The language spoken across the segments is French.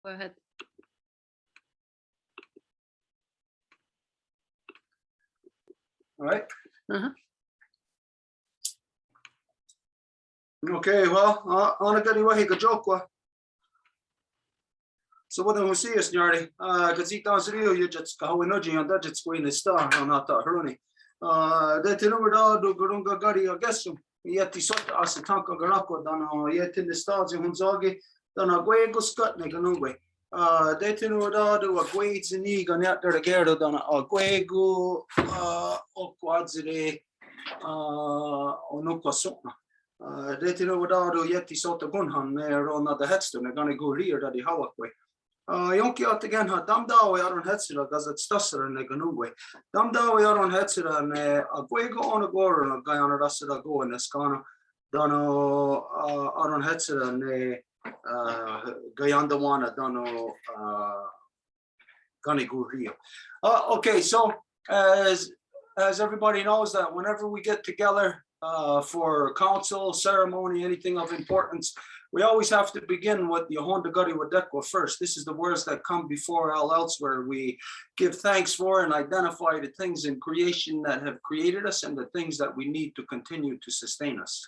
Go ahead. All right. Uh-huh. Okay, well, on a good way, good joke. So what I'm saying is, Nyari, because he does real, you just go in on that, it's going to start on that Haroni. That you know, do Gurunga Gari, I guess, yet the sort of as a tank of Garako, done yet in the stars in Hunzagi, done a way go scut, like an way. That you know, do a grades in Egan, yet there again, done a way go, quadzire, no quasona. Det är nog då jätte sort of gunhan när the headstone är gonna go rear där the hawak. Jag kan att igen ha damda jag har headsera gazet stassar när ganugwe. Damda jag har headsera när agwego on går och gayana rasera gå när skana. Dano aron headsera när gayanda wana dano gonna go rear. Okay, so as everybody knows that whenever we get together for council, ceremony, anything of importance, we always have to begin with the Honda Gari Wadekwa first. This is the words that come before all else, where we give thanks for and identify the things in creation that have created us and the things that we need to continue to sustain us.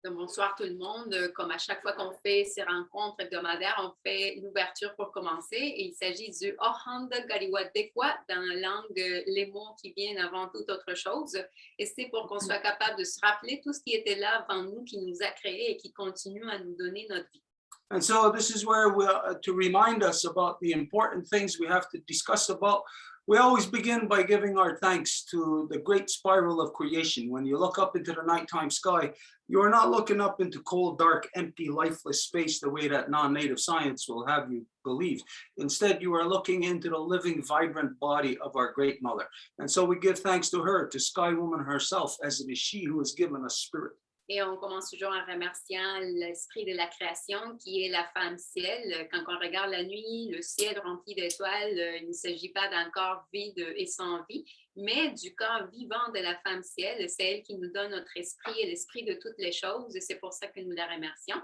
Donc, bonsoir tout le monde. Comme à chaque fois qu'on fait ces rencontres hebdomadaires, on fait l'ouverture pour commencer. Et il s'agit du Ohanda Gariwadekwa dans la langue, les mots qui viennent avant toute autre chose. Et c'est pour qu'on soit capable de se rappeler tout ce qui était là avant nous, qui nous a créés et qui continue à nous donner notre vie. And so this is where we to remind us about the important things we have to discuss about. We always begin by giving our thanks to the great spiral of creation. When you look up into the nighttime sky, you are not looking up into cold, dark, empty, lifeless space the way that non-native science will have you believe. Instead, you are looking into the living, vibrant body of our great mother. And so we give thanks to her, to Sky Woman herself, as it is she who has given us spirit. Et on commence toujours en remerciant l'esprit de la création qui est la femme ciel. Quand on regarde la nuit, le ciel rempli d'étoiles, il ne s'agit pas d'un corps vide et sans vie, mais du corps vivant de la femme ciel. C'est elle qui nous donne notre esprit et l'esprit de toutes les choses et c'est pour ça que nous la remercions.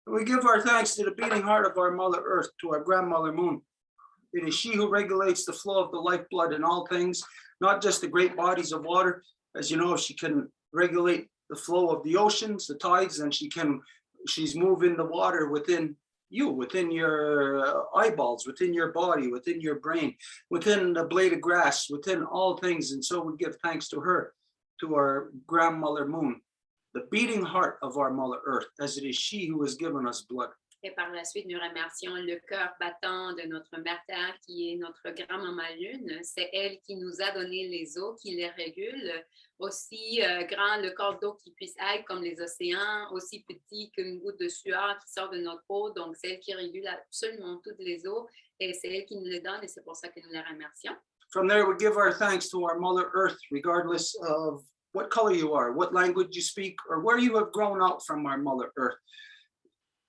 We give our thanks to the beating heart of our Mother Earth, to our grandmother Moon. It is she who regulates the flow of the lifeblood in all things, not just the great bodies of water. As you know, she can regulate the flow of the oceans, the tides, and she's moving the water within you, within your eyeballs, within your body, within your brain, within the blade of grass, within all things. And so we give thanks to her, to our grandmother Moon, the beating heart of our Mother Earth, as it is she who has given us blood. Et par la suite, nous remercions le cœur battant de notre mère Terre, qui est notre grand-maman Lune. C'est elle qui nous a donné les eaux, qui les régule. Aussi grand le corps d'eau qui puisse être comme les océans, aussi petit qu'une goutte de sueur qui sort de notre peau. Donc, c'est elle qui régule absolument toutes les eaux et c'est elle qui nous les donne et c'est pour ça que nous la remercions. From there, we give our thanks to our Mother Earth, regardless of what color you are, what language you speak, or where you have grown out from our Mother Earth,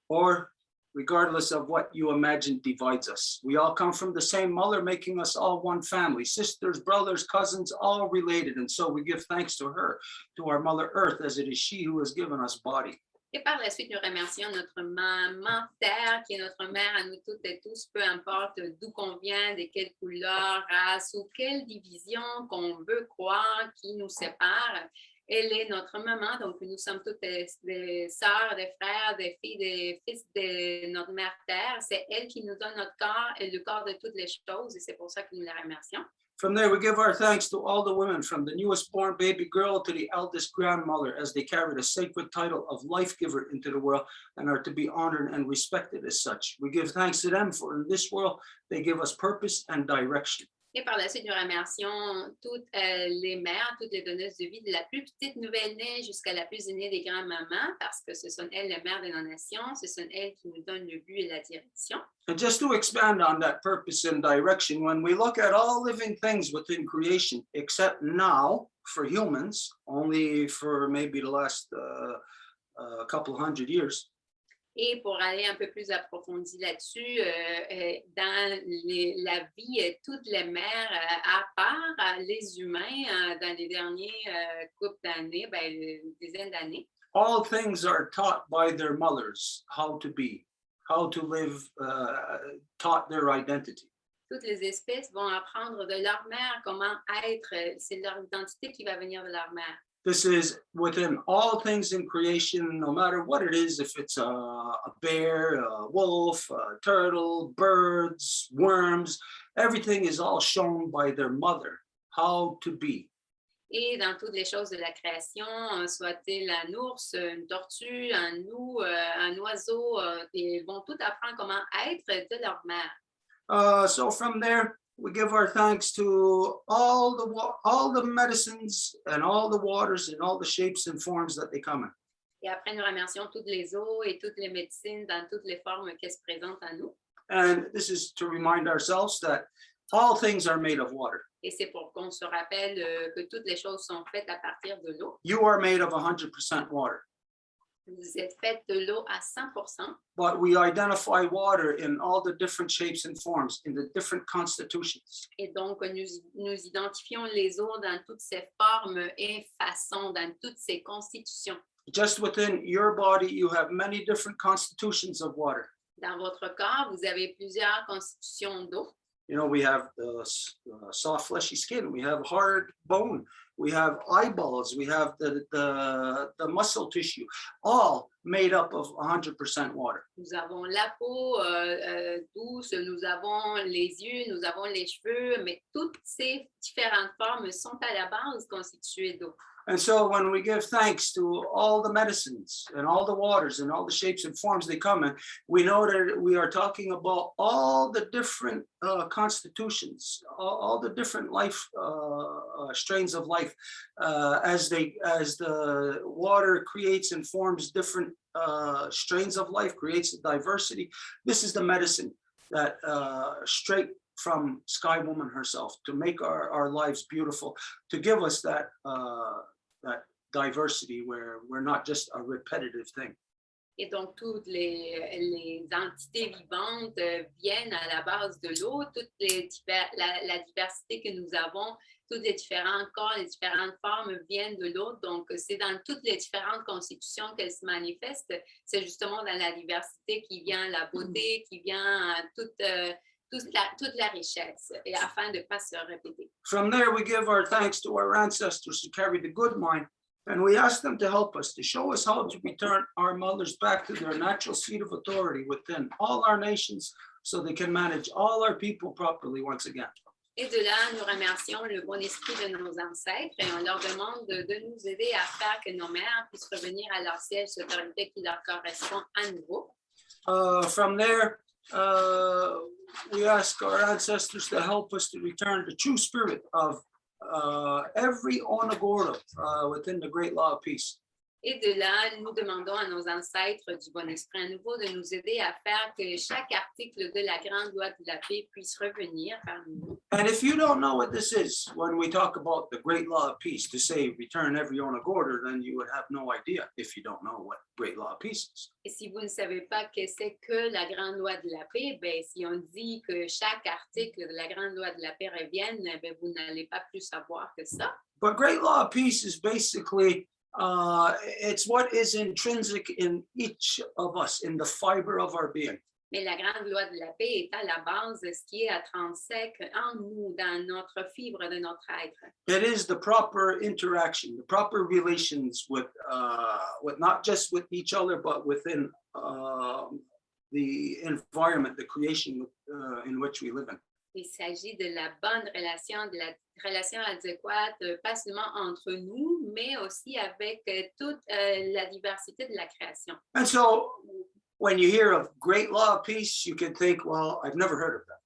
or regardless of what you imagine divides us. We all come from the same mother, making us all one family, sisters, brothers, cousins, all related. And so we give thanks to her, to our Mother Earth, as it is she who has given us body. Et par la suite, nous remercions notre maman Terre, qui est notre mère à nous toutes et tous, peu importe d'où qu'on vient, de quelle couleur, race ou quelle division qu'on veut croire qui nous sépare. Elle est notre maman, donc nous sommes toutes des sœurs, des frères, des filles, des fils de notre mère Terre. C'est elle qui nous donne notre corps et le corps de toutes les choses et c'est pour ça que nous la remercions. From there, we give our thanks to all the women, from the newest born baby girl to the eldest grandmother, as they carry the sacred title of life giver into the world and are to be honored and respected as such. We give thanks to them, for in this world, they give us purpose and direction. Et par la suite, nous remercions toutes les mères, toutes les donneuses de vie, de la plus petite nouvelle-née jusqu'à la plus aînée des grands-mamans, parce que ce sont elles les mères de nos nations, ce sont elles qui nous donnent le but et la direction. And just to expand on that purpose and direction, when we look at all living things within creation, except now for humans, only for maybe the last couple hundred years, Et pour aller un peu plus approfondi là-dessus, dans la vie, toutes les mères, à part les humains, dans les derniers couples d'années, dizaines d'années, all things are taught by their mothers how to be. how to live, taught their identity. Toutes les espèces vont apprendre de leur mère comment être. C'est leur identité qui va venir de leur mère. This is within all things in creation, no matter what it is, if it's a bear, a wolf, a turtle, birds, worms, everything is all shown by their mother how to be. Et dans toutes les choses de la création, soit-il un ours, une tortue, un loup, un oiseau, ils vont tout apprendre comment être de leur mère. So from there, we give our thanks to all the medicines and all the waters and all the shapes and forms that they come in. Et après, nous remercions toutes les eaux et toutes les médecines dans toutes les formes qui se présentent à nous. And this is to remind ourselves that all things are made of water. Et c'est pour qu'on se rappelle que toutes les choses sont faites à partir de l'eau. You are made of 100% water. Vous êtes faites de l'eau à 100%. But we identify water in all the different shapes and forms, in the different constitutions. Et donc, nous identifions les eaux dans toutes ces formes et façons, dans toutes ces constitutions. Just within your body, you have many different constitutions of water. Dans votre corps, vous avez plusieurs constitutions d'eau. You know, we have the soft, fleshy skin. We have hard bone. We have eyeballs. We have the muscle tissue, all made up of 100% water. Nous avons la peau douce, nous avons les yeux, nous avons les cheveux, mais toutes ces différentes formes sont à la base constituées d'eau. And so when we give thanks to all the medicines and all the waters and all the shapes and forms they come in, we know that we are talking about all the different constitutions, all the different life strains of life, as the water creates and forms different strains of life, creates a diversity. This is the medicine that straight from Sky Woman herself, to make our lives beautiful, to give us that diversity where we're not just a repetitive thing. Et donc, toutes les entités vivantes viennent à la base de l'eau, la diversité que nous avons, tous les différents corps, les différentes formes viennent de l'eau. Donc, c'est dans toutes les différentes constitutions qu'elles se manifestent. C'est justement dans la diversité qui vient la beauté, qui vient toute la richesse, et afin de ne pas se répéter. From there, we give our thanks to our ancestors who carried the good mind, and we ask them to help us, to show us how to return our mothers back to their natural seat of authority within all our nations, so they can manage all our people properly once again. Et de là, nous remercions le bon esprit de nos ancêtres et on leur demande de nous aider à faire que nos mères puissent revenir à leur siège d'autorité qui leur correspond à nouveau. From there, we ask our ancestors to help us to return the true spirit of every Onagora within the great law of peace. Et de là, nous demandons à nos ancêtres du bon esprit à nouveau de nous aider à faire que chaque article de la grande loi de la paix puisse revenir parmi nous. And if you don't know what this is, when we talk about the great law of peace, to say return every Onagora, then you would have no idea if you don't know what great law of peace is. Et si vous ne savez pas que c'est que la grande loi de la paix, ben, si on dit que chaque article de la grande loi de la paix revienne, ben, vous n'allez pas plus savoir que ça. But great law of peace is basically it's what is intrinsic in each of us, in the fiber of our being. Mais la grande loi de la paix est à la base de ce qui est intrinsèque en nous, dans notre fibre de notre être. It is the proper interaction, the proper relations with not just with each other, but within the environment, the creation in which we live in. Il s'agit de la bonne relation, de la relation adéquate, pas seulement entre nous, mais aussi avec toute la diversité de la création. And so, when you hear of great law of peace, you can think, well, I've never heard of that.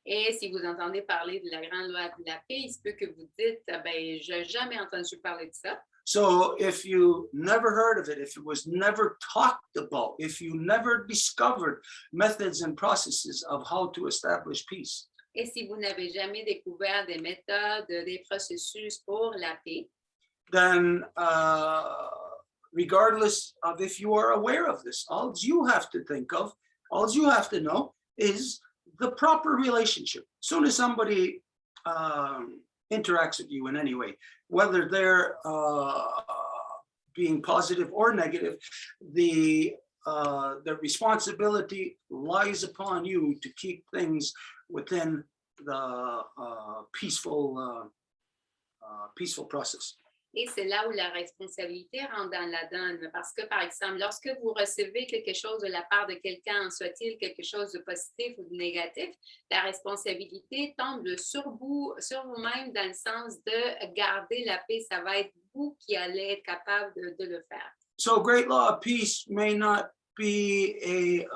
Et si vous entendez parler de la grande loi de la paix, il se peut que vous dites, ben, je n'ai jamais entendu parler de ça. So if you never heard of it, if it was never talked about, if you never discovered methods and processes of how to establish peace, et si vous n'avez jamais découvert des méthodes, des processus pour la paix, then regardless of if you are aware of this, all you have to think of, all you have to know is the proper relationship. As soon as somebody interacts with you in any way, whether they're being positive or negative, the the responsibility lies upon you to keep things within the peaceful process. Et c'est là où la responsabilité rentre dans la donne. Parce que, par exemple, lorsque vous recevez quelque chose de la part de quelqu'un, soit-il quelque chose de positif ou de négatif, la responsabilité tombe sur vous-même dans le sens de garder la paix. Ça va être vous qui allez être capable de le faire. So great law of peace may not be a,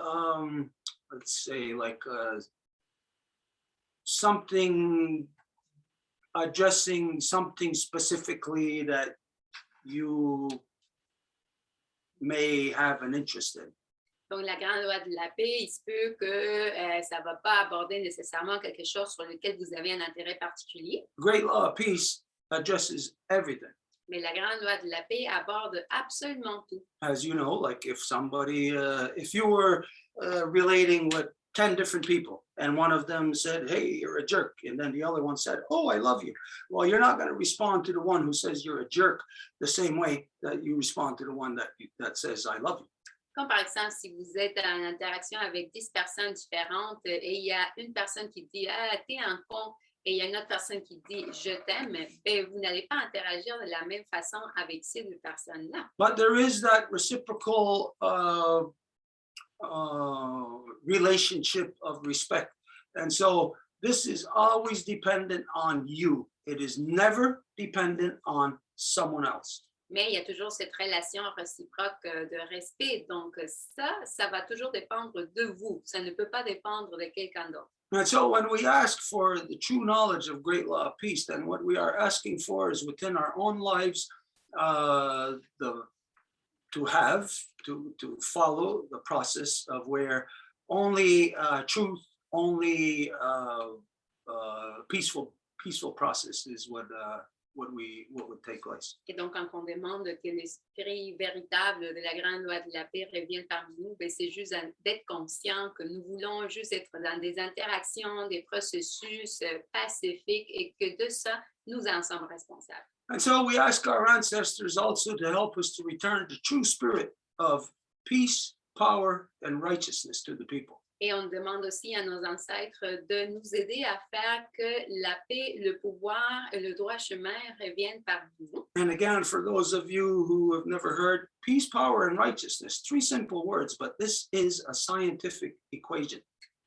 let's say, like something addressing something specifically that you may have an interest in. Donc, la grande loi de la paix, il se peut que ça ne va pas aborder nécessairement quelque chose sur lequel vous avez un intérêt particulier. Great law of peace addresses everything. Mais la grande loi de la paix aborde absolument tout. As you know, like if you were relating with 10 different people and one of them said, hey, you're a jerk. And then the other one said, oh, I love you. Well, you're not going to respond to the one who says you're a jerk the same way that you respond to the one that says, I love you. Comme par exemple, si vous êtes en interaction avec 10 personnes différentes et il y a une personne qui dit « Ah, t'es un con » et il y a une autre personne qui dit « Je t'aime », ben, vous n'allez pas interagir de la même façon avec ces deux personnes-là. But there is that reciprocal relationship of respect. And so this is always dependent on you. It is never dependent on someone else. Mais il y a toujours cette relation réciproque de respect. Donc ça va toujours dépendre de vous. Ça ne peut pas dépendre de quelqu'un d'autre. And so when we ask for the true knowledge of great law of peace, then what we are asking for is within our own lives to follow the process of where only truth, only peaceful process is what would take place. Et donc, quand on demande que l'esprit véritable de la grande loi de la paix revienne parmi nous, ben, c'est juste d'être conscient que nous voulons juste être dans des interactions, des processus pacifiques et que de ça, nous en sommes responsables. And so we ask our ancestors also to help us to return the true spirit of peace, power, and righteousness to the people. Et on demande aussi à nos ancêtres de nous aider à faire que la paix, le pouvoir et le droit chemin reviennent parmi nous. And again, for those of you who have never heard, peace, power, and righteousness, 3 simple words, but this is a scientific equation.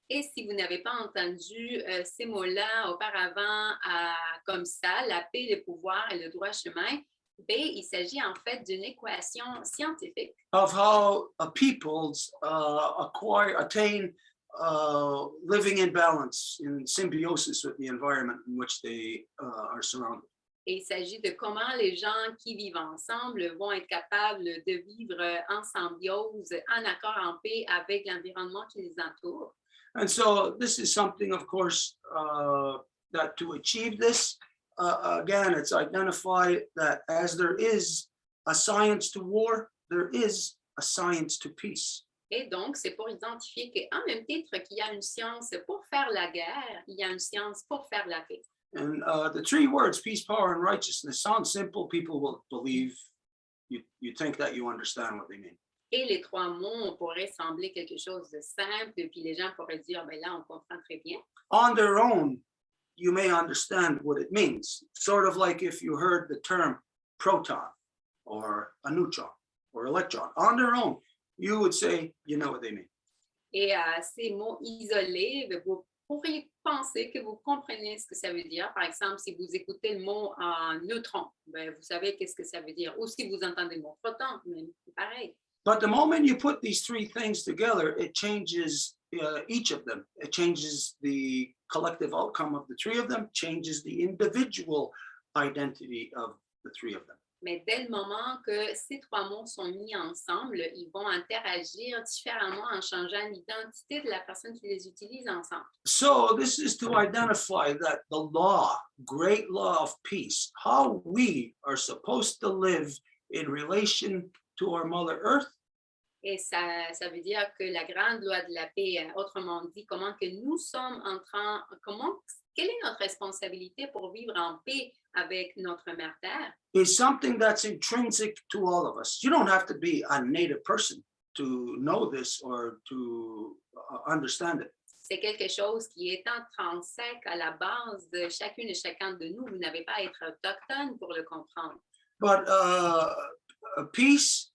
Et si vous n'avez pas entendu ces mots-là auparavant comme ça, la paix, le pouvoir et le droit chemin, ben, il s'agit en fait d'une équation scientifique. Of how peoples attain living in balance, in symbiosis with the environment in which they are surrounded. Et il s'agit de comment les gens qui vivent ensemble vont être capables de vivre en symbiose, en accord, en paix avec l'environnement qui les entoure. And so this is something, of course, that to achieve this, again, it's identified that as there is a science to war, there is a science to peace. Et donc, c'est pour identifier qu'en même titre qu'il y a une science pour faire la guerre, il y a une science pour faire la paix. And the 3 words, peace, power, and righteousness, sound simple. People will believe you think that you understand what they mean. Et les 3 mots pourraient sembler quelque chose de simple, puis les gens pourraient dire, ben là, on comprend très bien. On their own, you may understand what it means. Sort of like if you heard the term proton or a neutron or electron. On their own, you would say, you know what they mean. Et ces mots isolés, vous pourriez penser que vous comprenez ce que ça veut dire. Par exemple, si vous écoutez le mot neutron, ben, vous savez qu'est-ce que ça veut dire. Ou si vous entendez le mot proton, c'est pareil. But the moment you put these 3 things together, it changes each of them. It changes the collective outcome of the 3 of them, changes the individual identity of the 3 of them. Mais dès le moment que ces 3 mots sont mis ensemble, ils vont interagir différemment en changeant l'identité de la personne qui les utilise ensemble. So this is to identify that the law, great law of peace, how we are supposed to live in relation to our Mother Earth. Et ça veut dire que la grande loi de la paix, autrement dit, comment que nous sommes quelle est notre responsabilité pour vivre en paix avec notre mère Terre? Is something that's intrinsic to all of us. You don't have to be a native person to know this or to understand it. C'est quelque chose qui est intrinsèque à la base de chacune et chacun de nous. Vous n'avez pas à être autochtone pour le comprendre. But peace,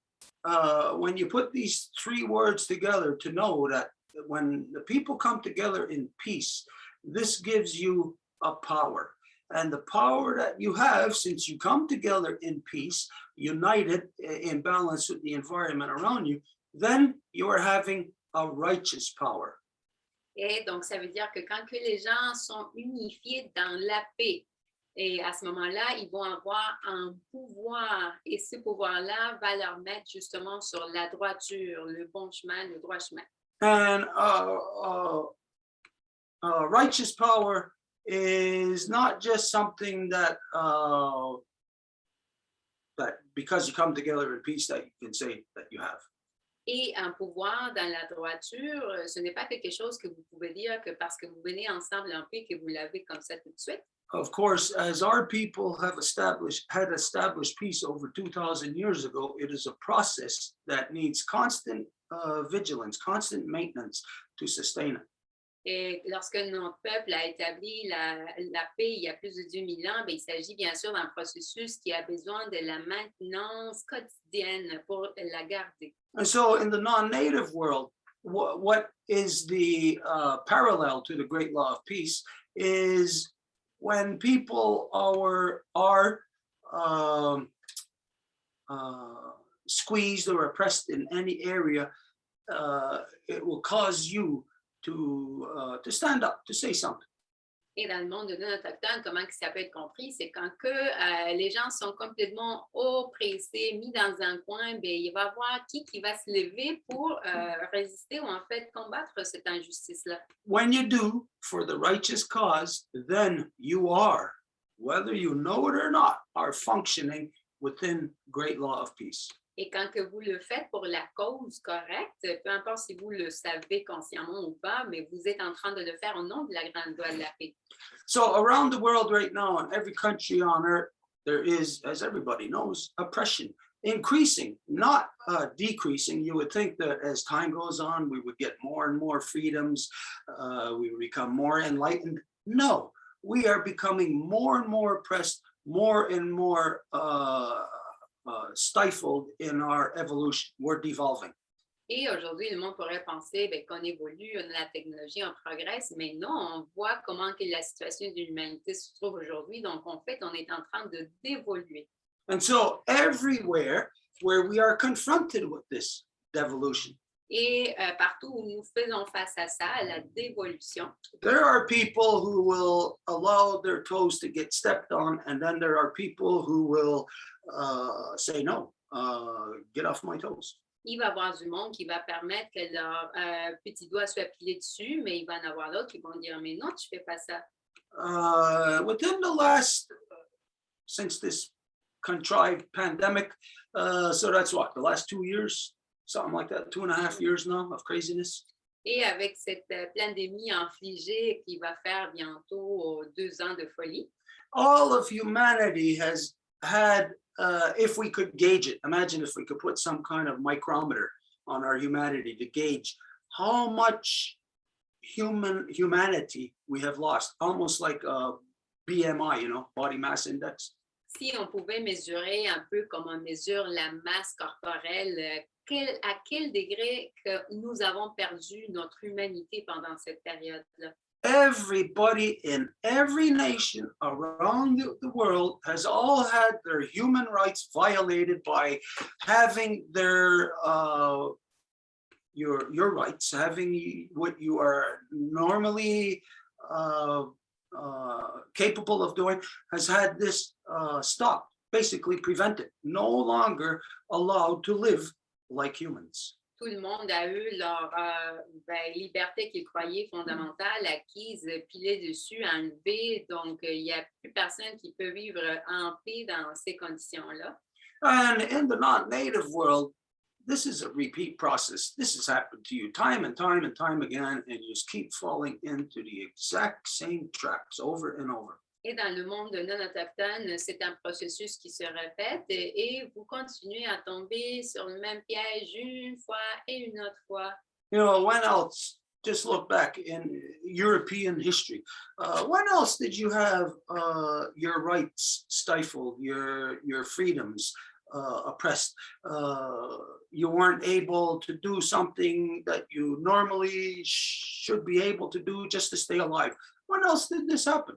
when you put these three words together, to know that when the people come together in peace, this gives you a power. And the power that you have, since you come together in peace, united in balance with the environment around you, then you are having a righteous power. Et donc, ça veut dire que quand que les gens sont unifiés dans la paix, et à ce moment-là, ils vont avoir un pouvoir. Et ce pouvoir-là va leur mettre justement sur la droiture, le bon chemin, le droit chemin. And righteous power is not just something that because you come together in peace that you can say that you have. Et un pouvoir dans la droiture, ce n'est pas quelque chose que vous pouvez dire que parce que vous venez ensemble en paix que vous l'avez comme ça tout de suite. Of course, as our people had established peace over 2,000 years ago, it is a process that needs constant vigilance, constant maintenance to sustain it. Et lorsque notre peuple a établi la paix il y a plus de 2000 ans, il s'agit bien sûr d'un processus qui a besoin de la maintenance quotidienne pour la garder. And so in the non-native world, what is the parallel to the great law of peace is when people are squeezed or oppressed in any area, it will cause you to stand up, to say something. Et dans le monde non autochtone, comment ça peut être compris, c'est quand que les gens sont complètement oppressés, mis dans un coin, il va y avoir qui va se lever pour résister ou en fait combattre cette injustice-là. When you do for the righteous cause, then you are, whether you know it or not, are functioning within great law of peace. Et quand que vous le faites pour la cause correcte, peu importe si vous le savez consciemment ou pas, mais vous êtes en train de le faire au nom de la grande loi de la paix. So around the world right now, in every country on earth, there is, as everybody knows, oppression, increasing, not decreasing. You would think that as time goes on, we would get more and more freedoms, we would become more enlightened. No, we are becoming more and more oppressed, more and more stifled in our evolution. We're devolving. Et aujourd'hui, le monde pourrait penser qu'on évolue, la technologie, on progresse, mais non, on voit comment que la situation de l'humanité se trouve aujourd'hui. Donc, en fait, on est en train de d'évoluer. And so everywhere where we are confronted with this devolution, Et partout où nous faisons face à ça, à la dévolution, there are people who will allow their toes to get stepped on, and then there are people who will say, no, get off my toes. il va y avoir du monde qui va permettre que leur petit doigt soit pilé dessus, mais il va y en avoir d'autres qui vont dire, mais non, tu fais pas ça. Within the last, since this contrived pandemic, so that's what, the last 2 years, something like that, 2.5 years now of craziness. Et avec cette pandémie infligée qui va faire bientôt 2 ans de folie, all of humanity has had, if we could gauge it, imagine if we could put some kind of micrometer on our humanity to gauge how much humanity we have lost, almost like a BMI, body mass index. Si on pouvait mesurer un peu comme on mesure la masse corporelle, à quel degré que nous avons perdu notre humanité pendant cette période-là? Everybody in every nation around the world has all had their human rights violated by having their your rights, having what you are normally capable of doing, has had this stopped, basically prevented, no longer allowed to live like humans. Tout le monde a eu leur liberté qu'ils croyaient fondamentale acquise, pilée dessus, enlevée. Donc, il n'y a plus personne qui peut vivre en paix dans ces conditions-là. And in the non-native world, this is a repeat process. This has happened to you time and time and time again, and you just keep falling into the exact same traps over and over. Et dans le monde non autochtone, c'est un processus qui se répète et vous continuez à tomber sur le même piège une fois et une autre fois. You know, when else, just look back in European history, when else did you have your rights stifled, your freedoms oppressed? You weren't able to do something that you normally should be able to do just to stay alive. When else did this happen?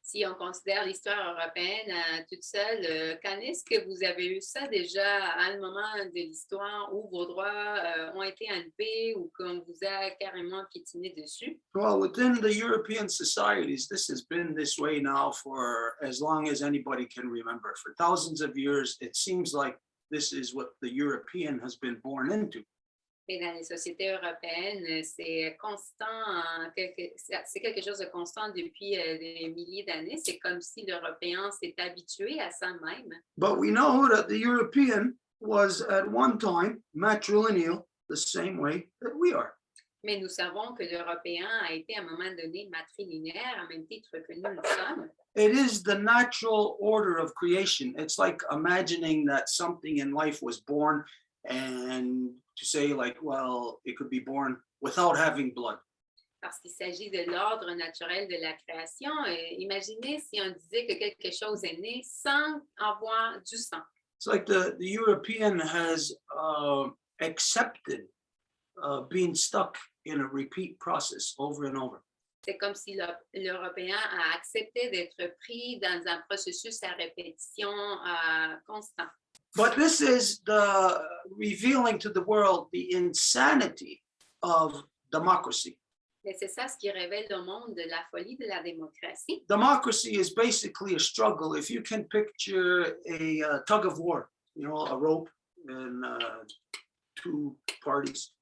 Si on considère l'histoire européenne toute seule, quand est-ce que vous avez eu ça déjà à un moment de l'histoire où vos droits ont été enlevés ou qu'on vous a carrément piétiné dessus? Well, within the European societies, this has been this way now for as long as anybody can remember. For thousands of years, it seems like this is what the European has been born into. Et dans les sociétés européennes, c'est constant, c'est quelque chose de constant depuis des milliers d'années. C'est comme si l'Européen s'est habitué à ça même. But we know that the European was at one time matrilineal, the same way that we are. Mais nous savons que l'Européen a été à un moment donné matrilinéaire, à même titre que nous le sommes. It is the natural order of creation. It's like imagining that something in life was born and to say like, well, it could be born without having blood. Parce qu'il s'agit de l'ordre naturel de la création. Imaginez si on disait que quelque chose est né sans avoir du sang. It's like the European has accepted being stuck in a repeat process over and over. C'est comme si l'Européen a accepté d'être pris dans un processus à répétition constant. But this is the revealing to the world the insanity of democracy. Mais c'est ça ce qui révèle au monde de la folie de la démocratie. Democracy is basically a struggle. If you can picture a tug of war, you know, a rope and two parties.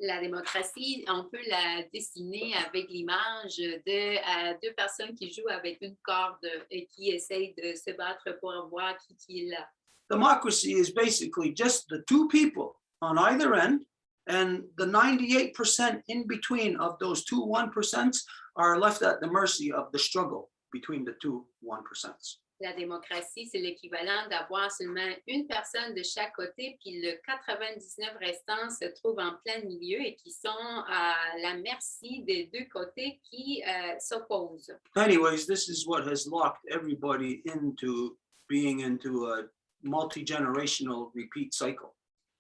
La démocratie, on peut la dessiner avec l'image de deux personnes qui jouent avec une corde et qui essayent de se battre pour voir qui est là. Democracy is basically just the two people on either end, and the 98% in between of those two 1% are left at the mercy of the struggle between the two 1%. La démocratie, c'est l'équivalent d'avoir seulement une personne de chaque côté, puis le 99 restant se trouve en plein milieu et qui sont à la merci des deux côtés qui s'opposent. Anyways, this is what has locked everybody into being into a multi-generational repeat cycle.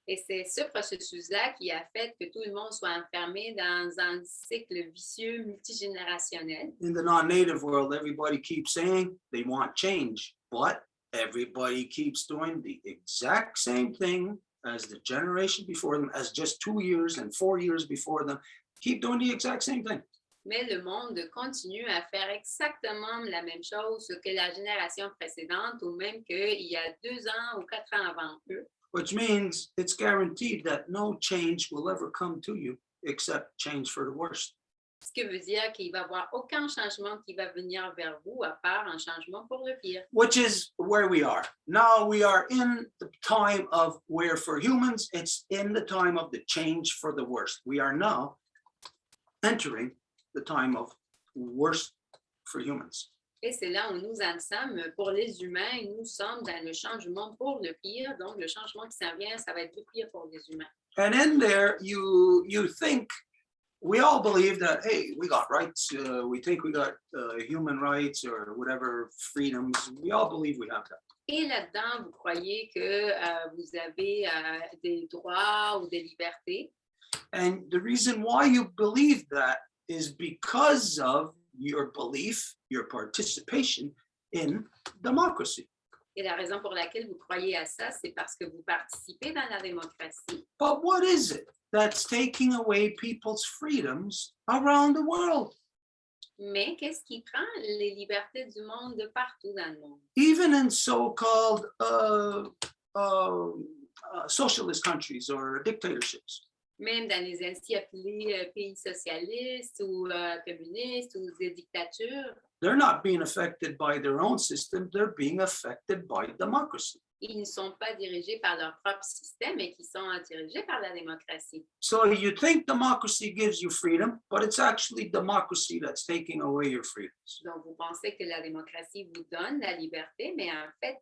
Et c'est ce processus-là qui a fait que tout le monde soit enfermé dans un cycle vicieux multigénérationnel. In the non-native world, everybody keeps saying they want change, but everybody keeps doing the exact same thing as the generation before them, as just 2 years and 4 years before them, keep doing the exact same thing. Mais le monde continue à faire exactement la même chose que la génération précédente ou même qu'il y a 2 ans ou 4 ans avant eux. Which means it's guaranteed that no change will ever come to you except change for the worst. Ce qui veut dire qu'il va y avoir aucun changement qui va venir vers vous à part un changement pour le pire. Which is where we are. Now we are in the time of where for humans, it's in the time of the change for the worst. We are now entering the time of worst for humans. Et c'est là où nous en sommes. Pour les humains, nous sommes dans le changement pour le pire. Donc, le changement qui s'en vient, ça va être le pire pour les humains. And in there, you think, we all believe that, hey, we got rights. We think we got human rights or whatever, freedoms. We all believe we have that. Et là-dedans, vous croyez que vous avez des droits ou des libertés. And the reason why you believe that is because of your belief, your participation in democracy. Et la raison pour laquelle vous croyez à ça, c'est parce que vous participez dans la démocratie. But what is it that's taking away people's freedoms around the world? Mais qu'est-ce qui prend les libertés du monde de partout dans le monde? Even in so-called socialist countries or dictatorships. Même dans les ainsi appelés pays socialistes ou communistes ou des dictatures. They're not being affected by their own system, they're being affected by democracy. Ils ne sont pas dirigés par leur propre système, mais qui sont dirigés par la démocratie. So you think democracy gives you freedom, but it's actually democracy that's taking away your freedoms. Donc, vous pensez que la démocratie vous donne la liberté, mais en fait,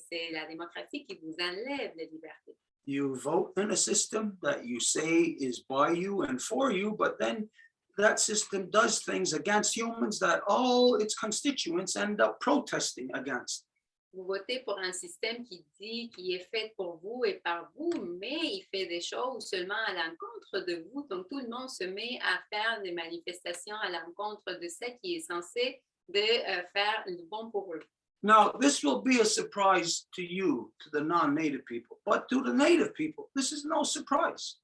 c'est la démocratie qui vous enlève la liberté. You vote in a system that you say is by you and for you, but then that system does things against humans that all its constituents end up protesting against. Vous votez pour un système qui dit qu'il est fait pour vous et par vous, mais il fait des choses seulement à l'encontre de vous. Donc, tout le monde se met à faire des manifestations à l'encontre de ce qui est censé de faire le bon pour eux. Now, this will be a surprise to you, to the non-native people, but to the native people, this is no surprise.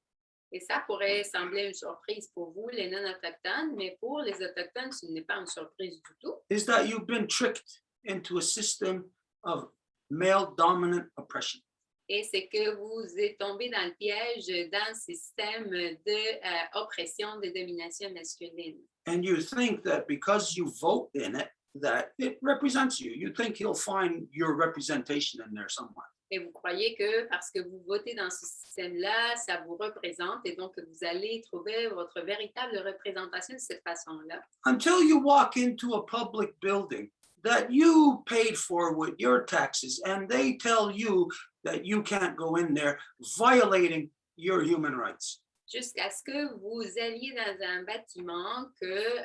Et ça pourrait sembler une surprise pour vous, les non-autochtones, mais pour les autochtones, ce n'est pas une surprise du tout. Is that you've been tricked into a system of male dominant oppression. Et c'est que vous êtes tombé dans le piège d'un système d'oppression, de domination masculine. And you think that because you vote in it, that it represents you. You think he'll find your representation in there somewhere. Et vous croyez que parce que vous votez dans ce système-là, ça vous représente et donc vous allez trouver votre véritable représentation de cette façon-là. Until you walk into a public building that you paid for with your taxes, and they tell you that you can't go in there, violating your human rights. Jusqu'à ce que vous alliez dans un bâtiment que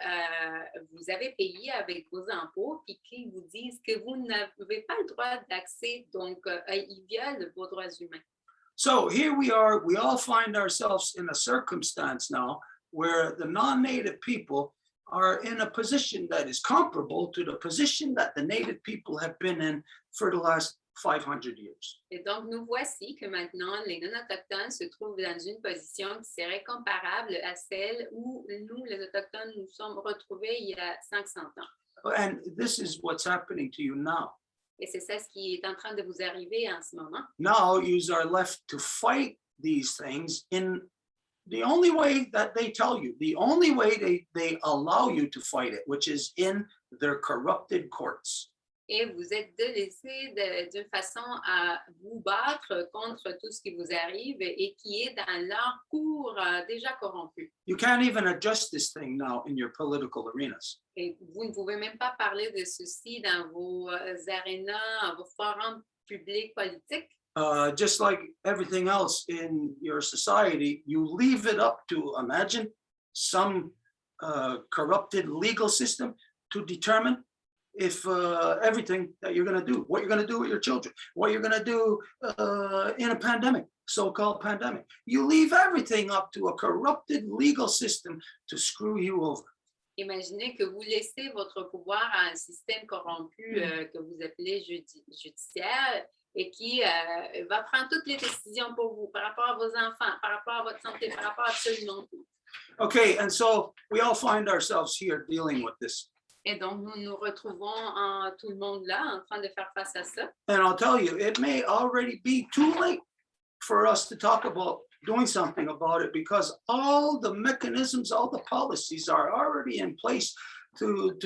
vous avez payé avec vos impôts, puis qu'ils vous disent que vous n'avez pas le droit d'accès, donc ils violent vos droits humains. So here we are, we all find ourselves in a circumstance now where the non-native people are in a position that is comparable to the position that the native people have been in for the last 500 years. Et donc, nous voici que maintenant, les non-autochtones se trouvent dans une position qui serait comparable à celle où nous, les autochtones, nous sommes retrouvés il y a 500 ans. And this is what's happening to you now. Et c'est ça ce qui est en train de vous arriver en ce moment. Now you are left to fight these things in the only way that they tell you, the only way they allow you to fight it, which is in their corrupted courts. Et vous êtes délaissé d'une façon à vous battre contre tout ce qui vous arrive et qui est dans leur cours déjà corrompu. You can't even adjust this thing now in your political arenas. Et vous ne pouvez même pas parler de ceci dans vos arénas, vos forums publics politiques. Just like everything else in your society, you leave it up to, imagine, some corrupted legal system to determine if everything that you're going to do, what you're going to do with your children, what you're going to do in a pandemic, so-called pandemic. You leave everything up to a corrupted legal system to screw you over. Imaginez que vous laissez votre pouvoir à un système corrompu que vous appelez judiciaire et qui va prendre toutes les décisions pour vous, par rapport à vos enfants, par rapport à votre santé, par rapport à absolument tout. Okay, and so we all find ourselves here dealing with this. Et donc, nous nous retrouvons tout le monde là, en train de faire face à ça. And I'll tell you, it may already be too late for us to talk about doing something about it because all the mechanisms, all the policies are already in place to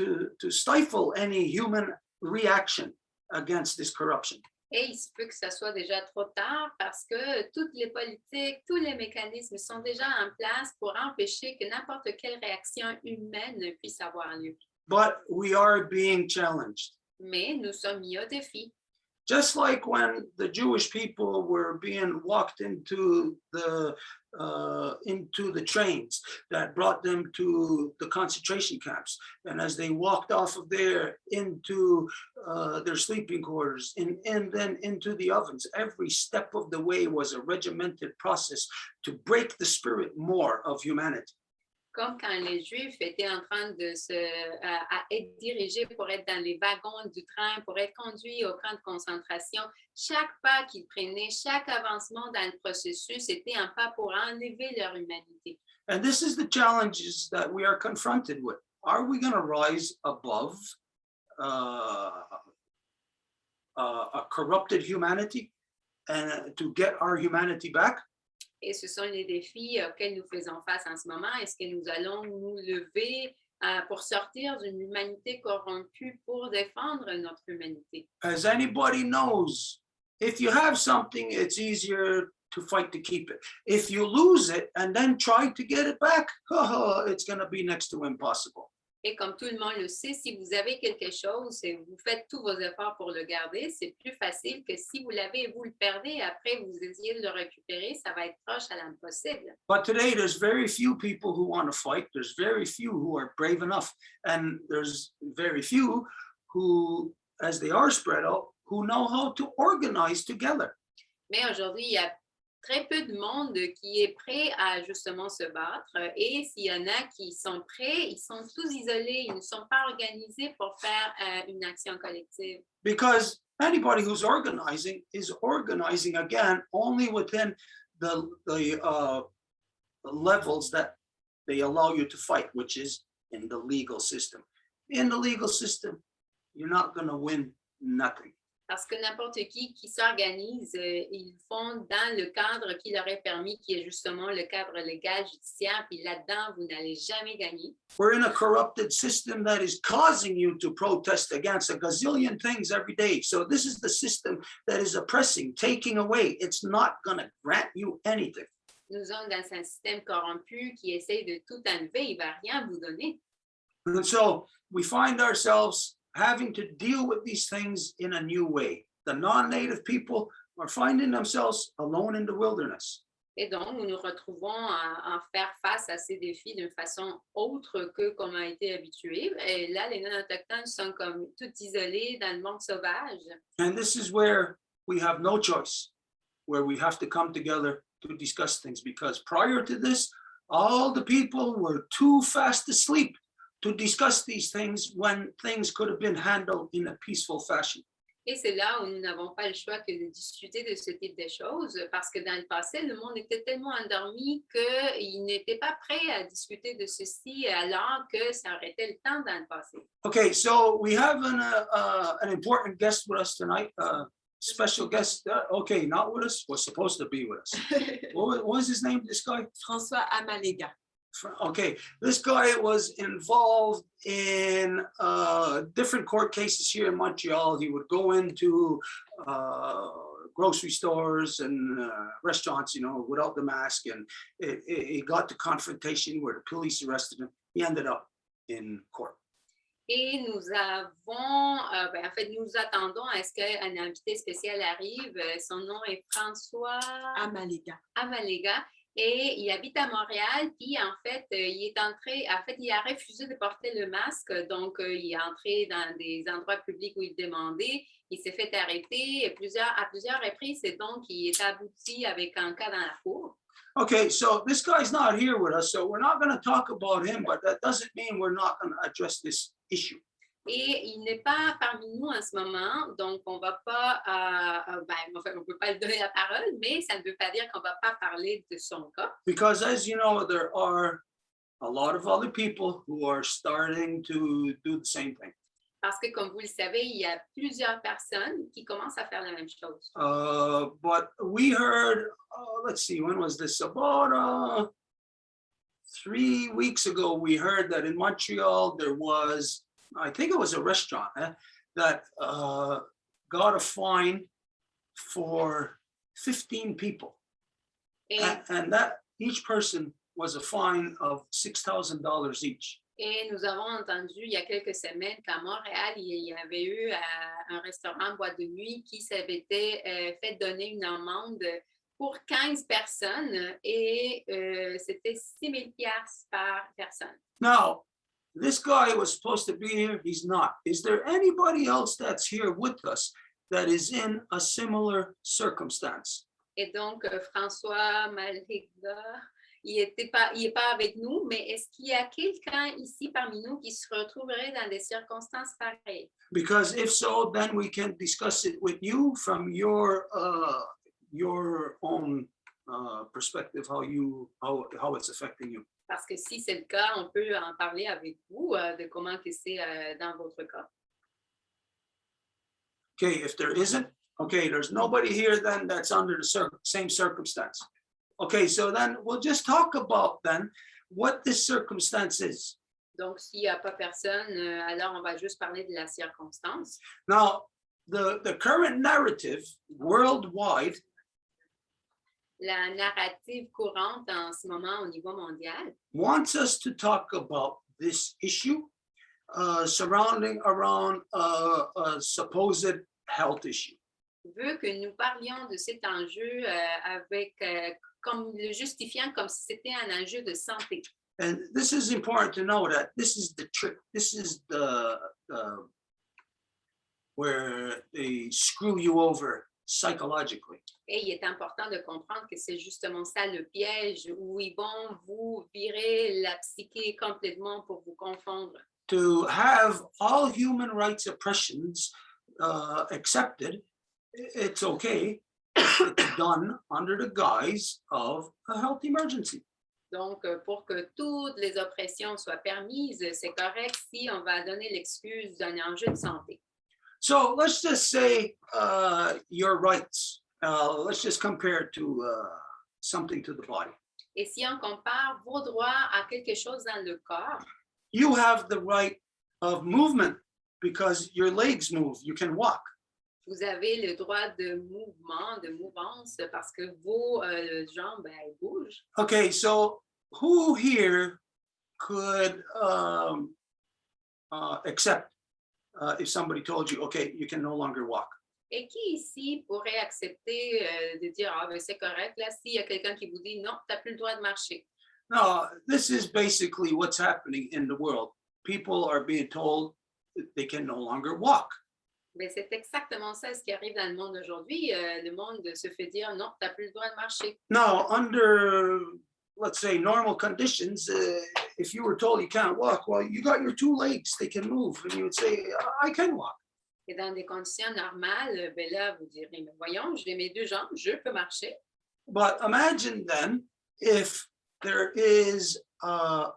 stifle any human reaction against this corruption. Et il se peut que ça soit déjà trop tard parce que toutes les politiques, tous les mécanismes sont déjà en place pour empêcher que n'importe quelle réaction humaine puisse avoir lieu. But we are being challenged. Mais nous sommes mis au défi. Just like when the Jewish people were being walked into the trains that brought them to the concentration camps, and as they walked off of there into their sleeping quarters, and then into the ovens, every step of the way was a regimented process to break the spirit more of humanity. Comme quand les Juifs étaient en train de à être dirigés pour être dans les wagons du train, pour être conduits au camp de concentration, chaque pas qu'ils prenaient, chaque avancement dans le processus était un pas pour enlever leur humanité. And this is the challenges that we are confronted with. Are we going to rise above a corrupted humanity and to get our humanity back? Et ce sont les défis auxquels nous faisons face en ce moment. Est-ce que nous allons nous lever pour sortir d'une humanité corrompue pour défendre notre humanité? As anybody knows if you have something, it's easier to fight to keep it. If you lose it and then try to get it back, it's going to be next to impossible. Et comme tout le monde le sait, si vous avez quelque chose et vous faites tous vos efforts pour le garder, c'est plus facile que si vous l'avez et vous le perdez, après vous essayez de le récupérer, ça va être proche à l'impossible. But today, there's very few people who want to fight. There's very few who are brave enough. And there's very few who, as they are spread out, who know how to organize together. Mais aujourd'hui, il y a très peu de monde qui est prêt à justement se battre. Et s'il y en a qui sont prêts, ils sont tous isolés, ils ne sont pas organisés pour faire une action collective. Because anybody who's organizing is organizing again only within the levels that they allow you to fight, which is in the legal system. In the legal system, you're not going to win nothing. Parce que n'importe qui s'organise, ils le font dans le cadre qui leur est permis, qui est justement le cadre légal judiciaire. Puis là-dedans, vous n'allez jamais gagner. We're in a corrupted system that is causing you to protest against a gazillion things every day. So this is the system that is oppressing, taking away. It's not going to grant you anything. Nous sommes dans un système corrompu qui essaye de tout enlever. Il ne va rien vous donner. And so we find ourselves having to deal with these things in a new way. The non-native people are finding themselves alone in the wilderness. Et donc, nous nous retrouvons à faire face à ces défis d'une façon autre que comme a été habitué. Et là, les non-autochtones sont comme tout isolés dans le monde sauvage. And this is where we have no choice, where we have to come together to discuss things. Because prior to this, all the people were too fast asleep to discuss these things when things could have been handled in a peaceful fashion. Et c'est là où nous n'avons pas le choix que de discuter de ce type de choses, parce que dans le passé, le monde était tellement endormi qu'il n'était pas prêt à discuter de ceci alors que ça aurait été le temps dans le passé. Okay, so we have an important guest with us tonight, special guest. Okay, not with us, was supposed to be with us. What was his name, this guy? François Amalega. Okay, this guy was involved in different court cases here in Montreal. He would go into grocery stores and restaurants, you know, without the mask, and it got to confrontation where the police arrested him. He ended up in court. Et nous avons, en fait, nous attendons à ce qu'un invité spécial arrive. Son nom est François Amalega. Et il habite à Montréal, puis en fait, il est entré, en fait, il a refusé de porter le masque, donc il est entré dans des endroits publics où il demandait, il s'est fait arrêter à plusieurs reprises, et donc il est abouti avec un cas dans la cour. Okay, so this guy's not here with us, so we're not going to talk about him, but that doesn't mean we're not going to address this issue. Et il n'est pas parmi nous en ce moment, donc on va pas, on peut pas lui donner la parole, mais ça ne veut pas dire qu'on va pas parler de son cas. Because as you know, there are a lot of other people who are starting to do the same thing. Parce que comme vous le savez, il y a plusieurs personnes qui commencent à faire la même chose. But we heard, let's see, when was this? About 3 weeks ago, we heard that in Montreal, there was, I think it was a restaurant that got a fine for 15 people. And that each person was a fine of $6,000 each. Et nous avons entendu il y a quelques semaines qu'à Montréal, il y avait eu un restaurant boîte de nuit qui s'avait fait donner une amende pour 15 personnes et c'était 6 000 $ par personne. Now, this guy was supposed to be here. He's not. Is there anybody else that's here with us that is in a similar circumstance? Et donc, François Malega, il est pas avec nous, mais est-ce qu'il y a quelqu'un ici parmi nous qui se retrouverait dans des circonstances pareilles? Because if so, then we can discuss it with you from your own perspective, how it's affecting you. Parce que si c'est le cas, on peut en parler avec vous de comment que c'est dans votre cas. Okay, if there isn't, okay, there's nobody here then that's under the same circumstance. Okay, so then we'll just talk about then what this circumstance is. Donc, s'il n'y a pas personne, alors on va juste parler de la circonstance. Now, the current narrative worldwide La narrative courante en ce moment au niveau mondial wants us to talk about this issue surrounding around a supposed health issue. veut que nous parlions de cet enjeu avec comme le justifiant comme si c'était un enjeu de santé. And this is important to know that this is the trick. This is the where they screw you over psychologically. Et il est important de comprendre que c'est justement ça le piège où ils vont vous virer la psyché complètement pour vous confondre. To have all human rights oppressions accepted, it's okay if it's done under the guise of a health emergency. Donc, pour que toutes les oppressions soient permises, c'est correct si on va donner l'excuse d'un enjeu de santé. So let's just say your rights. Let's just compare it to something to the body. Et si on compare vos droits à quelque chose dans le corps, You have the right of movement because your legs move. You can walk. vous avez le droit de mouvement, de mouvance, parce que vos jambes elles bougent. Okay, so who here could accept if somebody told you, okay, you can no longer walk? Et qui ici pourrait accepter de dire, ah ben c'est correct, là, s'il y a quelqu'un qui vous dit, non, tu n'as plus le droit de marcher. No, this is basically what's happening in the world. People are being told that they can no longer walk. Mais c'est exactement ça ce qui arrive dans le monde aujourd'hui. Le monde se fait dire, non, tu n'as plus le droit de marcher. Now, under, let's say, normal conditions, if you were told you can't walk, well, you got your two legs, they can move. And you would say, I can walk. Et dans des conditions normales, ben là, vous direz, mais voyons, j'ai mes deux jambes, je peux marcher. But imagine then if there is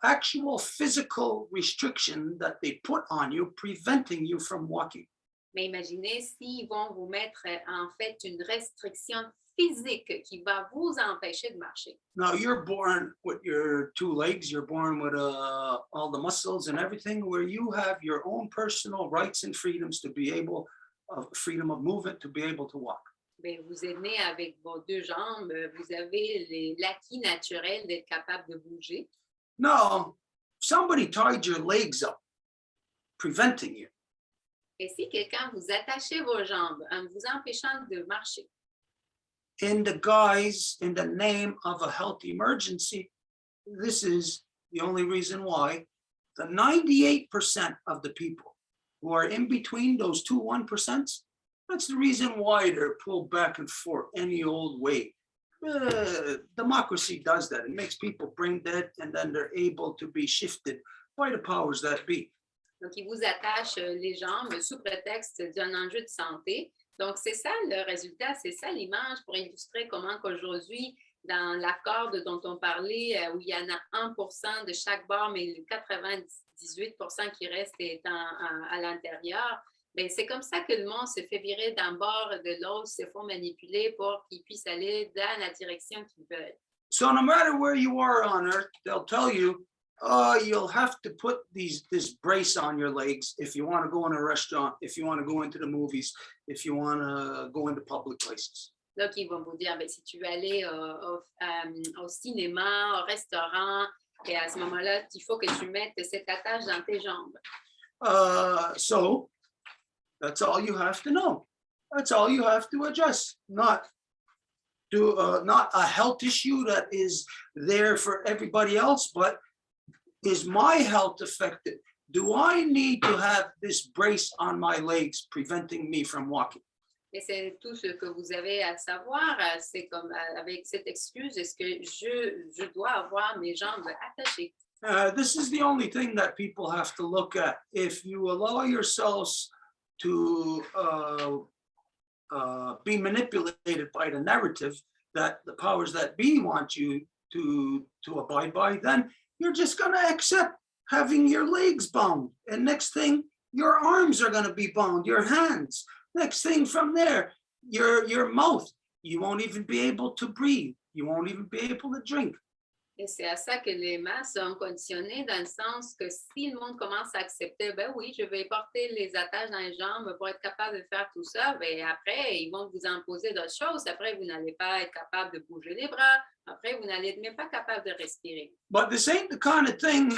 actual physical restriction that they put on you, preventing you from walking. Mais imaginez s'ils vont vous mettre en fait une restriction physique qui va vous empêcher de marcher. Now you're born with your two legs, you're born with all the muscles and everything, where you have your own personal rights and freedoms to be able, freedom of movement, to be able to walk. Ben, vous êtes né avec vos deux jambes, vous avez l'acquis naturel d'être capable de bouger. No, somebody tied your legs up, preventing you. Et si quelqu'un vous attachait vos jambes en vous empêchant de marcher, In the guise, in the name of a health emergency, this is the only reason why the 98% of the people who are in between those two 1%, that's the reason why they're pulled back and forth any old way. Democracy does that. It makes people brain dead, and then they're able to be shifted by the powers that be. donc ils vous attachent les jambes sous prétexte d'un enjeu de santé. Donc c'est ça le résultat, c'est ça l'image pour illustrer comment qu'aujourd'hui, dans la corde dont on parlait, où il y en a 1% de chaque bord, mais le 98% qui reste est à l'intérieur, bien, c'est comme ça que le monde se fait virer d'un bord de l'autre, se font manipuler pour qu'ils puissent aller dans la direction qu'ils veulent. So no matter where you are on earth, they'll tell you, you'll have to put this brace on your legs if you want to go in a restaurant, if you want to go into the movies, if you want to go into public places. Donc, ils vont vous dire, ben, si tu veux aller au cinéma, au restaurant, et à ce moment-là, il faut que tu mettes cette attache dans tes jambes. So that's all you have to know. That's all you have to address. Not a health issue that is there for everybody else, but is my health affected? Do I need to have this brace on my legs preventing me from walking? Et c'est tout ce que vous avez à savoir. C'est comme avec cette excuse, est-ce que je dois avoir mes jambes attachées? This is the only thing that people have to look at. If you allow yourselves to be manipulated by the narrative that the powers that be want you to abide by, then you're just going to accept having your legs bound. And next thing, your arms are going to be bound, your hands. Next thing from there, your mouth. You won't even be able to breathe. You won't even be able to drink. Et c'est à ça que les masses sont conditionnées dans le sens que si le monde commence à accepter, ben oui, je vais porter les attaches dans les jambes pour être capable de faire tout ça, ben après, ils vont vous imposer d'autres choses. Après, vous n'allez pas être capable de bouger les bras. Après, vous n'allez même pas capable de respirer. But this ain't the kind of thing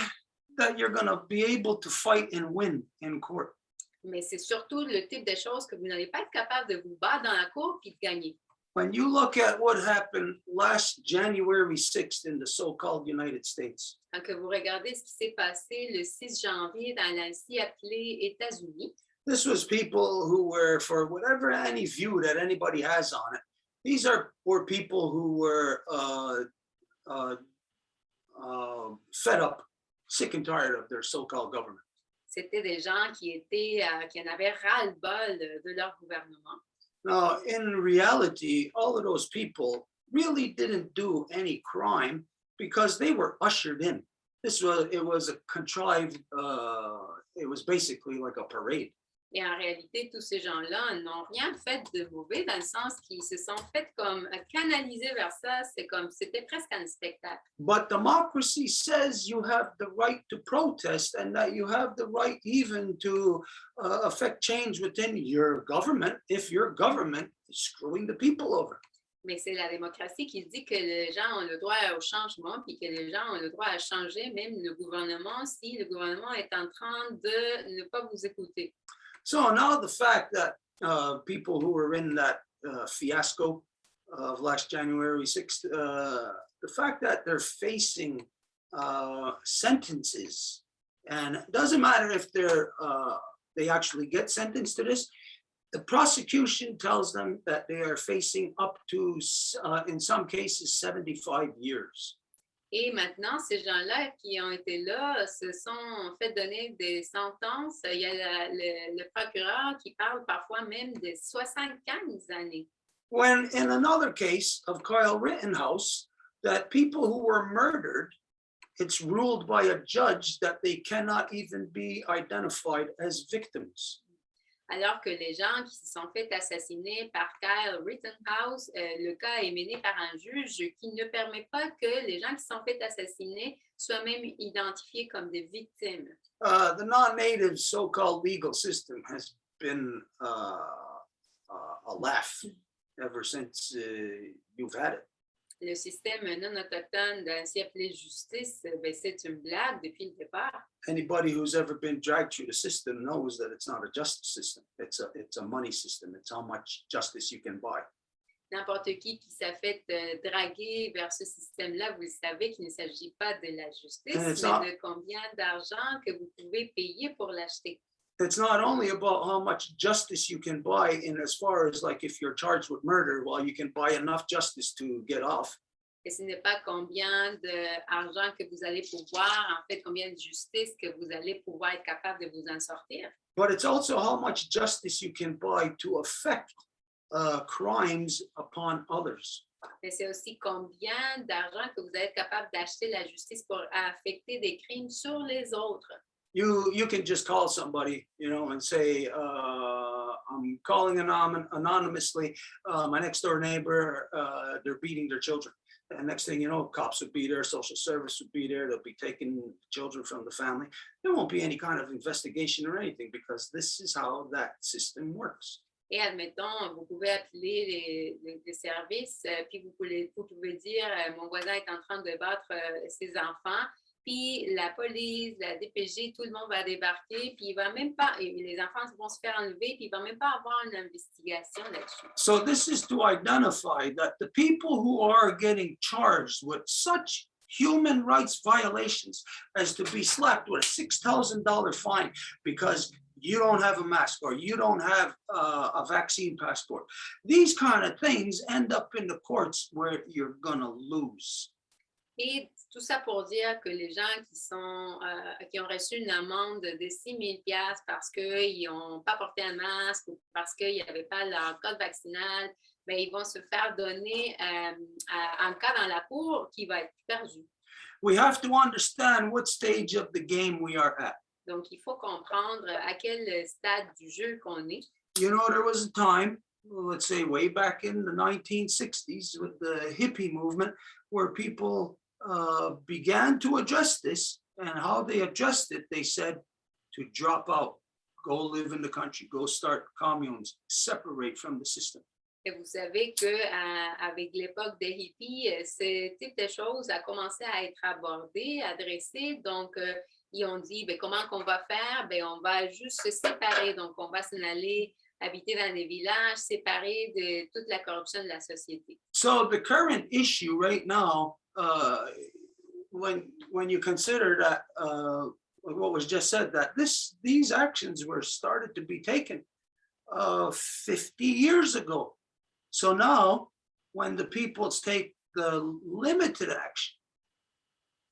that you're going to be able to fight and win in court. Mais c'est surtout le type de choses que vous n'allez pas être capable de vous battre dans la cour puis de gagner. When you look at what happened last January 6th in the so-called United States, Quand que vous regardez ce qui s'est passé le 6 janvier dans la si appelée États-Unis, this was people who were, for whatever any view that anybody has on it, these were people who were fed up, sick and tired of their so-called government. c'était des gens qui en avaient ras-le-bol de leur gouvernement. Now, in reality, all of those people really didn't do any crime because they were ushered in. It was a contrived, it was basically like a parade. Et en réalité, tous ces gens-là n'ont rien fait de mauvais dans le sens qu'ils se sont fait comme canalisés vers ça. C'est comme, c'était presque un spectacle. But democracy says you have the right to protest and that you have the right even to affect change within your government if your government is screwing the people over. Mais c'est la démocratie qui dit que les gens ont le droit au changement puis que les gens ont le droit à changer même le gouvernement si le gouvernement est en train de ne pas vous écouter. So now the fact that people who were in that fiasco of last January 6th, the fact that they're facing sentences, and it doesn't matter if they actually get sentenced to this, the prosecution tells them that they are facing up to, in some cases, 75 years. Et maintenant, ces gens-là qui ont été là se sont fait donner des sentences. Il y a le procureur qui parle parfois même de 75 années. When in another case of Kyle Rittenhouse, that people who were murdered, it's ruled by a judge that they cannot even be identified as victims. Alors que les gens qui se sont fait assassiner par Kyle Rittenhouse, le cas est mené par un juge qui ne permet pas que les gens qui se sont fait assassiner soient même identifiés comme des victimes. The non-native so-called legal system has been a laugh ever since you've had it. Le système non autochtone d'ainsi appelé justice, ben, c'est une blague depuis le départ. Anybody who's ever been dragged through the system knows that it's not a justice system. It's a money system. It's how much justice you can buy. N'importe qui s'est fait draguer vers ce système-là, vous le savez qu'il ne s'agit pas de la justice, mais de combien d'argent que vous pouvez payer pour l'acheter. It's not only about how much justice you can buy in as far as like if you're charged with murder, well, you can buy enough justice to get off. Et ce n'est pas combien d'argent que vous allez pouvoir, en fait, combien de justice que vous allez pouvoir être capable de vous en sortir. But it's also how much justice you can buy to affect crimes upon others. Mais c'est aussi combien d'argent que vous allez être capable d'acheter la justice pour affecter des crimes sur les autres. You can just call somebody, and say, I'm calling anonymously. My next door neighbor, they're beating their children. And next thing you know, cops would be there, social service would be there. They'll be taking children from the family. There won't be any kind of investigation or anything because this is how that system works. Et admettons, vous pouvez appeler les services, puis vous pouvez dire, mon voisin est en train de battre ses enfants. Puis la police, la DPG, tout le monde va débarquer, puis il va même pas, les enfants vont se faire enlever, puis il va même pas avoir une investigation là-dessus. So this is to identify that the people who are getting charged with such human rights violations as to be slapped with a $6,000 fine because you don't have a mask or you don't have a vaccine passport. These kind of things end up in the courts where you're gonna lose. Et tout ça pour dire que les gens qui ont reçu une amende de 6 000 $ parce qu'ils n'ont pas porté un masque ou parce qu'ils n'avaient pas leur code vaccinal, ben, ils vont se faire donner un cas dans la cour qui va être perdu. We have to understand what stage of the game we are at. Donc, il faut comprendre à quel stade du jeu qu'on est. There was a time, let's say way back in the 1960s with the hippie movement, where people began to address this, and how they addressed it, they said to drop out, go live in the country, go start communes, separate from the system. Et vous savez qu'avec l'époque des hippies, ce type de choses a commencé à être abordé, adressé. Donc, ils ont dit, ben, comment qu'on va faire? Ben, on va juste se séparer. Donc, on va s'en aller habiter dans des villages, séparés de toute la corruption de la société. So the current issue right now, when you consider that what was just said, that these actions were started to be taken 50 years ago. So now, when the peoples take the limited action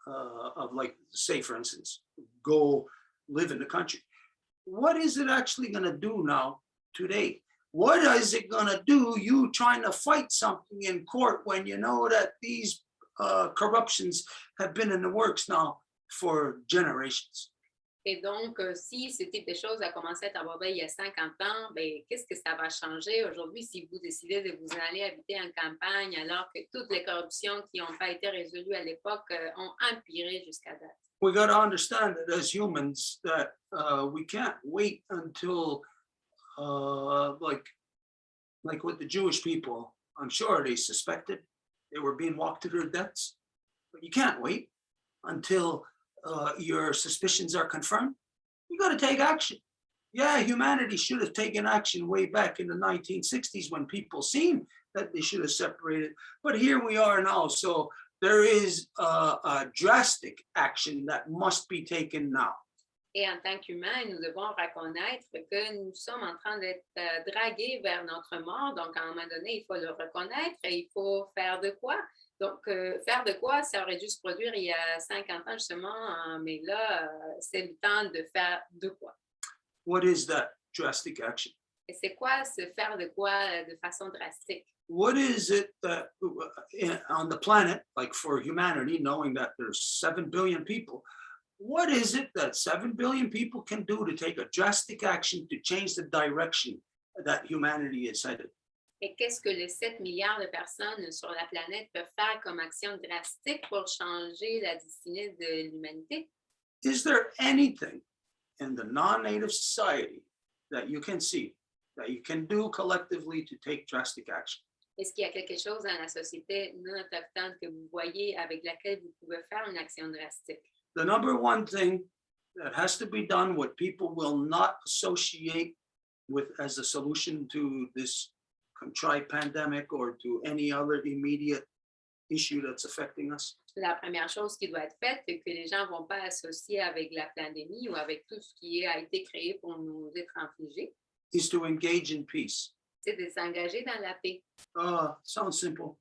of, like, say, for instance, go live in the country, what is it actually going to do now today? What is it going to do, you trying to fight something in court when you know that these corruptions have been in the works now for generations? Et donc, si ce type de choses a commencé à être abordé il y a 50 ans, ben, qu'est-ce que ça va changer aujourd'hui si vous décidez de vous aller habiter en campagne alors que toutes les corruptions qui n'ont pas été résolues à l'époque ont empiré jusqu'à date? We got to understand that as humans, that we can't wait until like with the Jewish people, I'm sure they suspected they were being walked to their deaths, but you can't wait until your suspicions are confirmed. You got to take action. Yeah, humanity should have taken action way back in the 1960s when people seen that they should have separated. But here we are now. So there is a drastic action that must be taken now. Et en tant qu'humains, nous devons reconnaître que nous sommes en train d'être dragués vers notre mort. Donc, à un moment donné, il faut le reconnaître et il faut faire de quoi? Donc, faire de quoi, ça aurait dû se produire il y a 50 ans justement, mais là, c'est le temps de faire de quoi. What is that drastic action? Et c'est quoi se faire de quoi de façon drastique? What is it that on the planet, like for humanity, knowing that there's 7 billion people, what is it that 7 billion people can do to take a drastic action to change the direction that humanity is headed? Et qu'est-ce que les 7 milliards de personnes sur la planète peuvent faire comme action drastique pour changer la destinée de l'humanité? Is there anything in the non-native society that you can see that you can do collectively to take drastic action? Est-ce qu'il y a quelque chose dans la société non autochtone que vous voyez avec laquelle vous pouvez faire une action drastique? The number one thing that has to be done, what people will not associate with as a solution to this contrite pandemic or to any other immediate issue that's affecting us, La première chose qui doit être faite, c'est que les gens ne vont pas associer avec la pandémie ou avec tout ce qui a été créé pour nous être infligés, is to engage in peace. c'est de s'engager dans la paix. Sounds simple.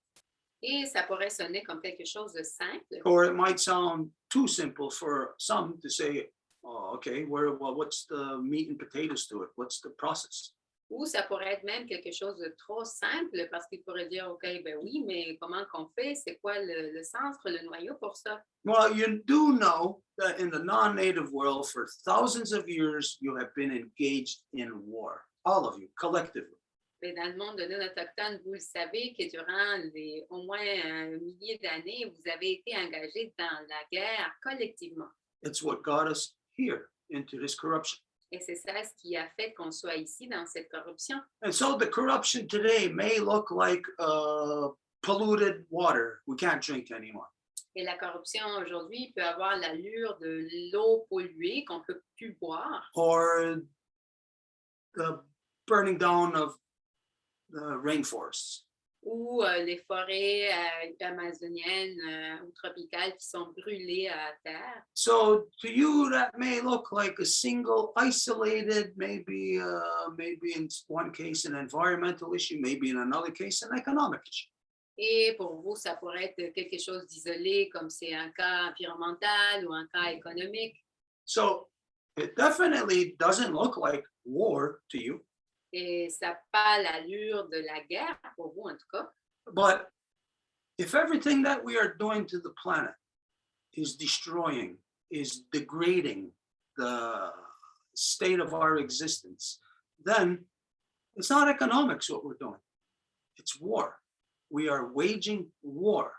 Et ça pourrait sonner comme quelque chose de simple. Or it might sound too simple for some to say, oh, okay, what's the meat and potatoes to it? What's the process? Ou ça pourrait être même quelque chose de trop simple parce qu'il pourrait dire, OK, ben oui, mais comment qu'on fait? C'est quoi le centre, le noyau pour ça? Well, you do know that in the non-native world, for thousands of years, you have been engaged in war, all of you, collectively. Mais dans le monde de non-autochtone, vous le savez que durant au moins un millier d'années, vous avez été engagés dans la guerre collectivement. It's what got us here into this corruption. Et c'est ça ce qui a fait qu'on soit ici dans cette corruption. And so the corruption today may look like polluted water we can't drink anymore. Et la corruption aujourd'hui peut avoir l'allure de l'eau polluée qu'on ne peut plus boire. Or the burning down of the rainforests. Ou les forêts amazoniennes ou tropicales qui sont brûlées à terre. So to you, that may look like a single, isolated, maybe in one case an environmental issue, maybe in another case an economic issue. Et pour vous, ça pourrait être quelque chose d'isolé, comme c'est un cas environnemental ou un cas économique. So it definitely doesn't look like war to you. Et ça n'a pas l'allure de la guerre, pour vous en tout cas. But if everything that we are doing to the planet is destroying, is degrading the state of our existence, then it's not economics what we're doing. It's war. We are waging war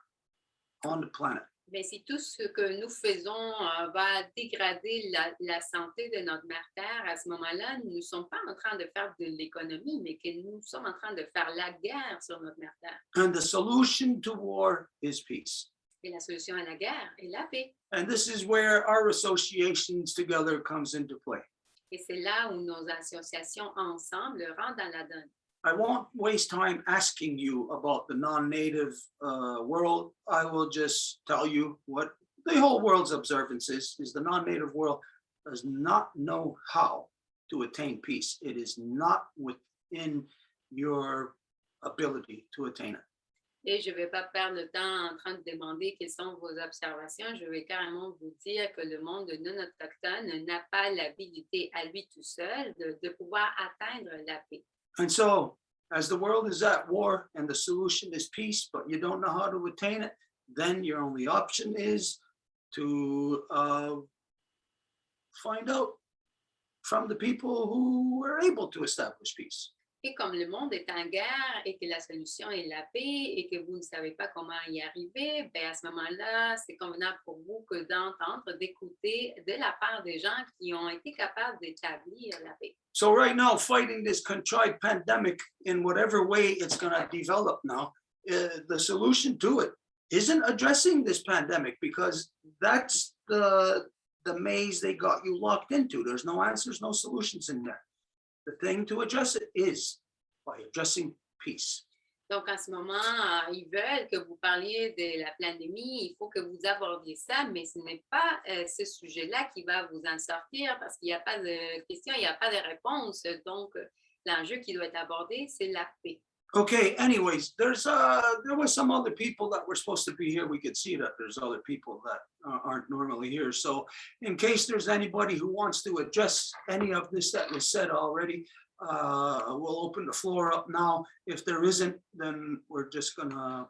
on the planet. Mais si tout ce que nous faisons va dégrader la santé de notre mère Terre, à ce moment-là, nous ne sommes pas en train de faire de l'économie, mais que nous sommes en train de faire la guerre sur notre mère Terre. And the solution to war is peace. Et la solution à la guerre est la paix. And this is where our associations together comes into play. Et c'est là où nos associations ensemble rentrent dans la donne. I won't waste time asking you about the non-native world. I will just tell you what the whole world's observance is the non-native world does not know how to attain peace. It is not within your ability to attain it. Et je ne vais pas perdre le temps en train de demander quelles sont vos observations. Je vais carrément vous dire que le monde non autochtone n'a pas l'habilité à lui tout seul de pouvoir atteindre la paix. And so, as the world is at war and the solution is peace, but you don't know how to attain it, then your only option is to find out from the people who were able to establish peace. Et comme le monde est en guerre et que la solution est la paix et que vous ne savez pas comment y arriver, ben à ce moment-là, c'est convenable pour vous que d'entendre, d'écouter de la part des gens qui ont été capables d'établir la paix. So right now, fighting this contrived pandemic in whatever way it's going to develop now, the solution to it isn't addressing this pandemic because that's the maze they got you locked into. There's no answers, no solutions in there. The thing to address it is by addressing peace. Donc, en ce moment, ils veulent que vous parliez de la pandémie. Il faut que vous abordiez ça, mais ce n'est pas ce sujet-là qui va vous en sortir parce qu'il n'y a pas de question, il n'y a pas de réponse. Donc, l'enjeu qui doit être abordé, c'est la paix. Okay, anyways, there were some other people that were supposed to be here. We could see that there's other people that aren't normally here. So in case there's anybody who wants to address any of this that was said already, we'll open the floor up now. If there isn't, then we're just gonna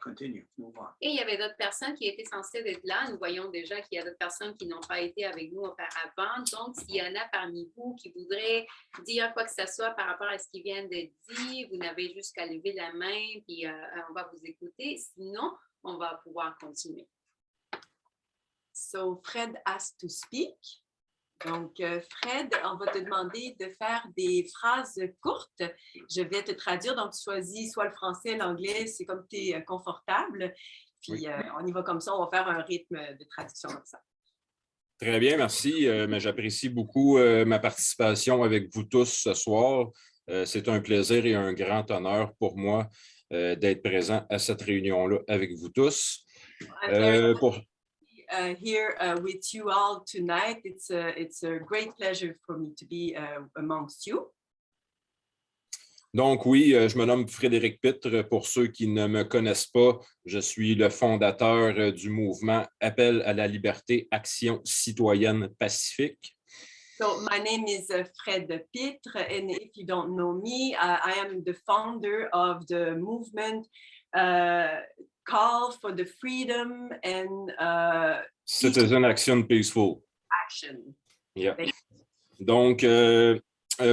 continue, move on. Et il y avait d'autres personnes qui étaient censées être là. Nous voyons déjà qu'il y a d'autres personnes qui n'ont pas été avec nous auparavant. Donc, s'il y en a parmi vous qui voudraient dire quoi que ce soit par rapport à ce qui vient d'être dit, vous n'avez juste qu'à lever la main, puis on va vous écouter. Sinon, on va pouvoir continuer. So, Fred asked to speak. Donc, Fred, on va te demander de faire des phrases courtes. Je vais te traduire, donc tu choisis soit le français, l'anglais, c'est comme tu es confortable. Puis, Oui. On y va comme ça, on va faire un rythme de traduction comme ça. Très bien, merci. Mais j'apprécie beaucoup ma participation avec vous tous ce soir. C'est un plaisir et un grand honneur pour moi d'être présent à cette réunion-là avec vous tous. Here with you all tonight. It's a great pleasure for me to be amongst you. Donc oui, je me nomme Frédéric Pitre. Pour ceux qui ne me connaissent pas, je suis le fondateur du mouvement Appel à la liberté, Action citoyenne pacifique. So my name is Fred Pitre, and if you don't know me, I am the founder of the movement Call for the Freedom and Citizen Action Peaceful. Action. Yeah. Donc,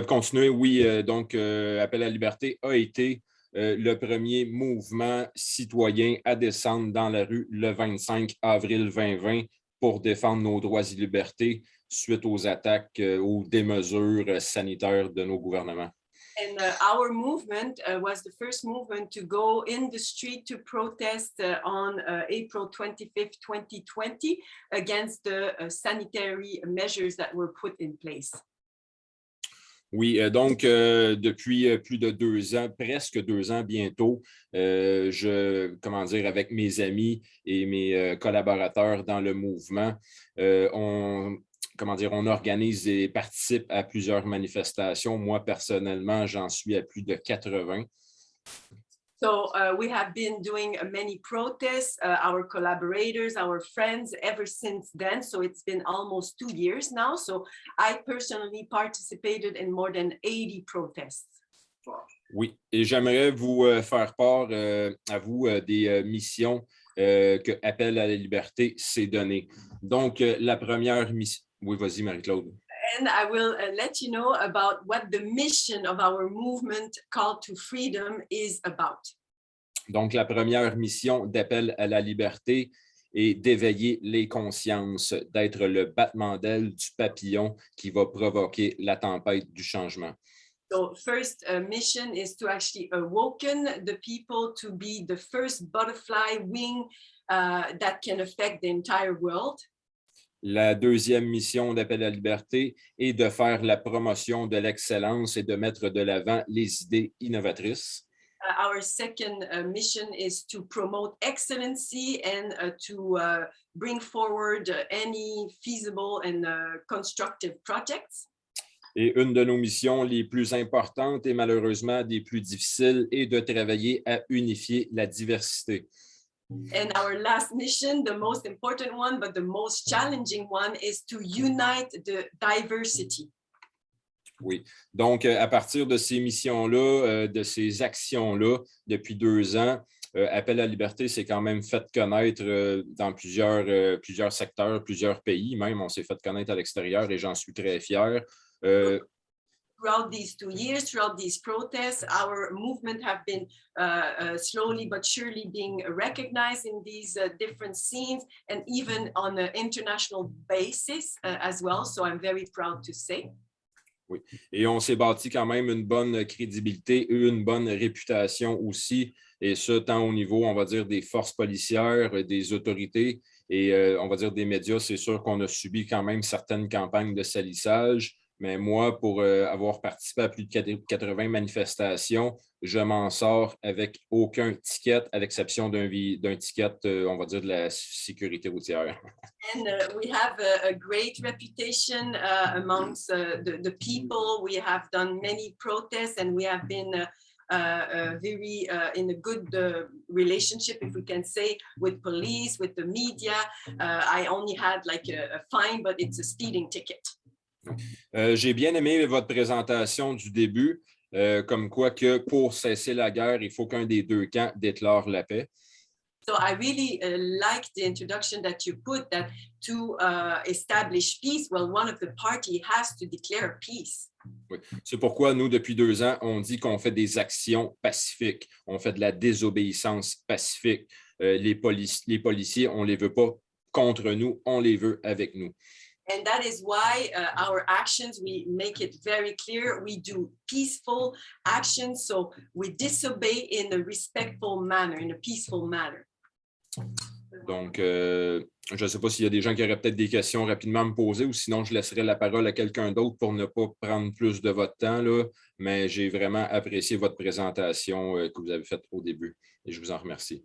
continuer, oui, donc Appel à la liberté a été le premier mouvement citoyen à descendre dans la rue le 25 avril 2020 pour défendre nos droits et libertés suite aux attaques ou des mesures sanitaires de nos gouvernements. And our movement was the first movement to go in the street to protest on April 25th, 2020 against the sanitary measures that were put in place. Oui, donc depuis plus de 2 ans, presque 2 ans bientôt, avec mes amis et mes collaborateurs dans le mouvement, on organise et participe à plusieurs manifestations. Moi, personnellement, j'en suis à plus de 80. So we have been doing many protests, our collaborators, our friends, ever since then. So it's been almost 2 years now. So I personally participated in more than 80 protests. Oui, et j'aimerais vous faire part à vous des missions que Appel à la liberté s'est donné. Donc, la première mission... Oui, vas-y, Marie-Claude. And I will let you know about what the mission of our movement Call to Freedom is about. Donc, la première mission d'Appel à la liberté et d'éveiller les consciences, d'être le battement d'aile du papillon qui va provoquer la tempête du changement. So first mission is to actually awaken the people to be the first butterfly wing that can affect the entire world. La deuxième mission d'Appel à la liberté est de faire la promotion de l'excellence et de mettre de l'avant les idées innovatrices. Our second mission is to promote excellency and to bring forward any feasible and constructive projects. Et une de nos missions les plus importantes et malheureusement des plus difficiles est de travailler à unifier la diversité. And our last mission, the most important one, but the most challenging one, is to unite the diversity. Oui. Donc, à partir de ces missions-là, de ces actions-là, depuis 2 ans, Appel à la liberté s'est quand même fait connaître dans plusieurs secteurs, plusieurs pays. Même, on s'est fait connaître à l'extérieur et j'en suis très fier. Throughout these 2 years, throughout these protests, our movement have been slowly but surely being recognized in these different scenes and even on an international basis as well. So I'm very proud to say. Oui. Et on s'est bâti quand même une bonne crédibilité et une bonne réputation aussi, et ça, tant au niveau, on va dire, des forces policières, des autorités et on va dire des médias. C'est sûr qu'on a subi quand même certaines campagnes de salissage, mais moi, pour avoir participé à plus de 80 manifestations, je m'en sors avec aucun ticket, à l'exception d'un ticket, on va dire, de la sécurité routière. And we have a great reputation amongst the people. We have done many protests and we have been very in a good relationship, if we can say, with police, with the media. I only had like a fine, but it's a speeding ticket. J'ai bien aimé votre présentation du début, comme quoi que pour cesser la guerre, il faut qu'un des deux camps déclare la paix. So I really liked the introduction that you put, that to establish peace, well, one of the party has to declare peace. Oui. C'est pourquoi nous, depuis 2 ans, on dit qu'on fait des actions pacifiques. On fait de la désobéissance pacifique. Les policiers, on ne les veut pas contre nous, on les veut avec nous. And that is why our actions, we make it very clear, we do peaceful actions, so we disobey in a respectful manner, in a peaceful manner. Donc, je ne sais pas s'il y a des gens qui auraient peut-être des questions rapidement à me poser, ou sinon je laisserai la parole à quelqu'un d'autre pour ne pas prendre plus de votre temps, là. Mais j'ai vraiment apprécié votre présentation que vous avez faite au début et je vous en remercie.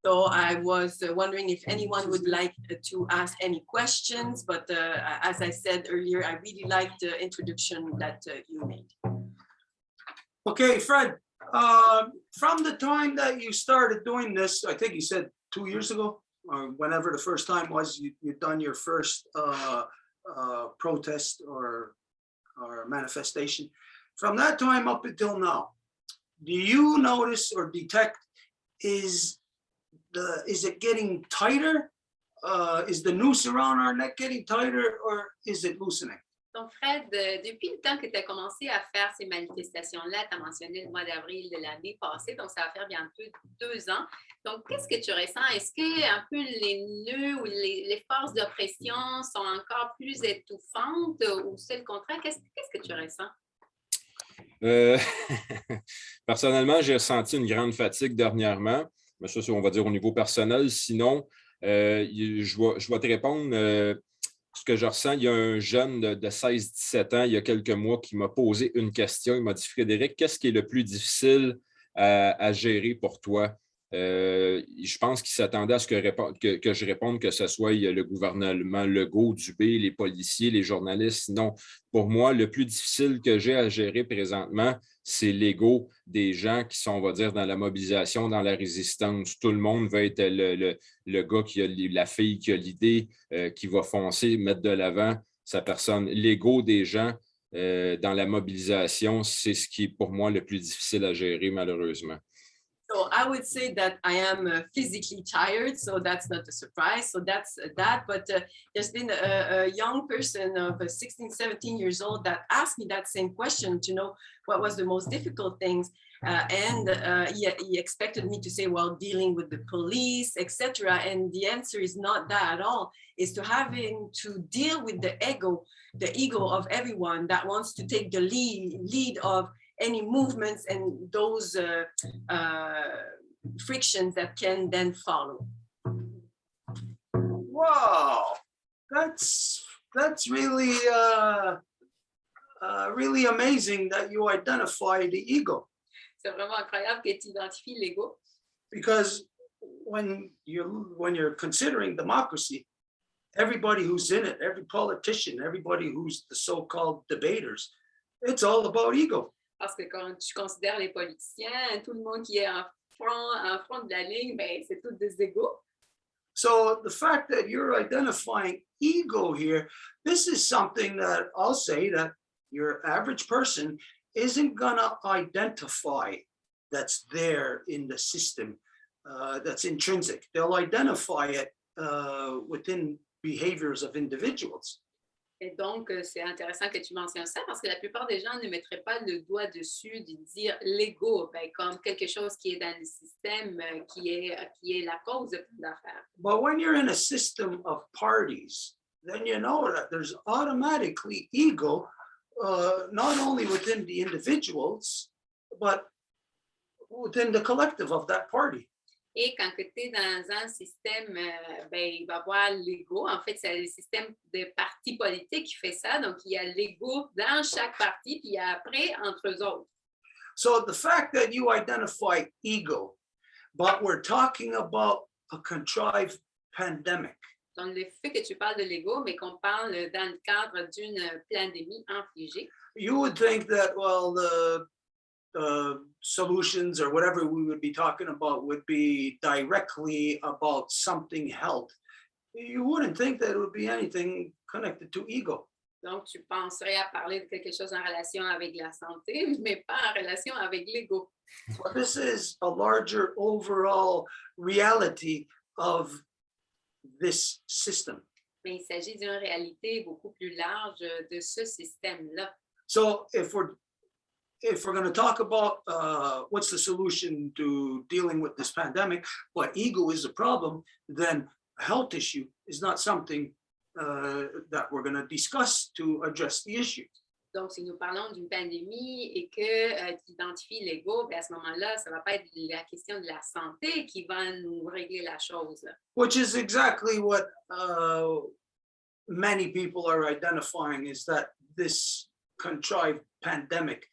So I was wondering if anyone would like to ask any questions, but as I said earlier, I really liked the introduction that you made. Okay, Fred, from the time that you started doing this, I think you said 2 years ago, or whenever the first time was, you'd done your first protest or manifestation. From that time up until now, do you notice or detect is it getting tighter? Is the noose around our neck getting tighter, or is it loosening? Donc, Fred, depuis le temps que tu as commencé à faire ces manifestations-là, tu as mentionné le mois d'avril de l'année passée, donc ça va faire bientôt 2 ans. Donc, qu'est-ce que tu ressens? Est-ce que un peu les nœuds ou les forces d'oppression sont encore plus étouffantes ou c'est le contraire? Qu'est-ce que tu ressens? Personnellement, j'ai ressenti une grande fatigue dernièrement, mais ça, c'est, on va dire, au niveau personnel. Sinon, je vais te répondre. Ce que je ressens, il y a un jeune de 16-17 ans, il y a quelques mois, qui m'a posé une question. Il m'a dit, Frédéric, qu'est-ce qui est le plus difficile à gérer pour toi? Je pense qu'il s'attendait à ce que je réponde que ce soit le gouvernement Legault, Dubé, les policiers, les journalistes. Non, pour moi, le plus difficile que j'ai à gérer présentement, c'est l'ego des gens qui sont, on va dire, dans la mobilisation, dans la résistance. Tout le monde veut être le gars qui a la fille qui a l'idée, qui va foncer, mettre de l'avant sa personne. L'ego des gens dans la mobilisation, c'est ce qui est pour moi le plus difficile à gérer, malheureusement. So I would say that I am physically tired, so that's not a surprise. So that's that. But there's been a young person of 16, 17 years old that asked me that same question to know what was the most difficult things. He expected me to say, well, dealing with the police, etc. And the answer is not that at all. It's to having to deal with the ego of everyone that wants to take the lead of any movements and those frictions that can then follow. Wow, that's really really amazing that you identify the ego. C'est vraiment incroyable que tu identifies l'ego. Because when you're considering democracy, everybody who's in it, every politician, everybody who's the so-called debaters, it's all about ego. Parce que quand tu considères les politiciens, tout le monde qui est en front de la ligne, ben, c'est tous des égaux. So the fact that you're identifying ego here, this is something that I'll say that your average person isn't gonna identify that's there in the system, that's intrinsic. They'll identify it within behaviors of individuals. Et donc, c'est intéressant que tu mentionnes ça parce que la plupart des gens ne mettraient pas le doigt dessus de dire l'ego ben, comme quelque chose qui est dans le système, qui est la cause de plein d'affaires. But when you're in a system of parties, then you know that there's automatically ego, not only within the individuals, but within the collective of that party. Et quand tu es dans un système, ben, il va y avoir l'ego. En fait, c'est le système de partis politiques qui fait ça. Donc, il y a l'ego dans chaque parti, puis après, entre eux autres. So the fact that you identify ego, but we're talking about a contrived pandemic. Donc, le fait que tu parles de l'ego, mais qu'on parle dans le cadre d'une pandémie infligée. You would think that, well, the solutions or whatever we would be talking about would be directly about something health. You wouldn't think that it would be anything connected to ego. Donc, tu penserais à parler de quelque chose en relation avec la santé, mais pas en relation avec l'ego. But this is a larger overall reality of this system. Mais il s'agit d'une réalité beaucoup plus large de ce système-là. So if we're going to talk about what's the solution to dealing with this pandemic, but ego is a problem, then a health issue is not something that we're going to discuss to address the issue. Donc, si nous parlons d'une pandémie et que tu identifies l'ego, ben à ce moment-là, ça ne va pas être la question de la santé qui va nous régler la chose. Which is exactly what many people are identifying, is that this contrived pandemic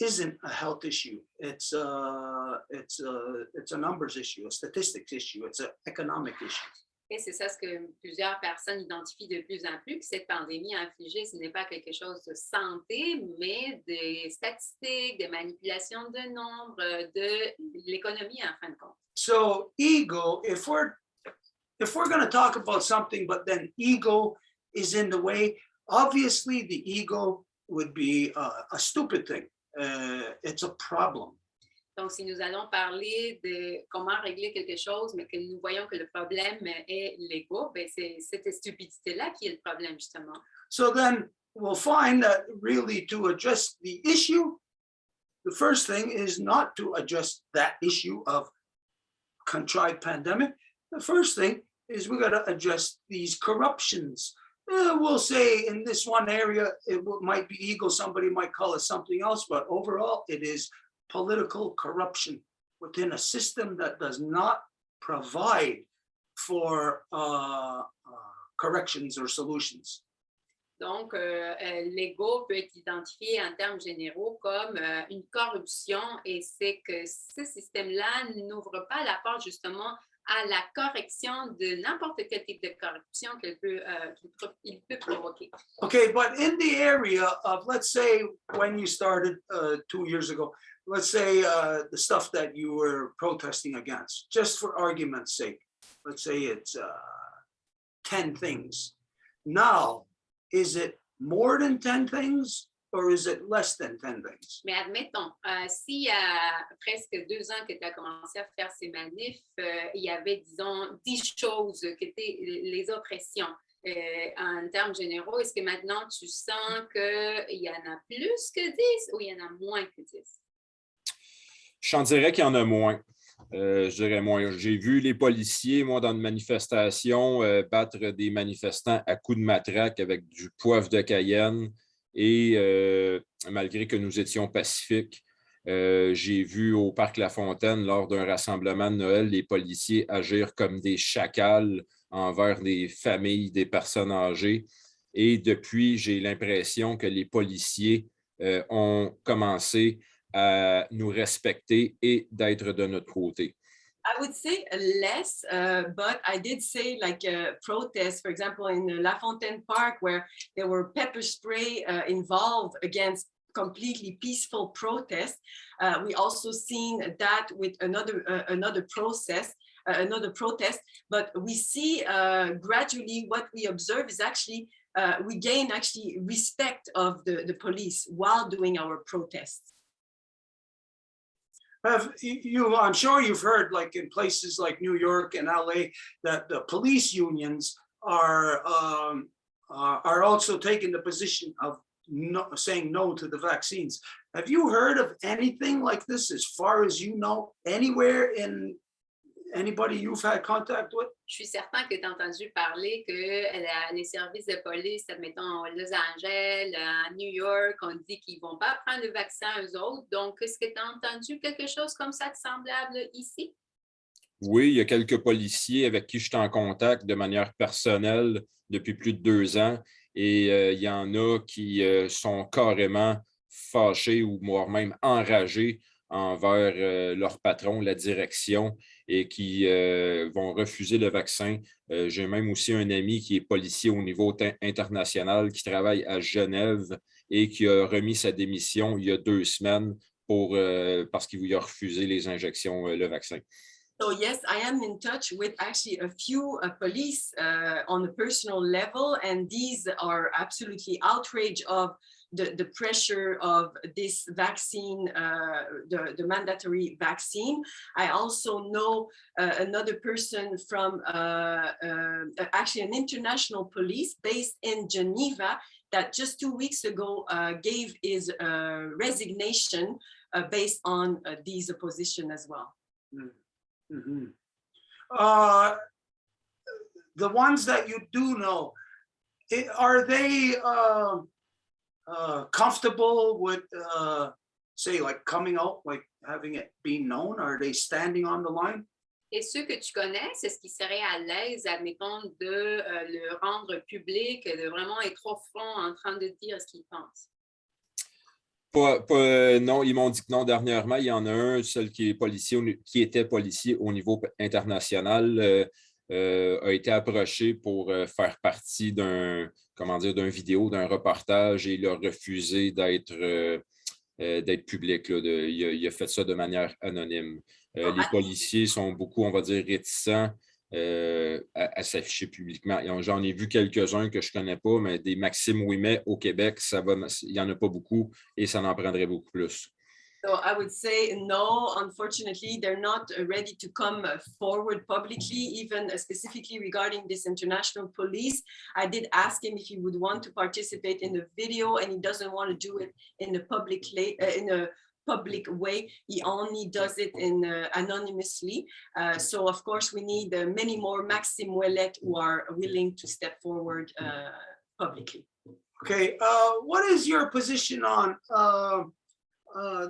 isn't a health issue. It's a numbers issue, a statistics issue, it's an economic issue. Et c'est ça ce que plusieurs personnes identifient de plus en plus, que cette pandémie infligée, ce n'est pas quelque chose de santé, mais des statistiques, de manipulation de nombres, de l'économie en fin de compte. So ego, if we're going to talk about something, but then ego is in the way, obviously the ego would be a stupid thing. It's a problem. Donc, si nous allons parler de comment régler quelque chose, mais que nous voyons que le problème est l'ego, ben c'est cette stupidité-là qui est le problème, justement. So then we'll find that really to address the issue, the first thing is not to address that issue of contrived pandemic. The first thing is we got to address these corruptions. We'll say in this one area, it might be ego, somebody might call it something else, but overall it is political corruption within a system that does not provide for corrections or solutions. Donc, l'ego peut être identifié en termes généraux comme une corruption et c'est que ce système-là n'ouvre pas la porte justement à la correction de n'importe quel type de corruption qu'il peut provoquer. Okay, but in the area of, let's say, when you started 2 years ago, let's say the stuff that you were protesting against, just for argument's sake, let's say it's 10 things. Now, is it more than 10 things or is it less than 10 things? Mais admettons, s'il y a presque 2 ans que tu as commencé à faire ces manifs, il y avait, disons, 10 choses qui étaient les oppressions. En termes généraux, est-ce que maintenant tu sens qu'il y en a plus que 10 ou il y en a moins que 10? Je t'en dirais qu'il y en a moins. Je dirais moins. J'ai vu les policiers, moi, dans une manifestation, battre des manifestants à coups de matraque avec du poivre de Cayenne. Et malgré que nous étions pacifiques, j'ai vu au Parc La Fontaine, lors d'un rassemblement de Noël, les policiers agir comme des chacals envers des familles, des personnes âgées. Et depuis, j'ai l'impression que les policiers ont commencé à nous respecter et d'être de notre côté. I would say less, but I did say like protests, for example, in La Fontaine Park, where there were pepper spray involved against completely peaceful protests. We also seen that with another protest, but we see gradually what we observe is actually we gain actually respect of the police while doing our protests. I'm sure you've heard, like in places like New York and LA, that the police unions are also taking the position of saying no to the vaccines. Have you heard of anything like this, as far as you know, anywhere in anybody you've had contact with? Je suis certain que tu as entendu parler que les services de police, admettons, à Los Angeles, à New York, on dit qu'ils ne vont pas prendre le vaccin eux autres. Donc, est-ce que tu as entendu quelque chose comme ça de semblable ici? Oui, il y a quelques policiers avec qui je suis en contact de manière personnelle depuis plus de 2 ans. Et il y en a qui sont carrément fâchés ou voire même enragés envers leur patron, la direction, et qui vont refuser le vaccin. J'ai même aussi un ami qui est policier au niveau international, qui travaille à Genève et qui a remis sa démission il y a 2 semaines parce qu'il lui a refusé les injections, le vaccin. So yes, I am in touch with actually a few police on a personal level, and these are absolutely outraged of the pressure of this vaccine, the mandatory vaccine. I also know another person from actually an international police based in Geneva that just 2 weeks ago gave his resignation based on these opposition as well. Mm-hmm. The ones that you do know, are they comfortable with, say, like coming out, like having it be known? Are they standing on the line? Et ceux que tu connais, est-ce qu'ils seraient à l'aise, admettons, de le rendre public, de vraiment être au front en train de dire ce qu'ils pensent? Non, ils m'ont dit que non dernièrement. Il y en a un, seul qui était policier au niveau international, a été approché pour faire partie d'un vidéo, d'un reportage, et il a refusé d'être public. Là, il a fait ça de manière anonyme. Les policiers sont beaucoup, on va dire, réticents à s'afficher publiquement. J'en ai vu quelques-uns que je ne connais pas, mais des Maxime Ouimet au Québec, il n'y en a pas beaucoup et ça en prendrait beaucoup plus. So I would say no, unfortunately, they're not ready to come forward publicly, even specifically regarding this international police. I did ask him if he would want to participate in the video, and he doesn't want to do it in a public way. He only does it anonymously. So of course we need many more Maxime Ouellet who are willing to step forward publicly. Okay, what is your position on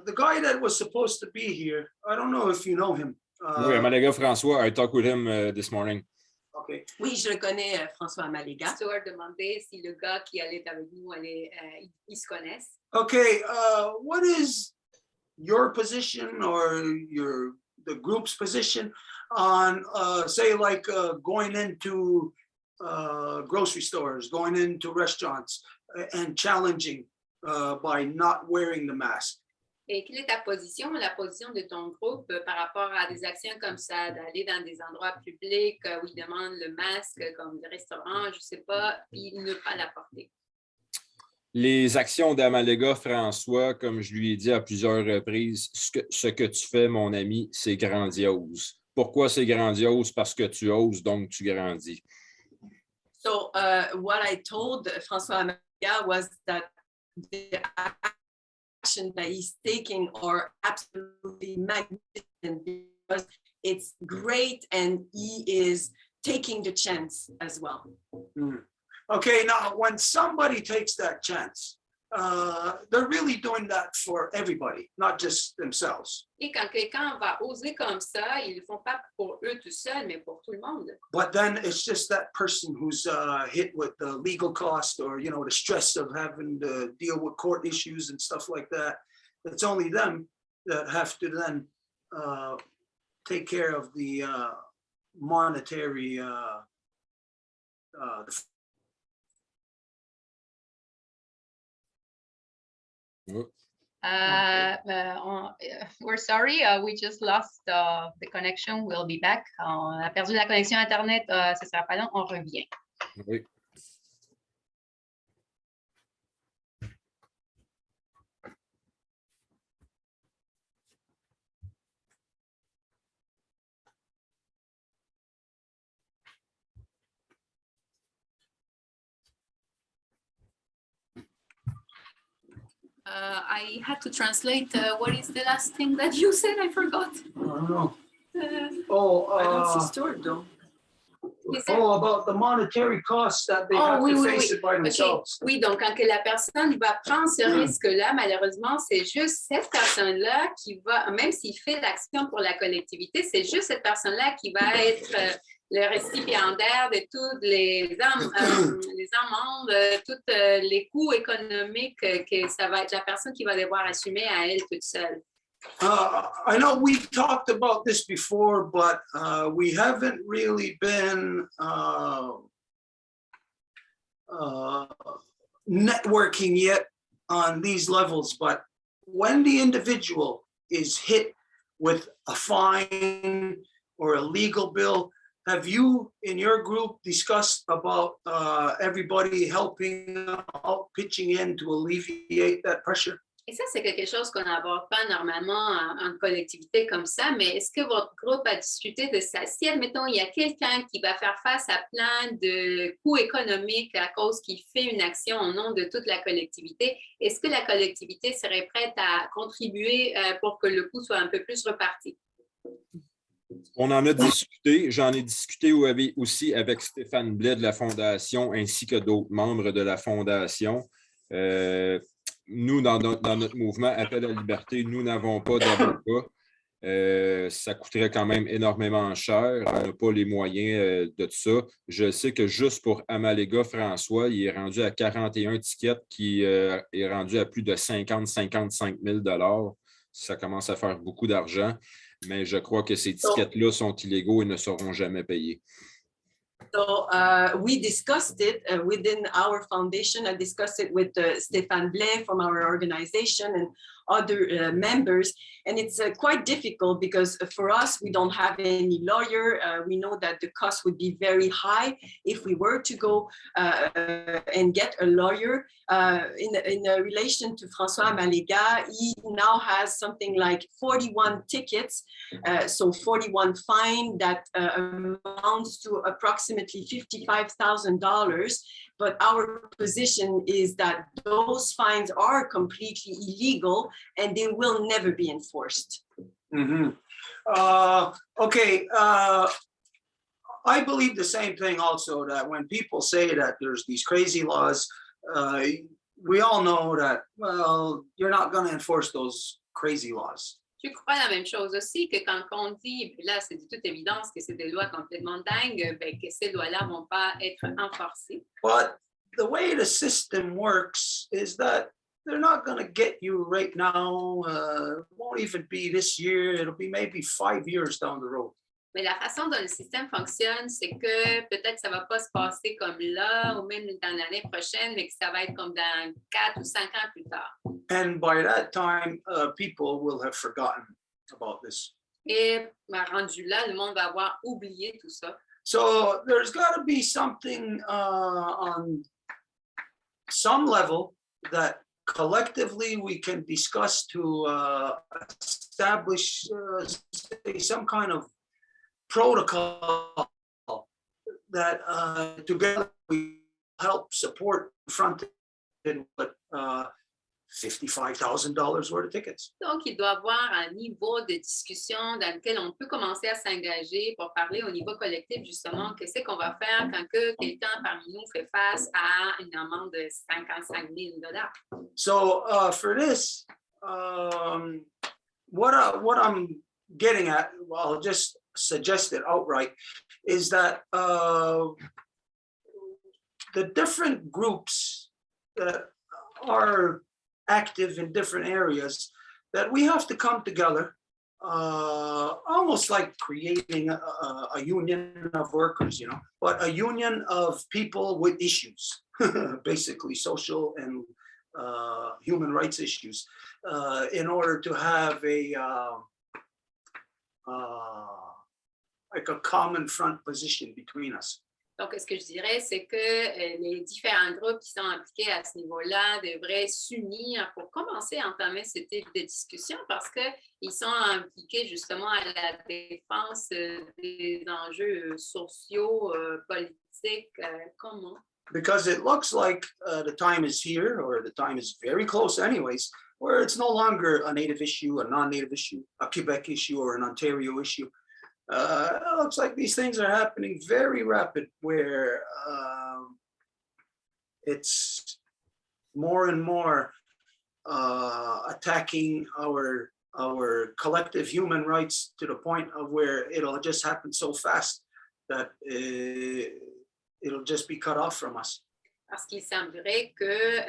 the guy that was supposed to be here? I don't know if you know him. Oui, Malaga François, I talked with him this morning. Okay. Oui, je le connais, François Amalega. Stuart demandait si le gars qui allait avec nous, ils se connaissent. Okay, what is your position or the group's position on, say, like going into grocery stores, going into restaurants, and challenging by not wearing the mask? Et quelle est ta position, la position de ton groupe par rapport à des actions comme ça, d'aller dans des endroits publics où ils demandent le masque, comme des restaurants, je ne sais pas, puis ne pas l'apporter? Les actions d'Amalega François, comme je lui ai dit à plusieurs reprises, ce que tu fais, mon ami, c'est grandiose. Pourquoi c'est grandiose? Parce que tu oses, donc tu grandis. So what I told François Amalia was that the action that he's taking are absolutely magnificent because it's great and he is taking the chance as well. Okay, now when somebody takes that chance, they're really doing that for everybody, not just themselves. Et quand quelqu'un va oser comme ça, ils le font pas pour eux tout seuls, mais pour tout le monde. But then it's just that person who's hit with the legal cost or, you know, the stress of having to deal with court issues and stuff like that. It's only them that have to then take care of the monetary We're sorry, we just lost the connection. We'll be back. On a perdu la connexion Internet. Ce sera pas long, on revient. Oui. I had to translate. What is the last thing that you said? I forgot. I don't know. I don't see Stuart though. About the monetary costs that they have to face it by themselves. Okay. Oui, donc quand que la personne va prendre ce risque-là, malheureusement, c'est juste cette personne-là qui va, même s'il fait l'action pour la collectivité, c'est juste cette personne-là qui va être le récipiendaire de toutes les amendes, tous les coûts économiques que ça va être la personne qui va devoir assumer à elle toute seule. I know we talked about this before, but we haven't really been networking yet on these levels. But when the individual is hit with a fine or a legal bill, have you in your group discussed about everybody helping out, pitching in to alleviate that pressure? Et ça, c'est quelque chose qu'on n'aborde pas normalement en collectivité comme ça, mais est-ce que votre groupe a discuté de ça? Si, admettons, il y a quelqu'un qui va faire face à plein de coûts économiques à cause qu'il fait une action au nom de toute la collectivité, est-ce que la collectivité serait prête à contribuer pour que le coût soit un peu plus reparti? On en a discuté. J'en ai discuté aussi avec Stéphane Blais de la Fondation ainsi que d'autres membres de la Fondation. Nous, dans notre mouvement Appel à la liberté, nous n'avons pas d'avocat. Ça coûterait quand même énormément cher. On n'a pas les moyens de ça. Je sais que juste pour Amalega François, il est rendu à 41 tickets qui est rendu à plus de 55 000 $. Ça commence à faire beaucoup d'argent, mais je crois que ces tickets-là sont illégaux et ne seront jamais payés. So we discussed it within our foundation. I discussed it with Stéphane Blais from our organization and other members. And it's quite difficult because for us, we don't have any lawyer. We know that the cost would be very high if we were to go and get a lawyer. In relation to François Amalega, he now has something like 41 tickets, so 41 fine that amounts to approximately $55,000. But our position is that those fines are completely illegal and they will never be enforced. Mm-hmm. Okay. I believe the same thing also, that when people say that there's these crazy laws, we all know that, well, you're not going to enforce those crazy laws. Je crois la même chose aussi, que quand on dit, puis là c'est de toute évidence que c'est des lois complètement dingues, ben, que ces lois-là ne vont pas être enforcées. But the way the system works is that they're not going to get you right now. It won't even be this year. It'll be maybe 5 years down the road. Mais la façon dont le système fonctionne, c'est que peut-être ça ne va pas se passer comme là ou même dans l'année prochaine, mais que ça va être comme dans 4 ou 5 ans plus tard. And by that time, people will have forgotten about this. Et rendu là, le monde va avoir oublié tout ça. So there's got to be something on some level that collectively we can discuss to establish say, some kind of protocol that together we help support fronted with $55,000 worth of tickets. Donc, il doit y avoir un niveau de discussion dans lequel on peut commencer à s'engager pour parler au niveau collectif, justement, qu'est-ce qu'on va faire quand quelqu'un parmi nous fait face à une amende de $55,000. So for this, what I'm getting at, well, I'll just suggest it outright, is that the different groups that are active in different areas, that we have to come together, almost like creating a union of workers, you know, but a union of people with issues, basically social and human rights issues, in order to have like a common front position between us. Donc, ce que je dirais, c'est que les différents groupes qui sont impliqués à ce niveau-là devraient s'unir pour commencer à entamer ce type de discussion parce qu'ils sont impliqués justement à la défense des enjeux sociaux, politiques, comment? Because it looks like the time is here, or the time is very close anyways, where it's no longer a Native issue, a non-Native issue, a Quebec issue, or an Ontario issue. It looks like these things are happening very rapid, where it's more and more attacking our collective human rights to the point of where it'll just happen so fast that it'll just be cut off from us. Parce qu'il semblerait que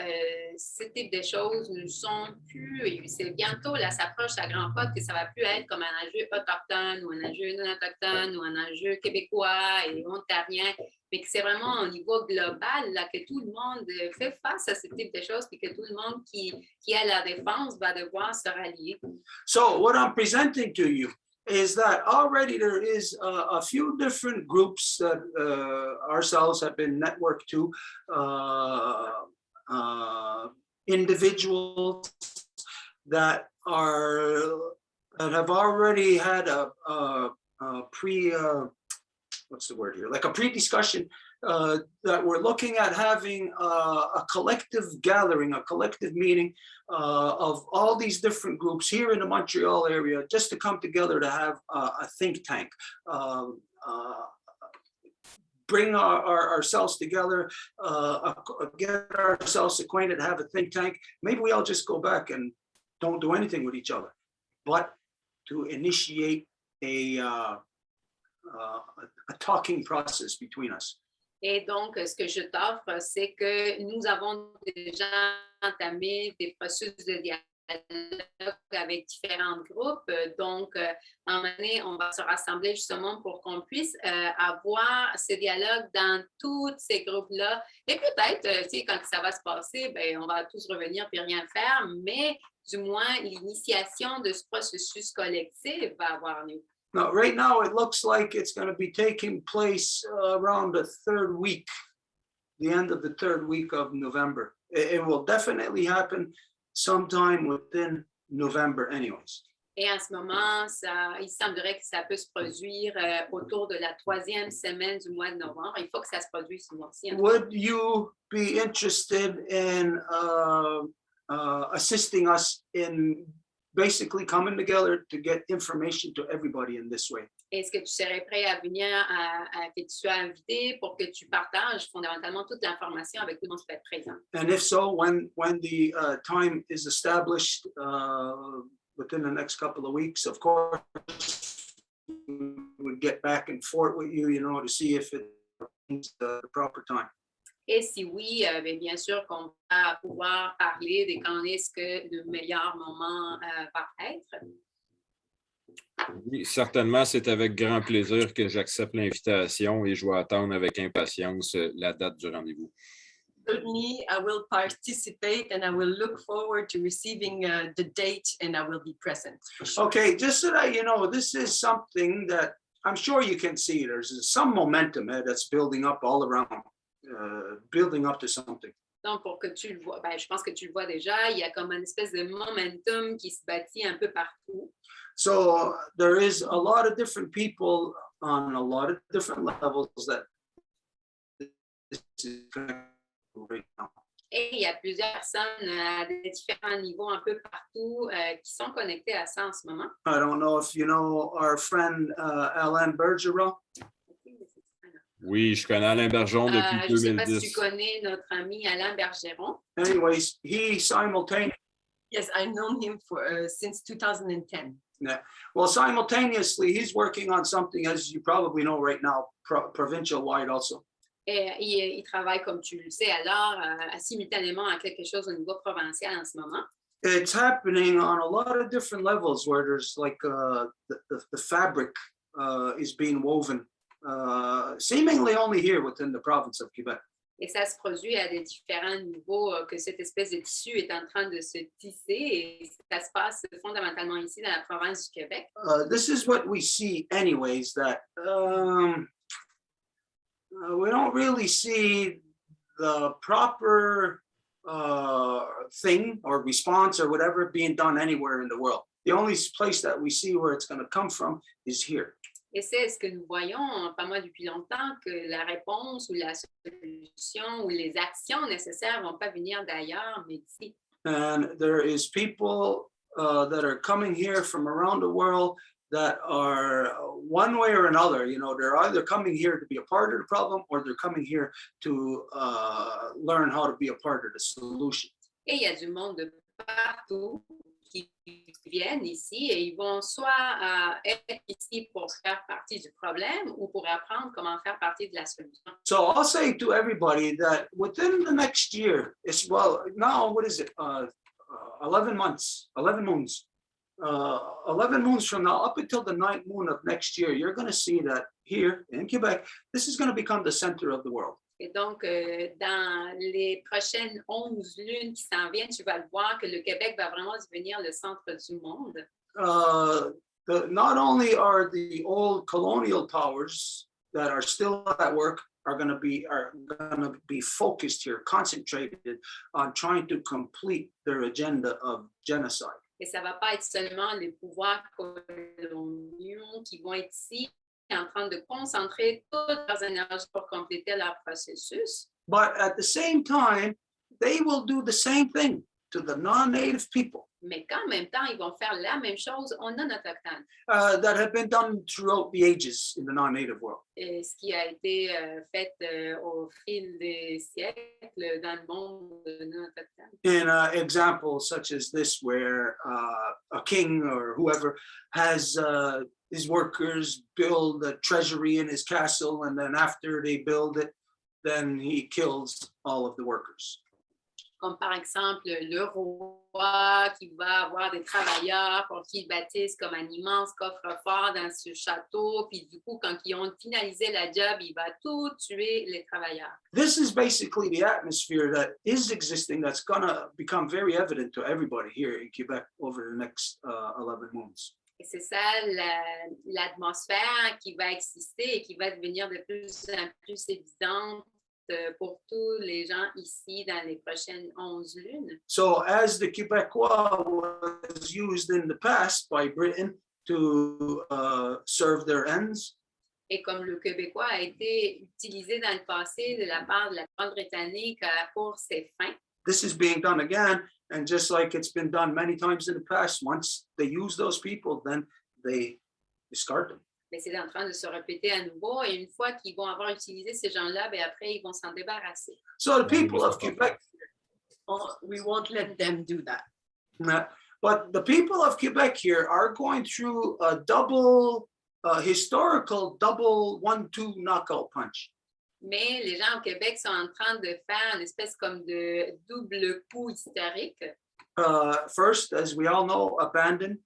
ce type de choses ne sont plus, et c'est bientôt, là, ça approche à grands pas que ça ne va plus être comme un enjeu autochtone ou un enjeu non autochtone ou un enjeu québécois et ontarien, mais que c'est vraiment au niveau global là, que tout le monde fait face à ce type de choses et que tout le monde qui a la défense va devoir se rallier. So what I'm presenting to you is that already there is a few different groups that ourselves have been networked to, individuals that have already had a pre-discussion that we're looking at having a collective gathering, a collective meeting of all these different groups here in the Montreal area, just to come together to have a think tank, bring ourselves together, get ourselves acquainted, have a think tank. Maybe we all just go back and don't do anything with each other, but to initiate a talking process between us. Et donc, ce que je t'offre, c'est que nous avons déjà entamé des processus de dialogue avec différents groupes. Donc, à un moment donné, on va se rassembler justement pour qu'on puisse avoir ce dialogue dans tous ces groupes-là. Et peut-être, tu sais, quand ça va se passer, ben, on va tous revenir puis rien faire, mais du moins, l'initiation de ce processus collectif va avoir lieu. Now, right now, it looks like it's going to be taking place around the third week, the end of the third week of November. It will definitely happen sometime within November anyways. Et en ce moment, il semblerait que ça peut se produire autour de la 3e semaine du mois de novembre. Il faut que ça se produise ce mois-ci. Would you be interested in assisting us in basically coming together to get information to everybody in this way? Est-ce que tu serais prêt à venir, que tu sois invité pour que tu partages fondamentalement toute l'information avec tout le monde qui peut être présent? And if so, when the time is established within the next couple of weeks, of course, we would get back and forth with you, to see if it's the proper time. Et si oui, bien sûr qu'on va pouvoir parler de quand est-ce que le meilleur moment va être. Oui, certainement, c'est avec grand plaisir que j'accepte l'invitation et je vais attendre avec impatience la date du rendez-vous. Certainly, I will participate and I will look forward to receiving the date and I will be present. For sure. Okay, just so that you know, this is something that I'm sure you can see. There's some momentum that's building up all around, building up to something. Donc, pour que tu le vois, ben, je pense que tu le vois déjà, il y a comme une espèce de momentum qui se bâtit un peu partout. So there is a lot of different people on a lot of different levels that this is connected to right now. Et il y a plusieurs personnes à des différents niveaux un peu partout qui sont connectées à ça en ce moment. I don't know if you know our friend Alain Bergeron. Oui, je connais Alain Bergeron depuis Je ne sais pas si 2010. tu connais notre ami Alain Bergeron. Anyways, he simultaneously, Yes, I've known him for since 2010. simultaneously, he's working on something, as you probably know right now, provincial wide also. Et il travaille, comme tu le sais, alors simultanément à quelque chose au niveau provincial en ce moment. It's happening on a lot of different levels where there's like the fabric is being woven, seemingly only here within the province of Quebec. Et ça se produit à des différents niveaux, que cette espèce de tissu est en train de se tisser et ça se passe fondamentalement ici dans la province du Québec. This is what we see anyways, that we don't really see the proper thing or response or whatever being done anywhere in the world. The only place that we see where it's going to come from is here. Et c'est ce que nous voyons, pas moi depuis longtemps, que la réponse ou la solution ou les actions nécessaires ne vont pas venir d'ailleurs, mais d'ici. And there is people that are coming here from around the world that are one way or another, you know, they're either coming here to be a part of the problem or they're coming here to learn how to be a part of the solution. Et il y a du monde de partout qui viennent ici et ils vont soit être ici pour faire partie du problème ou pour apprendre comment faire partie de la solution. So I'll say to everybody that within the next year, it's now, what is it? 11 months, 11 moons. 11 moons from now, up until the 9th moon of next year, you're going to see that here in Quebec, this is going to become the center of the world. Et donc, dans les prochaines 11 lunes qui s'en viennent, tu vas le voir que le Québec va vraiment devenir le centre du monde. Not only are the old colonial powers that are still at work are going to be focused here, concentrated on trying to complete their agenda of genocide. Et ça ne va pas être seulement les pouvoirs coloniaux qui vont être ici en train de concentrer toutes leurs énergies pour compléter leur processus. But at the same time, they will do the same thing to the non-native people. Mais qu'en même temps, ils vont faire la même chose aux non-autochtones. That have been done throughout the ages in the non-native world. Et ce qui a été fait au fil des siècles dans le monde non-autochtone. In examples such as this, where a king or whoever has his workers build a treasury in his castle, and then after they build it, then he kills all of the workers. Comme par exemple le roi qui va avoir des travailleurs pour qu'ils bâtissent comme un immense coffre-fort dans ce château, puis du coup, quand ils ont finalisé la job, il va tout tuer les travailleurs. This is basically the atmosphere that is existing, that's going to become very evident to everybody here in Quebec over the next 11 months. Et c'est ça l'atmosphère qui va exister et qui va devenir de plus en plus évidente pour tous les gens ici dans les prochaines 11 lunes. So as the Quebecois was used in the past by Britain to serve their ends, Et comme le Québécois a été utilisé dans le passé de la part de la Grande-Britannique pour ses fins, this is being done again, and just like it's been done many times in the past, once they use those people, then they discard them. mais c'est en train de se répéter à nouveau. Et une fois qu'ils vont avoir utilisé ces gens-là, ben après, ils vont s'en débarrasser. So the people of Quebec, We won't let them do that. but the people of Quebec here are going through a historical double 1-2 knockout punch. Mais les gens au Québec sont en train de faire une espèce comme de double coup historique. First, as we all know, abandoned.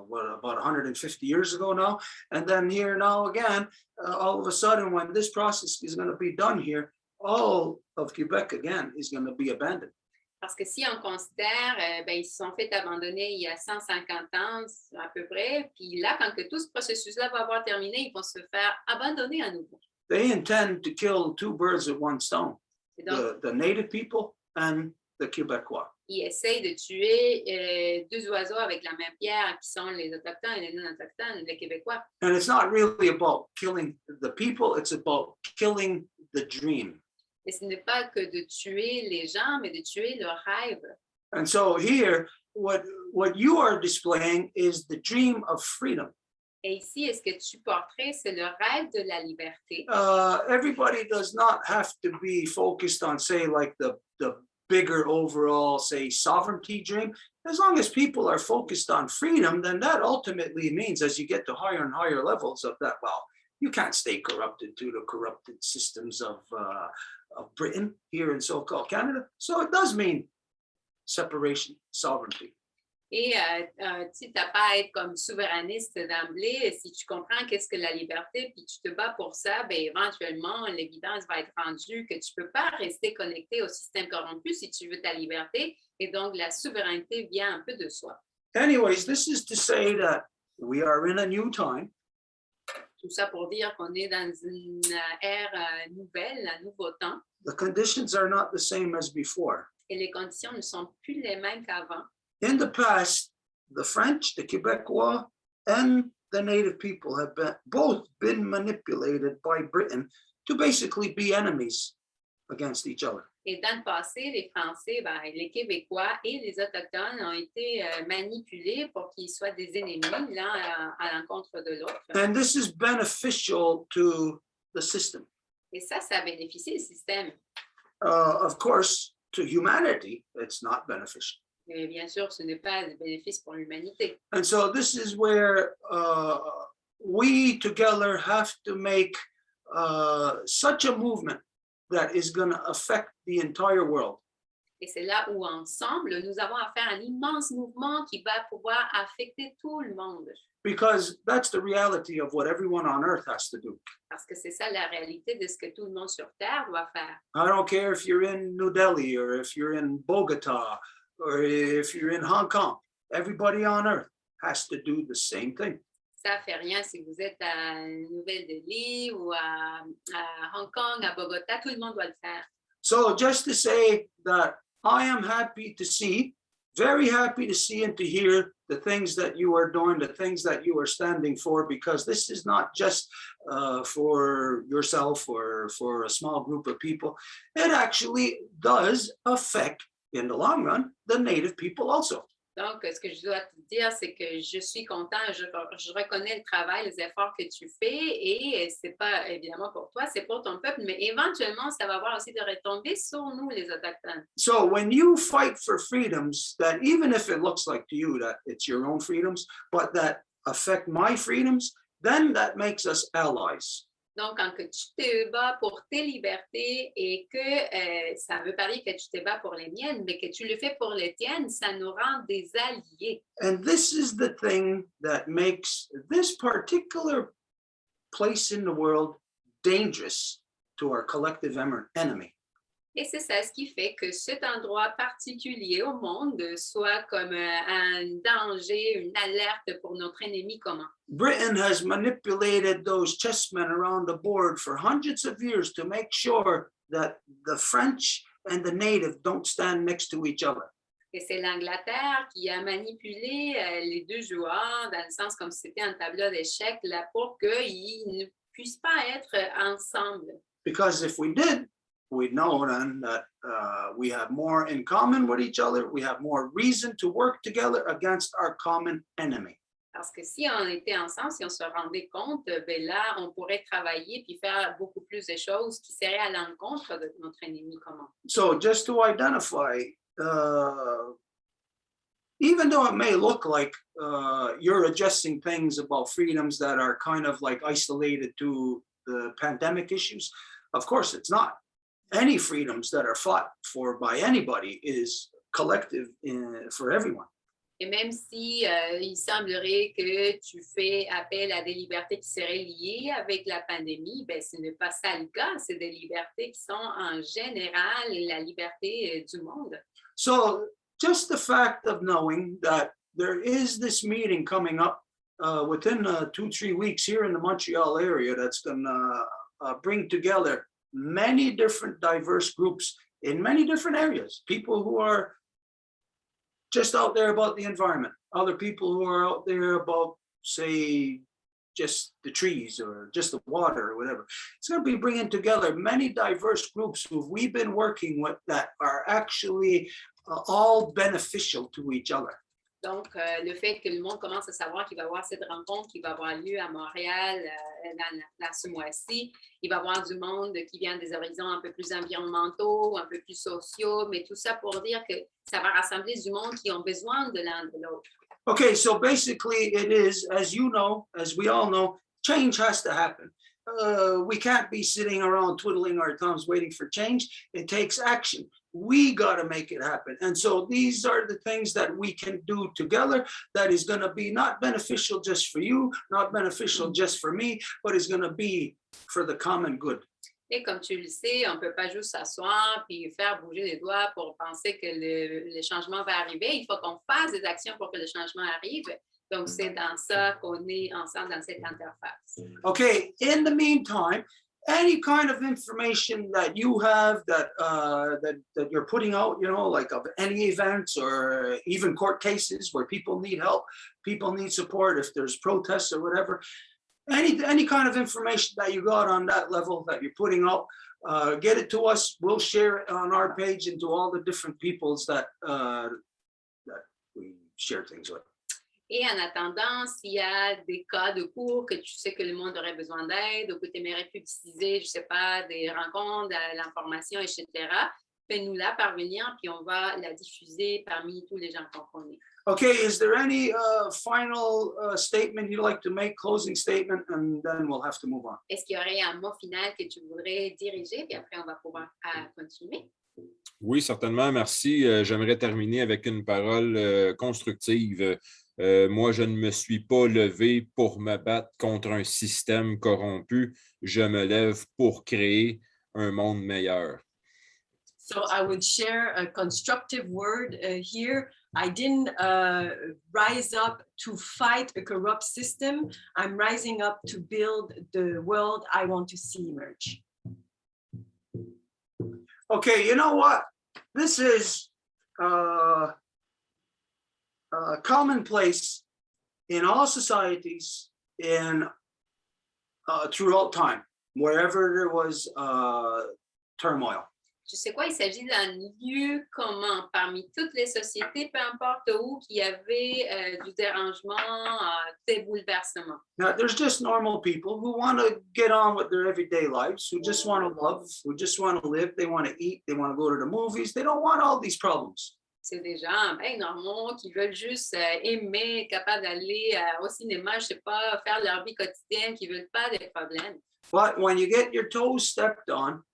About 150 years ago now, and then here now again, all of a sudden, when this process is going to be done here, all of Quebec again is going to be abandoned. Parce que si on considère, ben, ils se sont fait abandonner il y a 150 ans à peu près, puis là, quand que tout ce processus-là va avoir terminé, ils vont se faire abandonner à nouveau. they intend to kill two birds with one stone, Et donc, the native people and the Quebecois. ils essayent de tuer deux oiseaux avec la même pierre, qui sont les Autochtones et les non-Autochtones, les Québécois. And it's not really about killing the people, it's about killing the dream. Et ce n'est pas que de tuer les gens, mais de tuer leur rêve. And so here, what you are displaying is the dream of freedom. Et ici, ce que tu porterais, c'est le rêve de la liberté. Everybody does not have to be focused on, say, like the bigger overall, say, sovereignty dream. As long as people are focused on freedom, then that ultimately means as you get to higher and higher levels of that, well, you can't stay corrupted to the corrupted systems of Britain here in so-called Canada. So it does mean separation, sovereignty. Et tu n'as pas à être comme souverainiste d'emblée. Si tu comprends qu'est-ce que la liberté, puis tu te bats pour ça, ben, éventuellement, l'évidence va être rendue que tu ne peux pas rester connecté au système corrompu si tu veux ta liberté. Et donc, la souveraineté vient un peu de soi. Anyways, this is to say that we are in a new time. Tout ça pour dire qu'on est dans une ère nouvelle, un nouveau temps. The conditions are not the same as before. Et les conditions ne sont plus les mêmes qu'avant. In the past, the French, the Quebecois, and the native people have both been manipulated by Britain to basically be enemies against each other. Et dans le passé, les Français, ben, les Québécois et les Autochtones ont été manipulés pour qu'ils soient des ennemis l'un à l'encontre de l'autre. And this is beneficial to the system. Et ça bénéficie le système. Of course, to humanity, it's not beneficial. Mais bien sûr, ce n'est pas de bénéfice pour l'humanité. And so this is where we together have to make such a movement that is going to affect the entire world. Et c'est là où, ensemble, nous avons à faire un immense mouvement qui va pouvoir affecter tout le monde. Because that's the reality of what everyone on earth has to do. Parce que c'est ça la réalité de ce que tout le monde sur Terre doit faire. I don't care if you're in New Delhi or if you're in Bogota or if you're in Hong Kong. Everybody on earth has to do the same thing. Ça ne fait rien si vous êtes à Nouvelle-Delhi ou à Hong Kong, à Bogota, tout le monde doit le faire. So just to say that I am happy to see, very happy to see and to hear the things that you are doing, the things that you are standing for, because this is not just for yourself or for a small group of people. It actually does affect, in the long run, the native people also. Donc, ce que je dois te dire, c'est que je suis content, je reconnais le travail, les efforts que tu fais et ce n'est pas évidemment pour toi, c'est pour ton peuple, mais éventuellement, ça va avoir aussi de retombées sur nous, les Autochtones. So when you fight for freedoms that even if it looks like to you that it's your own freedoms, but that affect my freedoms, then that makes us allies. Donc, quand que tu te bats pour tes libertés et que ça veut parler que tu te bats pour les miennes, mais que tu le fais pour les tiennes, ça nous rend des alliés. And this is the thing that makes this particular place in the world dangerous to our collective enemy. Et c'est ça ce qui fait que cet endroit particulier au monde soit comme un danger, une alerte pour notre ennemi commun. Britain has manipulated those chessmen around the board for hundreds of years to make sure that the French and the native don't stand next to each other. Et c'est l'Angleterre qui a manipulé les deux joueurs dans le sens comme si c'était un tableau d'échecs là pour qu'ils ne puissent pas être ensemble. Because if we did, we know then that we have more in common with each other. We have more reason to work together against our common enemy. Parce que si on était ensemble, si on se rendait compte, ben là, on pourrait travailler puis faire beaucoup plus de choses qui seraient à l'encontre de notre ennemi commun. So just to identify, even though it may look like you're adjusting things about freedoms that are kind of like isolated to the pandemic issues, of course it's not. Any freedoms that are fought for by anybody is collective for everyone. Et même si il semblerait que tu fais appel à des libertés qui seraient liées avec la pandémie, ben ce n'est pas ça le cas. C'est des libertés qui sont en général la liberté du monde. So just the fact of knowing that there is this meeting coming up within 2-3 weeks here in the Montreal area that's going to bring together many different diverse groups in many different areas. People who are just out there about the environment, other people who are out there about, say, just the trees or just the water or whatever. It's going to be bringing together many diverse groups who we've been working with that are actually all beneficial to each other. Donc, le fait que le monde commence à savoir qu'il va y avoir cette rencontre qui va avoir lieu à Montréal dans ce mois-ci, il va y avoir du monde qui vient des horizons un peu plus environnementaux, un peu plus sociaux, mais tout ça pour dire que ça va rassembler du monde qui ont besoin de l'un de l'autre. Okay, so basically it is, as you know, as we all know, change has to happen. We can't be sitting around twiddling our thumbs waiting for change. It takes action. We got to make it happen. And so these are the things that we can do together that is going to be not beneficial just for you, not beneficial just for me, but is going to be for the common good. Et comme tu le sais, on ne peut pas juste s'asseoir puis faire bouger les doigts pour penser que le changement va arriver. Il faut qu'on fasse des actions pour que le changement arrive. Donc, c'est dans ça qu'on est ensemble dans cette interface. Okay, in the meantime, any kind of information that you have that you're putting out, you know, like of any events or even court cases where people need help, people need support, if there's protests or whatever, any kind of information that you got on that level that you're putting out, get it to us. We'll share it on our page and to all the different peoples that we share things with. Et en attendant, s'il y a des cas de cours que tu sais que le monde aurait besoin d'aide ou que tu aimerais publiciser, je ne sais pas, des rencontres, de l'information, etc., fais-nous la parvenir, puis on va la diffuser parmi tous les gens qu'on connaît. Okay, is there any final statement you'd like to make, closing statement, and then we'll have to move on? Est-ce qu'il y aurait un mot final que tu voudrais diriger, puis après on va pouvoir continuer? Oui, certainement, merci. J'aimerais terminer avec une parole constructive. Moi, je ne me suis pas levé pour me battre contre un système corrompu. Je me lève pour créer un monde meilleur. So I would share a constructive word here. I didn't rise up to fight a corrupt system. I'm rising up to build the world I want to see emerge. Okay, you know what? This is commonplace in all societies in throughout time, wherever there was turmoil. Tu sais quoi, il s'agit d'un lieu commun parmi toutes les sociétés, peu importe où, qu'il y avait du dérangement, des bouleversements. Now, there's just normal people who want to get on with their everyday lives, who just want to love, who just want to live, they want to eat, they want to go to the movies, they don't want all these problems. C'est des gens bien normaux qui veulent juste aimer, être capables d'aller au cinéma, je ne sais pas, faire leur vie quotidienne, qui ne veulent pas des problèmes. But when you get your toes stepped on,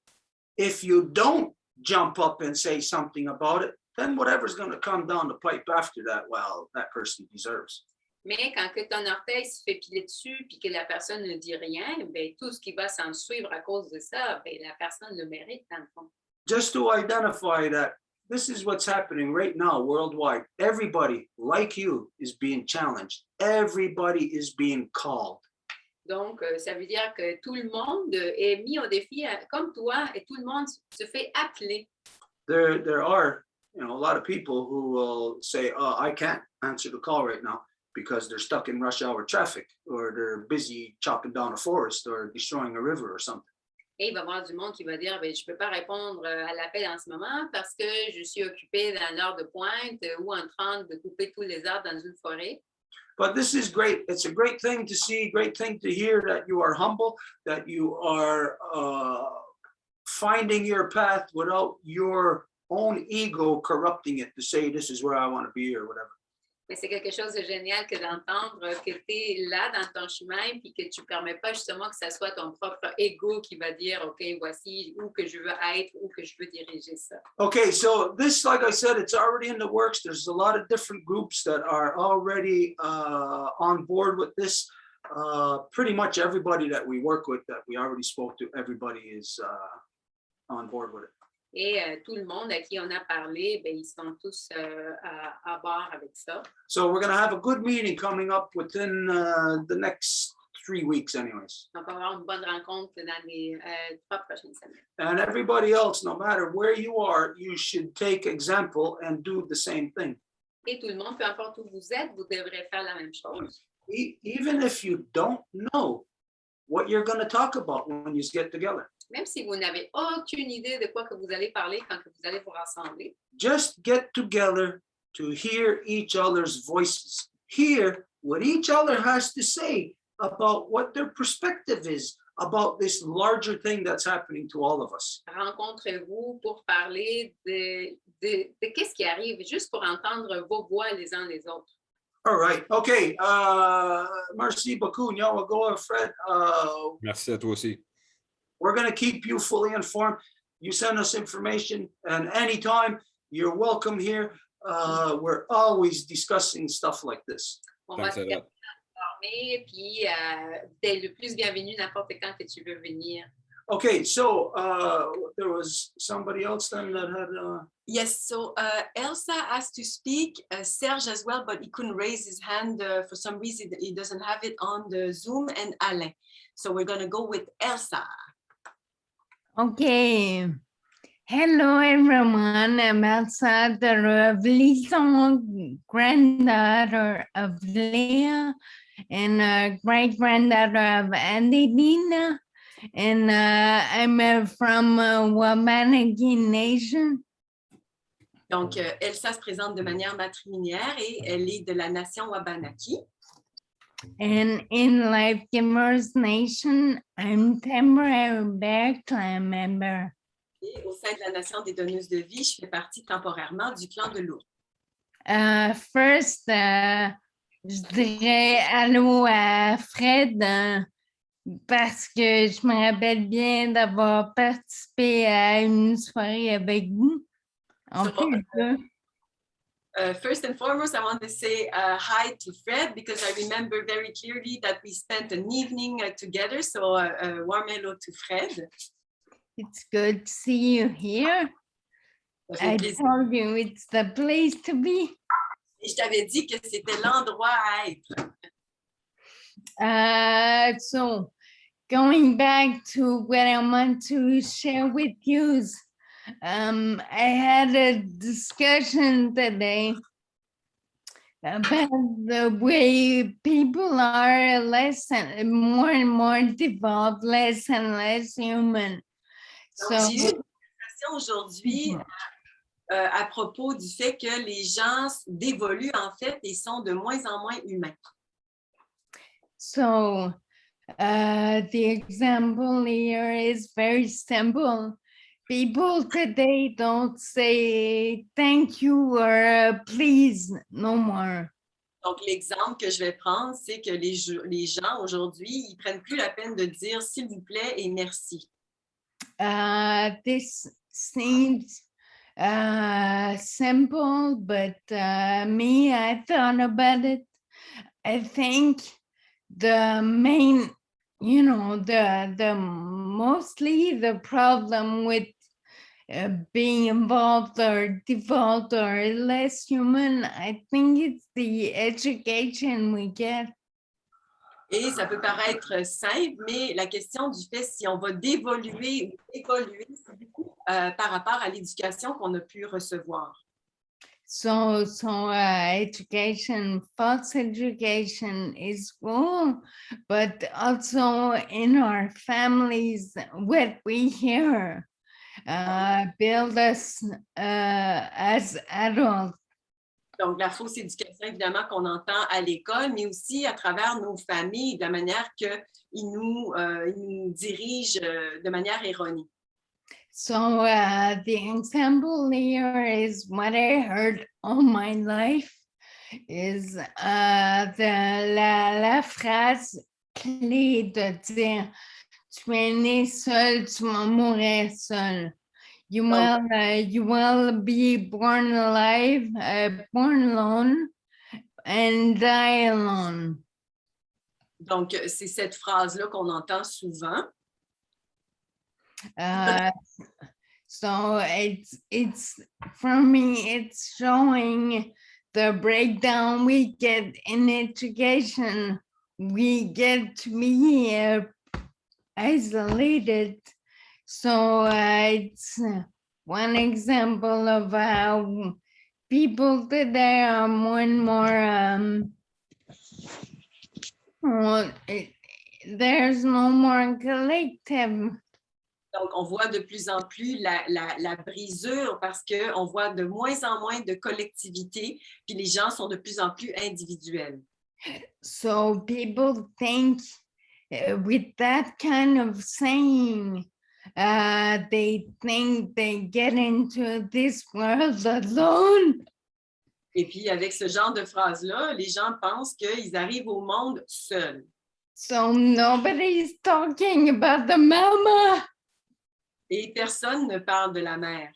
if you don't jump up and say something about it, then whatever's going to come down the pipe after that, well, that person deserves. Mais quand que ton orteil se fait piler dessus puis que la personne ne dit rien, ben, tout ce qui va s'en suivre à cause de ça, ben, la personne le mérite dans le fond. Just to identify that this is what's happening right now worldwide. Everybody, like you, is being challenged. Everybody is being called. Donc, ça veut dire que tout le monde est mis au défi comme toi et tout le monde se fait appeler. There are, you know, a lot of people who will say, oh, I can't answer the call right now because they're stuck in rush hour traffic or they're busy chopping down a forest or destroying a river or something. Et il va y avoir du monde qui va dire, ben, je ne peux pas répondre à l'appel en ce moment parce que je suis occupé dans l'heure de pointe ou en train de couper tous les arbres dans une forêt. But this is great. It's a great thing to see, great thing to hear that you are humble, that you are finding your path without your own ego corrupting it to say this is where I want to be or whatever. Mais c'est quelque chose de génial que d'entendre que tu es là dans ton chemin puis que tu ne permets pas justement que ça soit ton propre ego qui va dire, OK, voici où que je veux être, où que je veux diriger ça. Okay, so this, like I said, it's already in the works. There's a lot of different groups that are already on board with this. Pretty much everybody that we work with, that we already spoke to, everybody is on board with it. Et tout le monde à qui on a parlé, ben, ils sont tous à bord avec ça. So we're going to have a good meeting coming up within the next 3 weeks anyways. On va avoir une bonne rencontre dans les 3 prochaines semaines. And everybody else, no matter where you are, you should take example and do the same thing. Et tout le monde, peu importe où vous êtes, vous devrez faire la même chose. Even if you don't know what you're going to talk about when you get together. Même si vous n'avez aucune idée de quoi que vous allez parler quand que vous allez vous rassembler. Just get together to hear each other's voices. Hear what each other has to say about what their perspective is about this larger thing that's happening to all of us. Rencontrez-vous pour parler de qu'est-ce qui arrive, juste pour entendre vos voix les uns les autres. All right. Okay. Merci beaucoup. Go, Fred. Merci à toi aussi. We're going to keep you fully informed. You send us information, and anytime you're welcome here. We're always discussing stuff like this. On va te informer, puis t'es le plus bienvenu n'importe quand que tu veux venir. Okay, so there was somebody else then that had. Yes, so Elsa asked to speak, Serge as well, but he couldn't raise his hand for some reason. He doesn't have it on the Zoom, and Alain. So we're going to go with Elsa. Okay. Hello, everyone. I'm Elsa, the Revelation granddaughter of Leah and great-granddaughter of Adelina. And I'm from Wabanaki Nation. Donc, Elsa se présente de manière matrilinéaire et elle est de la nation Wabanaki. And in Life Givers Nation, I'm temporary bear clan member. Et au sein de la nation des donneuses de vie, je fais partie temporairement du clan de l'ours. First, je dirais allô à Fred parce que je me rappelle bien d'avoir participé à une soirée avec vous. First and foremost, I want to say hi to Fred because I remember very clearly that we spent an evening together. So warm hello to Fred. It's good to see you here. I told you it's the place to be. Et je t'avais dit que c'était l'endroit à être. So going back to what I want to share with you, I had a discussion today about the way people are more and more devolved, less and less human. Donc, j'ai eu une conversation aujourd'hui à propos du fait que les gens dévoluent en fait et sont de moins en moins humains. So the example here is very simple. People today don't say thank you or please no more. Donc, l'exemple que je vais prendre, c'est que les gens aujourd'hui, ils prennent plus la peine de dire s'il vous plaît et merci. This seems simple, but me, I thought about it. I think the main, the mostly the problem with being involved or default or less human, I think it's the education we get. Et ça peut paraître simple, mais la question du fait si on va dévoluer ou évoluer, c'est beaucoup par rapport à l'éducation qu'on a pu recevoir. So education, false education is wrong, but also in our families, what we hear build us as adults. Donc, la fausse éducation, évidemment, qu'on entend à l'école, mais aussi à travers nos familles, de la manière qu'ils nous dirigent de manière erronée. So the example here is what I heard all my life is la phrase clé de dire tu es né seul, tu vas mourir seul. You will be born alive, born alone, and die alone. Donc, c'est cette phrase-là qu'on entend souvent. So it's for me, it's showing the breakdown we get in education we get to be isolated. So it's one example of how people today are more and more, there's no more collective. Donc, on voit de plus en plus la brisure parce qu'on voit de moins en moins de collectivité, puis les gens sont de plus en plus individuels. So people think with that kind of saying, they think they get into this world alone. Et puis, avec ce genre de phrase-là, les gens pensent qu'ils arrivent au monde seuls. So nobody's talking about the mama. Et personne ne parle de la mère.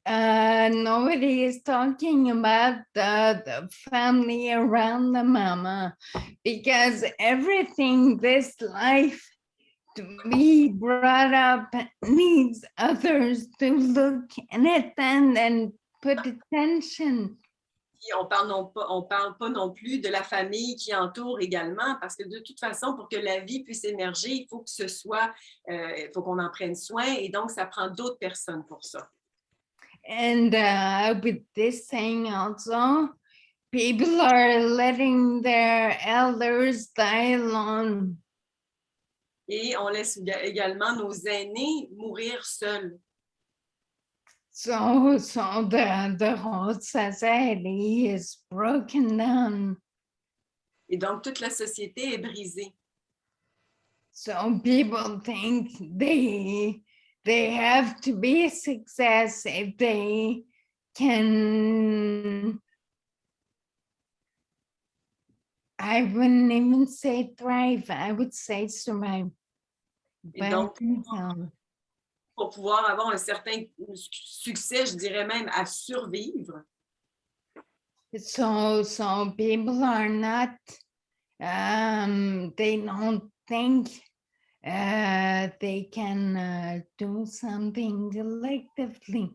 Nobody is talking about the family around the mama, because everything this life to be brought up needs others to look at it and put attention. Puis on parle pas non plus de la famille qui entoure également, parce que de toute façon, pour que la vie puisse émerger, il faut que ce soit, il faut qu'on en prenne soin, et donc ça prend d'autres personnes pour ça. And with this saying also, people are letting their elders die alone. Et on laisse également nos aînés mourir seuls. So the whole society is broken down. Et donc, toute la société est brisée. So people think they have to be a success if they can. I wouldn't even say thrive. I would say survive. Et donc, pour pouvoir avoir un certain succès, je dirais même à survivre. So people are not, they don't think they can do something collectively.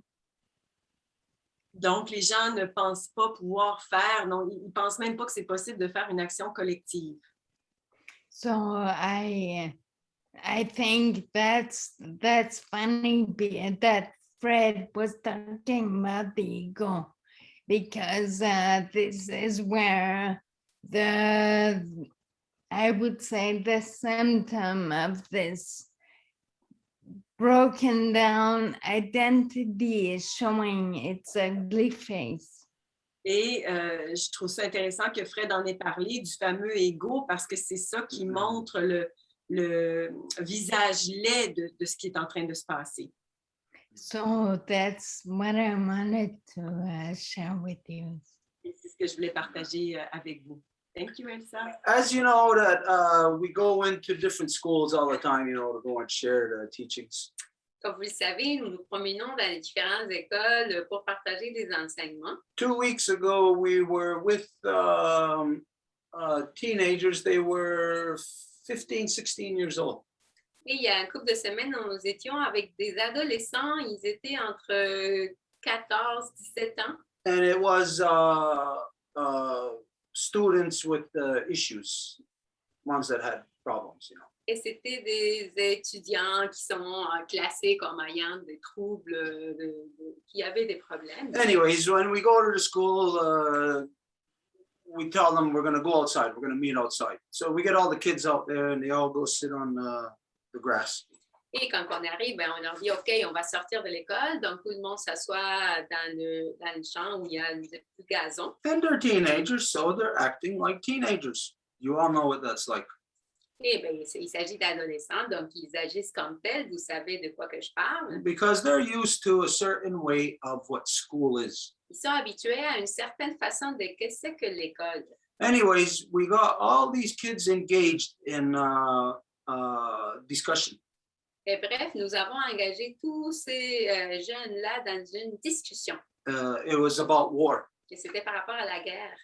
Donc, les gens ne pensent pas pouvoir faire, non, ils ne pensent même pas que c'est possible de faire une action collective. So I think that's funny that Fred was talking about the ego, because this is where I would say the symptom of this broken down identity is showing its ugly face. Et je trouve ça intéressant que Fred en ait parlé du fameux ego, parce que c'est ça qui montre le visage laid de ce qui est en train de se passer. So that's what I wanted to share with you. Et c'est ce que je voulais partager avec vous. Thank you, Elsa. As you know that we go into different schools all the time, you know, to go and share the teachings. Comme vous le savez, nous nous promenons dans les différentes écoles pour partager des enseignements. 2 weeks ago, we were with teenagers. They were 15, 16 years old. Et il y a un couple de semaines, nous étions avec des adolescents. Ils étaient entre 14 et 17 ans. And it was students with issues, ones that had problems, you know. Et c'était des étudiants qui sont classés comme ayant des troubles, qui avaient des problèmes. Anyways, when we go to the school, we tell them we're going to go outside. We're going to meet outside. So we get all the kids out there, and they all go sit on the grass. Et quand on arrive, on leur dit, OK, on va sortir de l'école. Donc, tout le monde s'assoit dans le champ où il y a du gazon. And they're teenagers, so they're acting like teenagers. You all know what that's like. Et bien, il s'agit d'adolescents, donc ils agissent comme tels. Vous savez de quoi que je parle. Because they're used to a certain way of what school is. Ils sont habitués à une certaine façon de qu'est-ce que c'est que l'école. Anyways, we got all these kids engaged in discussion. Et bref, nous avons engagé tous ces jeunes-là dans une discussion. It was about war. Et c'était par rapport à la guerre.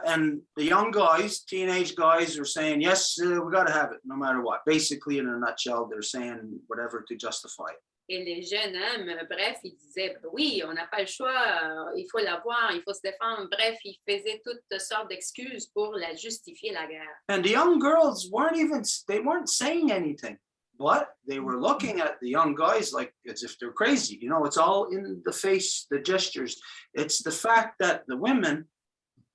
And the young guys, teenage guys, are saying, yes, we got to have it no matter what. Basically, in a nutshell, they're saying whatever to justify it. Et les jeunes hommes, bref, ils disaient, ben oui, on n'a pas le choix, il faut l'avoir, il faut se défendre. Bref, ils faisaient toutes sortes d'excuses pour justifier la guerre. And the young girls they weren't saying anything, but they were looking at the young guys like as if they're crazy. You know, it's all in the face, the gestures. It's the fact that the women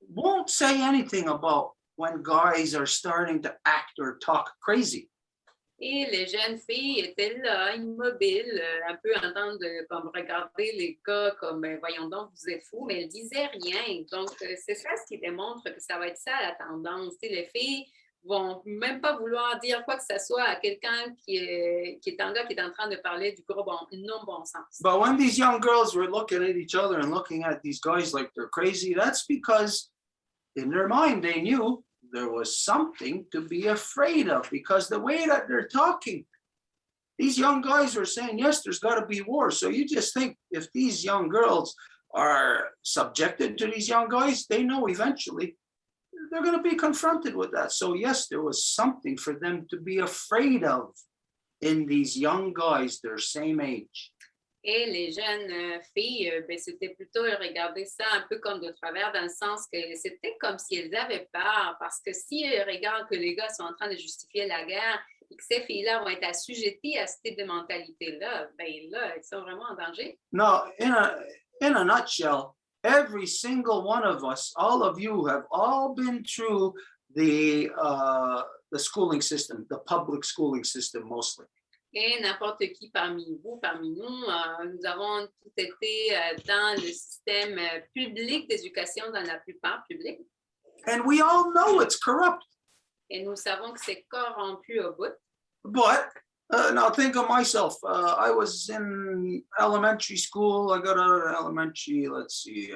won't say anything about when guys are starting to act or talk crazy. Et les jeunes filles étaient là, immobiles, un peu en train de comme regarder les gars comme, ben, voyons donc, vous êtes fous, mais elles disaient rien. Donc, c'est ça ce qui démontre que ça va être ça la tendance. Tu sais, les filles vont même pas vouloir dire quoi que ce soit à quelqu'un qui est en train de parler du gros non-bon sens. But when these young girls were looking at each other and looking at these guys like they're crazy, that's because in their mind they knew there was something to be afraid of, because the way that they're talking, these young guys are saying, yes, there's got to be war. So you just think if these young girls are subjected to these young guys, they know eventually they're going to be confronted with that. So yes, there was something for them to be afraid of in these young guys, their same age. Et les jeunes filles, ben, c'était plutôt regarder ça un peu comme de travers, dans le sens que c'était comme si elles avaient peur, parce que si elles regardent que les gars sont en train de justifier la guerre et que ces filles-là vont être assujetties à ce type de mentalité-là, ben là, elles sont vraiment en danger. No, in a nutshell, every single one of us, all of you have all been through the schooling system, the public schooling system mostly. Et n'importe qui parmi vous, parmi nous, nous avons tous été dans le système public d'éducation, dans la plupart publics. And we all know it's corrupt. Et nous savons que c'est corrompu au bout. But now think of myself. I was in elementary school. I got out of elementary, let's see,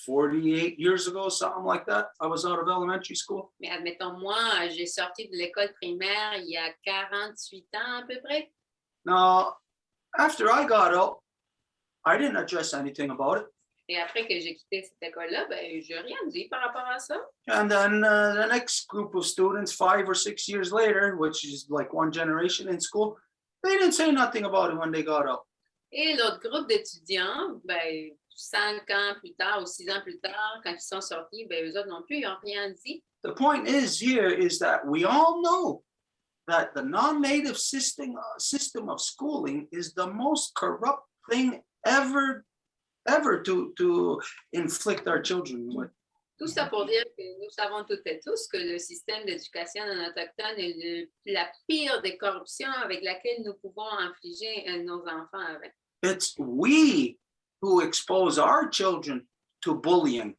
48 years ago, something like that. I was out of elementary school. Mais admettons, moi, j'ai sorti de l'école primaire il y a 48 ans à peu près. Now, after I got out, I didn't address anything about it. Et après que j'ai quitté cette école-là, ben, je n'ai rien dit par rapport à ça. And then the next group of students, 5 or 6 years later, which is like one generation in school, they didn't say nothing about it when they got out. Et l'autre groupe d'étudiants, ben, 5 ans plus tard ou 6 ans plus tard, quand ils sont sortis, ben, eux autres non plus, ils n'ont rien dit. The point is that we all know that the non-native system of schooling is the most corrupt thing ever to inflict our children with. Tout ça pour dire que nous savons toutes et tous que le système d'éducation non autochtone est la pire des corruptions avec laquelle nous pouvons infliger nos enfants avec. It's we who expose our children to bullying,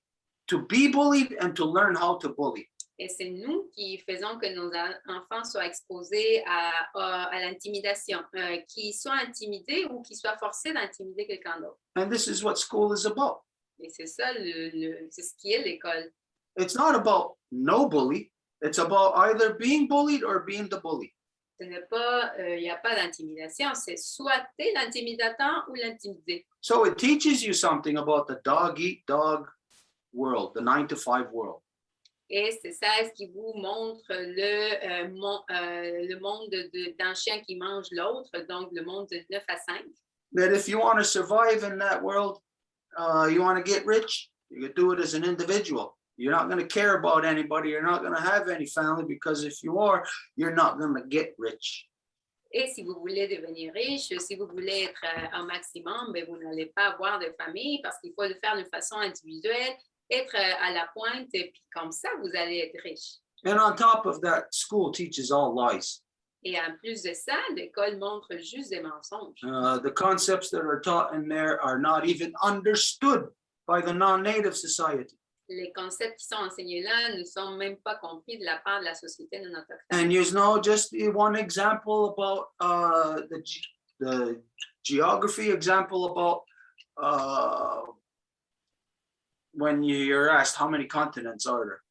to be bullied and to learn how to bully. Et c'est nous qui faisons que nos enfants soient exposés à l'intimidation, qu'ils soient intimidés ou qu'ils soient forcés d'intimider quelqu'un d'autre. And this is what school is about. Et c'est ça, c'est ce qui est l'école. It's not about no bully. It's about either being bullied or being the bully. Ce n'est pas, il n'y a pas d'intimidation, c'est soit t'es l'intimidateur ou l'intimidé. So it teaches you something about the dog-eat-dog world, the 9-to-5 world. Et c'est ça ce qui vous montre le monde d'un chien qui mange l'autre, donc le monde de 9 à 5. That if you want to survive in that world, you want to get rich, you can do it as an individual. You're not going to care about anybody. You're not going to have any family, because if you are, you're not going to get rich. Et si vous voulez devenir riche, si vous voulez être un maximum, ben vous n'allez pas avoir de famille parce qu'il faut le faire de façon individuelle, être à la pointe, et puis comme ça, vous allez être riche. And on top of that, school teaches all lies. Et en plus de ça, l'école montre juste des mensonges. The concepts that are taught in there are not even understood by the non-native society. Les concepts qui sont enseignés là ne sont même pas compris de la part de la société non autochtone. And you know, just one example about the geography example about when you're asked how many continents are there.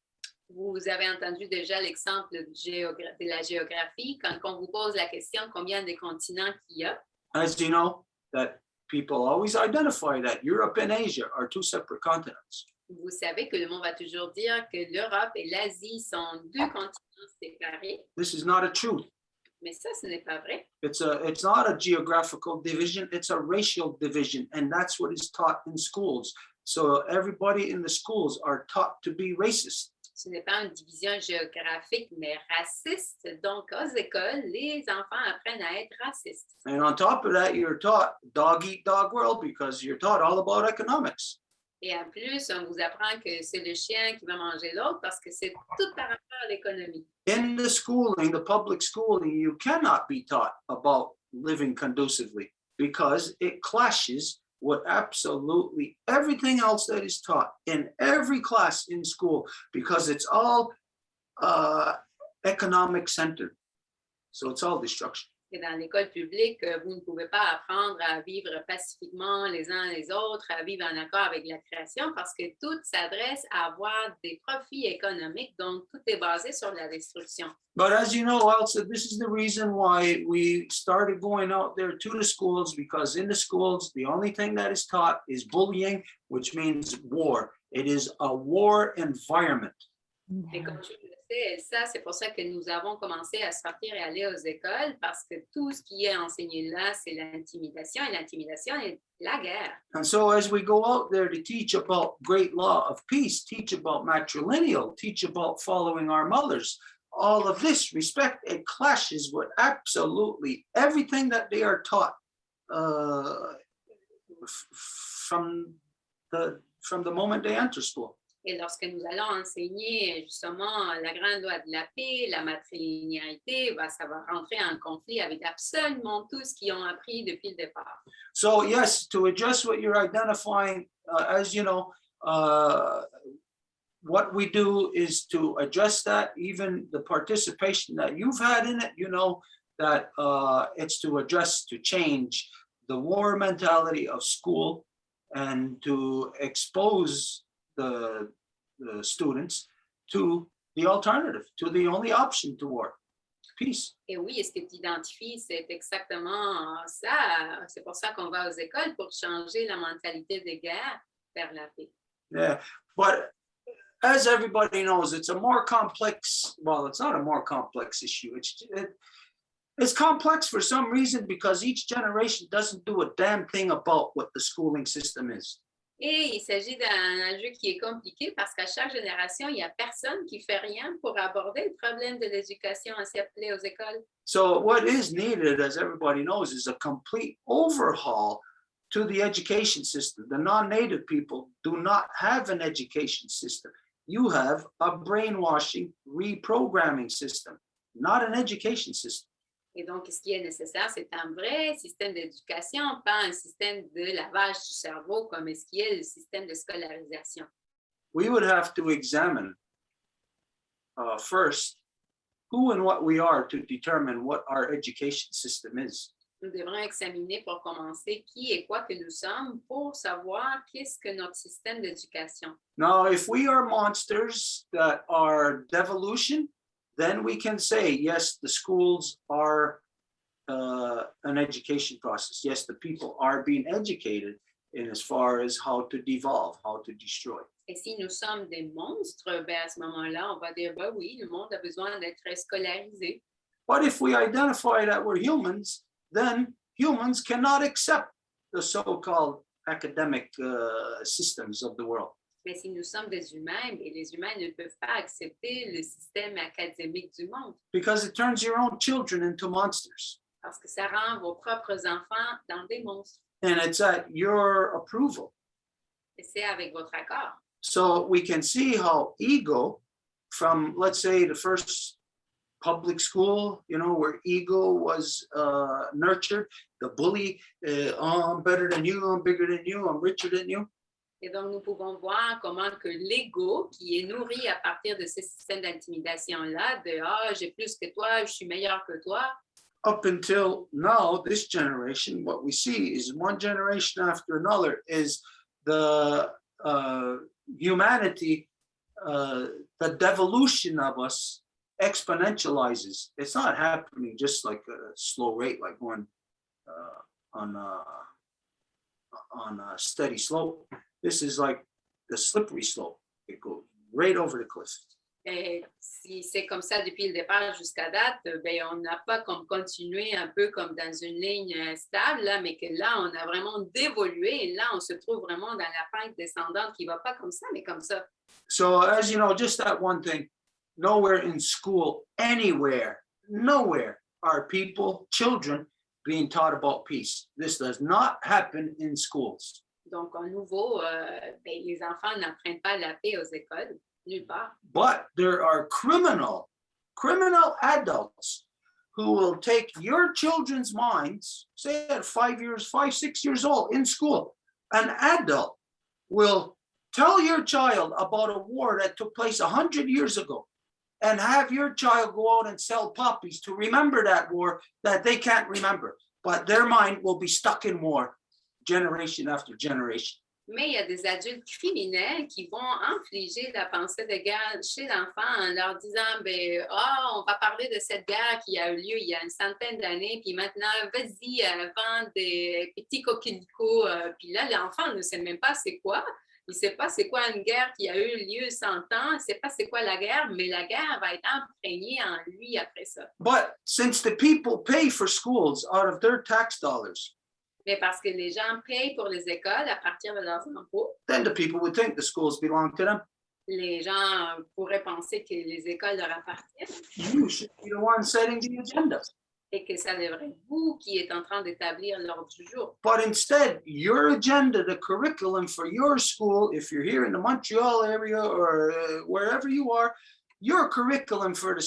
Vous avez entendu déjà l'exemple de la géographie quand on vous pose la question combien de continents qu'il y a. As you know, that people always identify that Europe and Asia are two separate continents. Vous savez que le monde va toujours dire que l'Europe et l'Asie sont deux continents séparés, This is not a truth. mais ça, ce n'est pas vrai. It's not a geographical division, it's a racial division, and that's what is taught in schools. So everybody in the schools are taught to be racist. Ce n'est pas une division géographique, mais raciste. Donc, aux écoles, les enfants apprennent à être racistes. And on top of that, you're taught dog eat dog world because you're taught all about economics. Et en plus, on vous apprend que c'est le chien qui va manger l'autre parce que c'est tout par rapport à l'économie. In the schooling, the public schooling, you cannot be taught about living conducively because it clashes with absolutely everything else that is taught in every class in school because it's all economic centered. So it's all destruction. Et dans l'école publique, vous ne pouvez pas apprendre à vivre pacifiquement les uns les autres, à vivre en accord avec la création parce que tout s'adresse à avoir des profits économiques, donc tout est basé sur la destruction. But as you know, Elsa, this is the reason why we started going out there to the schools, because in the schools, the only thing that is taught is bullying, which means war. It is a war environment. Et comme je le sais, ça, c'est pour ça que nous avons commencé à sortir et aller aux écoles parce que tout ce qui est enseigné là, c'est l'intimidation et l'intimidation est la guerre. And so as we go out there to teach about great law of peace, teach about matrilineal, teach about following our mothers, all of this respect, it clashes with absolutely everything that they are taught from the moment they enter school. Et lorsque nous allons enseigner justement la grande loi de la paix, la matrilinéarité, ça va rentrer en conflit avec absolument tout ce qu'ils ont appris depuis le départ. So yes, to address what you're identifying, as you know, what we do is to address that, even the participation that you've had in it, you know, that it's to address, to change the war mentality of school and to expose the students to the alternative, to the only option to war, peace. Et oui, et ce que tu identifies, c'est exactement ça. C'est pour ça qu'on va aux écoles, pour changer la mentalité de guerre vers la paix. Yeah, but as everybody knows, it's a more complex, well, it's not a more complex issue. It's complex for some reason because each generation doesn't do a damn thing about what the schooling system is. Et il s'agit d'un enjeu qui est compliqué parce qu'à chaque génération, il n'y a personne qui fait rien pour aborder le problème de l'éducation ainsi appelée aux écoles. So what is needed, as everybody knows, is a complete overhaul to the education system. The non-native people do not have an education system. You have a brainwashing, reprogramming system, not an education system. Et donc, ce qui est nécessaire, c'est un vrai système d'éducation, pas un système de lavage du cerveau comme ce qui est le système de scolarisation. We would have to examine first who and what we are to determine what our education system is. Nous devrons examiner pour commencer qui et quoi que nous sommes pour savoir qu'est-ce que notre système d'éducation. Now, if we are monsters that are devolution, then we can say, yes, the schools are an education process. Yes, the people are being educated in as far as how to devolve, how to destroy. Et si nous sommes des monstres, ben à ce moment-là, on va dire, ben oui, le monde a besoin d'être scolarisé. But if we identify that we're humans, then humans cannot accept the so-called academic systems of the world. Mais si nous sommes des humains, et les humains ne peuvent pas accepter le système académique du monde. Because it turns your own children into monsters. Parce que ça rend vos propres enfants dans des monstres. And it's at your approval. Et c'est avec votre accord. So we can see how ego, from let's say the first public school, you know, where ego was nurtured, the bully, oh, I'm better than you, I'm bigger than you, I'm richer than you. Et donc, nous pouvons voir comment que l'ego, qui est nourri à partir de ce système d'intimidation-là, de « Ah, j'ai plus que toi, je suis meilleur que toi », up until now, this generation, what we see is one generation after another is the humanity, the devolution of us exponentializes. It's not happening just like a slow rate, like going on a steady slope. This is like the slippery slope. It goes right over the cliff. Et si c'est comme ça depuis le départ jusqu'à date, ben, on n'a pas comme continué un peu comme dans une ligne stable, là, mais que là, on a vraiment dévolué et là, on se trouve vraiment dans la pente descendante qui ne va pas comme ça, mais comme ça. So as you know, just that one thing, nowhere in school, anywhere, nowhere are people, children being taught about peace. This does not happen in schools. Donc, à nouveau, ben, les enfants n'apprennent pas la paix aux écoles, nulle part. But there are criminal adults who will take your children's minds, say at 5 years, 5, 6 years old in school. An adult will tell your child about a war that took place 100 years ago and have your child go out and sell poppies to remember that war that they can't remember. But their mind will be stuck in war generation after generation. Mais il y a des adultes criminels qui vont infliger la pensée de guerre chez l'enfant en leur disant, ben, on va parler de cette guerre qui a eu lieu il y a une centaine d'années, puis maintenant, vas-y, vends des petits coquelicots. Puis là, l'enfant ne sait même pas c'est quoi. Il ne sait pas c'est quoi une guerre qui a eu lieu 100 ans. Il ne sait pas c'est quoi la guerre, mais la guerre va être imprégnée en lui après ça. But since the people pay for schools out of their tax dollars, Mais parce que les gens payent pour les écoles à partir de leurs impôts, then the people would think the schools belong to them. les gens pourraient penser que les écoles leur appartiennent You should be the one setting the agenda. et que ça devrait être vous qui êtes en train d'établir l'ordre du jour. But instead, your agenda, the curriculum for your school, if you're here in the Montreal area or wherever you are, your curriculum for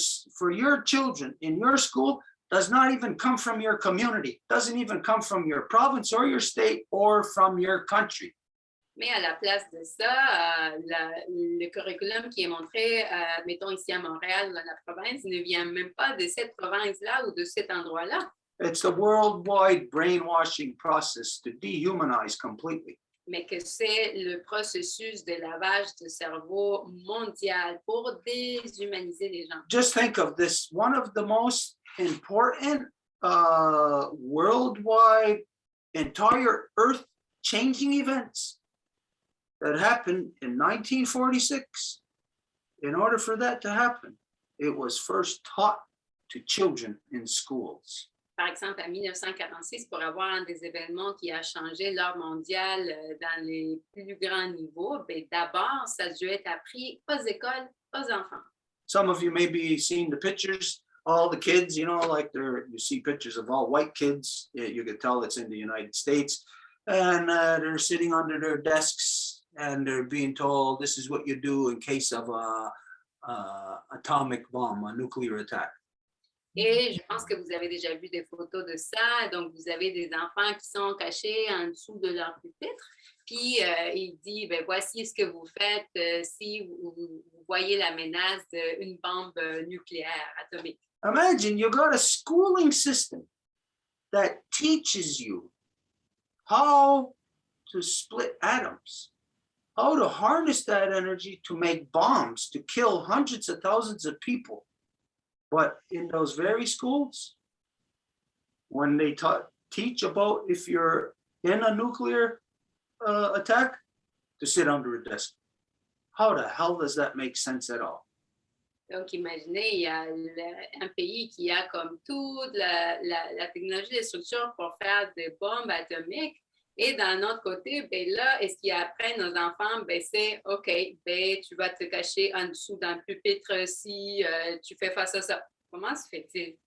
your children in your school does not even come from your community, doesn't even come from your province or your state or from your country. Mais à la place de ça, le curriculum qui est montré, mettons ici à Montréal, dans la province, ne vient même pas de cette province-là ou de cet endroit-là. It's a worldwide brainwashing process to dehumanize completely. Mais que c'est le processus de lavage de cerveau mondial pour déshumaniser les gens. Just think of this, one of the most important worldwide, entire earth changing events that happened in 1946. In order for that to happen, it was first taught to children in schools. Par exemple, en 1946, pour avoir un des événements qui a changé l'ordre mondial dans les plus grands niveaux, ben d'abord, ça a dû être appris aux écoles, aux enfants. Some of you maybe seen the pictures, all the kids, you know, like you see pictures of all white kids. You can tell it's in the United States. And they're sitting under their desks and they're being told, this is what you do in case of a atomic bomb, a nuclear attack. Et je pense que vous avez déjà vu des photos de ça. Donc, vous avez des enfants qui sont cachés en dessous de leur pupitre. Puis, il dit, ben, voici ce que vous faites si vous voyez la menace d'une bombe nucléaire atomique. Imagine you got a schooling system that teaches you how to split atoms, how to harness that energy to make bombs, to kill hundreds of thousands of people. But in those very schools, when they teach about if you're in a nuclear attack, to sit under a desk. How the hell does that make sense at all? Donc, imaginez, il y a un pays qui a comme toute la technologie de structure pour faire des bombes atomiques. Et d'un autre côté, ben là, est-ce qu'ils apprennent aux enfants, ben c'est OK, ben tu vas te cacher en dessous d'un pupitre si tu fais face à ça. Comment se fait-il?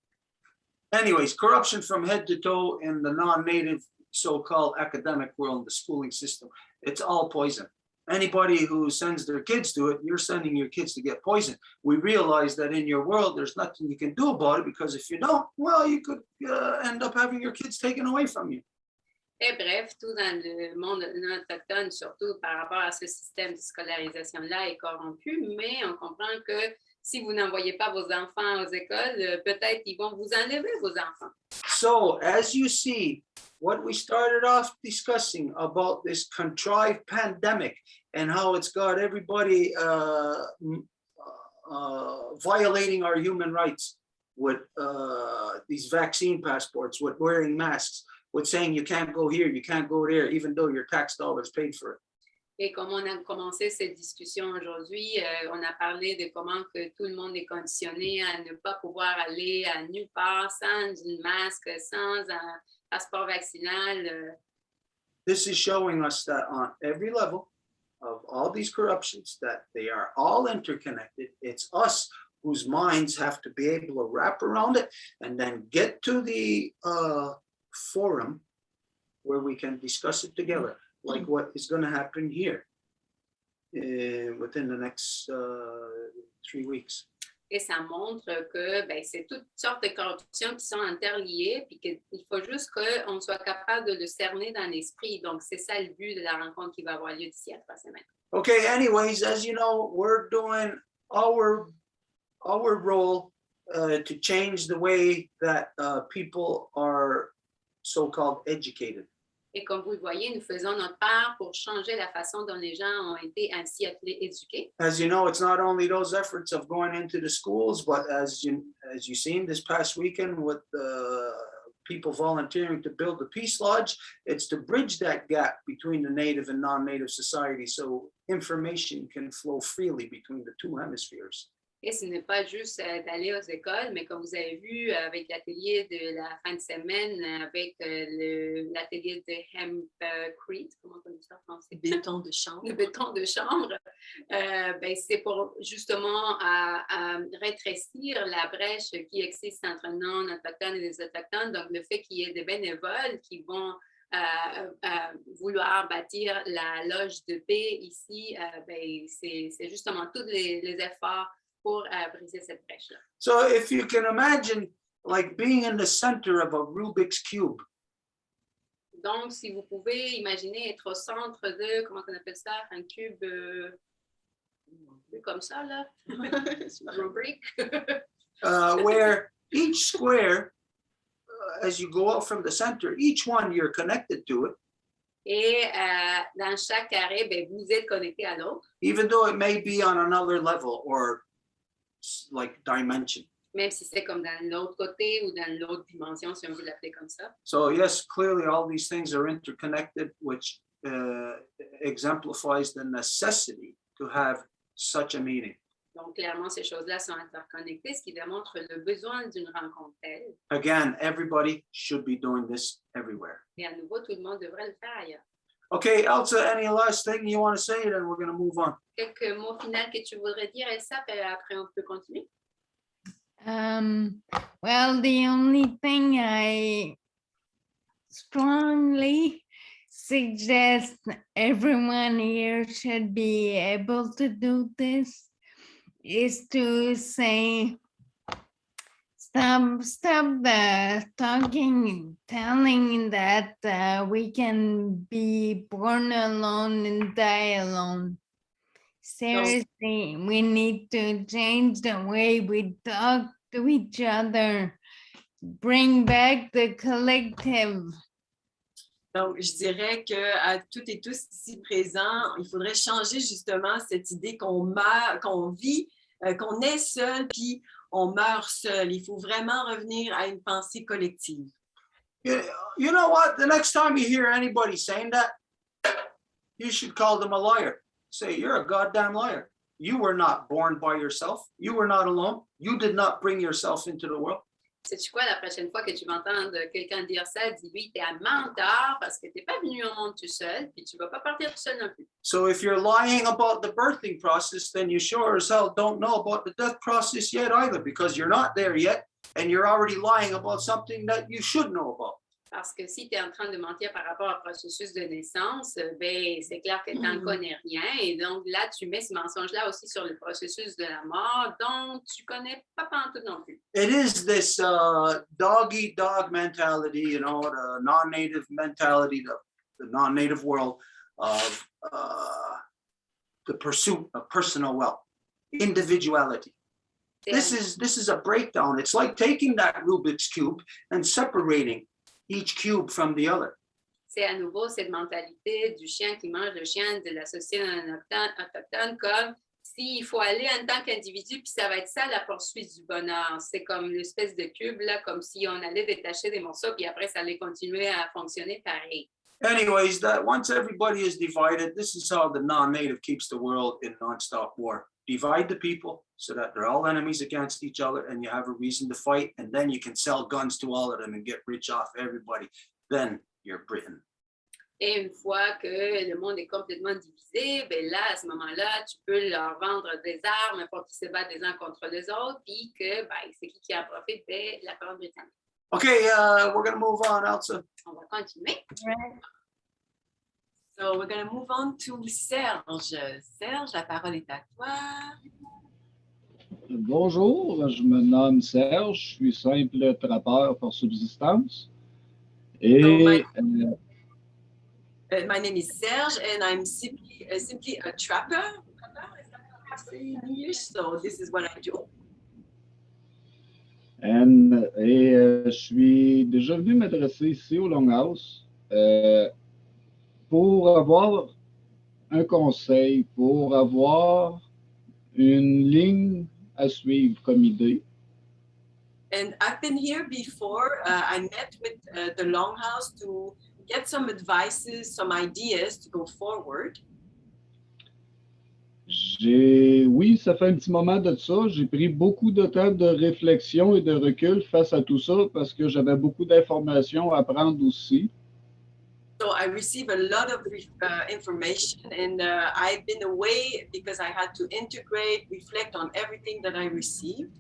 Anyways, corruption from head to toe in the non-native so-called academic world, the schooling system, it's all poison. Anybody who sends their kids to it, you're sending your kids to get poisoned. We realize that in your world, there's nothing you can do about it because if you don't, well, you could end up having your kids taken away from you. Et bref, tout dans le monde non autochtone, surtout par rapport à ce système de scolarisation-là, est corrompu, mais on comprend que si vous n'envoyez pas vos enfants aux écoles, peut-être ils vont vous enlever vos enfants. So, as you see, what we started off discussing about this contrived pandemic and how it's got everybody violating our human rights with these vaccine passports, with wearing masks, with saying you can't go here, you can't go there, even though your tax dollars paid for it. Et comme on a commencé cette discussion aujourd'hui, on a parlé de comment que tout le monde est conditionné à ne pas pouvoir aller à nulle part sans une masque, sans un passeport vaccinal. This is showing us that on every level of all these corruptions, that they are all interconnected. It's us whose minds have to be able to wrap around it and then get to the forum where we can discuss it together, like what is going to happen here within the next 3 weeks. Et ça montre que c'est toutes sortes de corruptions qui sont interliées, puis qu'il faut juste qu'on soit capable de le cerner dans l'esprit. Donc, c'est ça le but de la rencontre qui va avoir lieu d'ici à 3 semaines. Okay, anyways, as you know, we're doing our role to change the way that people are so-called educated. Et comme vous le voyez, nous faisons notre part pour changer la façon dont les gens ont été ainsi appelés éduqués. As you know, it's not only those efforts of going into the schools, but as you've seen this past weekend with people volunteering to build the Peace Lodge, it's to bridge that gap between the native and non-native society so information can flow freely between the two hemispheres. Et ce n'est pas juste d'aller aux écoles, mais comme vous avez vu avec l'atelier de la fin de semaine, avec l'atelier de hempcrete, comment on dit ça en français? Béton de chambre. Le béton de chambre, c'est pour justement rétrécir la brèche qui existe entre non-autochtones et les autochtones. Donc, le fait qu'il y ait des bénévoles qui vont vouloir bâtir la loge de paix ici, c'est justement tous les efforts pour briser cette brèche-là. So if you can imagine like being in the center of a Rubik's Cube. Donc, si vous pouvez imaginer être au centre de, comment on appelle ça, un cube comme ça, là, rubric. Where each square, as you go out from the center, each one you're connected to it. Et dans chaque carré, vous êtes connecté à l'autre. Even though it may be on another level or like dimension. Même si c'est comme dans l'autre côté ou dans l'autre dimension, si on veut l'appeler comme ça. So yes, clearly all these things are interconnected, which exemplifies the necessity to have such a meeting. Donc, clairement, ces choses-là sont interconnectées, ce qui démontre le besoin d'une rencontre telle. Again, everybody should be doing this everywhere. Et à nouveau, tout le monde devrait le faire ailleurs. Okay, Elsa, any last thing you want to say, then we're going to move on. Quelques mots finaux que tu voudrais dire, Elsa, puis après on peut continuer. Well, the only thing I strongly suggest everyone here should be able to do this is to say, stop the talking, telling that we can be born alone and die alone. Seriously, we need to change the way we talk to each other, bring back the collective. Donc, je dirais qu'à toutes et tous ici présents, il faudrait changer justement cette idée qu'on meurt, qu'on vit, qu'on est seul, puis on meurt seul. Il faut vraiment revenir à une pensée collective. You know what? The next time you hear anybody saying that, you should call them a liar. Say, you're a goddamn liar. You were not born by yourself. You were not alone. You did not bring yourself into the world. Sais-tu quoi, la prochaine fois que tu vas entendre quelqu'un dire ça, dis-lui, t'es un menteur parce que t'es pas venu au monde tout seul, puis tu vas pas partir tout seul non plus. So if you're lying about the birthing process, then you sure as hell don't know about the death process yet either, because you're not there yet, and you're already lying about something that you should know about. Parce que si tu es en train de mentir par rapport au processus de naissance, c'est clair que tu n'en connais rien. Et donc là, tu mets ce mensonge-là aussi sur le processus de la mort, dont tu ne connais pas pantoute non plus. It is this dog-eat-dog mentality, you know, the non-native mentality, the non-native world of the pursuit of personal wealth, individuality. This is a breakdown. It's like taking that Rubik's Cube and separating each cube from the other. C'est à nouveau cette mentalité du chien qui mange le chien de la société autochtone comme s'il faut aller en tant qu'individu, puis ça va être ça la poursuite du bonheur. C'est comme l'espèce de cube, là, comme si on allait détacher des morceaux, puis après ça allait continuer à fonctionner pareil. Anyways, that once everybody is divided, this is how the non-native keeps the world in nonstop war. Divide the people so that they're all enemies against each other and you have a reason to fight, and then you can sell guns to all of them and get rich off everybody. Then you're Britain. Et une fois que le monde est complètement divisé, ben là, à ce moment-là, tu peux leur vendre des armes pour qu'ils se battent les uns contre les autres, puis que ben, c'est qui en profite? Ben, la couronne britannique. Okay, we're going to move on, Elsa. On va continuer. So we're going to move on to Serge. Serge, la parole est à toi. Bonjour, je me nomme Serge, je suis simple trappeur pour subsistance. Et My name is Serge, and I'm simply a trapper. In English, so this is what I do. je suis déjà venu m'adresser ici au Longhouse pour avoir un conseil, pour avoir une ligne à suivre comme idée. And I've been here before. I met with the Longhouse to get some advices, some ideas to go forward. Oui, ça fait un petit moment de ça. J'ai pris beaucoup de temps de réflexion et de recul face à tout ça parce que j'avais beaucoup d'informations à prendre aussi. So I received a lot of information, and I've been away because I had to integrate, reflect on everything that I received.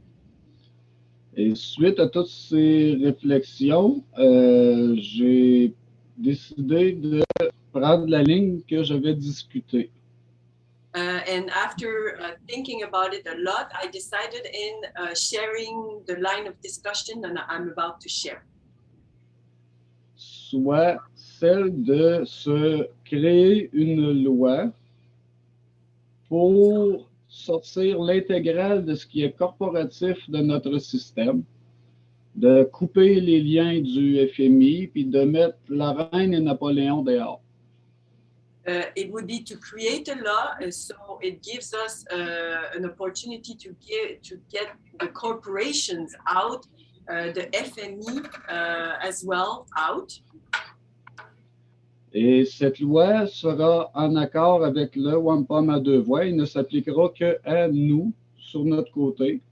Et suite à toutes ces réflexions, j'ai décidé de prendre la ligne que j'avais discutée. And after thinking about it a lot, I decided in sharing the line of discussion that I'm about to share. Soit celle de se créer une loi pour sortir l'intégrale de ce qui est corporatif de notre système, de couper les liens du FMI, puis de mettre la reine et Napoléon dehors. It would be to create a law, so it gives us an opportunity to get the corporations out, the FMI as well out. Et cette loi sera en accord avec le Wampum à deux voies. Il ne s'appliquera qu'à nous, sur notre côté.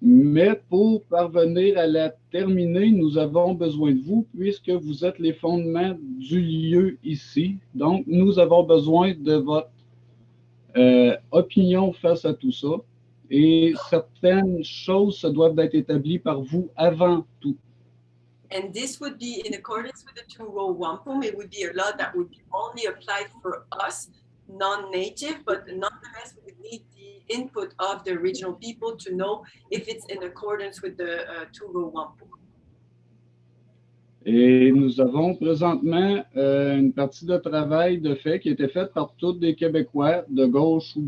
Mais pour parvenir à la terminer, nous avons besoin de vous puisque vous êtes les fondements du lieu ici. Donc, nous avons besoin de votre opinion face à tout ça. Et certaines choses se doivent être établies par vous avant tout. And this would be in accordance with the two-row wampum. It would be a law that would be only applied for us, non-native, but nonetheless, we would need the input of the original people to know if it's in accordance with the two-row wampum. Et nous avons présentement une partie de travail de fait qui a été faite par tous des Québécois de gauche ou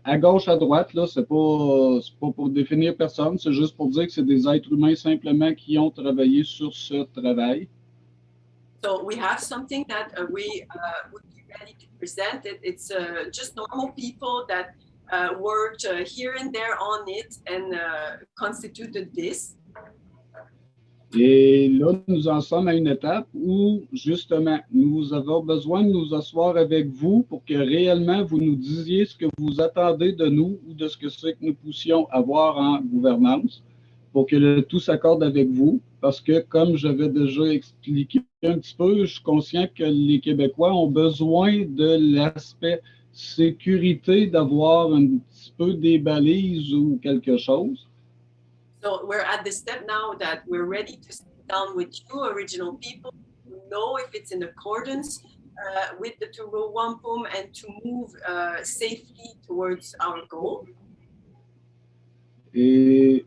à gauche, à droite. Là, c'est pas pour définir personne, c'est juste pour dire que c'est des êtres humains simplement qui ont travaillé sur ce travail. So we have something that we would be ready to present. It's just normal people that worked here and there on it and constituted this. Et là, nous en sommes à une étape où, justement, nous avons besoin de nous asseoir avec vous pour que réellement vous nous disiez ce que vous attendez de nous ou de ce que c'est que nous puissions avoir en gouvernance pour que le tout s'accorde avec vous. Parce que, comme j'avais déjà expliqué un petit peu, je suis conscient que les Québécois ont besoin de l'aspect sécurité, d'avoir un petit peu des balises ou quelque chose. So we're at the step now that we're ready to sit down with you, original people, to know if it's in accordance with the two-row wampum and to move safely towards our goal. Et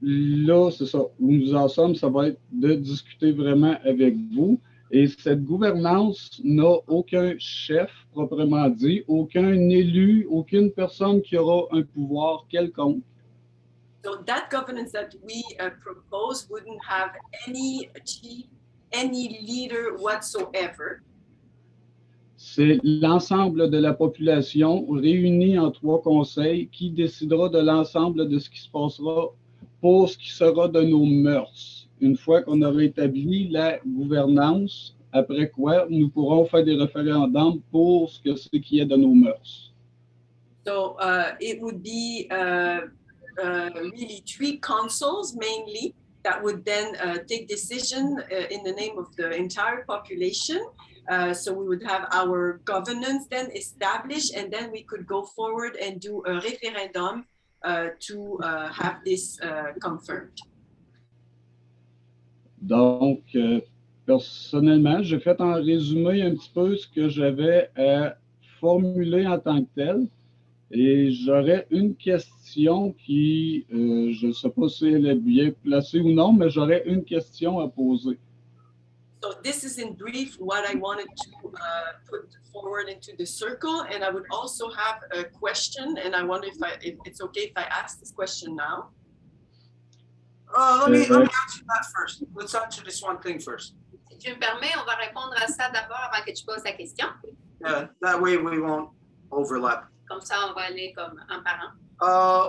là, c'est ça, où nous en sommes, ça va être de discuter vraiment avec vous. Et cette gouvernance n'a aucun chef, proprement dit, aucun élu, aucune personne qui aura un pouvoir quelconque. So that governance that we propose wouldn't have any chief, any leader whatsoever. C'est l'ensemble de la population réunie en 3 conseils qui décidera de l'ensemble de ce qui se passera pour ce qui sera de nos mœurs une fois qu'on aura établi la gouvernance, après quoi nous pourrons faire des référendums pour ce qui est de nos mœurs. So it would be really 3 councils mainly that would then take decision in the name of the entire population. So we would have our governance then established, and then we could go forward and do a referendum to have this confirmed. Donc, personnellement, j'ai fait en résumé un petit peu ce que j'avais à formuler en tant que tel. Et j'aurais une question qui, je ne sais pas si elle est bien placée ou non, mais j'aurais une question à poser. So this is in brief what I wanted to put forward into the circle, and I would also have a question, and I wonder if it's okay if I ask this question now. Let me answer that first. Let's answer this one thing first. Si tu me permets, on va répondre à ça d'abord avant que tu poses la question. That way we won't overlap. Comme ça, on va aller comme un par un.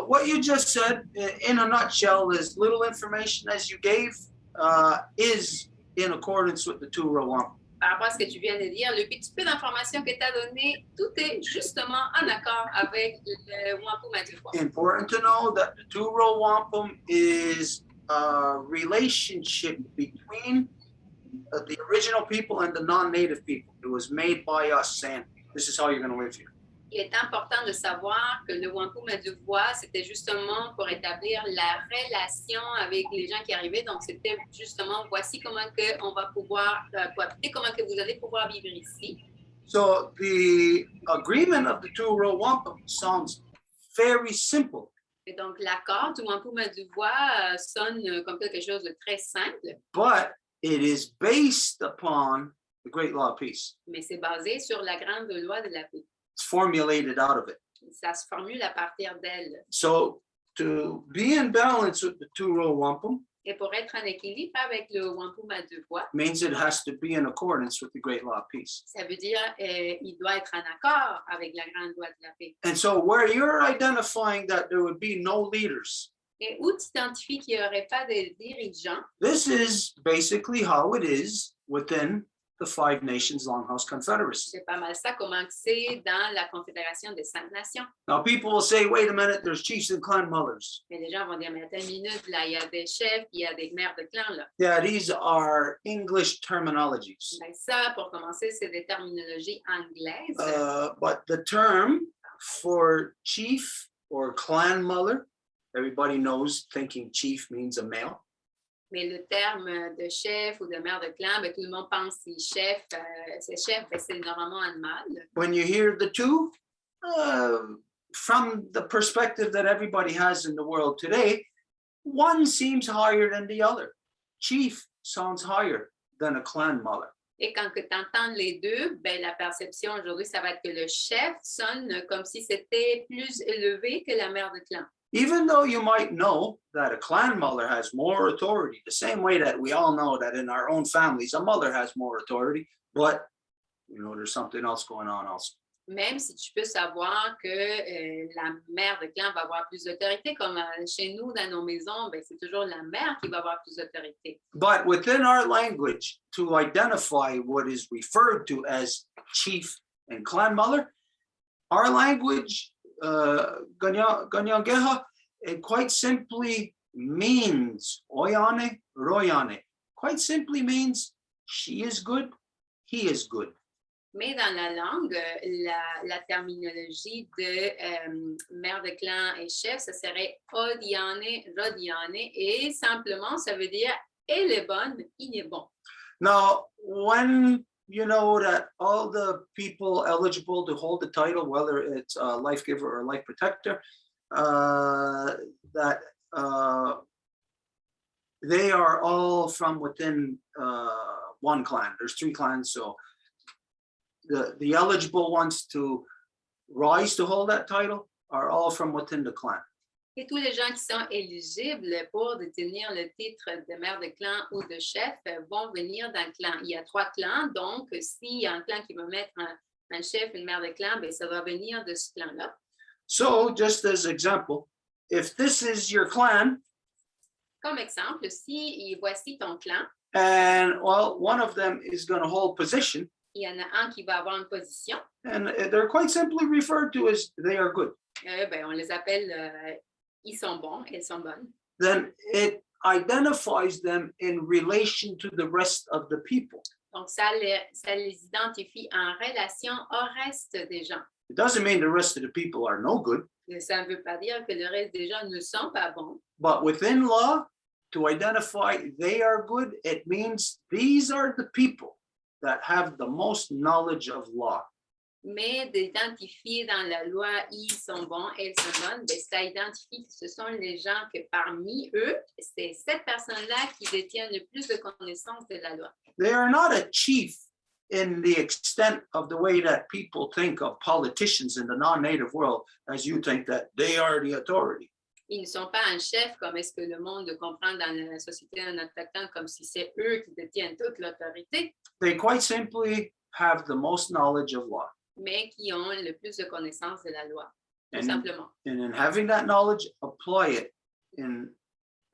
What you just said, in a nutshell, as little information as you gave, is in accordance with the two-row wampum. Par rapport à ce que tu viens de dire, le petit peu d'informations que tu as donné, tout est justement en accord avec le wampum à 2 voix. Important to know that the two-row wampum is a relationship between the original people and the non-native people. It was made by us, saying, this is how you're going to live here. Il est important de savoir que le wampum à 2 voix, c'était justement pour établir la relation avec les gens qui arrivaient. Donc, c'était justement, voici comment que on va pouvoir cohabiter, comment que vous allez pouvoir vivre ici. So the agreement of the two-row wampum sounds very simple. Et donc, l'accord du wampum à 2 voix sonne comme quelque chose de très simple, But it is based upon the great law of peace. mais c'est basé sur la grande loi de la paix. It's formulated out of it. Ça se formule à partir d'elle. So to be in balance with the two-row wampum Et pour être en équilibre avec le wampum à 2 voix, means it has to be in accordance with the great law of peace. ça veut dire il doit être en accord avec la grande loi de la paix. And so where you're identifying that there would be no leaders, Et où tu identifies qu'il n'y aurait pas de dirigeants, this is basically how it is within the Five Nations Longhouse Confederacy. c'est pas mal ça comment c'est dans la Confédération des 5 Nations. Now people will say, wait a minute, there's chiefs and clan mothers. Mais les gens vont dire, mais attends une minute, là, il y a des chefs, il y a des mères de clan, là. Yeah, these are English terminologies. Ben ça, pour commencer, c'est des terminologies anglaises. But the term for chief or clan mother, everybody knows thinking chief means a male. Mais le terme de chef ou de mère de clan, ben, tout le monde pense si chef, c'est chef, ben, c'est normalement un mâle. When you hear the two, from the perspective that everybody has in the world today, one seems higher than the other. Chief sounds higher than a clan mother. Et quand tu entends les deux, ben, la perception aujourd'hui, ça va être que le chef sonne comme si c'était plus élevé que la mère de clan. Even though you might know that a clan mother has more authority, the same way that we all know that in our own families, a mother has more authority, but you know, there's something else going on also. Même si tu peux savoir que la mère de clan va avoir plus d'autorité, comme chez nous, dans nos maisons, ben, c'est toujours la mère qui va avoir plus d'autorité. But within our language, to identify what is referred to as chief and clan mother, our language, Ganyangeha, it quite simply means oyane, royane. Quite simply means she is good, he is good. Mais dans la langue, la terminologie de mère de clan et chef, ça serait odiane, rodiane, et simplement, ça veut dire elle est bonne, il est bon. Now, when you know that all the people eligible to hold the title, whether it's a life giver or a life protector, that they are all from within one clan. There's 3 clans, so the eligible ones to rise to hold that title are all from within the clan. Et tous les gens qui sont éligibles pour détenir le titre de mère de clan ou de chef vont venir d'un clan. Il y a 3 clans, donc s'il y a un clan qui va mettre un chef, une mère de clan, ben, ça va venir de ce clan-là. So, just as example, if this is your clan, Comme exemple, si voici ton clan, and well, one of them is going to hold position, il y en a un qui va avoir une position, and they're quite simply referred to as they are good. On les appelle ils sont bons, elles sont bonnes. Then it identifies them in relation to the rest of the people. Donc, ça les identifie en relation au reste des gens. It doesn't mean the rest of the people are no good, Ça ne veut pas dire que le reste des gens ne sont pas bons, but within law, to identify they are good, it means these are the people that have the most knowledge of law. mais d'identifier dans la loi ils sont bons, elles sont bonnes, ça identifie que ce sont les gens que parmi eux, c'est cette personne-là qui détient le plus de connaissances de la loi. They are not a chief in the extent of the way that people think of politicians in the non-native world, as you think that they are the authority. Ils ne sont pas un chef comme est-ce que le monde comprend dans la société en autochtone, comme si c'est eux qui détiennent toute l'autorité, They quite simply have the most knowledge of law. mais qui ont le plus de connaissances de la loi, tout And, simplement. and in having that knowledge, apply it in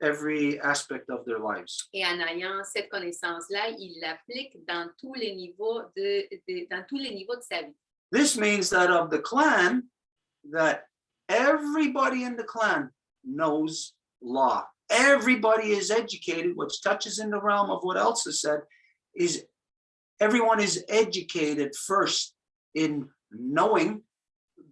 every aspect of their lives. Et en ayant cette connaissance-là, ils l'appliquent dans tous les niveaux dans tous les niveaux de sa vie. This means that of the clan, that everybody in the clan knows law. Everybody is educated, which touches in the realm of what Elsa said, is everyone is educated first in knowing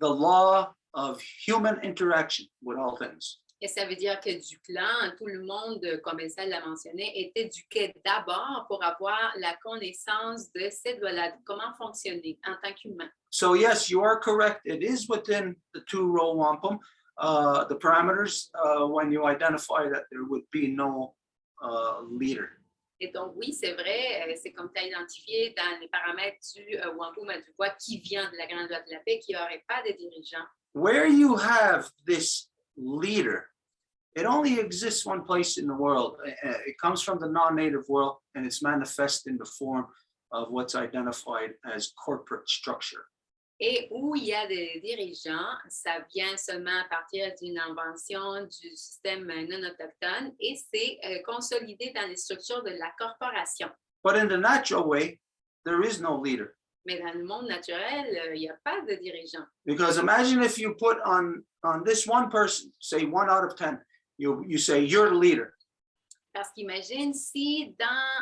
the law of human interaction with all things. Et ça veut dire que du clan, tout le monde, comme Elsa l'a mentionné, est éduqué d'abord pour avoir la connaissance de cette loi-là, de comment fonctionner en tant qu'humain. So yes, you are correct. It is within the two-row wampum, the parameters, when you identify that there would be no leader. Et donc, oui, c'est vrai, c'est comme tu as identifié dans les paramètres du Wampum à du Voies qui vient de la Grande Loi de la Paix, qu'il n'y aurait pas de dirigeant. Where you have this leader, it only exists one place in the world. It comes from the non-native world, and it's manifest in the form of what's identified as corporate structure. Et où il y a des dirigeants, ça vient seulement à partir d'une invention du système non autochtone et c'est consolidé dans les structures de la corporation. But in the natural way, there is no leader. Mais dans le monde naturel, il n'y a pas de dirigeant. Because imagine if you put on this one person, say 1 out of 10, you say you're the leader. Parce qu'imagine si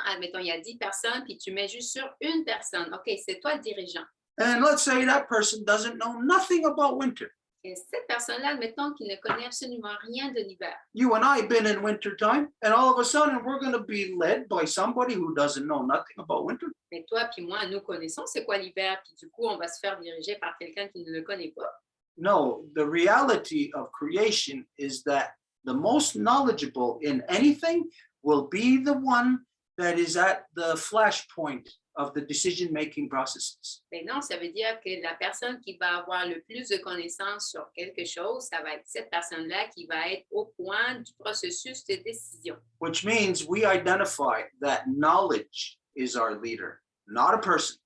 admettons, il y a 10 personnes, puis tu mets juste sur une personne. OK, c'est toi le dirigeant. And let's say that person doesn't know nothing about winter. Et cette personne-là, admettons qu'il ne connaît absolument rien de l'hiver. You and I have been in winter time, and all of a sudden we're going to be led by somebody who doesn't know nothing about winter. Mais toi puis moi, nous connaissons c'est quoi l'hiver, puis du coup, on va se faire diriger par quelqu'un qui ne le connaît pas. No, the reality of creation is that the most knowledgeable in anything will be the one that is at the flashpoint of the decision-making processes. Mais non, ça veut dire que la personne qui va avoir le plus de connaissances sur quelque chose, ça va être cette personne-là qui va être au point du processus de décision. Which means we identify that knowledge is our leader, not a person.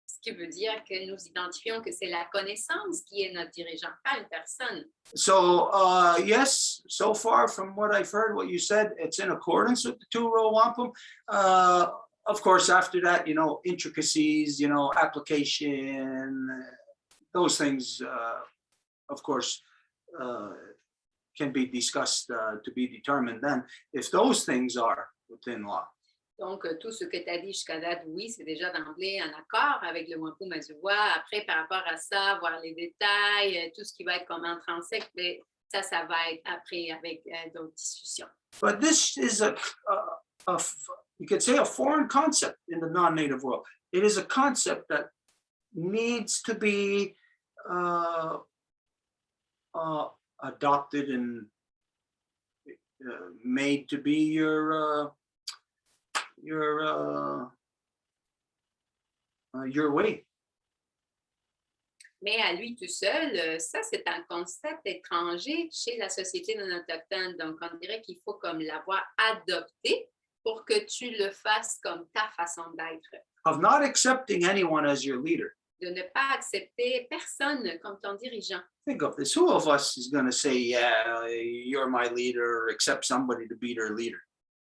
Ce qui veut dire que nous identifions que c'est la connaissance qui est notre dirigeant, pas une personne. So yes, so far from what I've heard, what you said, it's in accordance with the two-row wampum. Of course, after that, intricacies, application, those things, of course, can be discussed to be determined then if those things are within law. Donc, tout ce que tu as dit jusqu'à date, oui, c'est déjà d'emblée en accord avec le Wampum à Deux-Voies. Après, par rapport à ça, voir les détails, tout ce qui va être comme intrinsèque, ça va être après avec d'autres discussions. But this is you could say a foreign concept in the non-native world. It is a concept that needs to be adopted and made to be your way. Mais à lui tout seul, ça, c'est un concept étranger chez la société non autochtone. Donc, on dirait qu'il faut comme l'avoir adopté pour que tu le fasses comme ta façon d'être. Of not accepting anyone as your leader. de ne pas accepter personne comme ton dirigeant. Think of this. Who of us is going to say, yeah, you're my leader, or accept somebody to be their leader?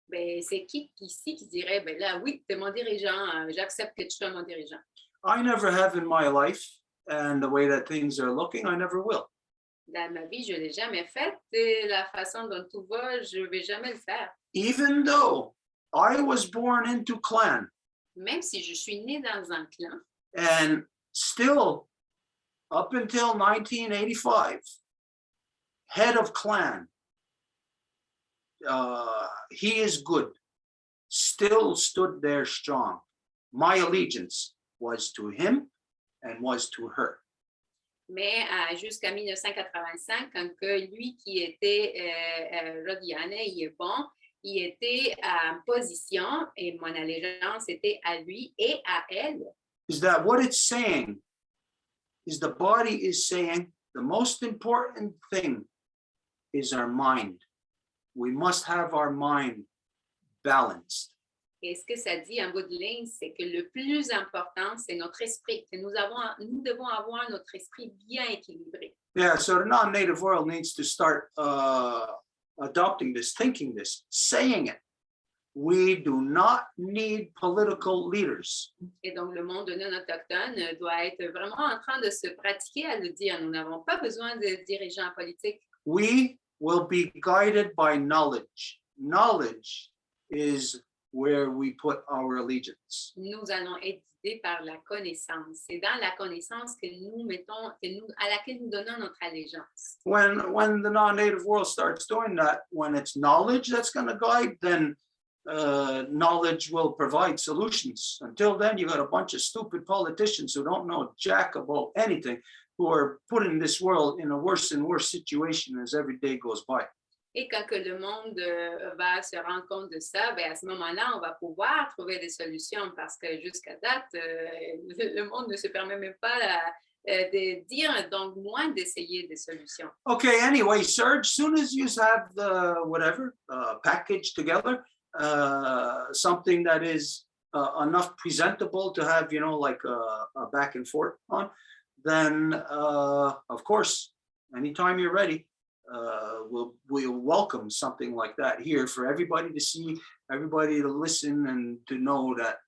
Ben, c'est qui ici qui dirait, ben là, oui, tu es mon dirigeant, j'accepte que tu sois mon dirigeant. I never have in my life, and the way that things are looking, I never will. Dans ma vie, je ne l'ai jamais fait et la façon dont tout va, je ne vais jamais le faire. Even though I was born into clan, Même si je suis née dans un clan, and still up until 1985, head of clan, he is good, still stood there strong. My allegiance was to him and was to her. mais jusqu'à 1985, quand que lui qui était Rodiane, il est bon, il était en position et mon allégeance était à lui et à elle. Is that what it's saying? Is the body is saying the most important thing is our mind. We must have our mind balanced. Et ce que ça dit en bout de ligne, c'est que le plus important, c'est notre esprit, que nous devons avoir notre esprit bien équilibré. Yeah, so the non-native world needs to start adopting this, thinking this, saying it. We do not need political leaders. Et donc, le monde non autochtone doit être vraiment en train de se pratiquer à le dire. Nous n'avons pas besoin de dirigeants politiques. We will be guided by knowledge. Knowledge is where we put our allegiance. Nous allons être guidés par la connaissance. C'est dans la connaissance que nous mettons, à laquelle nous donnons notre allégeance. When the non-native world starts doing that, when it's knowledge that's going to guide, then knowledge will provide solutions. Until then, you got a bunch of stupid politicians who don't know jack about anything, who are putting this world in a worse and worse situation as every day goes by. Et quand que le monde va se rendre compte de ça, ben à ce moment-là, on va pouvoir trouver des solutions parce que jusqu'à date, le monde ne se permet même pas de dire, donc moins d'essayer des solutions. Okay, anyway, Serge, soon as you have the whatever package together, something that is enough presentable to have, like a back and forth on, then of course, anytime you're ready, we'll welcome something like that here for everybody to see, everybody to listen, and to know that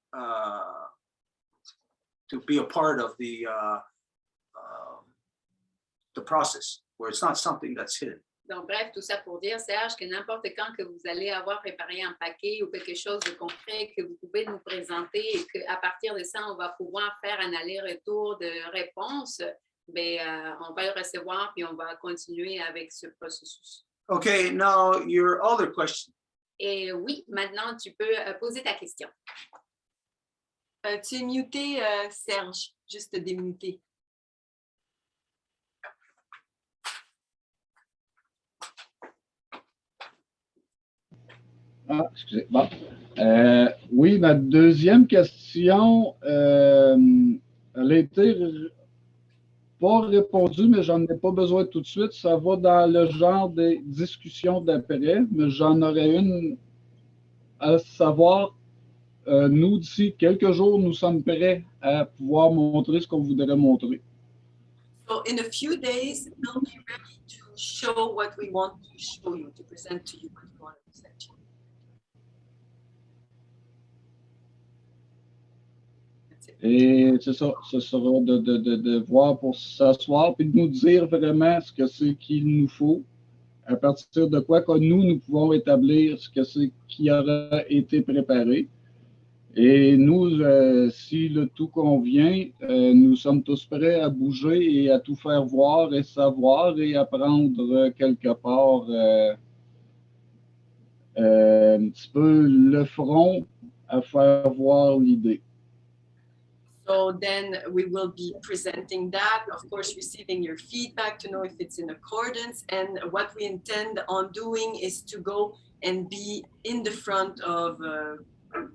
to be a part of the process, where it's not something that's hidden. Donc, bref, tout ça pour dire, Serge, que n'importe quand que vous allez avoir préparé un paquet ou quelque chose de concret que vous pouvez nous présenter et qu'à partir de ça, on va pouvoir faire un aller-retour de réponses, ben, on va le recevoir puis on va continuer avec ce processus. Okay, now your other question. Et oui, maintenant, tu peux poser ta question. Tu es muté, Serge, juste démuté. Ah, excusez. Bon. Oui, ma deuxième question, elle a été pas répondue, mais j'en ai pas besoin tout de suite. Ça va dans le genre des discussions d'après, mais j'en aurais une à savoir, nous, d'ici quelques jours, nous sommes prêts à pouvoir montrer ce qu'on voudrait montrer. So in a few days, we'll be ready to show what we want to show you, to present to you what we want to present to you. Et c'est ça, ce sera de voir pour s'asseoir puis de nous dire vraiment ce que c'est qu'il nous faut, à partir de quoi que nous pouvons établir ce que c'est qui aura été préparé. Et nous, si le tout convient, nous sommes tous prêts à bouger et à tout faire voir et savoir et à prendre quelque part un petit peu le front à faire voir l'idée. So then we will be presenting that, of course, receiving your feedback to know if it's in accordance. And what we intend on doing is to go and be in the front of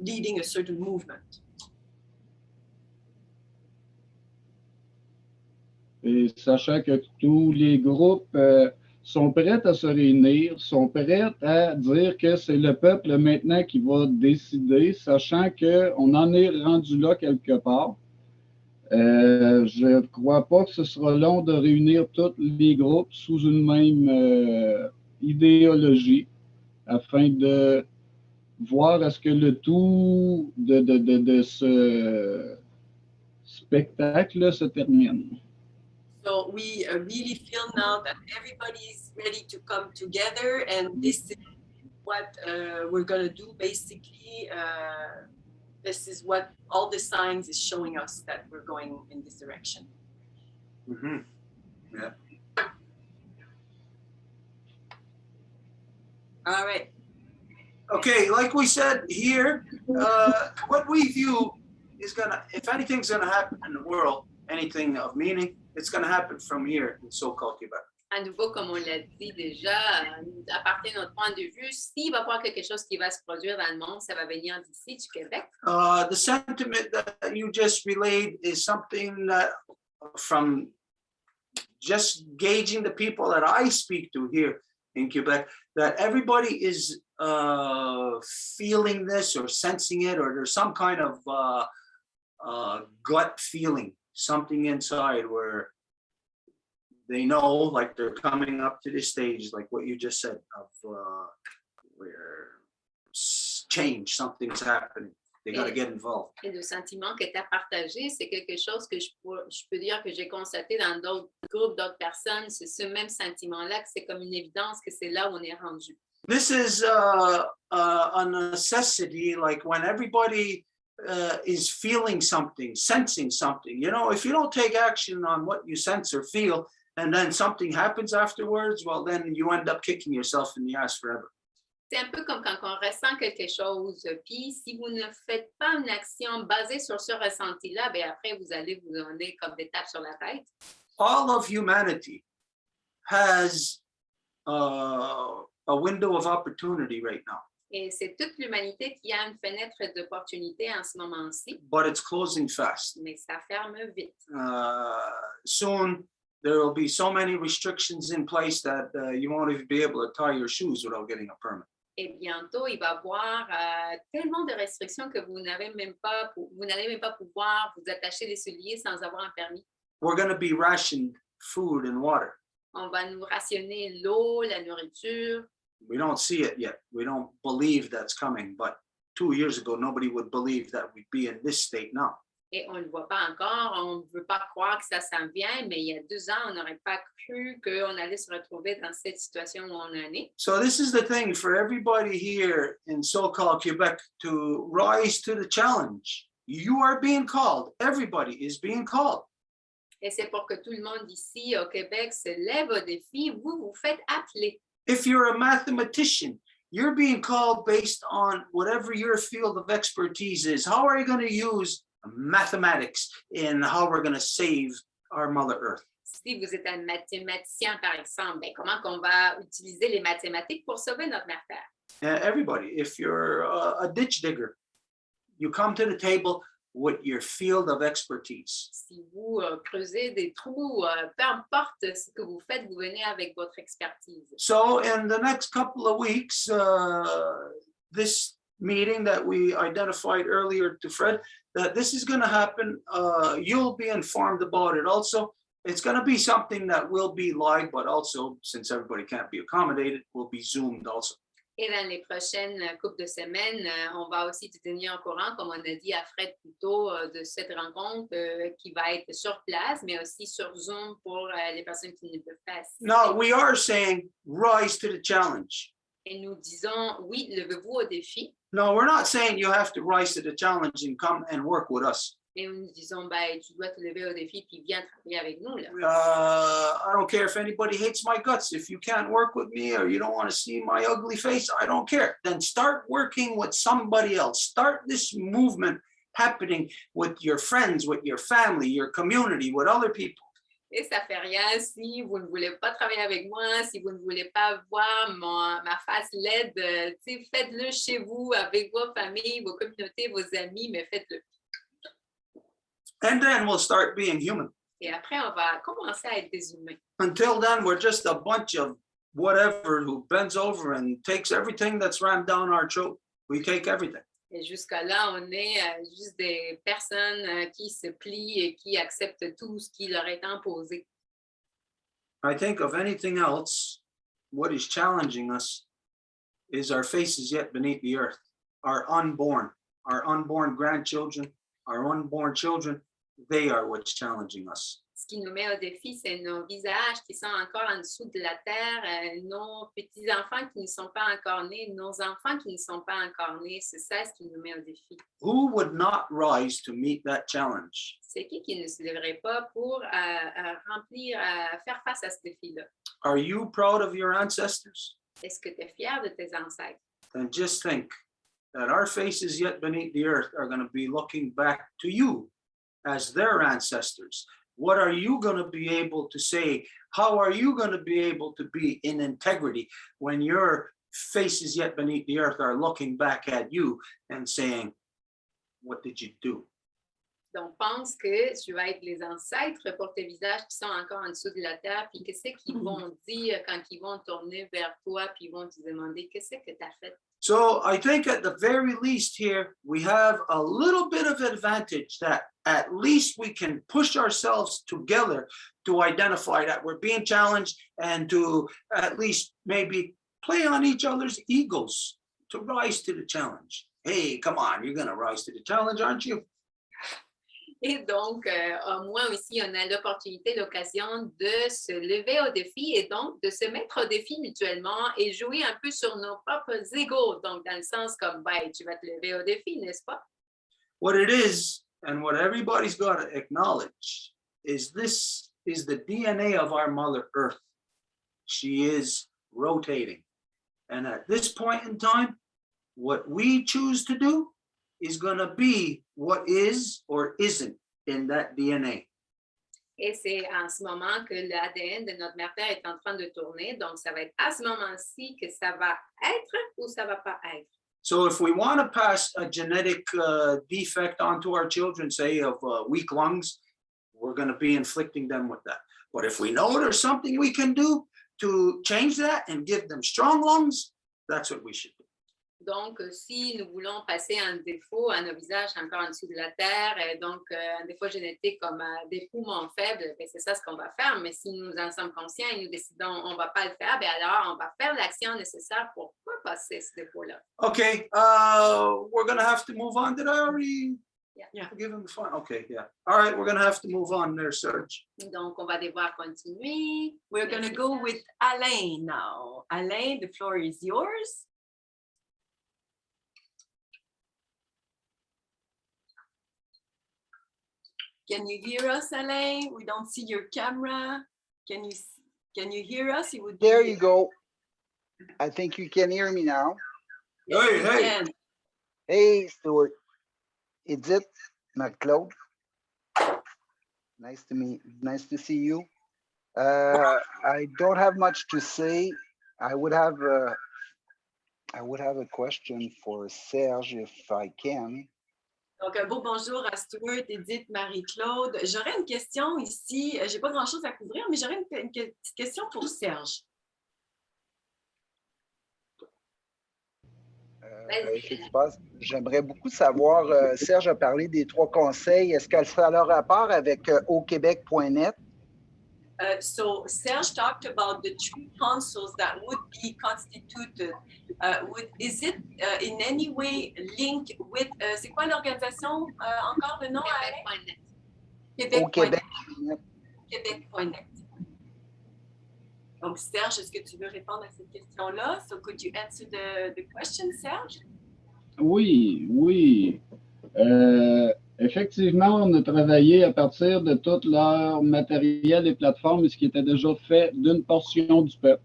leading a certain movement. Et sachant que tous les groupes sont prêts à se réunir, sont prêts à dire que c'est le peuple maintenant qui va décider, sachant qu'on en est rendu là quelque part. Je ne crois pas que ce sera long de réunir tous les groupes sous une même idéologie afin de voir à ce que le tout de ce spectacle se termine. So we really feel now that everybody is ready to come together, and this is what we're going to do. Basically, this is what all the signs is showing us, that we're going in this direction. Mhm. Yeah. All right. Okay, like we said here, what we view is gonna, if anything's gonna happen in the world, anything of meaning, it's gonna happen from here in so-called Quebec. À nouveau, comme on l'a dit déjà, à partir de notre point de vue, s'il va y avoir quelque chose qui va se produire dans le monde, ça va venir d'ici, du Québec. The sentiment that you just relayed is something that from just gauging the people that I speak to here in Quebec, that everybody is feeling this or sensing it, or there's some kind of gut feeling, something inside where they know, like they're coming up to this stage, like what you just said, of where change, something's happening. They got to get involved. Et le sentiment que tu as partagé, c'est quelque chose que je peux dire que j'ai constaté dans d'autres groupes, d'autres personnes. C'est ce même sentiment-là, que c'est comme une évidence que c'est là où on est rendu. This is a necessity, like when everybody is feeling something, sensing something. You know, if you don't take action on what you sense or feel, and then something happens afterwards, well, then you end up kicking yourself in the ass forever. C'est un peu comme quand on ressent quelque chose, puis si vous ne faites pas une action basée sur ce ressenti-là, bien après, vous allez vous donner comme des tapes sur la tête. All of humanity has a window of opportunity right now, Et c'est toute l'humanité qui a une fenêtre d'opportunité en ce moment-ci, but it's closing fast. mais ça ferme vite. Soon, there will be so many restrictions in place that you won't even be able to tie your shoes without getting a permit. Et bientôt, il va y avoir tellement de restrictions que vous n'allez même pas pouvoir vous attacher les souliers sans avoir un permis. We're going to be rationed food and water. On va nous rationner l'eau, la nourriture. We don't see it yet. We don't believe that's coming. But 2 years ago, nobody would believe that we'd be in this state now. Et on ne le voit pas encore, on ne veut pas croire que ça s'en vient, mais il y a 2 ans, on n'aurait pas cru qu'on allait se retrouver dans cette situation où on en est. So this is the thing for everybody here in so-called Quebec to rise to the challenge. You are being called. Everybody is being called. Et c'est pour que tout le monde ici au Québec se lève au défi. Vous, vous faites appeler. If you're a mathematician, you're being called based on whatever your field of expertise is. How are you going to use mathematics in how we're going to save our Mother Earth? Si vous êtes un mathématicien, par exemple, bien, comment qu'on va utiliser les mathématiques pour sauver notre mère Terre? Everybody. If you're a ditch digger, you come to the table with your field of expertise. Si vous creusez des trous, peu importe ce que vous faites, vous venez avec votre expertise. So in the next couple of weeks, this meeting that we identified earlier to Fred, that this is going to happen. You'll be informed about it also. It's going to be something that will be live, but also, since everybody can't be accommodated, will be Zoomed also. Et dans les prochaines couples de semaines, on va aussi te tenir au courant, comme on a dit à Fred plus tôt, de cette rencontre qui va être sur place, mais aussi sur Zoom pour les personnes qui ne peuvent pas assister. Now, we are saying rise to the challenge. Et nous disons, oui, levez-vous au défi. No, we're not saying you have to rise to the challenge and come and work with us. Et nous disons, ben, tu dois te lever au défi puis viens travailler avec nous. Là. I don't care if anybody hates my guts. If you can't work with me or you don't want to see my ugly face, I don't care. Then start working with somebody else. Start this movement happening with your friends, with your family, your community, with other people. Et ça fait rien si vous ne voulez pas travailler avec moi, si vous ne voulez pas voir ma face laide. Faites-le chez vous, avec vos familles, vos communautés, vos amis, mais faites-le. And then we'll start being human. Et après, on va commencer à être des humains. Until then, we're just a bunch of whatever who bends over and takes everything that's rammed down our throat. We take everything. Et jusqu'à-là, on est juste des personnes qui se plient et qui acceptent tout ce qui leur est imposé. I think of anything else, what is challenging us is our faces yet beneath the earth, our unborn grandchildren, our unborn children, they are what's challenging us. Ce qui nous met au défi, c'est nos visages qui sont encore en dessous de la terre, nos petits-enfants qui ne sont pas encore nés, nos enfants qui ne sont pas encore nés. C'est ça ce qui nous met au défi. Who would not rise to meet that challenge? C'est qui ne se lèverait pas pour faire face à ce défi-là? Are you proud of your ancestors? Est-ce que tu es fier de tes ancêtres? Then just think that our faces yet beneath the earth are going to be looking back to you as their ancestors. What are you going to be able to say? How are you going to be able to be in integrity when your faces yet beneath the earth are looking back at you and saying, what did you do? Donc, pense que tu vas être les ancêtres pour tes visages qui sont encore en dessous de la terre, puis qu'est-ce qu'ils vont dire quand ils vont tourner vers toi, puis ils vont te demander qu'est-ce que tu as fait. So I think at the very least here, we have a little bit of advantage that at least we can push ourselves together to identify that we're being challenged and to at least maybe play on each other's egos to rise to the challenge. Hey, come on, you're going to rise to the challenge, aren't you? Et donc, au moins aussi, on a l'opportunité, l'occasion de se lever au défi et donc de se mettre au défi mutuellement et jouer un peu sur nos propres égos. Donc, dans le sens comme, ben, tu vas te lever au défi, n'est-ce pas? What it is, and what everybody's got to acknowledge, is this is the DNA of our Mother Earth. She is rotating. And at this point in time, what we choose to do is going to be what is or isn't in that DNA. Et c'est en ce moment que l'ADN de notre mère Terre est en train de tourner. Donc, ça va être à ce moment-ci que ça va être ou ça va pas être. So if we want to pass a genetic defect onto our children, say of weak lungs, we're going to be inflicting them with that. But if we know there's something we can do to change that and give them strong lungs, that's what we should do. Donc, si nous voulons passer un défaut à nos visages encore en dessous de la terre, donc un défaut génétique comme des poumons faibles, c'est ça ce qu'on va faire. Mais si nous en sommes conscients et nous décidons on ne va pas le faire, alors on va faire l'action nécessaire pour pas passer ce défaut-là. Okay, we're going to have to move on. Did I already give him the fun? Okay, yeah. All right, we're going to have to move on there, Serge. Donc, on va devoir continuer. We're going to go with Alain now. Alain, the floor is yours. Can you hear us, Alain? We don't see your camera. Can you hear us? It would be... There you go. I think you can hear me now. Hey, hey. Hey, Stuart. Edith, Claude. Nice to see you. I don't have much to say. I would have a question for Serge if I can. Donc, un beau bonjour à Stuart, Edith, Marie-Claude. J'aurais une question ici. Je n'ai pas grand-chose à couvrir, mais j'aurais une petite question pour Serge. J'aimerais beaucoup savoir, Serge a parlé des 3 conseils. Est-ce que ça a leur rapport avec auquebec.net? So Serge talked about the 3 councils that would be constituted. Is it in any way linked with, c'est quoi l'organisation, encore le nom? Québec.net. Québec.net. Donc Serge, est-ce que tu veux répondre à cette question-là? So could you answer the question, Serge? Oui. Effectivement, on a travaillé à partir de tout leur matériel et plateformes, ce qui était déjà fait d'une portion du peuple.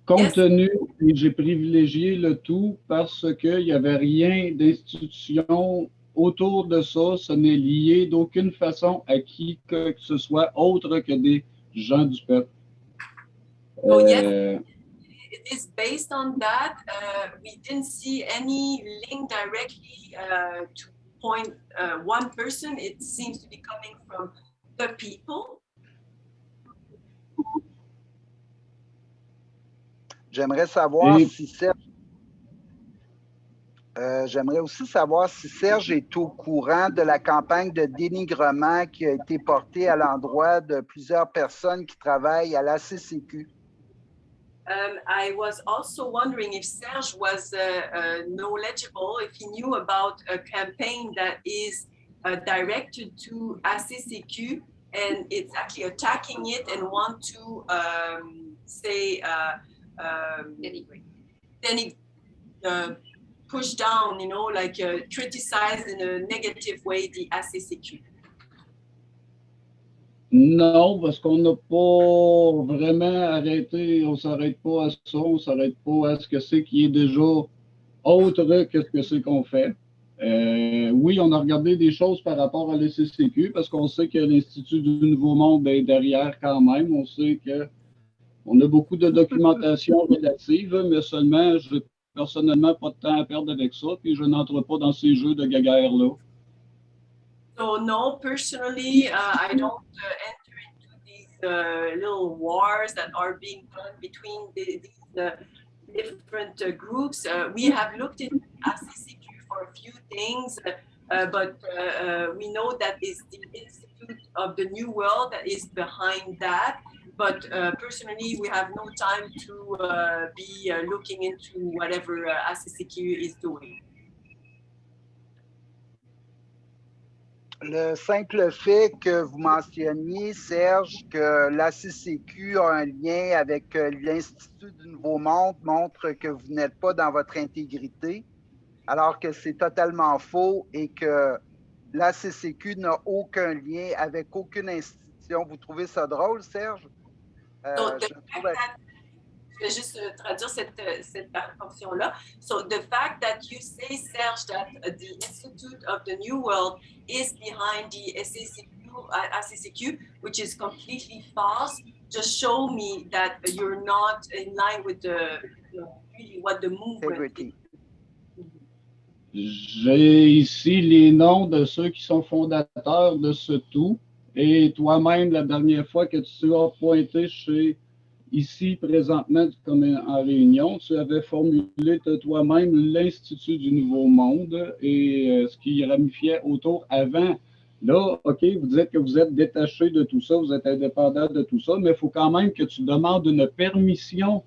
Compte tenu, j'ai privilégié le tout parce qu'il n'y avait rien d'institution autour de ça. Ce n'est lié d'aucune façon à qui que ce soit autre que des gens du peuple. It is based on that. We didn't see any link directly to point one person. It seems to be coming from the people. J'aimerais savoir si Serge... J'aimerais aussi savoir si Serge est au courant de la campagne de dénigrement qui a été portée à l'endroit de plusieurs personnes qui travaillent à la CCQ. I was also wondering if Serge was knowledgeable, if he knew about a campaign that is directed to ACCQ and it's actually attacking it and want to push down, you know, like criticize in a negative way the ACCQ. Non, parce qu'on n'a pas vraiment arrêté, on ne s'arrête pas à ça, on ne s'arrête pas à ce que c'est qui est déjà autre que ce que c'est qu'on fait. Oui, on a regardé des choses par rapport à l'SCCQ parce qu'on sait que l'Institut du Nouveau Monde est derrière quand même. On sait qu'on a beaucoup de documentation relative, mais seulement, je n'ai personnellement pas de temps à perdre avec ça, puis je n'entre pas dans ces jeux de guéguerre-là. So no, personally, I don't enter into these little wars that are being done between these different groups. We have looked at ACCQ for a few things, but we know that it's the Institute of the New World that is behind that. But personally, we have no time to be looking into whatever ACCQ is doing. Le simple fait que vous mentionniez, Serge, que la CCQ a un lien avec l'Institut du Nouveau Monde montre que vous n'êtes pas dans votre intégrité, alors que c'est totalement faux et que la CCQ n'a aucun lien avec aucune institution. Vous trouvez ça drôle, Serge? Je vais juste traduire cette portion-là. So the fact that you say, Serge, that the Institute of the New World is behind the ACCQ, which is completely false, just show me that you're not in line with really what the movement is. J'ai ici les noms de ceux qui sont fondateurs de ce tout. Et toi-même, la dernière fois que tu as pointé ici présentement comme en réunion, tu avais formulé toi-même l'Institut du Nouveau Monde et ce qui ramifiait autour avant. Là, OK, vous dites que vous êtes détaché de tout ça, vous êtes indépendant de tout ça, mais il faut quand même que tu demandes une permission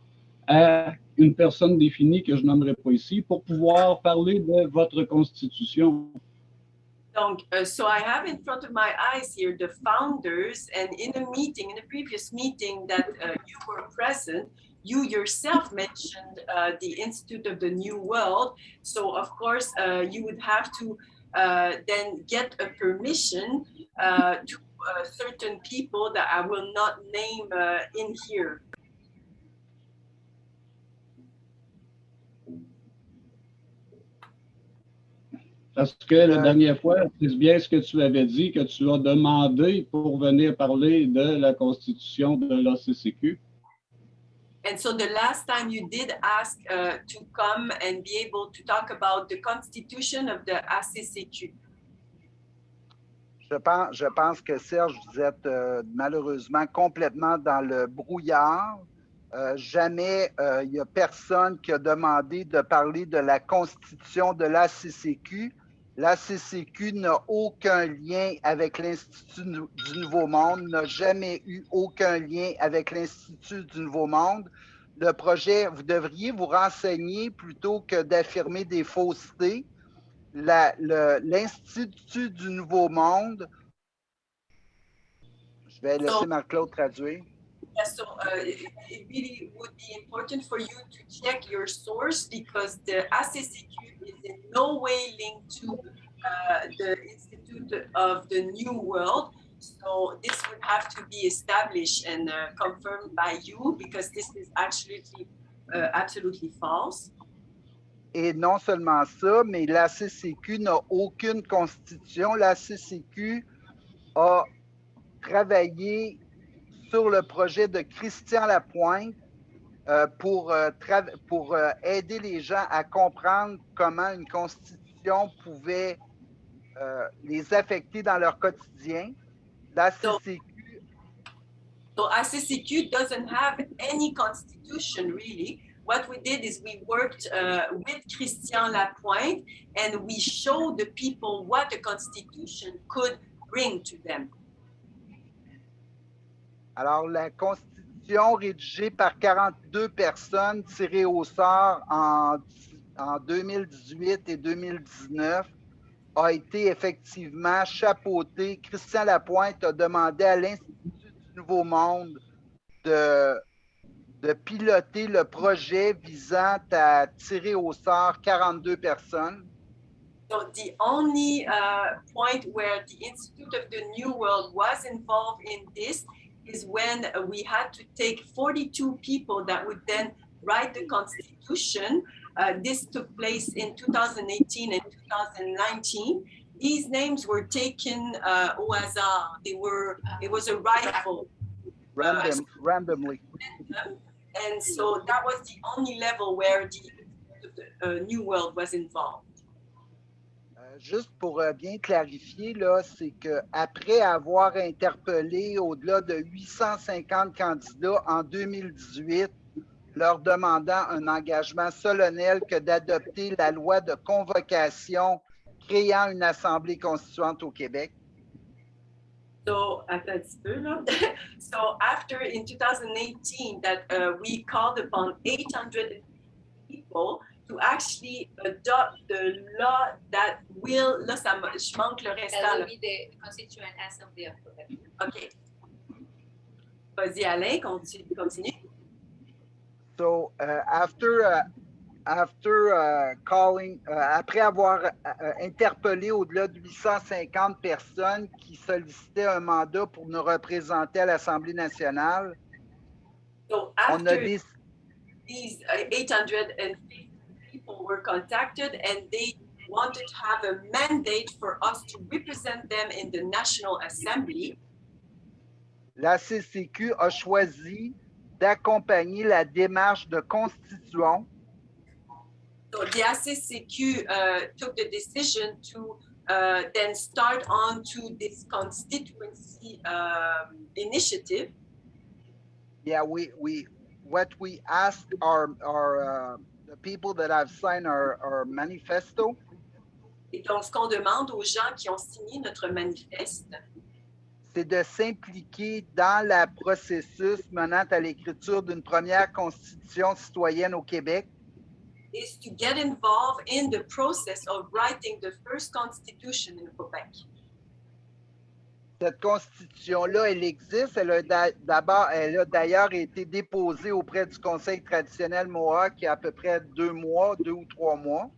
à une personne définie que je nommerai pas ici pour pouvoir parler de votre constitution. Donc, so I have in front of my eyes here the founders, and in a meeting, in a previous meeting that you were present, you yourself mentioned the Institute of the New World. So, of course, you would have to then get a permission to certain people that I will not name in here. Parce que la dernière fois, c'est bien ce que tu avais dit, que tu as demandé pour venir parler de la constitution de l'ACCQ. And so the last time you did ask to come and be able to talk about the constitution of the ACCQ. Je pense que Serge, vous êtes malheureusement complètement dans le brouillard. Jamais il n'y a personne qui a demandé de parler de la constitution de l'ACCQ. L'ACCQ n'a aucun lien avec l'Institut du Nouveau Monde, n'a jamais eu aucun lien avec l'Institut du Nouveau Monde. Le projet, vous devriez vous renseigner plutôt que d'affirmer des faussetés. L'Institut du Nouveau Monde, je vais laisser Marc-Claude traduire. Yeah, so it really would be important for you to check your source because the ACCQ is in no way linked to the Institute of the New World. So this would have to be established and confirmed by you because this is absolutely false. Et non seulement ça, mais la CCQ n'a aucune constitution. La CCQ a travaillé sur le projet de Christian Lapointe pour aider les gens à comprendre comment une constitution pouvait les affecter dans leur quotidien. La CCQ... So ACCQ doesn't have any constitution really, what we did is we worked with Christian Lapointe and we showed the people what the Constitution could bring to them. Alors, la Constitution rédigée par 42 personnes tirées au sort en 2018 et 2019 a été effectivement chapeautée. Christian Lapointe a demandé à l'Institut du Nouveau Monde de piloter le projet visant à tirer au sort 42 personnes. So the only point where the Institute of the New World was involved in this is when we had to take 42 people that would then write the Constitution. This took place in 2018 and 2019. These names were taken au hasard. It was a rifle. Randomly. And so that was the only level where the New World was involved. Juste pour bien clarifier, là, c'est qu'après avoir interpellé au-delà de 850 candidats en 2018, leur demandant un engagement solennel que d'adopter la loi de convocation créant une assemblée constituante au Québec. So, attends un petit peu, là. So after in 2018 that we called upon 800 people to actually adopt the law that will, là, je manque le restant. That will be the Constituent Assembly of Quebec. OK. Vas-y, Alain, continue. So, après avoir interpellé au-delà de 850 personnes qui sollicitaient un mandat pour nous représenter à l'Assemblée nationale, So on a after des... these 850 people were contacted and they wanted to have a mandate for us to represent them in the National Assembly, La CCQ a choisi d'accompagner la démarche de constituant so the ACCQ took the decision to then start on to this constituency initiative. Yeah, what we asked our the people that have signed our manifesto Et donc, ce qu'on demande aux gens qui ont signé notre manifeste, c'est de s'impliquer dans le processus menant à l'écriture d'une première constitution citoyenne au Québec is to get involved in the process of writing the first constitution in Quebec. Cette constitution-là, elle existe. Elle a d'ailleurs été déposée auprès du Conseil traditionnel Mohawk il y a à peu près 2 ou 3 mois.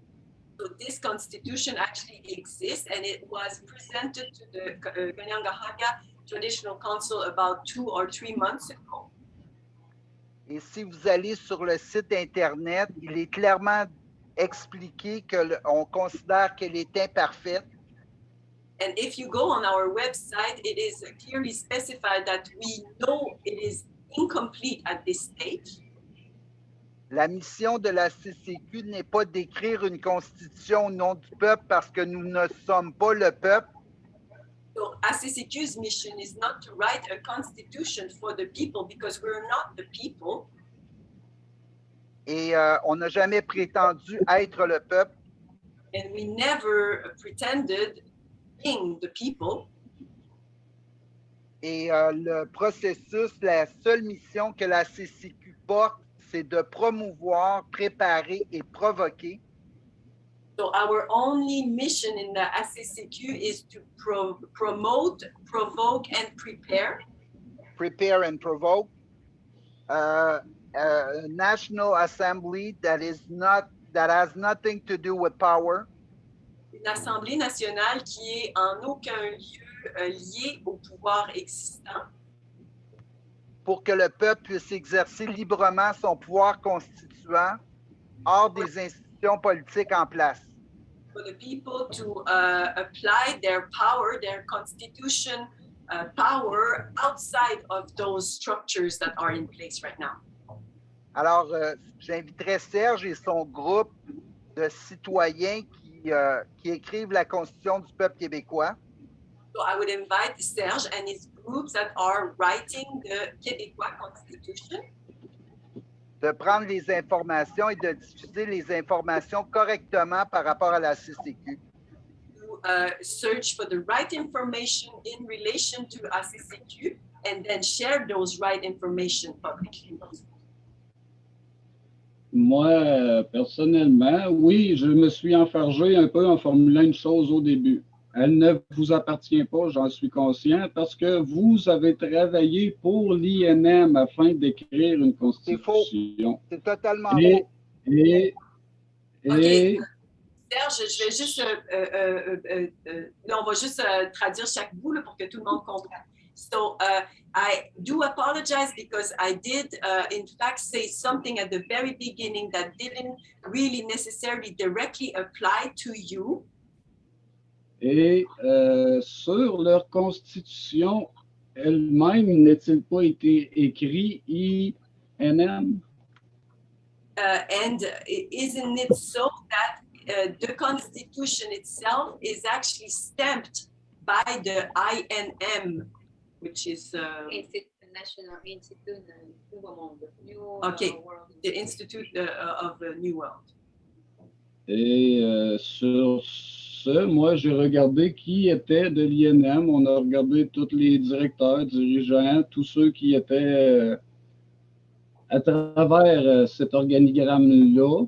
So this constitution actually exists and it was presented to the Kanien'kehá:ka Traditional Council about 2 or 3 months ago. Et si vous allez sur le site Internet, il est clairement expliqué qu'on considère qu'elle est imparfaite. And if you go on our website, it is clearly specified that we know it is incomplete at this stage. La mission de la CCQ n'est pas d'écrire une constitution au nom du peuple parce que nous ne sommes pas le peuple. So ACCQ's mission is not to write a constitution for the people because we're not the people. Et on n'a jamais prétendu être le peuple. And we never pretended being the people. Et le processus, la seule mission que la CCQ porte, c'est de promouvoir, préparer et provoquer. So our only mission in the ACCQ is to promote, provoke, and prepare. Prepare and provoke. A national assembly that has nothing to do with power. Une assemblée nationale qui est en aucun lieu liée au pouvoir existant. Pour que le peuple puisse exercer librement son pouvoir constituant hors des institutions politiques en place. For the people to apply their power, their constitution power outside of those structures that are in place right now. Alors, j'inviterai Serge et son groupe de citoyens qui écrivent la Constitution du peuple québécois. So I would invite Serge and his groups that are writing the Québécois Constitution. de prendre les informations et de diffuser les informations correctement par rapport à la CCQ. To search for the right information in relation to ACCQ and then share those right information publicly. Moi, personnellement, oui, je me suis enfargé un peu en formulant une chose au début. Elle ne vous appartient pas, j'en suis conscient, parce que vous avez travaillé pour l'INM afin d'écrire une constitution. C'est totalement Et, faux. et, et, Serge, je vais juste, là, on va juste traduire chaque bout là, pour que tout le monde comprenne. So I do apologize because I did, in fact, say something at the very beginning that didn't really necessarily directly apply to you. et sur leur constitution elle-même, n'est-il pas été écrit INM? And isn't it so that the Constitution itself is actually stamped by the INM, which is National Institute Nouveau Monde. okay, the Institute of the New World. Et sur ce, moi, j'ai regardé qui était de l'INM. On a regardé tous les directeurs, dirigeants, tous ceux qui étaient à travers cet organigramme-là.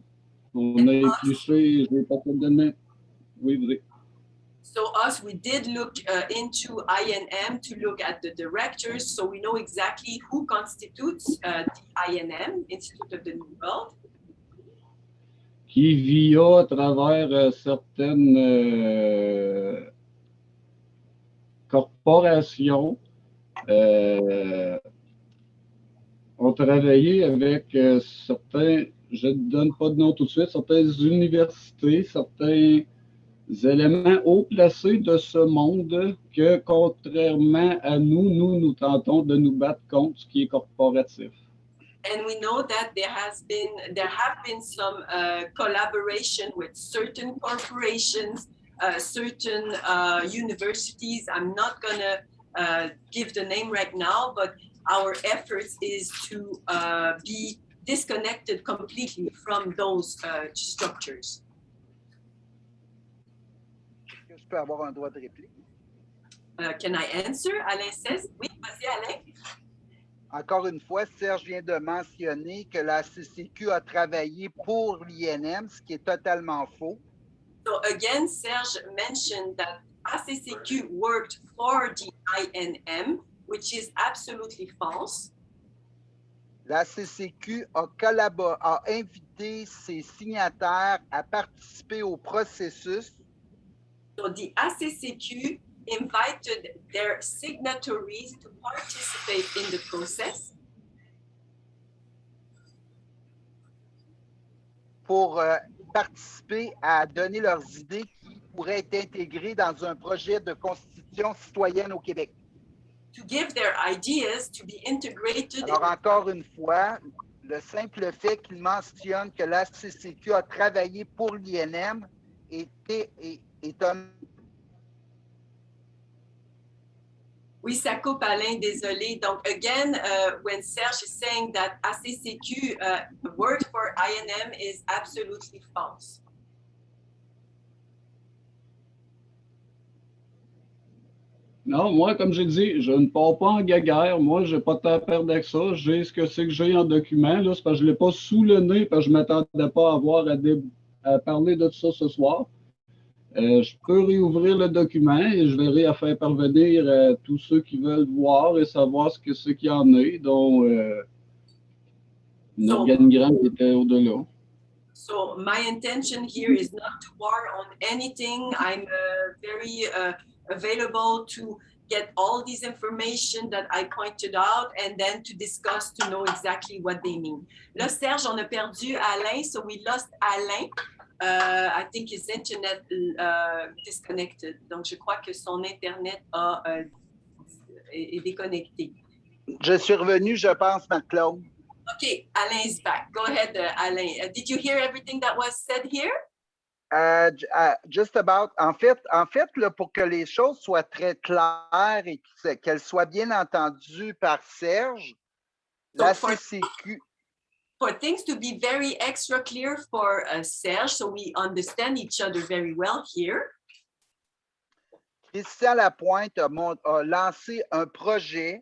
On a épluché, je vais pas te donner. Oui, oui. So us, we did look into INM to look at the directors, so we know exactly who constitutes the INM, Institute of the New World. Qui via à travers certaines corporations ont travaillé avec certains, je ne donne pas de nom tout de suite, certaines universités, certains éléments haut placés de ce monde que, contrairement à nous, nous tentons de nous battre contre ce qui est corporatif. And we know that there have been some collaboration with certain corporations, certain universities. I'm not gonna give the name right now, but our efforts is to be disconnected completely from those structures. Est-ce que je peux avoir un droit de réplique? Can I answer? Alain says, oui, vas-y Alain. Encore une fois, Serge vient de mentionner que la CCQ a travaillé pour l'INM, ce qui est totalement faux. So again, Serge mentioned that ACCQ worked for the INM, which is absolutely false. La CCQ a invité ses signataires à participer au processus. So the ACCQ invited their signatories to participate in the process. Pour participer à donner leurs idées qui pourraient être intégrées dans un projet de constitution citoyenne au Québec. To give their ideas to be integrated. Alors, encore une fois, le simple fait qu'il mentionne que la CCQ a travaillé pour l'INM est un... Oui, ça coupe, Alain, désolé. Donc, again, when Serge is saying that ACCQ worked for INM is absolutely false. Non, moi, comme j'ai dit, je ne pars pas en guéguerre. Moi, je n'ai pas de temps à perdre avec ça. J'ai ce que c'est que j'ai en document. Là, c'est parce que je ne l'ai pas sous le nez, parce que je ne m'attendais pas à avoir à parler de ça ce soir. Je peux réouvrir le document et je verrai à faire parvenir tous ceux qui veulent voir et savoir ce que c'est qu'il y en a, dont l'organigramme était au-delà. So my intention here is not to war on anything. I'm very available to get all these information that I pointed out and then to discuss to know exactly what they mean. Là, Serge, on a perdu Alain, so we lost Alain. I think his internet disconnected. Donc, je crois que son internet est déconnecté. Je suis revenu, je pense, Marc-Claude. Okay, Alain is back. Go ahead, Alain. Did you hear everything that was said here? Just about. En fait là, pour que les choses soient très claires et qu'elles soient bien entendues par Serge, la CCQ. for things to be very extra clear for Serge, so we understand each other very well here, Christian Lapointe a lancé un projet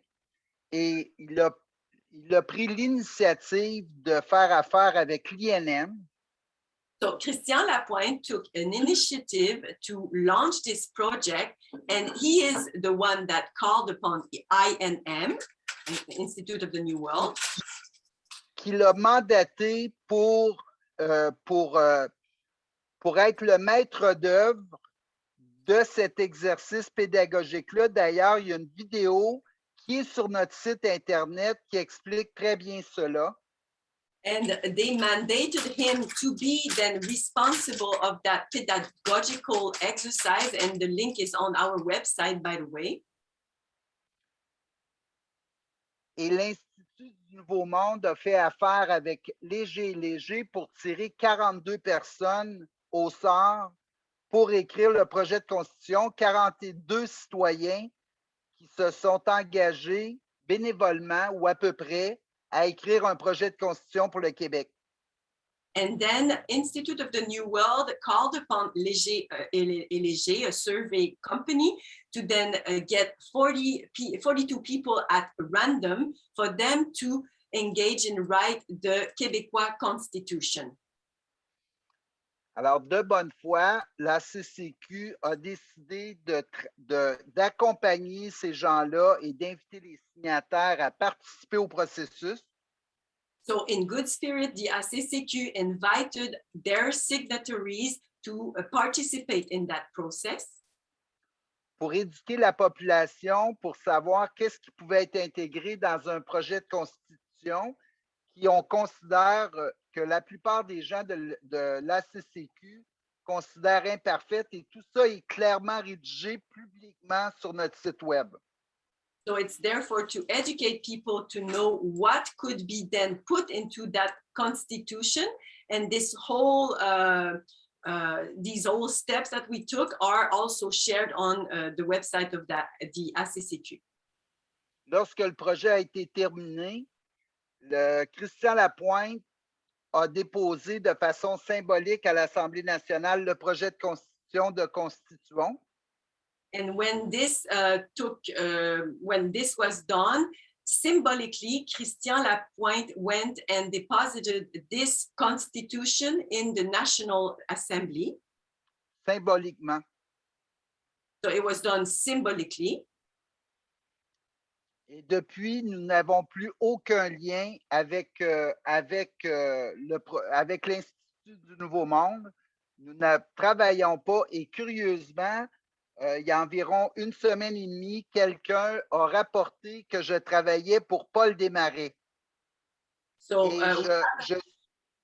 et il a pris l'initiative de faire affaire avec l'INM. so Christian Lapointe took an initiative to launch this project, and he is the one that called upon the INM, the Institute of the New World, Qui l'a mandaté pour être le maître d'œuvre de cet exercice pédagogique-là. D'ailleurs, il y a une vidéo qui est sur notre site Internet qui explique très bien cela. and they mandated him to be then responsible of that pedagogical exercise, and the link is on our website, by the way. Et l'Institut du Nouveau Monde a fait affaire avec Léger et Léger pour tirer 42 personnes au sort pour écrire le projet de constitution, 42 citoyens qui se sont engagés bénévolement ou à peu près à écrire un projet de constitution pour le Québec. And then Institute of the New World called upon Léger et Léger, a survey company, to then get 42 people at random for them to engage and write the Québécois Constitution. Alors, de bonne foi, la CCQ a décidé d'accompagner ces gens-là et d'inviter les signataires à participer au processus. So in good spirit, the ACCQ invited their signatories to participate in that process. Pour éduquer la population, pour savoir qu'est-ce qui pouvait être intégré dans un projet de constitution on considère que la plupart des gens de l'ACCQ considèrent imparfaite et tout ça est clairement rédigé publiquement sur notre site web. So it's therefore to educate people to know what could be then put into that constitution, and this whole these whole steps that we took are also shared on the website of the ACCQ. Lorsque le projet a été terminé, Christian Lapointe a déposé de façon symbolique à l'Assemblée nationale le projet de constitution de constituants. And when this was done, symbolically, Christian Lapointe went and deposited this constitution in the National Assembly. Symboliquement. So it was done symbolically. Et depuis, nous n'avons plus aucun lien avec l'Institut du Nouveau Monde. Nous ne travaillons pas et curieusement, il y a environ une semaine et demie, quelqu'un a rapporté que je travaillais pour Paul Desmarais. So,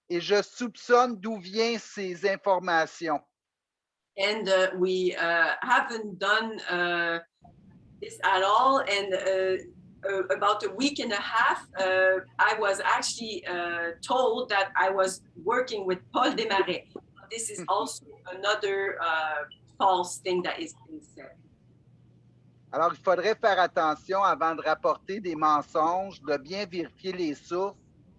et je soupçonne d'où viennent ces informations. And we haven't done this at all. And about a week and a half, I was actually told that I was working with Paul Desmarais. This is also another false thing that is being said. Alors, il faudrait faire attention avant de rapporter des mensonges, de bien vérifier les sources.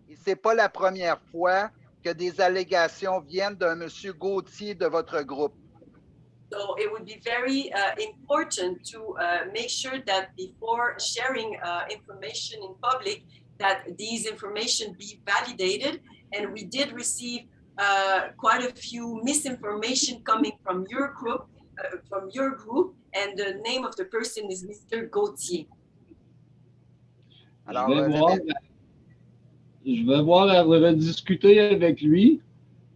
Et ce n'est pas la première fois que des allégations viennent d'un monsieur Gauthier de votre groupe. So it would be very important to make sure that before sharing information in public, that these information be validated. And we did receive quite a few misinformation coming from your group, and the name of the person is Mr. Gauthier. Alors, je vais voir à rediscuter avec lui,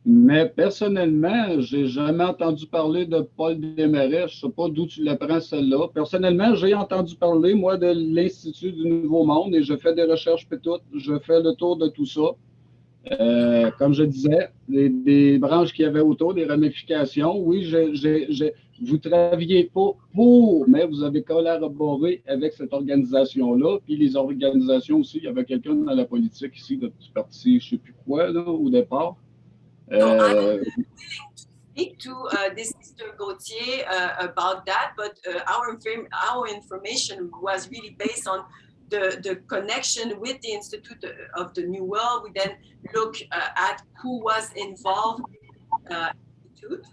mais personnellement, je n'ai jamais entendu parler de Paul Desmarais. Je ne sais pas d'où tu l'apprends celle-là. Personnellement, j'ai entendu parler, moi, de l'Institut du Nouveau Monde et je fais des recherches et tout. Je fais le tour de tout ça. Comme je disais, des branches qu'il y avait autour, des ramifications. Oui, vous ne travailliez pas pour, mais vous avez collaboré avec cette organisation-là. Puis les organisations aussi, il y avait quelqu'un dans la politique ici, du parti, je ne sais plus quoi, là, au départ. So I'm willing to speak to this Mr. Gauthier about that, but our information was really based on the connection with the Institute of the New World. We then look at who was involved in the Institute.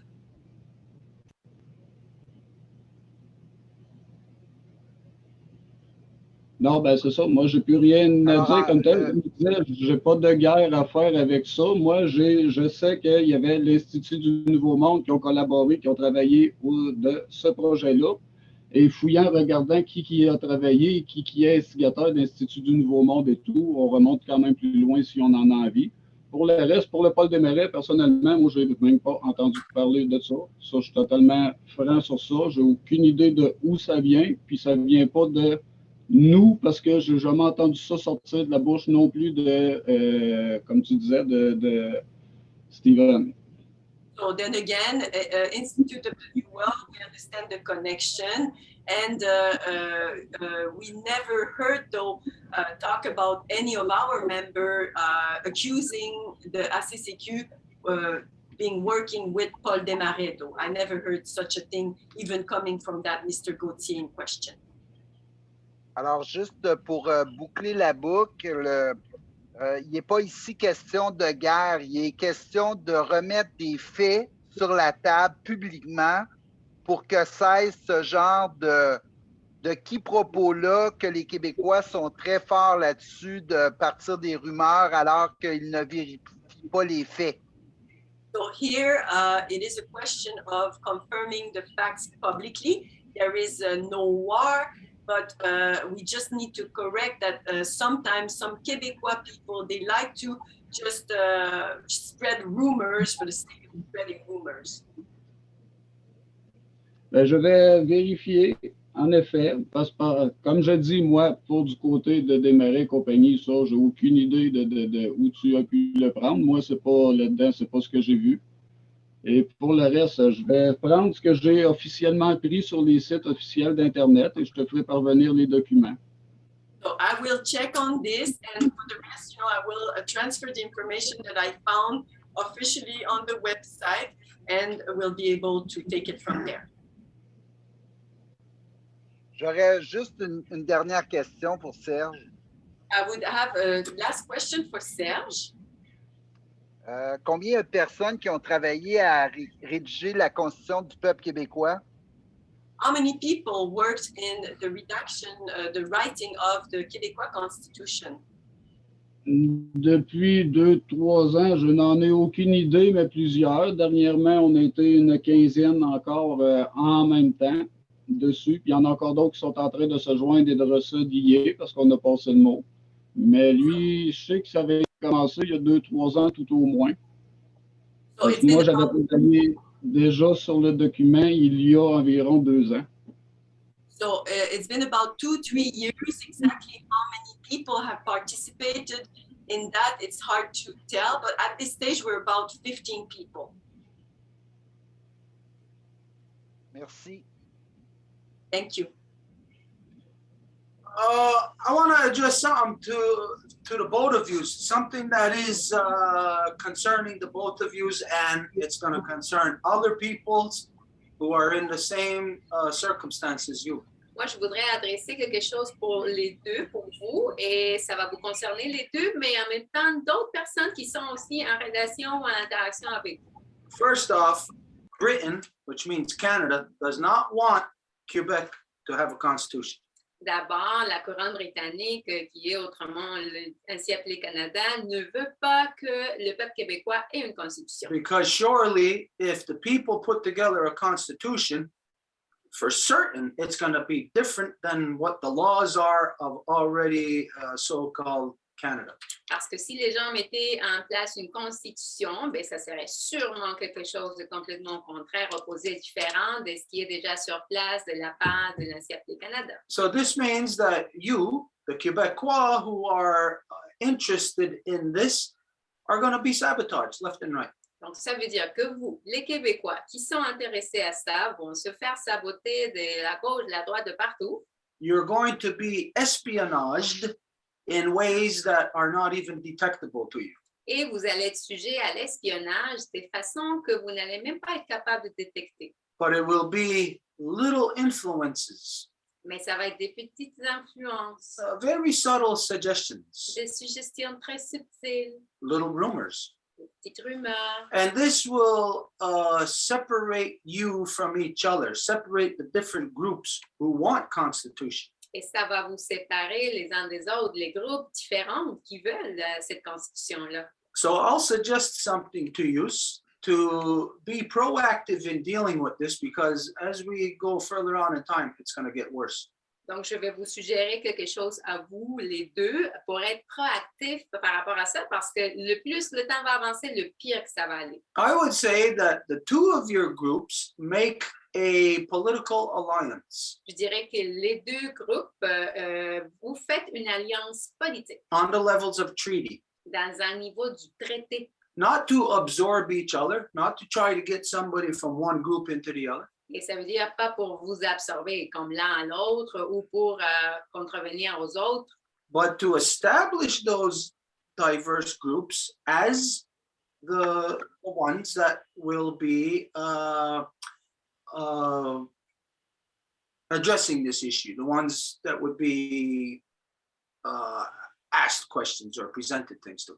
Non, ben c'est ça. Moi, j'ai plus rien à Alors, dire comme tel. Comme je disais, j'ai pas de guerre à faire avec ça. Moi, je sais qu'il y avait l'Institut du Nouveau Monde qui ont collaboré, qui ont travaillé de ce projet-là. Et fouillant, regardant qui a travaillé, qui est instigateur de l'Institut du Nouveau Monde et tout, on remonte quand même plus loin si on en a envie. Pour le reste, pour le Paul Desmarais, personnellement, moi, je n'ai même pas entendu parler de ça. Ça, je suis totalement franc sur ça. J'ai aucune idée de où ça vient, puis ça ne vient pas de nous, parce que je n'ai jamais entendu ça sortir de la bouche non plus de, comme tu disais, de Steven. So then again, Institute of the New World, we understand the connection, and we never heard though talk about any of our member accusing the ACCQ being working with Paul Desmarais. Though I never heard such a thing, even coming from that Mr. Gauthier in question. Alors, juste pour boucler la boucle, il n'est pas ici question de guerre, il est question de remettre des faits sur la table publiquement pour que cesse ce genre de quiproquo-là, que les Québécois sont très forts là-dessus, de partir des rumeurs alors qu'ils ne vérifient pas les faits. So here, it is a question of confirming the facts publicly. There is no war. But we just need to correct that sometimes some Québécois people, they like to just spread rumors for the sake of spreading rumors. Ben, je vais vérifier, en effet, parce que, comme je dis, moi, pour du côté de Desmarais et compagnie, ça, j'ai aucune idée de où tu as pu le prendre. Moi, c'est pas là-dedans, c'est pas ce que j'ai vu. Et pour le reste, je vais prendre ce que j'ai officiellement pris sur les sites officiels d'Internet et je te ferai parvenir les documents. So I will check on this, and for the rest, I will transfer the information that I found officially on the website, and we'll be able to take it from there. J'aurais juste une dernière question pour Serge. I would have a last question for Serge. Combien de personnes qui ont travaillé à rédiger la Constitution du peuple québécois? How many people worked in the redaction, the writing of the Québécois Constitution? Depuis 2-3 ans, je n'en ai aucune idée, mais plusieurs. Dernièrement, on a été une quinzaine encore en même temps dessus. Puis il y en a encore d'autres qui sont en train de se joindre et de ressedier parce qu'on a passé le mot. Mais lui, je sais que ça avait commencé il y a 2-3 ans tout au moins. So Moi, j'avais travaillé déjà sur le document il y a environ 2 ans. So it's been about 2-3 years. Exactly how many people have participated in that, it's hard to tell. But at this stage, we're about 15 people. Merci. Thank you. I want to address something to the both of you, something that is concerning the both of you, and it's going to concern other people who are in the same circumstances as you. Moi, je voudrais adresser quelque chose pour les deux, pour vous, et ça va vous concerner les deux, mais en même temps, d'autres personnes qui sont aussi en relation ou en interaction avec vous. First off, Britain, which means Canada, does not want Quebec to have a constitution. D'abord, la couronne britannique, qui est autrement ainsi appelée Canada, ne veut pas que le peuple québécois ait une constitution. Because surely, if the people put together a constitution, for certain, it's going to be different than what the laws are of already so-called Canada. Parce que si les gens mettaient en place une constitution, ben, ça serait sûrement quelque chose de complètement contraire, opposé, différent de ce qui est déjà sur place de la part de l'ancien Canada. So this means that you, the Quebecois who are interested in this, are going to be sabotaged left and right. Donc, ça veut dire que vous, les Québécois qui sont intéressés à ça, vont se faire saboter de la gauche, de la droite, de partout. You're going to be espionnaged in ways that are not even detectable to you. Et vous allez être sujet à l'espionnage de façon que vous n'allez même pas être capable de détecter. But it will be little influences Mais ça va être des petites influences, very subtle suggestions, des suggestions très subtiles, little rumors. des petites rumeurs. And this will separate you from each other, separate the different groups who want constitution. Et ça va vous séparer les uns des autres, les groupes différents qui veulent cette constitution-là. So I'll suggest something to you to be proactive in dealing with this, because as we go further on in time, it's going to get worse. Donc, je vais vous suggérer quelque chose à vous, les deux, pour être proactifs par rapport à ça, parce que le plus le temps va avancer, le pire que ça va aller. I would say that the two of your groups make a political alliance Je dirais que les deux groupes, vous faites une alliance politique on the levels of treaty, dans un niveau du traité. not to absorb each other, not to try to get somebody from one group into the other, Et ça veut dire pas pour vous absorber comme l'un à l'autre ou pour contrevenir aux autres, but to establish those diverse groups as the ones that will be addressing this issue, the ones that would be asked questions or presented things to.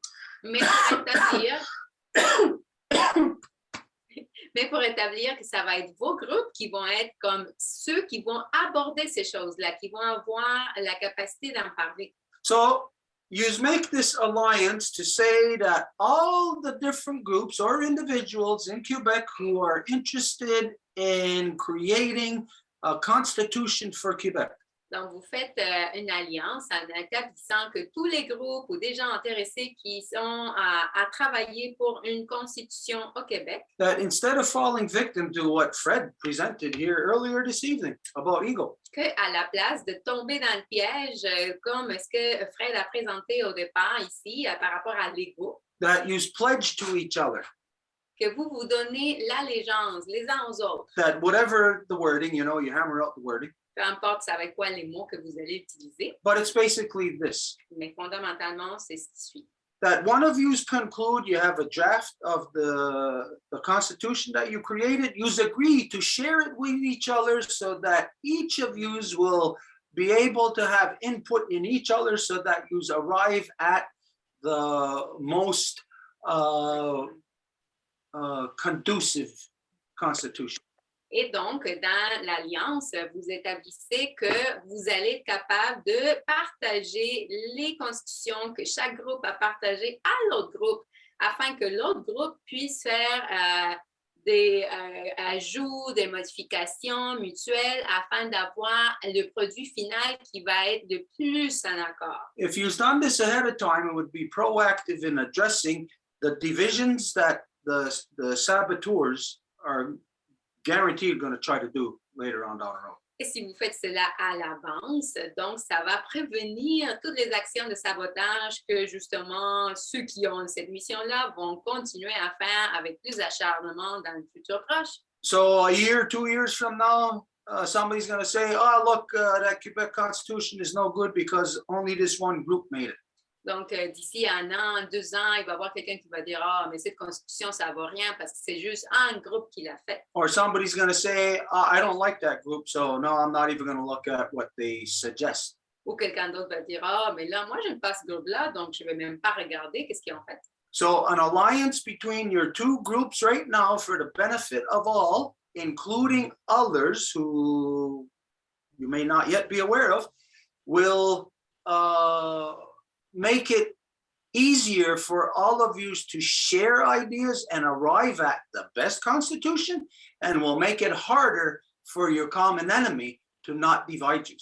Mais pour établir que ça va être vos groupes qui vont être comme ceux qui vont aborder ces choses-là, qui vont avoir la capacité d'en parler. So you make this alliance to say that all the different groups or individuals in Quebec who are interested in creating a constitution for Quebec, Donc, vous faites une alliance en établissant que tous les groupes ou des gens intéressés qui sont à travailler pour une constitution au Québec, that instead of falling victim to what Fred presented here earlier this evening about ego, qu'à la place de tomber dans le piège, comme ce que Fred a présenté au départ ici par rapport à l'ego, that you pledge to each other, que vous vous donnez l'allégeance les uns aux autres, that whatever the wording, you hammer out the wording, peu importe ça va être quoi les mots que vous allez utiliser, but it's basically this, mais fondamentalement, c'est ce qui suit. that one of you conclude you have a draft of the constitution that you created, you agree to share it with each other so that each of you will be able to have input in each other so that you arrive at the most conducive constitution. Et donc, dans l'alliance, vous établissez que vous allez être capable de partager les constitutions que chaque groupe a partagées à l'autre groupe, afin que l'autre groupe puisse faire des ajouts, des modifications mutuelles, afin d'avoir le produit final qui va être le plus en accord. If you've done this ahead of time, it would be proactive in addressing the divisions that the saboteurs are guaranteed going to try to do later on down the road. Et si vous faites cela à l'avance, donc ça va prévenir toutes les actions de sabotage que justement ceux qui ont cette mission-là vont continuer à faire avec plus d'acharnement dans le futur proche. So a year, 2 years from now, somebody's going to say, oh, look, that Quebec Constitution is no good because only this one group made it. Donc, d'ici 1 an, 2 ans, il va y avoir quelqu'un qui va dire « Ah, mais cette constitution, ça ne vaut rien parce que c'est juste un groupe qui l'a fait. » Or somebody's going to say, I don't like that group, so no, I'm not even going to look at what they suggest. Ou quelqu'un d'autre va dire « Ah, mais là, moi, je n'aime pas ce groupe-là, donc je ne vais même pas regarder qu'est-ce qu'ils ont fait. » So an alliance between your two groups right now for the benefit of all, including others who you may not yet be aware of, will make it easier for all of you to share ideas and arrive at the best constitution, and will make it harder for your common enemy to not divide you.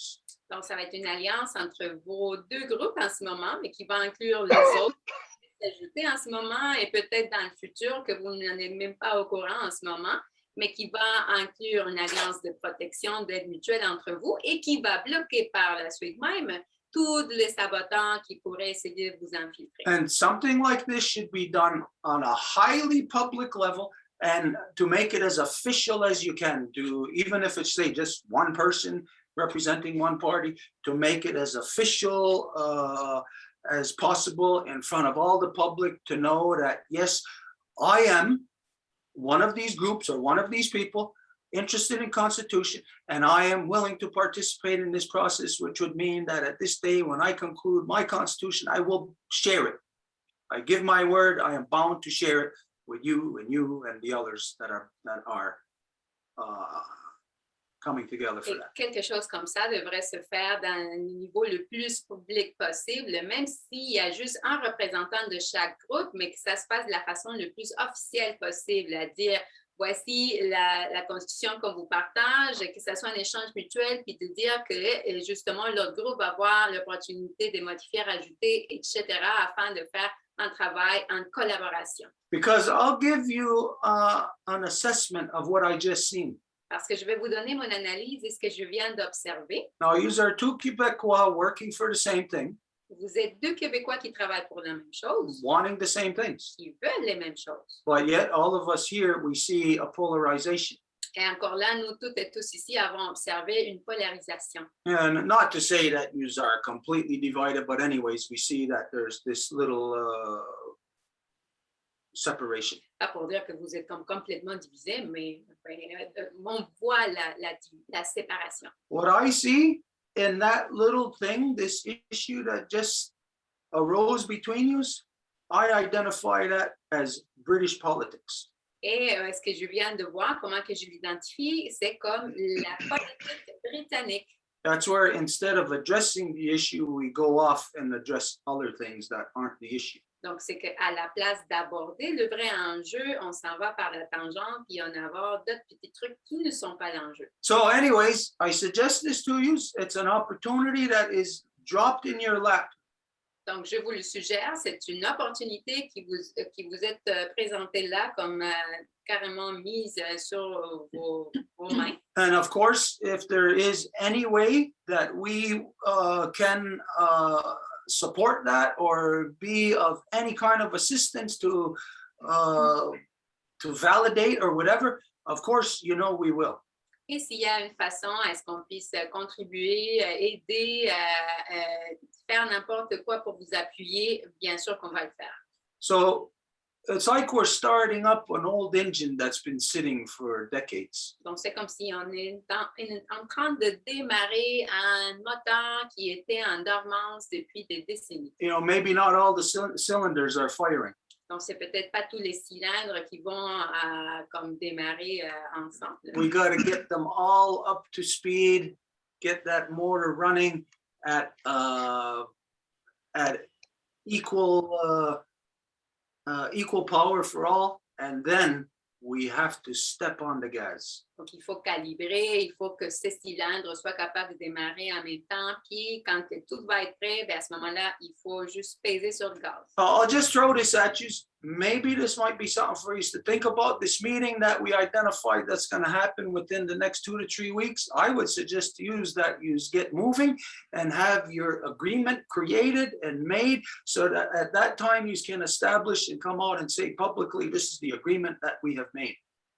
Donc, ça va être une alliance entre vos deux groupes en ce moment, mais qui va inclure les autres qui sont ajoutés en ce moment et peut-être dans le futur que vous n'en êtes même pas au courant en ce moment, mais qui va inclure une alliance de protection, d'aide mutuelle entre vous et qui va bloquer par la suite même tous les saboteurs qui pourraient essayer de vous infiltrer. And something like this should be done on a highly public level, and to make it as official as you can, to even if it's say just one person representing one party, to make it as official as possible in front of all the public to know that yes, I am one of these groups or one of these people interested in Constitution, and I am willing to participate in this process, which would mean that at this day, when I conclude my Constitution, I will share it. I give my word, I am bound to share it with you and the others that are coming together for Et that. quelque chose comme ça devrait se faire dans un niveau le plus public possible, même s'il y a juste un représentant de chaque groupe, mais que ça se passe de la façon le plus officielle possible, à dire voici la constitution qu'on vous partage, que ce soit un échange mutuel, puis de dire que justement l'autre groupe va avoir l'opportunité de modifier, rajouter, etc., afin de faire un travail en collaboration. Because I'll give you an assessment of what I just seen. Parce que je vais vous donner mon analyse et ce que je viens d'observer. Now, you are two Quebecois working for the same thing, Vous êtes deux Québécois qui travaillent pour la même chose, wanting the same things. qui veulent les mêmes choses. But yet, all of us here, we see a polarization. Et encore là, nous toutes et tous ici avons observé une polarisation. And not to say that you are completely divided, but anyways, we see that there's this little separation. Pas pour dire que vous êtes comme complètement divisés, mais on voit la séparation. What I see in that little thing, this issue that just arose between you, I identify that as British politics. Et ce que je viens de voir, comment que je l'identifie, c'est comme la politique britannique. That's where instead of addressing the issue, we go off and address other things that aren't the issue. Donc, c'est qu'à la place d'aborder le vrai enjeu, on s'en va par la tangente, puis on aborde d'autres petits trucs qui ne sont pas l'enjeu. So anyways, I suggest this to you. It's an opportunity that is dropped in your lap. Donc, je vous le suggère, c'est une opportunité qui vous est présentée là comme carrément mise sur vos mains. And of course, if there is any way that we can support that or be of any kind of assistance to validate or whatever, of course, you know we will. Et s'il y a une façon, est-ce qu'on puisse contribuer, aider, faire n'importe quoi pour vous appuyer, bien sûr qu'on va le faire. So it's like we're starting up an old engine that's been sitting for decades. Donc, c'est comme si on est en train de démarrer un moteur qui était en dormance depuis des décennies. You know, maybe not all the cylinders are firing. Donc, c'est peut-être pas tous les cylindres qui vont comme démarrer ensemble. We got to get them all up to speed, get that motor running at equal power for all, and then we have to step on the gas. Donc, il faut calibrer, il faut que ces cylindres soient capables de démarrer en même temps. Puis, quand tout va être prêt, bien, à ce moment-là, il faut juste peser sur le gaz. I'll just throw this at you. Maybe this might be something for you to think about. This meeting that we identified that's going to happen within the next 2 to 3 weeks, I would suggest to use that you get moving and have your agreement created and made so that at that time you can establish and come out and say publicly, this is the agreement that we have made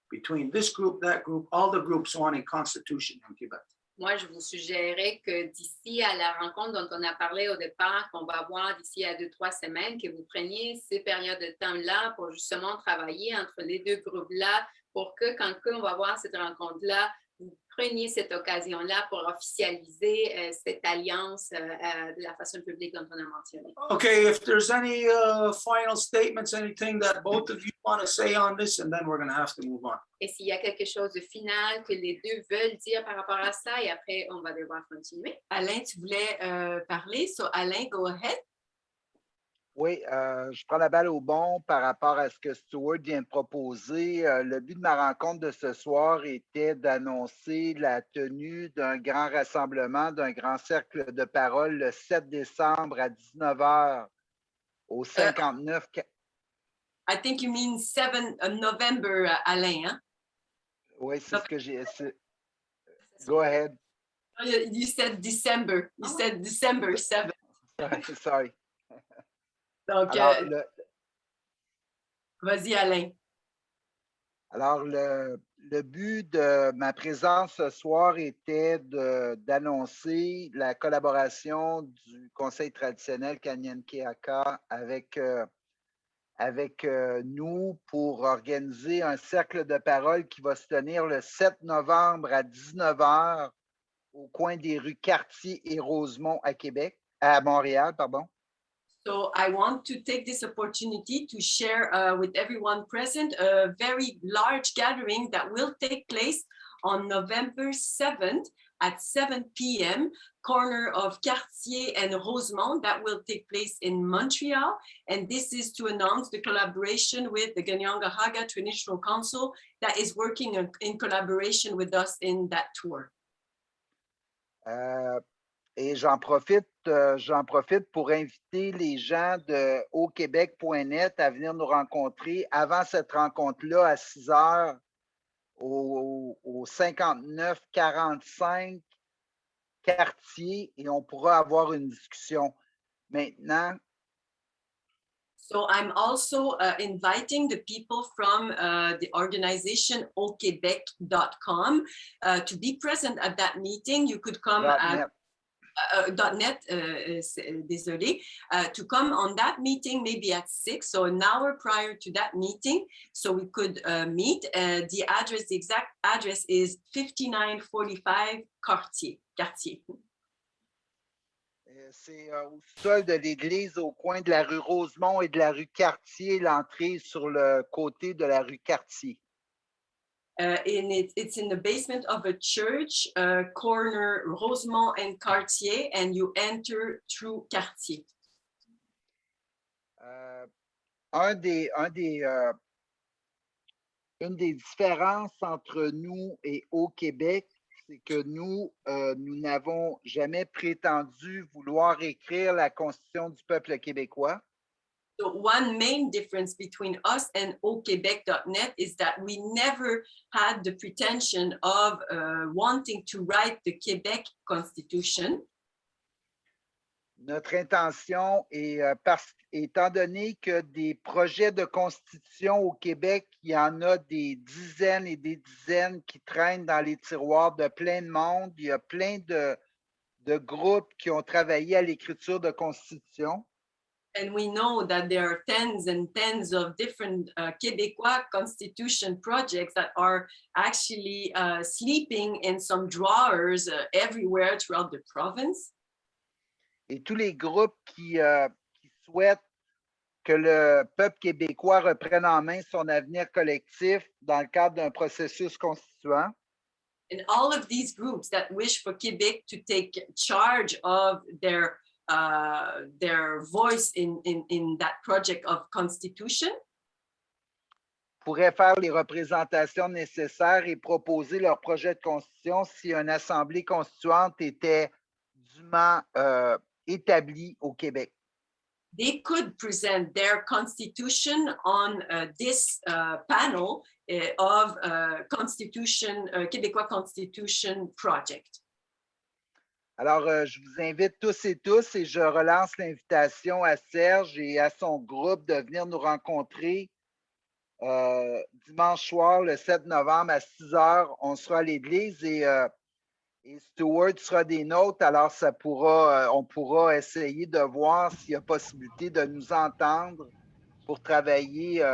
between this group, that group, all the groups wanting constitution in Quebec. Moi, je vous suggérerais que d'ici à la rencontre dont on a parlé au départ, qu'on va avoir d'ici à 2-3 semaines, que vous preniez ces périodes de temps-là pour justement travailler entre les deux groupes-là, pour que quand on va avoir cette rencontre-là, vous preniez cette occasion-là pour officialiser cette alliance de la façon publique dont on a mentionné. Okay, if there's any final statements, anything that both of you want to say on this, and then we're going to have to move on. Et s'il y a quelque chose de final que les deux veulent dire par rapport à ça, et après, on va devoir continuer. Alain, tu voulais parler? So, Alain, go ahead. Oui, je prends la balle au bon par rapport à ce que Stuart vient de proposer. Le but de ma rencontre de ce soir était d'annoncer la tenue d'un grand rassemblement, d'un grand cercle de parole le 7 décembre à 19h au 59. I think you mean 7 November, Alain, hein? Oui, c'est ce que j'ai. Go ahead. You said December. You said December 7. Sorry. Donc, Alors, vas-y, Alain. Alors, le but de ma présence ce soir était d'annoncer la collaboration du Conseil traditionnel Kanyenkeaka avec avec nous pour organiser un cercle de parole qui va se tenir le 7 novembre à 19 h au coin des rues Cartier et Rosemont à Montréal, pardon. So I want to take this opportunity to share with everyone present a very large gathering that will take place on November 7th at 7 p.m., corner of Cartier and Rosemont. That will take place in Montreal. And this is to announce the collaboration with the Kanien'kehá:ka Traditional Council that is working in collaboration with us in that tour. Et j'en profite pour inviter les gens de auquebec.net à venir nous rencontrer avant cette rencontre-là à 6 h au 5945 Cartier et on pourra avoir une discussion. Maintenant. So I'm also inviting the people from the organization auquebec.com to be present at that meeting. You could come at .net, désolé, to come on that meeting maybe at 6, so an hour prior to that meeting, so we could meet. The exact address is 5945 Cartier. C'est au sol de l'église, au coin de la rue Rosemont et de la rue Cartier, l'entrée sur le côté de la rue Cartier. It's in the basement of a church, corner Rosemont and Cartier, and you enter through Cartier. Une des différences entre nous et au Québec, c'est que nous n'avons jamais prétendu vouloir écrire la Constitution du peuple québécois. So one main difference between us and auquebec.net is that we never had the pretension of wanting to write the Quebec Constitution. Notre intention est, étant donné que des projets de constitution au Québec, il y en a des dizaines et des dizaines qui traînent dans les tiroirs de plein de monde. Il y a plein de groupes qui ont travaillé à l'écriture de constitution. And we know that there are tens and tens of different Québécois constitution projects that are actually sleeping in some drawers everywhere throughout the province. Et tous les groupes qui souhaitent que le peuple québécois reprenne en main son avenir collectif dans le cadre d'un processus constituant. And all of these groups that wish for Quebec to take charge of their voice in that project of constitution pourraient faire les représentations nécessaires et proposer leur projet de constitution si une assemblée constituante était dûment établie au Québec. They could present their constitution on this panel of Québécois Constitution Project. Alors, je vous invite tous et je relance l'invitation à Serge et à son groupe de venir nous rencontrer dimanche soir, le 7 novembre à 6 h. On sera à l'église et Stuart sera des nôtres. Alors, on pourra essayer de voir s'il y a possibilité de nous entendre pour travailler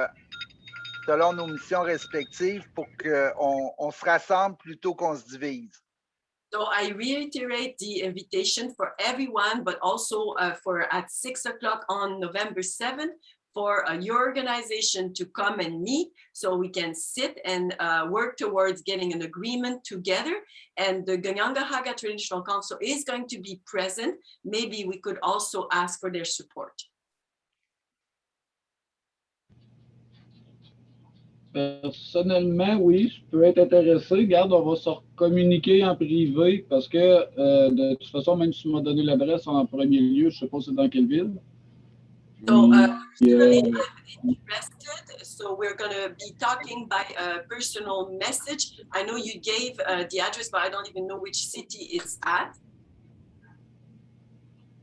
selon nos missions respectives pour qu'on se rassemble plutôt qu'on se divise. So I reiterate the invitation for everyone, but also for at 6 o'clock on November 7th for your organization to come and meet so we can sit and work towards getting an agreement together. And the Kanien'kehá:ka Traditional Council is going to be present. Maybe we could also ask for their support. Personnellement, oui, je peux être intéressé. Garde, on va se communiquer en privé parce que de toute façon, même si tu m'as donné l'adresse en premier lieu, je ne sais pas c'est dans quelle ville. So personally, I'm interested. So we're going to be talking by a personal message. I know you gave the address, but I don't even know which city it's at.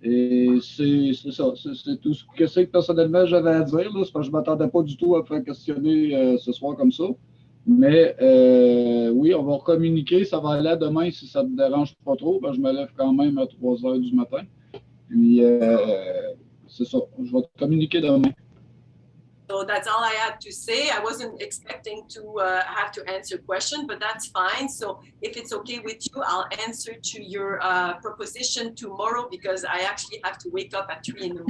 Et c'est ça, c'est tout ce que personnellement j'avais à dire. Là, parce que je ne m'attendais pas du tout à me faire questionner ce soir comme ça. Mais oui, on va communiquer. Ça va aller demain si ça ne te dérange pas trop. Je me lève quand même à 3 h du matin. Puis c'est ça, je vais te communiquer demain. So So that's all I had to say. I wasn't expecting to have to answer question, but that's fine. So if it's okay with you, I'll answer to your proposition tomorrow because I actually have to wake up at 3 in the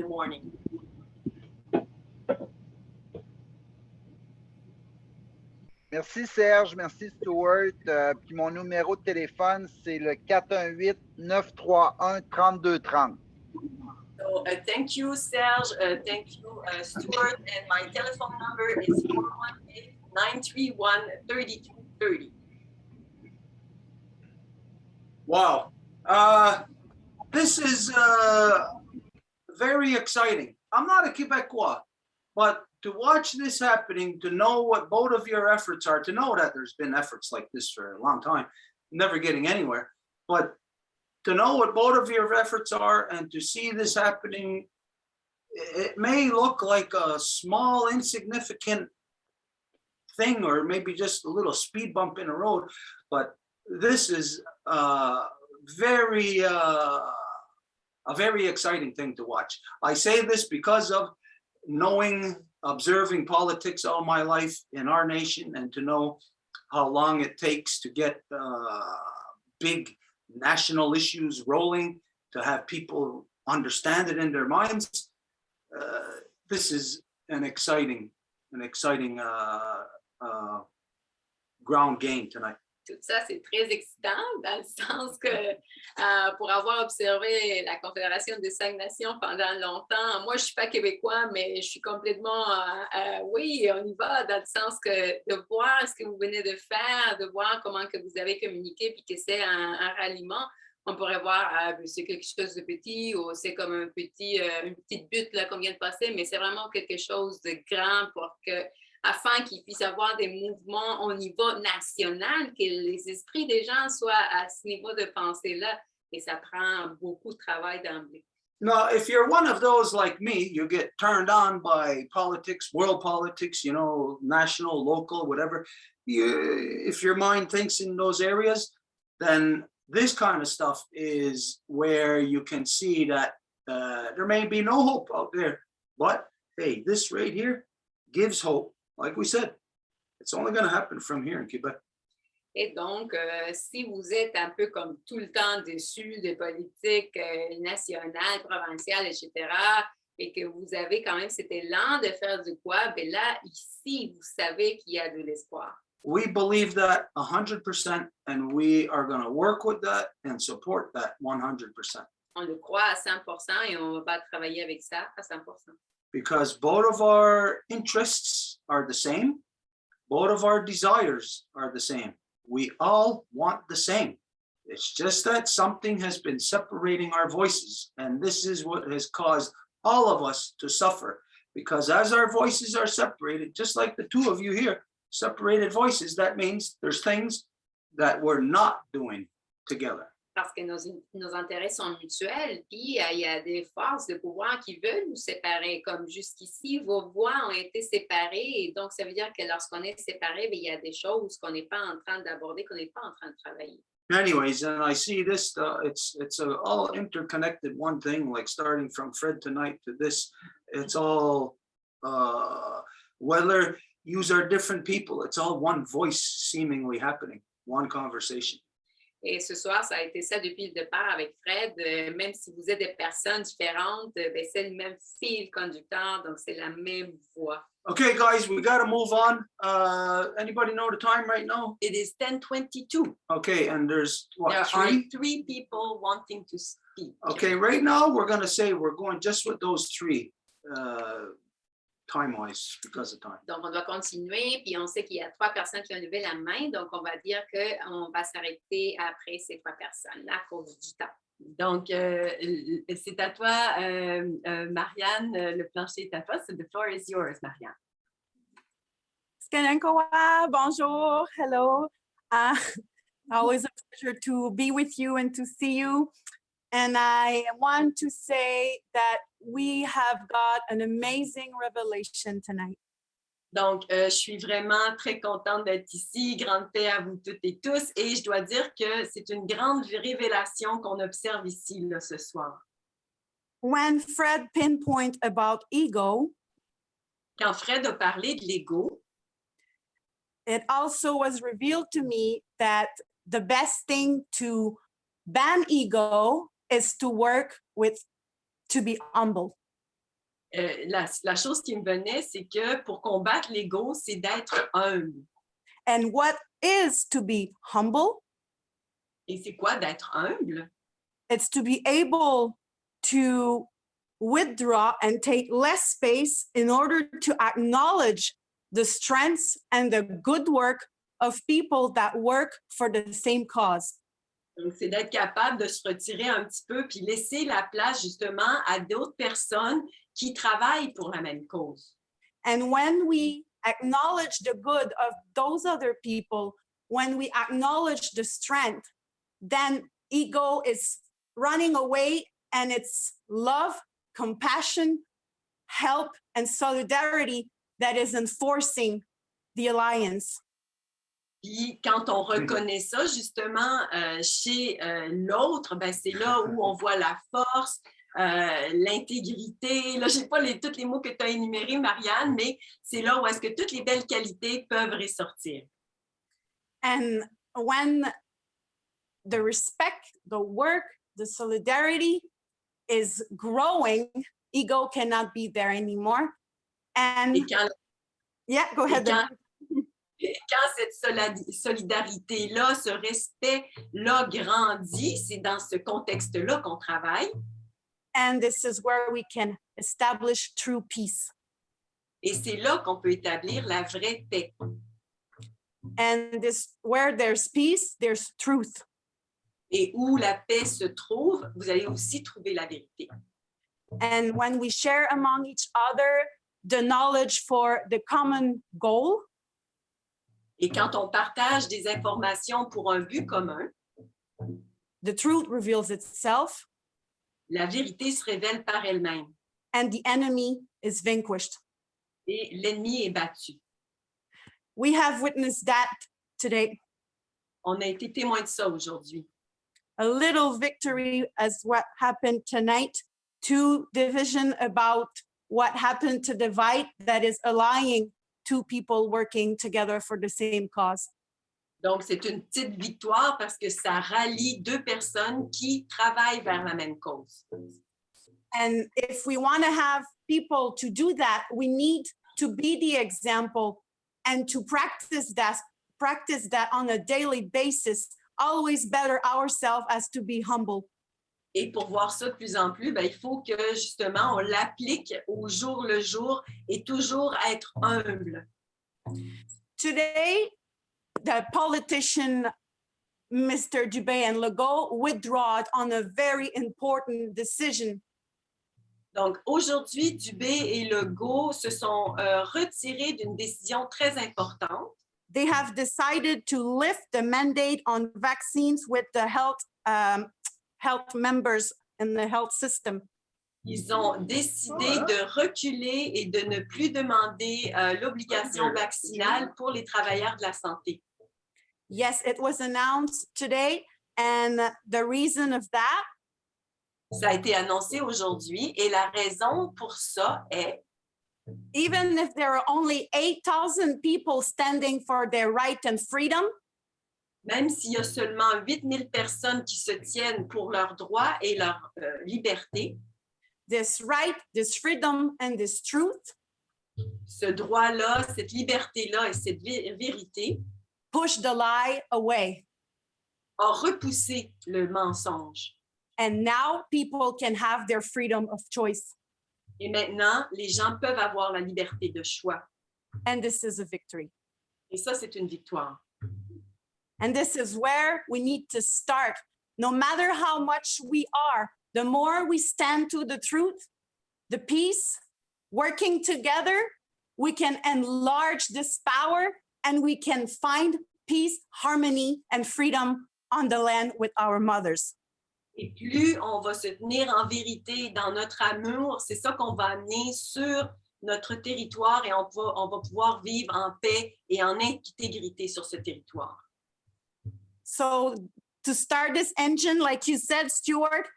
morning. Merci Serge, merci Stuart. Puis mon numéro de téléphone, c'est le 418-931-3230. So thank you, Serge. Thank you, Stuart. And my telephone number is 418-931-3230. Wow. This is very exciting. I'm not a Quebecois, but to watch this happening, to know what both of your efforts are, to know that there's been efforts like this for a long time, never getting anywhere, but to know what both of your efforts are and to see this happening, it may look like a small, insignificant thing, or maybe just a little speed bump in the road, but this is a very exciting thing to watch. I say this because of observing politics all my life in our nation, and to know how long it takes to get big national issues rolling, to have people understand it in their minds. This is an exciting ground game tonight. Tout ça, c'est très excitant dans le sens que pour avoir observé la Confédération des 5 Nations pendant longtemps, moi, je ne suis pas québécois, mais je suis complètement, oui, on y va dans le sens que de voir ce que vous venez de faire, de voir comment que vous avez communiqué, puis que c'est un ralliement, on pourrait voir, c'est quelque chose de petit ou c'est comme une petite butte là, qu'on vient de passer, mais c'est vraiment quelque chose de grand pour que afin qu'ils puissent avoir des mouvements au niveau national, que les esprits des gens soient à ce niveau de pensée-là. Et ça prend beaucoup de travail d'emblée. Now, if you're one of those like me, you get turned on by politics, world politics, you know, national, local, whatever. If your mind thinks in those areas, then this kind of stuff is where you can see that there may be no hope out there. But, hey, this right here gives hope. Like we said, it's only going to happen from here in Quebec. Et donc, si vous êtes un peu comme tout le temps déçu des politiques nationales, provinciales, etc., et que vous avez quand même cet élan de faire du quoi, bien là, ici, vous savez qu'il y a de l'espoir. We believe that 100%, and we are going to work with that and support that 100%. On le croit à 100% et on va travailler avec ça à 100%. Because both of our interests are the same. Both of our desires are the same. We all want the same. It's just that something has been separating our voices. And this is what has caused all of us to suffer. Because as our voices are separated, just like the two of you here, separated voices, that means there's things that we're not doing together. Parce que nos intérêts sont mutuels, puis il y a des forces de pouvoir qui veulent nous séparer, comme jusqu'ici, vos voix ont été séparées, et donc ça veut dire que lorsqu'on est séparés, il y a des choses qu'on n'est pas en train d'aborder, qu'on n'est pas en train de travailler. Anyways, and I see this, it's all interconnected, one thing, like starting from Fred tonight to this, it's all, whether yous are different people, it's all one voice seemingly happening, one conversation. Et ce soir, ça a été ça depuis le départ avec Fred. Même si vous êtes des personnes différentes, c'est le même fil conducteur, donc c'est la même voix. Okay, guys, we got to move on. Anybody know the time right now? It is 10:22. Okay, and there's what, There three? are 3 people wanting to speak. Okay, right now we're going to say we're going just with those 3, time-wise, because of time. Donc, on doit continuer, puis on sait qu'il y a 3 personnes qui ont levé la main, donc on va dire qu'on va s'arrêter après ces 3 personnes à cause du temps. Donc, c'est à toi, Marianne, le plancher est à toi. So the floor is yours, Marianne. Skanenkoa, bonjour, hello. Always a pleasure to be with you and to see you. And I want to say that we have got an amazing revelation tonight. Donc, je suis vraiment très contente d'être ici. Grande paix à vous toutes et tous. Et je dois dire que c'est une grande révélation qu'on observe ici là, ce soir. When Fred pinpointed about ego, Quand Fred a parlé de l'ego, it also was revealed to me that the best thing to ban ego is to work to be humble. La chose qui me venait, c'est que pour combattre l'ego, c'est d'être humble. And what is to be humble? Et c'est quoi d'être humble? It's to be able to withdraw and take less space in order to acknowledge the strengths and the good work of people that work for the same cause. Donc, c'est d'être capable de se retirer un petit peu puis laisser la place justement à d'autres personnes qui travaillent pour la même cause. And when we acknowledge the good of those other people, when we acknowledge the strength, then ego is running away, and it's love, compassion, help, and solidarity that is enforcing the alliance. Puis quand on reconnaît ça justement chez l'autre, ben, c'est là où on voit la force, l'intégrité. Là, je n'ai pas tous les mots que tu as énumérés, Marianne, mais c'est là où est-ce que toutes les belles qualités peuvent ressortir. And when the respect, the work, the solidarity is growing, ego cannot be there anymore. And Et quand, yeah, go ahead. quand cette solidarité-là, ce respect-là grandit, c'est dans ce contexte-là qu'on travaille. And this is where we can establish true peace. Et c'est là qu'on peut établir la vraie paix. And where there's peace, there's truth. Et où la paix se trouve, vous allez aussi trouver la vérité. And when we share among each other the knowledge for the common goal, et quand on partage des informations pour un but commun, the truth reveals itself, la vérité se révèle par elle-même. And the enemy is vanquished. Et l'ennemi est battu. We have witnessed that today. On a été témoin de ça aujourd'hui. A little victory as what happened tonight. 2 division about what happened to divide, that is allying 2 people working together for the same cause. Donc, c'est une petite victoire parce que ça rallie 2 personnes qui travaillent vers la même cause. And if we want to have people to do that, we need to be the example and to practice that on a daily basis, always better ourselves as to be humble. Et pour voir ça de plus en plus, ben, il faut que justement on l'applique au jour le jour et toujours être humble. Today, the politician, Mr. Dubé and Legault, withdrew on a very important decision. Donc, aujourd'hui, Dubé et Legault se sont retirés d'une décision très importante. They have decided to lift the mandate on vaccines with the health members in the health system. Ils ont décidé de reculer et de ne plus demander l'obligation vaccinale pour les travailleurs de la santé. Yes, it was announced today, and the reason of that, ça a été annoncé aujourd'hui et la raison pour ça est even if there are only 8,000 people standing for their right and freedom, même s'il y a seulement 8,000 personnes qui se tiennent pour leurs droits et leur liberté, this right, this freedom, and this truth, ce droit-là, cette liberté-là et cette vérité, push the lie away. A repoussé le mensonge. And now people can have their freedom of choice. Et maintenant, les gens peuvent avoir la liberté de choix. And this is a victory. Et ça, c'est une victoire. And this is where we need to start. No matter how much we are, the more we stand to the truth, the peace, working together, we can enlarge this power and we can find peace, harmony, and freedom on the land with our mothers. Et plus on va se tenir en vérité dans notre amour, c'est ça qu'on va amener sur notre territoire et on va pouvoir vivre en paix et en intégrité sur ce territoire. So to start this engine, like you said, Stuart,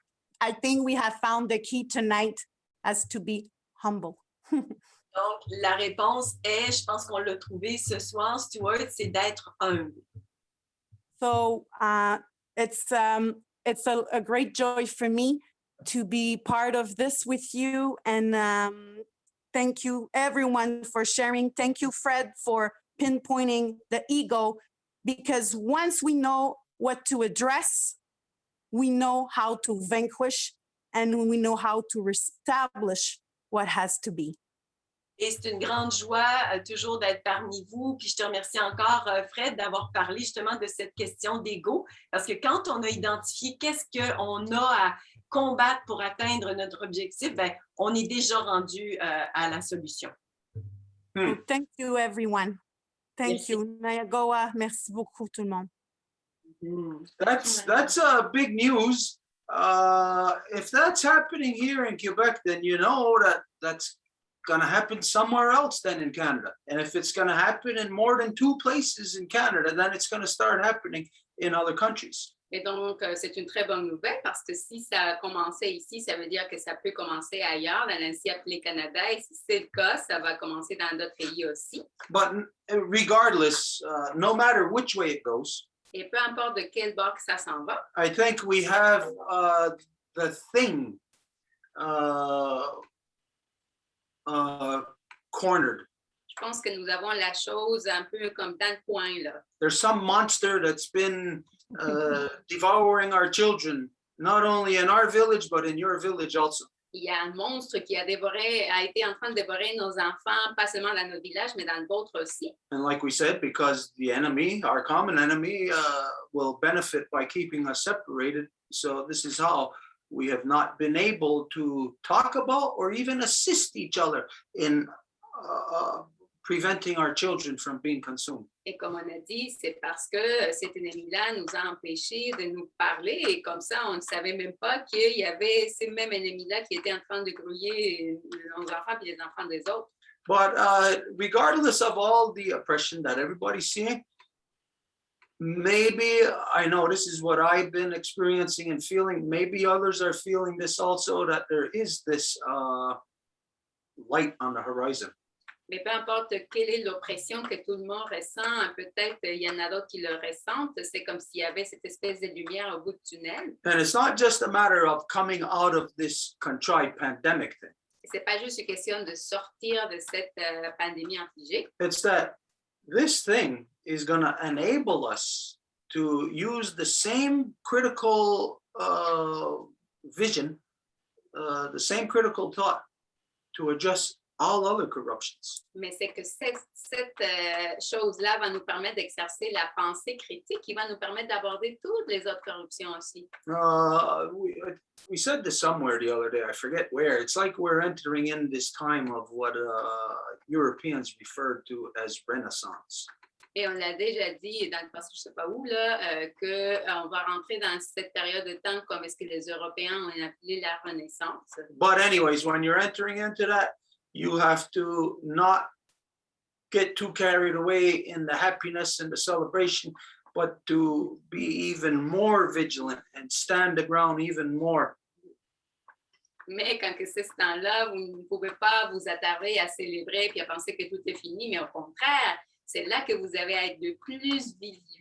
I think we have found the key tonight as to be humble. Donc, la réponse est, je pense qu'on l'a trouvé ce soir, Stuart, c'est d'être humble. So it's a great joy for me to be part of this with you. And thank you, everyone, for sharing. Thank you, Fred, for pinpointing the ego, because once we know what to address, we know how to vanquish, and we know how to reestablish what has to be. Et c'est une grande joie toujours d'être parmi vous. Puis je te remercie encore, Fred, d'avoir parlé justement de cette question d'ego. Parce que quand on a identifié qu'est-ce qu'on a à combattre pour atteindre notre objectif, ben, on est déjà rendu à la solution. So thank you, everyone. Thank Merci. you. Nayagoa, merci beaucoup, tout le monde. That's big news. If that's happening here in Quebec, then you know that's going to happen somewhere else than in Canada. And if it's going to happen in more than 2 places in Canada, then it's going to start happening in other countries. Et donc, c'est une très bonne nouvelle parce que si ça a commencé ici, ça veut dire que ça peut commencer ailleurs, dans l'ainsi appelé Canada. Et si c'est le cas, ça va commencer dans d'autres pays aussi. But regardless, no matter which way it goes, Et peu importe de quel bord que ça s'en va, I think we have the thing cornered. je pense que nous avons la chose un peu comme dans le coin, là. There's some monster that's been devouring our children, not only in our village, but in your village also. Il y a un monstre qui a été en train de dévorer nos enfants, pas seulement dans notre village, mais dans le vôtre aussi. And like we said, because the enemy, our common enemy, will benefit by keeping us separated. So this is how we have not been able to talk about or even assist each other in preventing our children from being consumed. Et comme on a dit, c'est parce que cet ennemi-là nous a empêchés de nous parler et comme ça, on ne savait même pas qu'il y avait ces mêmes ennemis-là qui étaient en train de grouiller nos enfants et les enfants des autres. But regardless of all the oppression that everybody's seeing, maybe, I know this is what I've been experiencing and feeling, maybe others are feeling this also, that there is this light on the horizon. Mais peu importe quelle est l'oppression que tout le monde ressent, peut-être il y en a d'autres qui le ressentent, c'est comme s'il y avait cette espèce de lumière au bout du tunnel. And it's not just a matter of coming out of this contrived pandemic thing. C'est pas juste une question de sortir de cette pandémie infligée. It's that this thing is going to enable us to use the same critical vision, the same critical thought to address all other corruptions. Mais c'est que cette chose-là va nous permettre d'exercer la pensée critique qui va nous permettre d'aborder toutes les autres corruptions aussi. We said this somewhere the other day, I forget where. It's like we're entering in this time of what Europeans referred to as Renaissance. Et on l'a déjà dit dans le passé, je ne sais pas où, là, qu'on va rentrer dans cette période de temps comme est-ce que les Européens ont appelé la Renaissance. But anyways, when you're entering into that, you have to not get too carried away in the happiness and the celebration, but to be even more vigilant and stand the ground even more. Mais quand c'est ce temps-là, vous ne pouvez pas vous attarder à célébrer puis à penser que tout est fini, mais au contraire, c'est là que vous avez à être le plus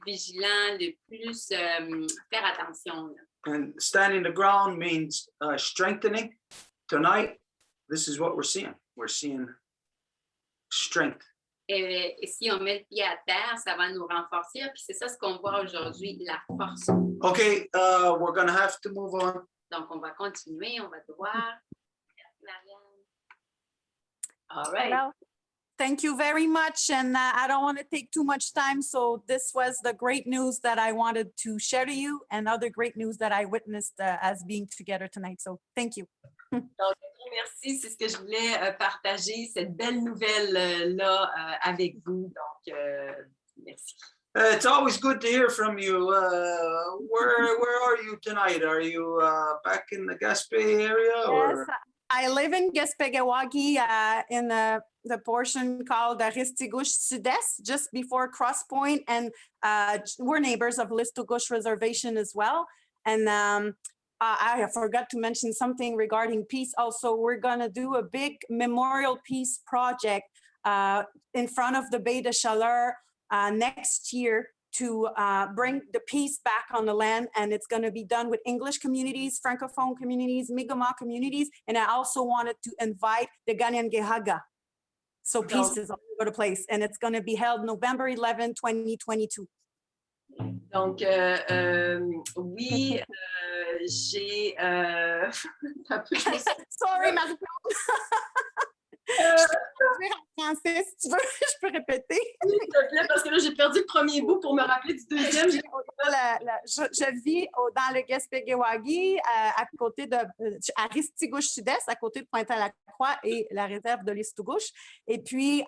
vigilant, le plus faire attention. Là. And standing the ground means strengthening. Tonight, this is what we're seeing. We're seeing strength. Et si on met le pied à terre, ça va nous renforcer. Puis c'est ça ce qu'on voit aujourd'hui, la force. Okay, we're going to have to move on. Donc, on va continuer, on va devoir. All right. Well, thank you very much. And I don't want to take too much time. So this was the great news that I wanted to share to you and other great news that I witnessed as being together tonight. So thank you. Donc, merci, c'est ce que je voulais partager, cette belle nouvelle-là avec vous. Donc, merci. It's always good to hear from you. Where are you tonight? Are you back in the Gaspé area? Or? Yes, I live in Gaspé-Gewagi in the portion called Ristigouche Sud-Est, just before Cross Point, and we're neighbors of Listogouche Reservation as well. And I forgot to mention something regarding peace. Also, we're gonna do a big memorial peace project in front of the Baie de Chaleur next year to bring the peace back on the land. And it's gonna be done with English communities, Francophone communities, Mi'kmaq communities. And I also wanted to invite the Ganyangehaga. So peace is all over the place. And it's gonna be held November 11, 2022. Donc, oui, j'ai... Sorry, Marie-Claude. Je peux dire en français si tu veux, je peux répéter. S'il te plaît, parce que là, j'ai perdu le premier bout pour me rappeler du deuxième. Je vis dans le Gaspé-Guéwagi, à côté de à Ristigouche Sud-Est, à côté de Pointe-à-la-Croix et la réserve de l'Istugouche. Et puis,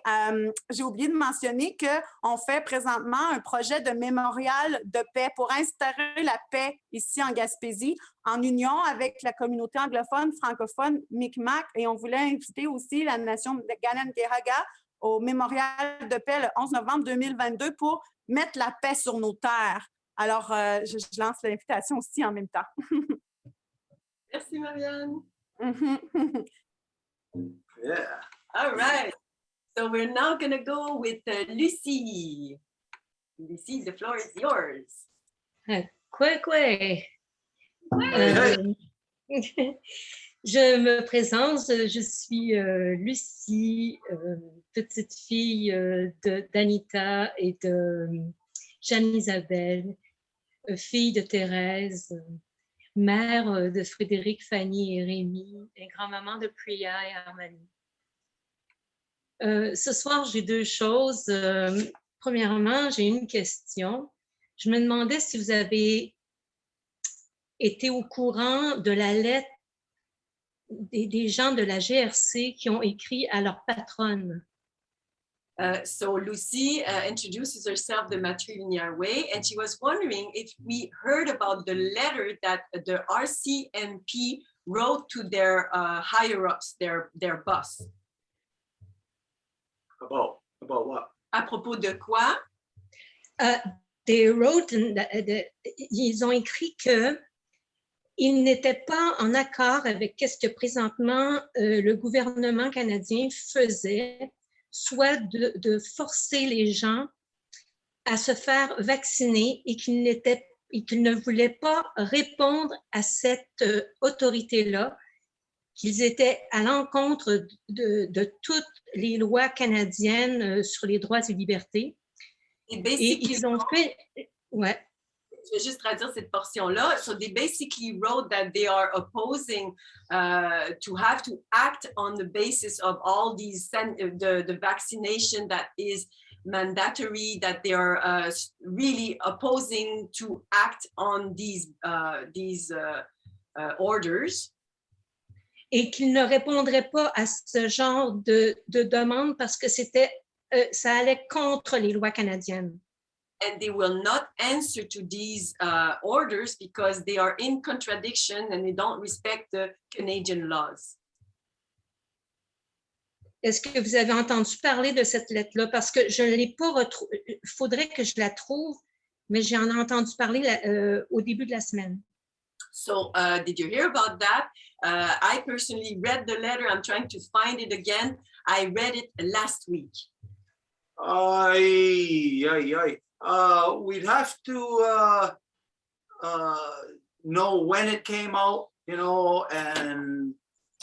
j'ai oublié de mentionner qu'on fait présentement un projet de mémorial de paix pour instaurer la paix ici en Gaspésie, en union avec la communauté anglophone, francophone, Mi'kmaq, et on voulait inviter aussi la nation de Ganyangehaga au mémorial de paix le 11 novembre 2022 pour mettre la paix sur nos terres. Alors, je lance l'invitation aussi en même temps. Merci, Marianne. Yeah. All right. So we're now going to go with Lucie. Lucie, the floor is yours. Quoi. Je me présente, je suis Lucie, petite fille d'Anita et de Jeanne-Isabelle, fille de Thérèse, mère de Frédéric, Fanny et Rémi, et grand-maman de Priya et Armanie. Ce soir, j'ai deux choses. Premièrement, j'ai une question. Je me demandais si vous avez été au courant de la lettre des gens de la GRC qui ont écrit à leur patronne. So Lucy introduces herself the matrilinear way, and she was wondering if we heard about the letter that the RCMP wrote to their higher-ups, their boss. About what? À propos de quoi? They wrote, ils ont écrit que ils n'étaient pas en accord avec ce que présentement le gouvernement canadien faisait, soit de forcer les gens à se faire vacciner et qu'ils ne voulaient pas répondre à cette autorité-là, qu'ils étaient à l'encontre de toutes les lois canadiennes sur les droits et libertés. Et ils ont fait... Ouais. Je vais juste traduire cette portion-là. So they basically wrote that they are opposing to have to act on the basis of all these, the vaccination that is mandatory, that they are really opposing to act on these orders. Et qu'ils ne répondraient pas à ce genre de demande parce que ça allait contre les lois canadiennes. And they will not answer to these orders because they are in contradiction and they don't respect the Canadian laws. Est-ce que vous avez entendu parler de cette lettre-là? Parce que je ne l'ai pas retrouvée. Il faudrait que je la trouve, mais j'en ai entendu parler au début de la semaine. So did you hear about that? I personally read the letter. I'm trying to find it again. I read it last week. We'd have to know when it came out, and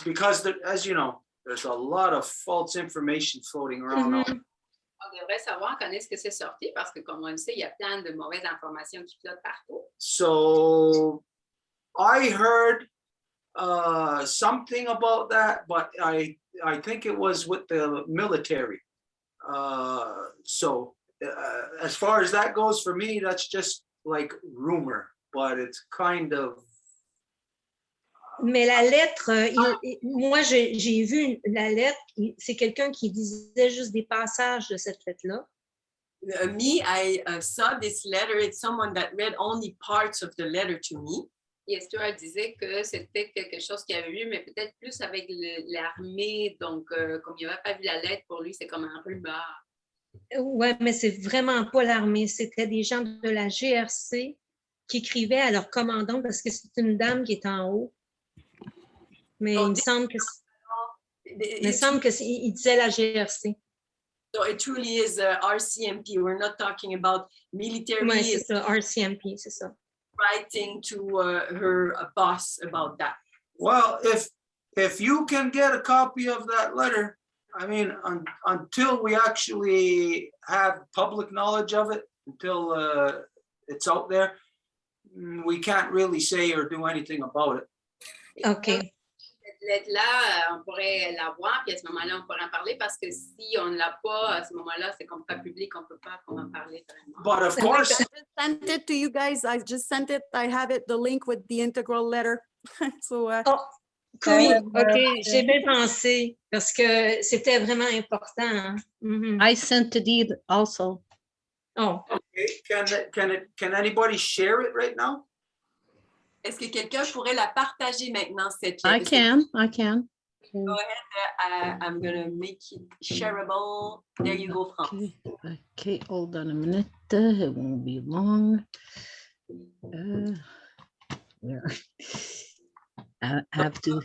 because as you know, there's a lot of false information floating around. On devrait savoir quand est-ce que c'est sorti parce que, comme on le sait, il y a plein de mauvaises informations qui flottent partout. So I heard something about that, but I think it was with the military. So as far as that goes, for me, that's just like rumor, but it's kind of. Mais la lettre, moi j'ai vu la lettre, c'est quelqu'un qui disait juste des passages de cette lettre-là. I saw this letter. It's someone that read only parts of the letter to me. Et Stuart disait que c'était quelque chose qu'il avait lu, mais peut-être plus avec l'armée. Donc, comme il n'avait pas vu la lettre, pour lui, c'est comme un rumeur. Oui, mais c'est vraiment pas l'armée. C'était des gens de la GRC qui écrivaient à leur commandant parce que c'est une dame qui est en haut. Mais il me semble que il disait la GRC. So it truly is RCMP. We're not talking about military. Oui, c'est ça, RCMP, c'est ça. Writing to her boss about that. Well, if you can get a copy of that letter, I mean, until we actually have public knowledge of it, until it's out there, we can't really say or do anything about it. OK. Cette lettre-là, on pourrait la voir, puis à ce moment-là, on pourrait en parler parce que si on ne l'a pas, à ce moment-là, c'est comme pas public, on ne peut pas en parler vraiment. But of course, I just sent it to you guys. I just sent it. I have it, the link with the integral letter. So, Oh, cool. OK, j'ai bien pensé parce que c'était vraiment important. Hein? Mhm. I sent the deed also. Oh, can anybody share it right now? Est-ce que quelqu'un pourrait la partager maintenant, cette I lettre? can. Go ahead. I'm going to make it shareable. There you go, France. Okay, hold on a minute. It won't be long. Where? I have to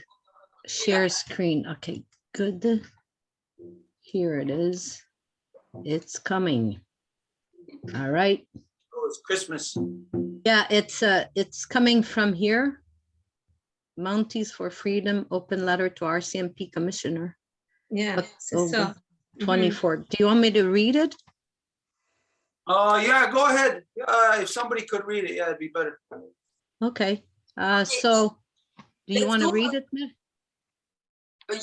share screen. Okay, good. Here it is. It's coming. All right. Oh, it's Christmas. Yeah, it's coming from here. Mounties for Freedom, open letter to RCMP Commissioner. yeah, c'est ça. 24. Do you want me to read it? Yeah, go ahead. If somebody could read it, yeah, it'd be better. Okay. So do you Let's want to go. read it, Miss?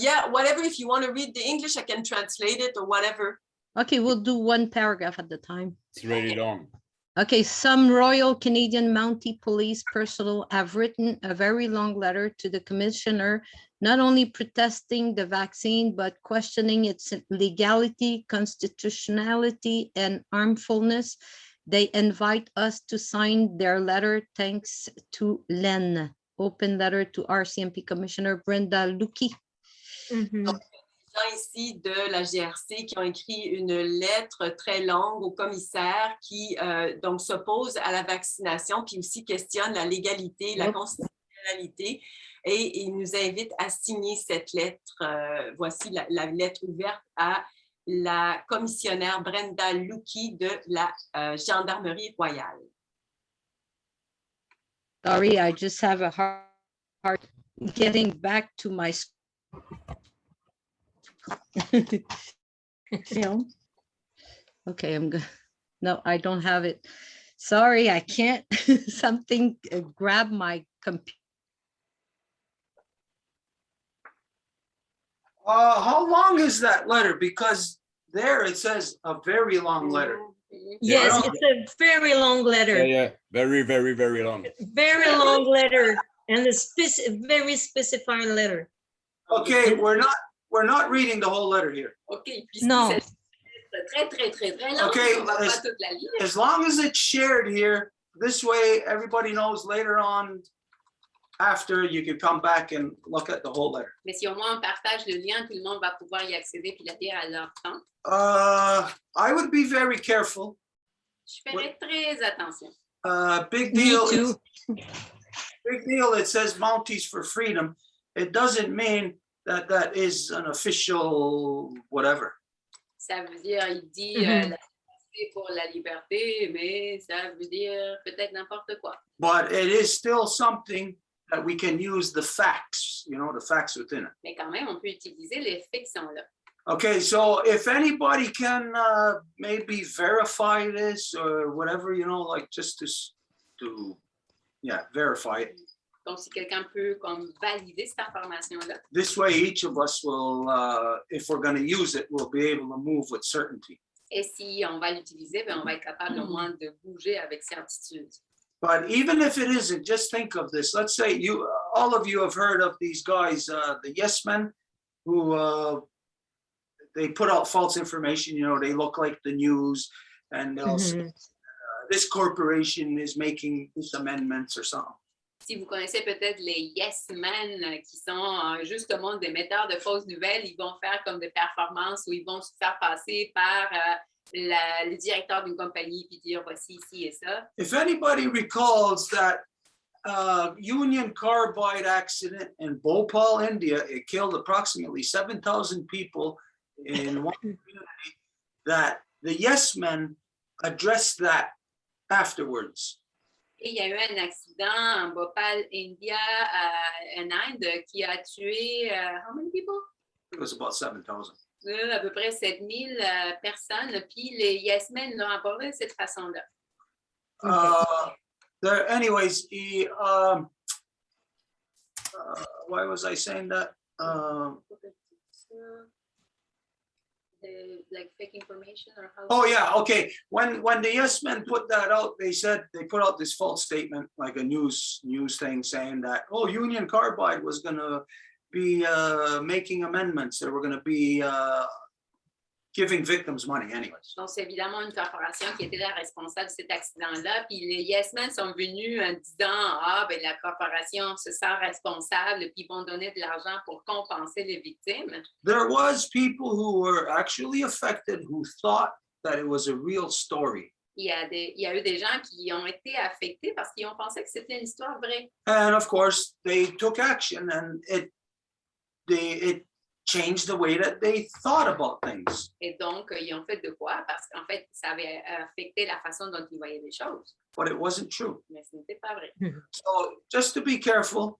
Yeah, whatever. If you want to read the English, I can translate it or whatever. Okay, we'll do one paragraph at a time. It's really long. Okay, some Royal Canadian Mountie Police personnel have written a very long letter to the commissioner, not only protesting the vaccine, but questioning its legality, constitutionality, and harmfulness. They invite us to sign their letter thanks to Len. Open letter to RCMP Commissioner Brenda Lucky. Mhm. Gens ici de la GRC qui ont écrit une lettre très longue au commissaire qui donc s'oppose à la vaccination puis aussi questionne la légalité, la constitutionnalité et il nous invite à signer cette lettre. Voici la lettre ouverte à la commissionnaire Brenda Lucky de la Gendarmerie royale. Sorry, I just have a hard getting back to my film. Okay, I'm good. No, I don't have it. Sorry, I can't. Something grab my computer. How long is that letter? Because there it says a very long letter. Yes, it's a very long letter. Yeah. Very, very, very long. Very long letter and a very specified letter. Okay, we're not reading the whole letter here. OK, puis Non. c'est très long, Okay, on va pas toute la lire. As long as it's shared here, this way everybody knows later on after you can come back and look at the whole letter. Mais si au moins on partage le lien, tout le monde va pouvoir y accéder puis la lire à leur temps. I would be very careful. Je ferai très attention. Big Me deal. too. Big deal. It says Mounties for Freedom. It doesn't mean that is an official whatever. Ça veut dire, il dit la liberté pour la liberté, mais ça veut dire peut-être n'importe quoi. But it is still something that we can use the facts, the facts within it. Mais quand même, on peut utiliser les faits qui sont là. Okay, so if anybody can maybe verify this or whatever, like just to verify it. Donc, si quelqu'un peut comme valider cette information-là, This way, each of us will, if we're going to use it, we'll be able to move with certainty. et si on va l'utiliser, ben, on va être capable au moins de bouger avec certitude. But even if it isn't, just think of this. Let's say all of you have heard of these guys, the yes men, who they put out false information. They look like the news, and they'll say, this corporation is making this amendments or something. Si vous connaissez peut-être les yes men qui sont justement des metteurs de fausses nouvelles, ils vont faire comme des performances où ils vont se faire passer par le directeur d'une compagnie puis dire voici ici et ça. If anybody recalls that Union Carbide accident in Bhopal, India, it killed approximately 7,000 people in one community, that the yes men addressed that afterwards. Et il y a eu un accident en Bhopal, India, en Inde, qui a tué how many people? It was about 7,000. À peu près 7,000 personnes. Puis les yes men l'ont abordé de cette façon-là. Anyways, why was I saying that? Like fake information or how? Oh yeah, okay. When the yes men put that out, they put out this false statement, like a news thing, saying that Union Carbide was going to be making amendments. They were going to be giving victims money, anyways. Donc, c'est évidemment une corporation qui était la responsable de cet accident-là. Puis les yes men sont venus en disant ben la corporation se sent responsable, puis ils vont donner de l'argent pour compenser les victimes. There was people who were actually affected who thought that it was a real story. Il y a eu des gens qui ont été affectés parce qu'ils ont pensé que c'était une histoire vraie. And of course, they took action, and it changed the way that they thought about things. Et donc, ils ont fait de quoi? Parce qu'en fait, ça avait affecté la façon dont ils voyaient les choses. But it wasn't true. Mais ce n'était pas vrai. So just to be careful,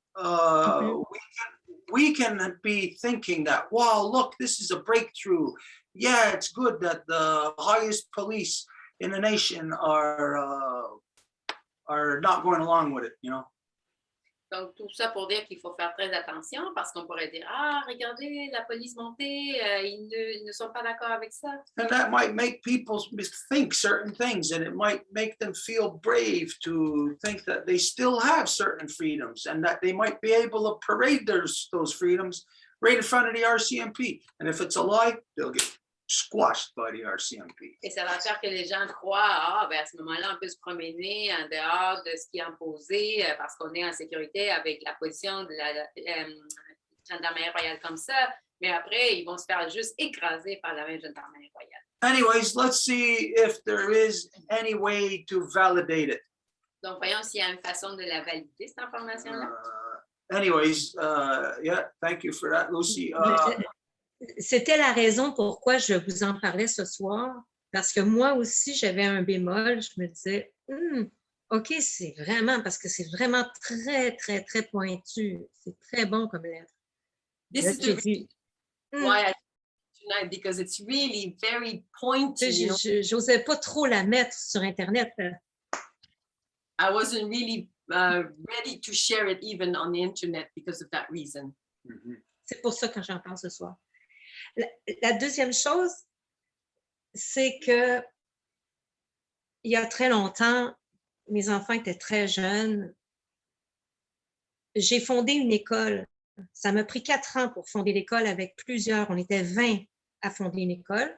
we can be thinking that, wow, look, this is a breakthrough. Yeah, it's good that the highest police in the nation are not going along with it, you know. Donc, tout ça pour dire qu'il faut faire très attention parce qu'on pourrait dire, regardez, la police montée, ils ne sont pas d'accord avec ça. And that might make people think certain things, and it might make them feel brave to think that they still have certain freedoms and that they might be able to parade those freedoms right in front of the RCMP. And if it's a lie, they'll get squashed by the RCMP. Et ça va faire que les gens croient, ben à ce moment-là, on peut se promener en dehors de ce qui est imposé parce qu'on est en sécurité avec la position de la gendarmerie royale comme ça. Mais après, ils vont se faire juste écraser par la même gendarmerie royale. Anyways, let's see if there is any way to validate it. Donc, voyons s'il y a une façon de la valider, cette information-là. Yeah, thank you for that, Lucy. C'était la raison pourquoi je vous en parlais ce soir, parce que moi aussi, j'avais un bémol. Je me disais, OK, c'est vraiment, parce que c'est vraiment très, très, très pointu. C'est très bon comme lettre. This is the reason why I tonight, because it's really very pointy. J'osais pas trop la mettre sur Internet. I wasn't really ready to share it even on the Internet because of that reason. C'est pour ça que j'en parle ce soir. La deuxième chose, c'est que il y a très longtemps, mes enfants étaient très jeunes. J'ai fondé une école. Ça m'a pris 4 ans pour fonder l'école avec plusieurs. On était 20 à fonder une école.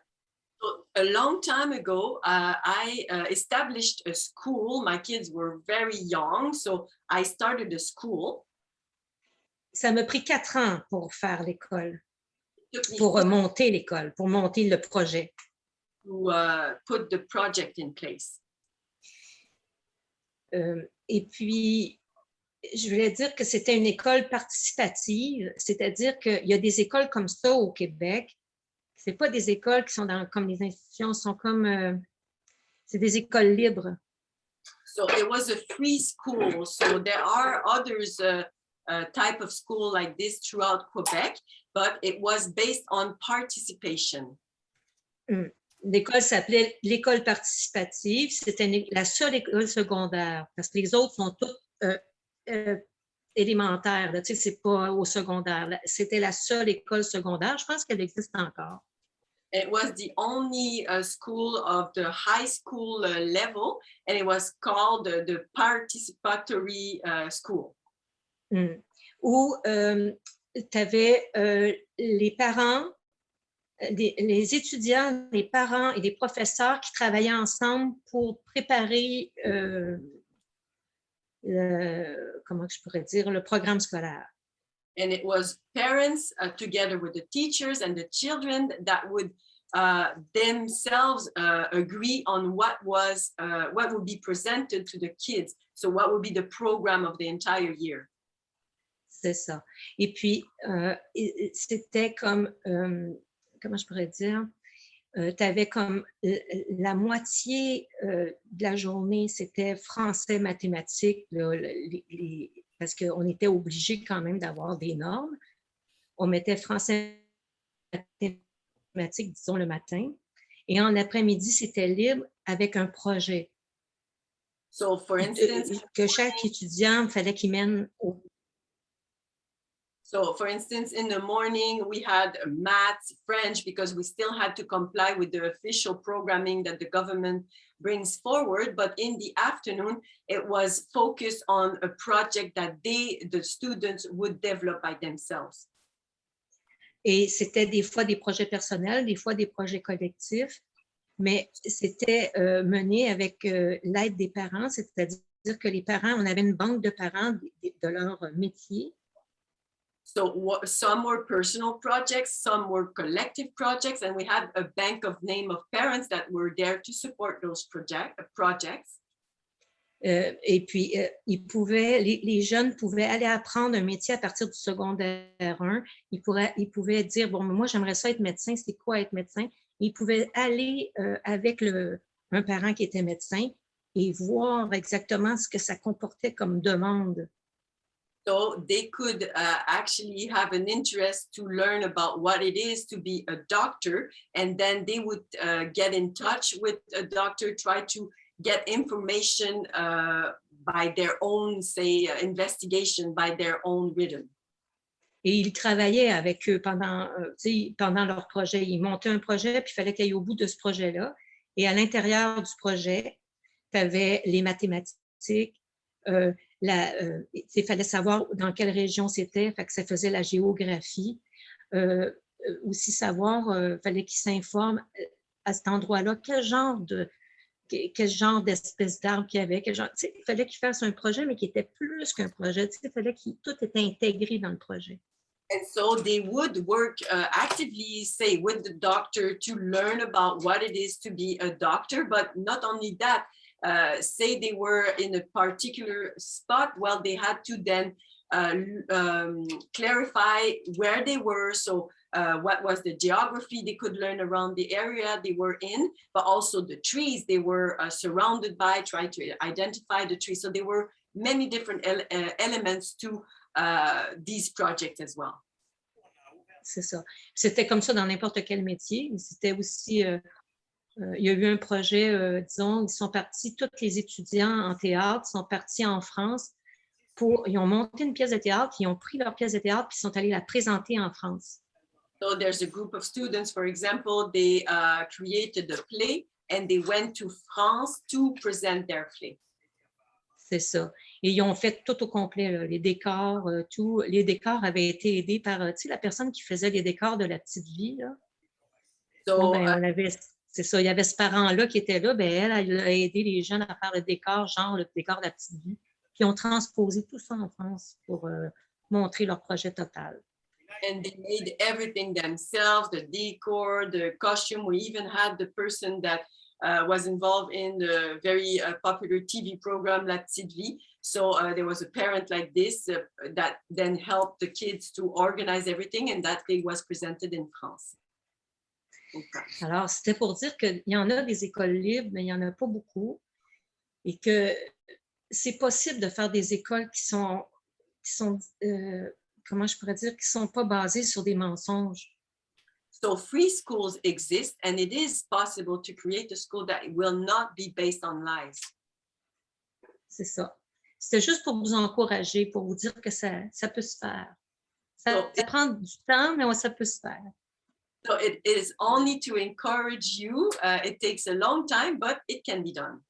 So, a long time ago, I established a school. My kids were very young, so I started a school. Ça m'a pris 4 ans pour faire l'école. Pour monter l'école, pour monter le projet. To put the project in place. Et puis, je voulais dire que c'était une école participative, c'est-à-dire qu'il y a des écoles comme ça au Québec. Ce n'est pas des écoles qui sont comme les institutions, sont comme, c'est des écoles libres. So it was a free school. So there are others type of school like this throughout Quebec, but it was based on participation. L'école s'appelait l'école participative. C'était la seule école secondaire parce que les autres sont toutes élémentaires. Tu sais, c'est pas au secondaire. C'était la seule école secondaire. Je pense qu'elle existe encore. It was the only school of the high school level, and it was called the participatory school. Où tu avais les parents, les étudiants, les parents et les professeurs qui travaillaient ensemble pour préparer comment je pourrais dire, le programme scolaire. And it was parents together with the teachers and the children that would themselves agree on what would be presented to the kids. So what would be the program of the entire year. C'est ça. Et puis, c'était comme, comment je pourrais dire, tu avais comme la moitié de la journée, c'était français, mathématiques, parce qu'on était obligé quand même d'avoir des normes. On mettait français, mathématiques, disons, le matin. Et en après-midi, c'était libre avec un projet. So, for instance, que chaque étudiant fallait qu'il mène au. So, for instance, in the morning, we had maths, French, because we still had to comply with the official programming that the government brings forward. But in the afternoon, it was focused on a project that the students would develop by themselves. Et c'était des fois des projets personnels, des fois des projets collectifs, mais c'était mené avec l'aide des parents, c'est-à-dire que les parents, on avait une banque de parents de leur métier. So some were personal projects, some were collective projects, and we had a bank of name of parents that were there to support those projects. Et puis, les jeunes pouvaient aller apprendre un métier à partir du secondaire 1. Ils pouvaient dire, bon, moi, j'aimerais ça être médecin. C'est quoi être médecin? Ils pouvaient aller avec un parent qui était médecin et voir exactement ce que ça comportait comme demande. So they could actually have an interest to learn about what it is to be a doctor, and then they would get in touch with a doctor, try to get information by their own, say, investigation, by their own rhythm. Et ils travaillaient avec eux pendant leur projet. Ils montaient un projet, puis il fallait qu'ils aillent au bout de ce projet-là. Et à l'intérieur du projet, tu avais les mathématiques, il fallait savoir dans quelle région c'était, fait que ça faisait la géographie. Aussi savoir, il fallait qu'ils s'informent à cet endroit-là, quel genre d'espèce d'arbre qu'il y avait. Il fallait qu'ils fassent un projet, mais qui était plus qu'un projet. Il fallait que tout était intégré dans le projet. And so they would work actively, say, with the doctor to learn about what it is to be a doctor, but not only that, say they were in a particular spot, well, they had to then clarify where they were. So what was the geography they could learn around the area they were in, but also the trees they were surrounded by, try to identify the trees. So there were many different elements to these projects as well. C'est ça. C'était comme ça dans n'importe quel métier. C'était aussi... il y a eu un projet, disons, ils sont partis, tous les étudiants en théâtre sont partis en France ils ont monté une pièce de théâtre, ils ont pris leur pièce de théâtre puis ils sont allés la présenter en France. So there's a group of students, for example, they created a play and they went to France to present their play. C'est ça. Et ils ont fait tout au complet, là, les décors, tout. Les décors avaient été aidés par, tu sais, la personne qui faisait les décors de La Petite Vie, là. So, c'est ça, il y avait ce parent-là qui était là, elle a aidé les jeunes à faire le décor, genre le décor de La Petite Vie. Puis ils ont transposé tout ça en France pour montrer leur projet total. And they made everything themselves, the decor, the costume. We even had the person that was involved in the very popular TV program La Petite Vie. So there was a parent like this that then helped the kids to organize everything, and that day was presented in France. Alors, c'était pour dire qu'il y en a des écoles libres, mais il n'y en a pas beaucoup. Et que c'est possible de faire des écoles qui sont comment je pourrais dire, qui ne sont pas basées sur des mensonges. So free schools exist, and it is possible to create a school that will not be based on lies. C'est ça. C'était juste pour vous encourager, pour vous dire que ça peut se faire. Ça prend du temps, mais ça peut se faire. So it is only to encourage you. It takes a long time, but it can be done.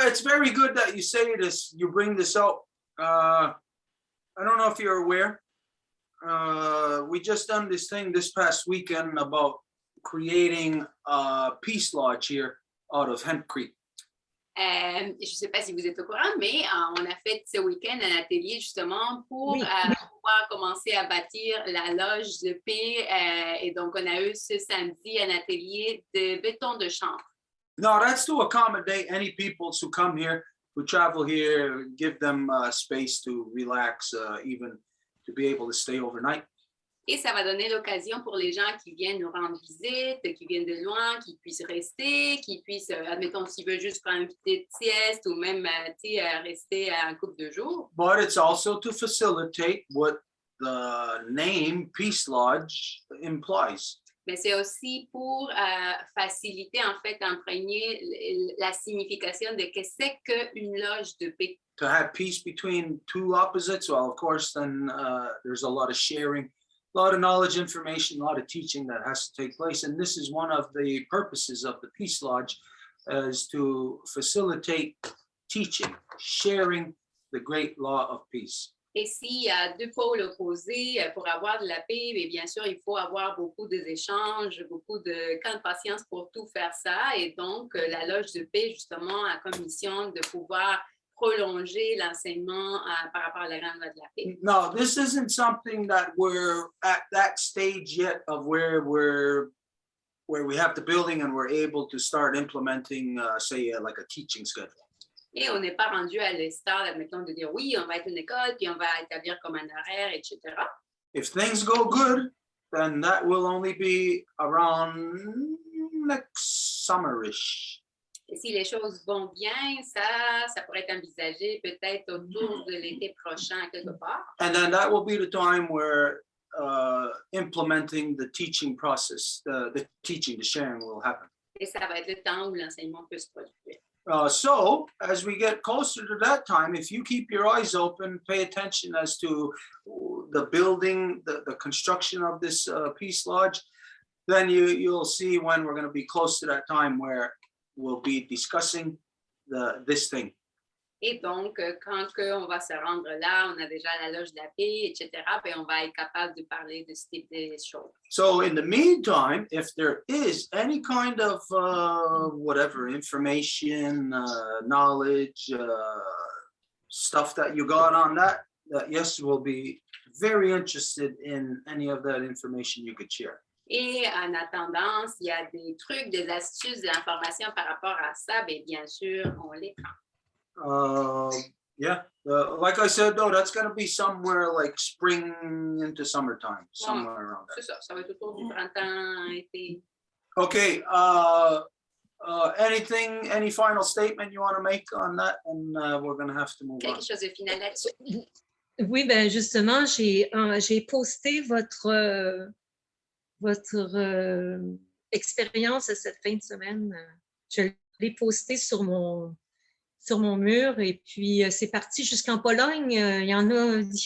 It's very good that you say this, you bring this up. I don't know if you're aware. We just done this thing this past weekend about creating a peace lodge here out of Hemp Creek. Je ne sais pas si vous êtes au courant, mais on a fait ce week-end un atelier justement pour Oui. pouvoir commencer à bâtir la loge de paix. Et donc, on a eu ce samedi un atelier de béton de chanvre. No, that's to accommodate any people who come here, who travel here, give them space to relax, even to be able to stay overnight. Et ça va donner l'occasion pour les gens qui viennent nous rendre visite, qui viennent de loin, qui puissent rester, qui puissent, admettons, s'ils veulent juste prendre une petite sieste ou même rester un couple de jours. But it's also to facilitate what the name Peace Lodge implies. Mais c'est aussi pour faciliter, en fait, imprégner la signification de ce que c'est qu'une loge de paix. To have peace between two opposites, well, of course, then there's a lot of sharing, a lot of knowledge, information, a lot of teaching that has to take place. And this is one of the purposes of the Peace Lodge, is to facilitate teaching, sharing the great law of peace. Et s'il y a deux pôles opposés, pour avoir de la paix, bien sûr, il faut avoir beaucoup d'échanges, beaucoup de patience pour tout faire ça. Et donc, la loge de paix, justement, a comme mission de pouvoir prolonger l'enseignement par rapport à la grande loi de la paix. No, this isn't something that we're at that stage yet of where we have the building and we're able to start implementing, like a teaching schedule. Et on n'est pas rendu à l'estade, admettons, de dire oui, on va être une école, puis on va établir comme un horaire, etc. If things go good, then that will only be around next summerish. Et si les choses vont bien, ça pourrait être envisagé peut-être autour de l'été prochain, quelque part. And then that will be the time where implementing the teaching process, the teaching, the sharing will happen. Et ça va être le temps où l'enseignement peut se produire. So as we get closer to that time, if you keep your eyes open, pay attention as to the building, the construction of this Peace Lodge, then you'll see when we're going to be close to that time where we'll be discussing this thing. Et donc, quand on va se rendre là, on a déjà la loge de la paix, etc., puis on va être capable de parler de ce type de choses. So in the meantime, if there is any kind of whatever information, knowledge, stuff that you got on that, yes, we'll be very interested in any of that information you could share. Et en attendant, s'il y a des trucs, des astuces, de l'information par rapport à ça, bien sûr, on les prend. Like I said, though, that's going to be somewhere like spring into summertime, somewhere around C'est there. ça va être autour du printemps, été. Okay, any final statement you want to make on that? And we're going to have to move on. Quelque chose de final là-dessus? Oui, ben justement, j'ai posté votre expérience cette fin de semaine. Je l'ai posté sur mon mur et puis c'est parti jusqu'en Pologne. Il y a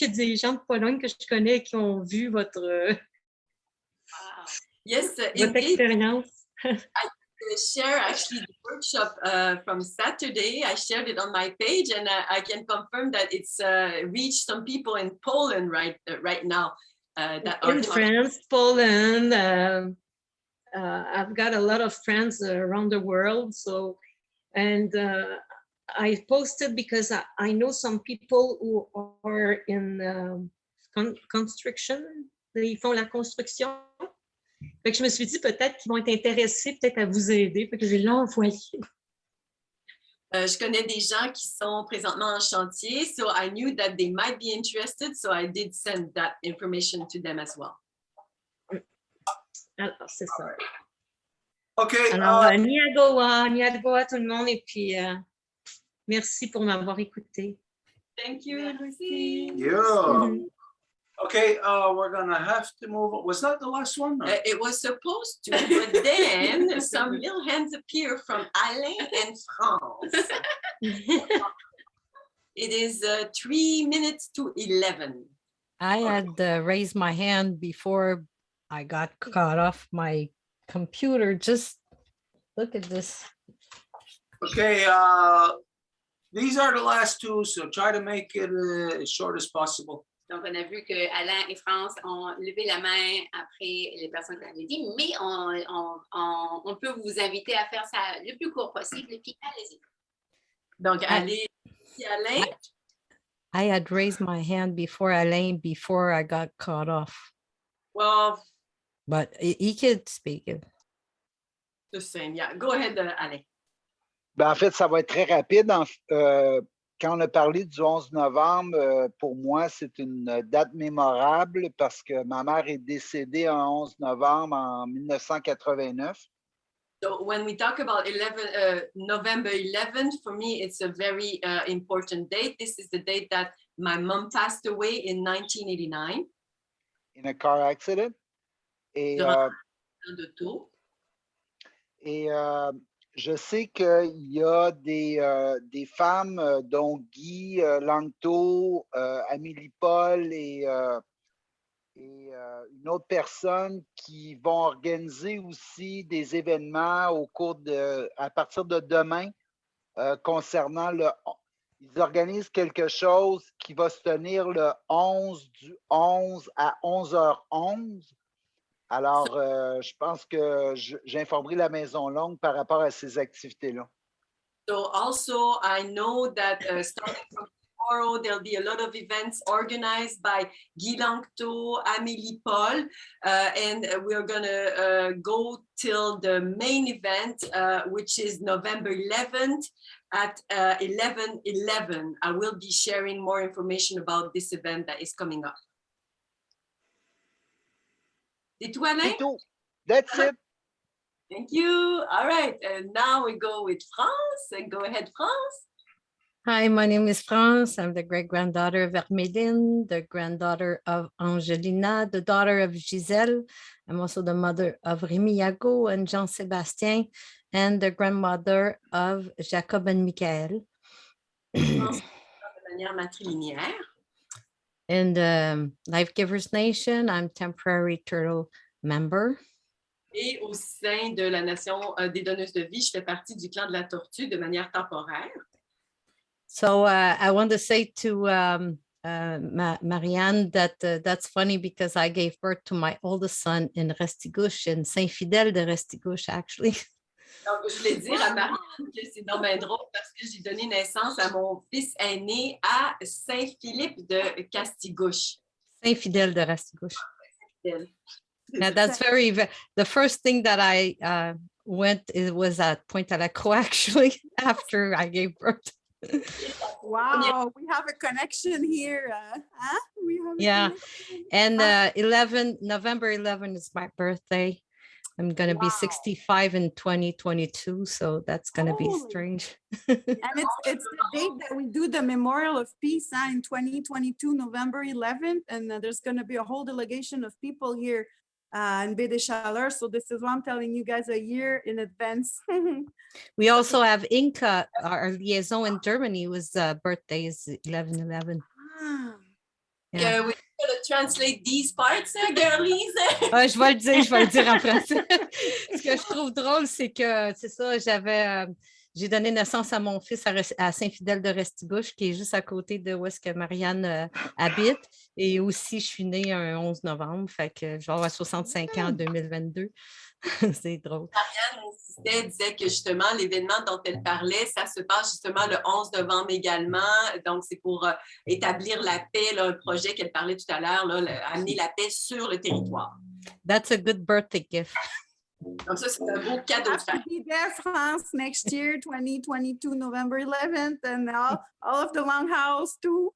des gens de Pologne que je connais qui ont vu votre expérience. I share actually the workshop from Saturday. I shared it on my page, and I can confirm that it's reached some people in Poland right now. In France, Poland. I've got a lot of friends around the world. So, and I posted because I know some people who are in construction. Ils font la construction. Fait que je me suis dit peut-être qu'ils vont être intéressés peut-être à vous aider. Fait que je l'ai envoyé. Je connais des gens qui sont présentement en chantier, so I knew that they might be interested, so I did send that information to them as well. Alors, c'est ça. Okay. Alors, Niagawa tout le monde, et puis merci pour m'avoir écouté. Thank you, Lucy. Yeah. Okay, we're gonna have to move on. Was that the last one? It was supposed to, but then some real hands appear from Alain and France. It is 3 minutes to 11. I had raised my hand before I got caught off my computer. Just look at this. Okay, these are the last two, so try to make it as short as possible. Donc, on a vu que Alain et France ont levé la main après les personnes qui l'avaient dit, mais on peut vous inviter à faire ça le plus court possible, et puis allez-y. Donc, allez, Alain. I had raised my hand before Alain before I got cut off, Well, but he could speak it. the same. Yeah, go ahead, Alain. Ben, en fait, ça va être très rapide. Quand on a parlé du 11 novembre, pour moi, c'est une date mémorable parce que ma mère est décédée un 11 novembre en 1989. So when we talk about November 11th, for me, it's a very important date. This is the date that my mom passed away in 1989. In a car accident. Et, je sais qu'il y a des femmes, dont Guy Langto, Amélie Paul et une autre personne qui vont organiser aussi des événements à partir de demain concernant ils organisent quelque chose qui va se tenir le 11 du 11 à 11h11. Alors, je pense que j'informerai la Maison Longue par rapport à ces activités-là. So also, I know that starting from tomorrow, there'll be a lot of events organized by Guy Langto, Amélie Paul, and we're going to go till the main event, which is November 11th at 11:11. I will be sharing more information about this event that is coming up. C'est tout, Alain? C'est tout. That's it. Thank you. All right. And now we go with France. And go ahead, France. Hi, my name is France. I'm the great-granddaughter of Herméline, the granddaughter of Angelina, the daughter of Gisèle. I'm also the mother of Rémi Yago and Jean-Sébastien, and the grandmother of Jacob and Michael. De manière matrilinéaire. In the Life Givers Nation, I'm temporary turtle member. Et au sein de la Nation des donneuses de vie, je fais partie du clan de la tortue de manière temporaire. So I want to say to Marianne that that's funny because I gave birth to my oldest son in Restigouche, in Saint-Fidèle de Restigouche, actually. Donc, je voulais dire à Marianne que c'est dommage drôle parce que j'ai donné naissance à mon fils aîné à Saint-Philippe de Castigouche. Saint-Fidèle de Restigouche. Yeah, that's the first thing that I was at Pointe-à-la-Croix, actually, after I gave birth. Wow, we have a connection here. And November 11 is my birthday. I'm going to be 65 in 2022, so that's going to be strange. And it's the date that we do the Memorial of Peace in 2022, November 11th, and there's going to be a whole delegation of people here in Baie des Chaleurs. So this is why I'm telling you guys a year in advance. We also have Inca, our liaison in Germany, whose birthday is 11/11. Yeah. We're going to translate these parts, girlies. Je vais le dire en français. Ce que je trouve drôle, c'est que, c'est ça, j'ai donné naissance à mon fils à Saint-Fidèle de Restigouche, qui est juste à côté de où est-ce que Marianne habite. Et aussi, je suis née un 11 novembre, fait que je vais avoir 65 ans en 2022. C'est drôle. Marianne disait que justement, l'événement dont elle parlait, ça se passe justement le 11 novembre également. Donc, c'est pour établir la paix, là, un projet qu'elle parlait tout à l'heure, amener la paix sur le territoire. That's a good birthday gift. Donc ça, c'est un beau cadeau de fête. Be there, France, next year, 2022, November 11th, and all of the Longhouse too.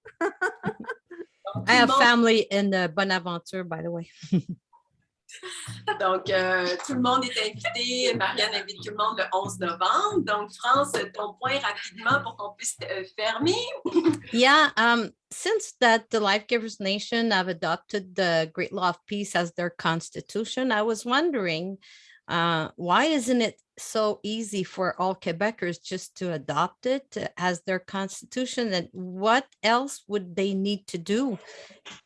I have family in Bonaventure, by the way. Donc, tout le monde est invité. Marianne invite tout le monde le 11 novembre. Donc, France, ton point rapidement pour qu'on puisse fermer. Yeah, since that the Life Givers Nation have adopted the Great Law of Peace as their constitution, I was wondering, why isn't it so easy for all Quebecers just to adopt it as their constitution? And what else would they need to do?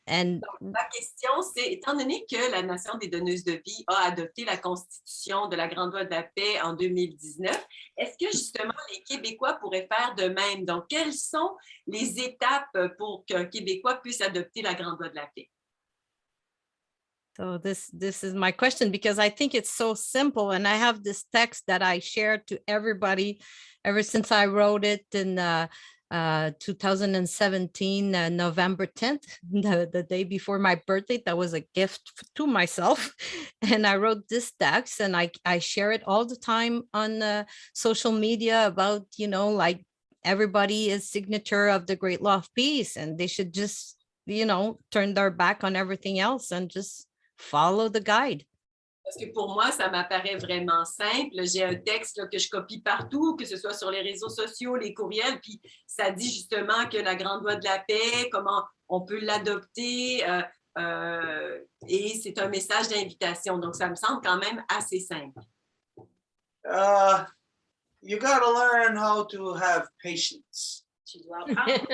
And ma question, c'est, étant donné que la Nation des donneuses de vie a adopté la Constitution de la Grande Loi de la Paix en 2019, est-ce que justement les Québécois pourraient faire de même? Donc, quelles sont les étapes pour qu'un Québécois puisse adopter la Grande Loi de la Paix? So this is my question, because I think it's so simple, and I have this text that I shared to everybody ever since I wrote it in 2017, November 10th, the day before my birthday. That was a gift to myself. And I wrote this text, and I share it all the time on social media about, like, everybody is signature of the great law of peace, and they should just, turn their back on everything else and just follow the guide. Parce que pour moi, ça m'apparaît vraiment simple. J'ai un texte là, que je copie partout, que ce soit sur les réseaux sociaux, les courriels, puis ça dit justement que la grande loi de la paix, comment on peut l'adopter, et c'est un message d'invitation. Donc, ça me semble quand même assez simple. You got to learn how to have patience. Tu dois apprendre à avoir de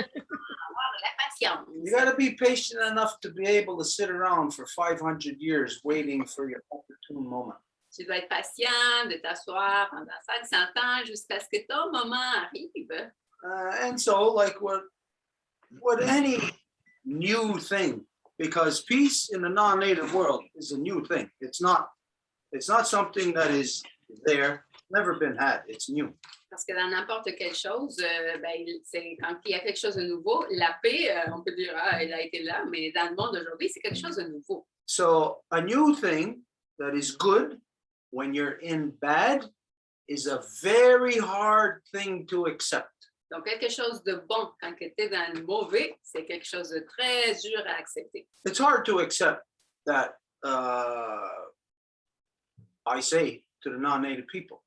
la patience. You got to be patient enough to be able to sit around for 500 years waiting for your opportune moment. Tu dois être patient, de t'asseoir pendant 500 ans jusqu'à ce que ton moment arrive. And so, like what any new thing, because peace in the non-native world is a new thing. It's not something that is there, never been had. It's new. Parce que dans n'importe quelle chose, c'est quand il y a quelque chose de nouveau, la paix, on peut dire, elle a été là, mais dans le monde d'aujourd'hui, c'est quelque chose de nouveau. So a new thing that is good when you're in bad is a very hard thing to accept. Donc, quelque chose de bon quand tu es dans le mauvais, c'est quelque chose de très dur à accepter. It's hard to accept that I say to the non-native people,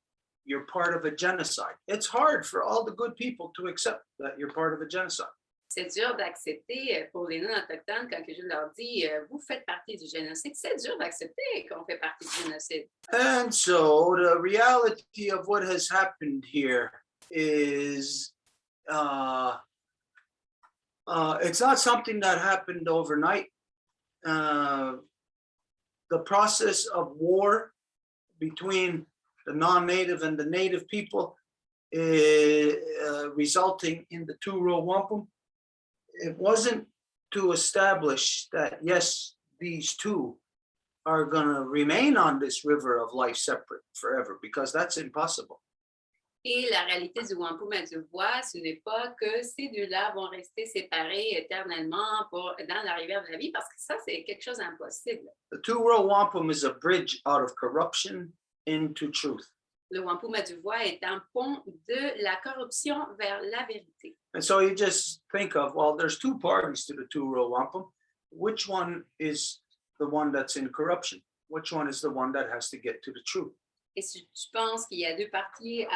you're part of a genocide. It's hard for all the good people to accept that you're part of a genocide. C'est dur d'accepter pour les non-autochtones quand je leur dis, vous faites partie du génocide. C'est dur d'accepter qu'on fait partie du génocide. And so the reality of what has happened here is it's not something that happened overnight. The process of war between the non-native and the native people, resulting in the two-row wampum. It wasn't to establish that, yes, these two are going to remain on this river of life separate forever, because that's impossible. Et la réalité du Wampum et du Voies, ce n'est pas que ces deux-là vont rester séparés éternellement dans la rivière de la vie, parce que ça, c'est quelque chose d'impossible. The two-row wampum is a bridge out of corruption into truth. Le Wampum et du Voies est un pont de la corruption vers la vérité. And so you just think of, well, there's two parties to the two-row wampum. Which one is the one that's in corruption? Which one is the one that has to get to the truth? Et si tu penses qu'il y a deux parties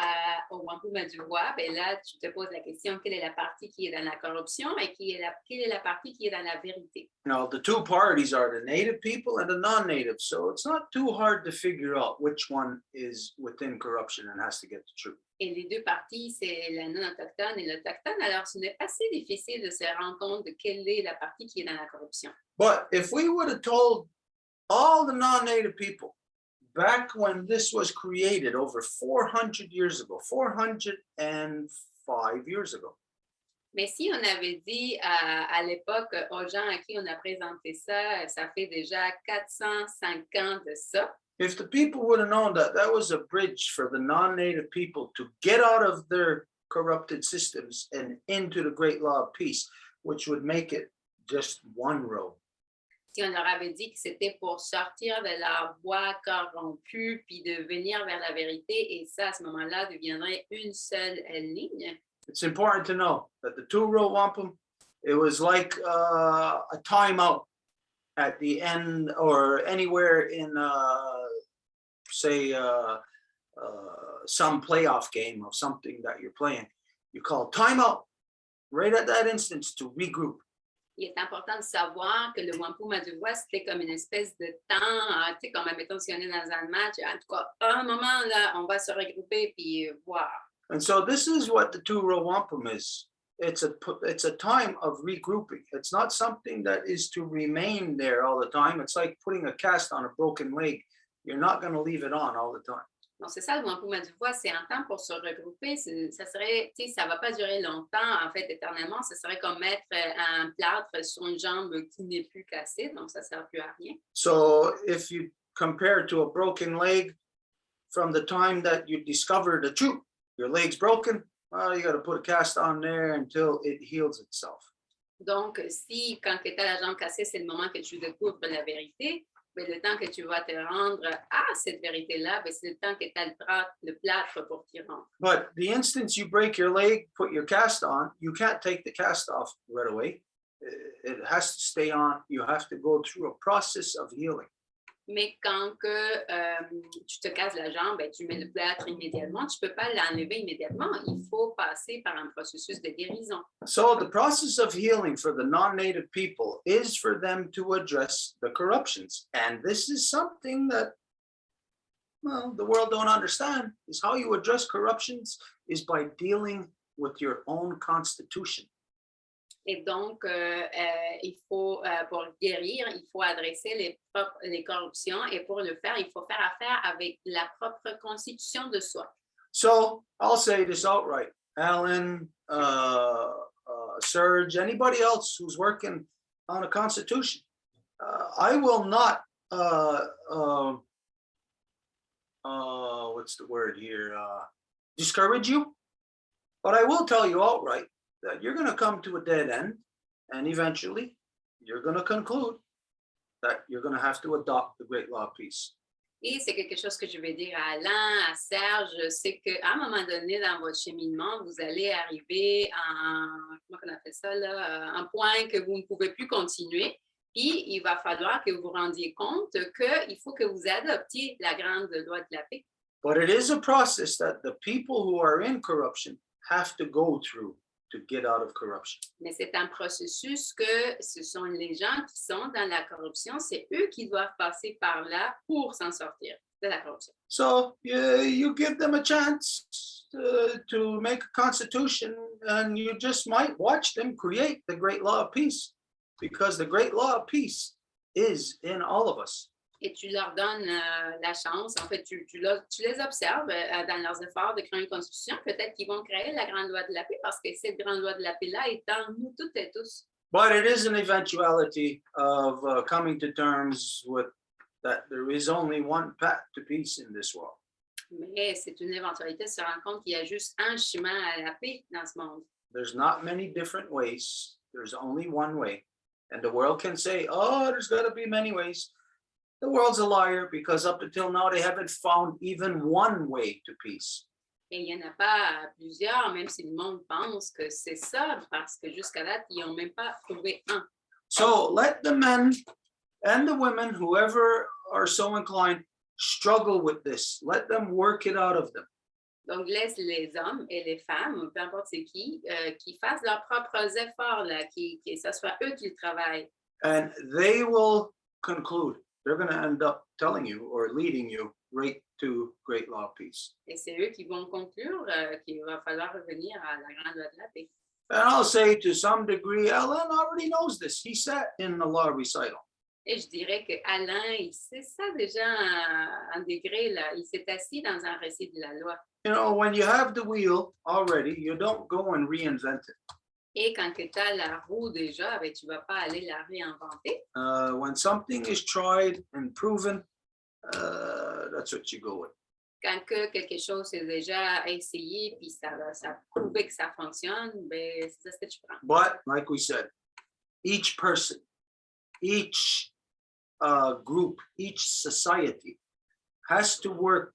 au Wampum et du Voies, ben là, tu te poses la question, quelle est la partie qui est dans la corruption et quelle est la partie qui est dans la vérité? Now, the two parties are the native people and the non-native. So it's not too hard to figure out which one is within corruption and has to get the truth. Et les deux parties, c'est la non-autochtone et l'autochtone. Alors, ce n'est pas si difficile de se rendre compte de quelle est la partie qui est dans la corruption. But if we would have told all the non-native people back when this was created over 400 years ago, 405 years ago. Mais si on avait dit à l'époque aux gens à qui on a présenté ça, ça fait déjà 405 ans de ça. If the people would have known that that was a bridge for the non-native people to get out of their corrupted systems and into the great law of peace, which would make it just one road. Si on leur avait dit que c'était pour sortir de la voie corrompue puis de venir vers la vérité, et ça, à ce moment-là, deviendrait une seule ligne. It's important to know that the two-row wampum, it was like a timeout at the end or anywhere in, say, some playoff game of something that you're playing. You call timeout right at that instance to regroup. Il est important de savoir que le Wampum et du Voies, c'était comme une espèce de temps, tu sais, comme mettons si on est dans un match, en tout cas, un moment là, on va se regrouper puis voir. And so this is what the two-row wampum is. It's a time of regrouping. It's not something that is to remain there all the time. It's like putting a cast on a broken leg. You're not going to leave it on all the time. Donc, c'est ça le Wampum du Voies, c'est un temps pour se regrouper. Ça serait, tu sais, ça ne va pas durer longtemps, en fait, éternellement. Ce serait comme mettre un plâtre sur une jambe qui n'est plus cassée, donc ça ne sert plus à rien. So if you compare to a broken leg, from the time that you discover the truth, your leg's broken, well, you got to put a cast on there until it heals itself. Donc, si quand tu as la jambe cassée, c'est le moment que tu découvres la vérité, mais le temps que tu vas te rendre à cette vérité-là, c'est le temps que tu as le plâtre pour t'y rendre. But the instant you break your leg, put your cast on, you can't take the cast off right away. It has to stay on. You have to go through a process of healing. Mais quand tu te casses la jambe, tu mets le plâtre immédiatement. Tu ne peux pas l'enlever immédiatement. Il faut passer par un processus de guérison. So the process of healing for the non-native people is for them to address the corruptions. And this is something that, well, the world don't understand, is how you address corruptions is by dealing with your own constitution. Et donc, il faut, pour guérir, il faut adresser les corruptions. Et pour le faire, il faut faire affaire avec la propre constitution de soi. So I'll say this outright. Alan, Serge, anybody else who's working on a constitution, I will not, what's the word here? Discourage you. But I will tell you outright that you're going to come to a dead end, and eventually you're going to conclude that you're going to have to adopt the great law of peace. Et c'est quelque chose que je vais dire à Alain, à Serge, c'est qu'à un moment donné dans votre cheminement, vous allez arriver à comment on appelle ça, là, un point que vous ne pouvez plus continuer. Puis, il va falloir que vous vous rendiez compte qu'il faut que vous adoptiez la grande loi de la paix. But it is a process that the people who are in corruption have to go through to get out of corruption. Mais c'est un processus que ce sont les gens qui sont dans la corruption, c'est eux qui doivent passer par là pour s'en sortir de la corruption. So you give them a chance to make a constitution, and you just might watch them create the great law of peace, because the great law of peace is in all of us. Et tu leur donnes la chance, en fait, tu les observes dans leurs efforts de créer une constitution. Peut-être qu'ils vont créer la grande loi de la paix parce que cette grande loi de la paix-là est en nous toutes et tous. But it is an eventuality of coming to terms with that there is only one path to peace in this world. Mais c'est une éventualité de se rendre compte qu'il y a juste un chemin à la paix dans ce monde. There's not many different ways. There's only one way. And the world can say, oh, there's got to be many ways. The world's a liar, because up until now, they haven't found even one way to peace. Et il n'y en a pas plusieurs, même si le monde pense que c'est ça, parce que jusqu'à date, ils n'ont même pas trouvé un. So let the men and the women, whoever are so inclined, struggle with this. Let them work it out of them. Donc, laisse les hommes et les femmes, peu importe c'est qui fassent leurs propres efforts, là, que ce soit eux qui le travaillent. And they will conclude. They're going to end up telling you or leading you right to great law of peace. Et c'est eux qui vont conclure qu'il va falloir revenir à la grande loi de la paix. And I'll say to some degree, Alan already knows this. He sat in the law recital. Et je dirais que Alain, il sait ça déjà en degré, là. Il s'est assis dans un récit de la loi. You know, when you have the wheel already, you don't go and reinvent it. Et quand tu as la roue déjà, tu ne vas pas aller la réinventer. When something is tried and proven, that's what you go with. Quand quelque chose est déjà essayé puis ça prouve que ça fonctionne, ben, c'est ce que tu prends. But like we said, each person, each group, each society has to work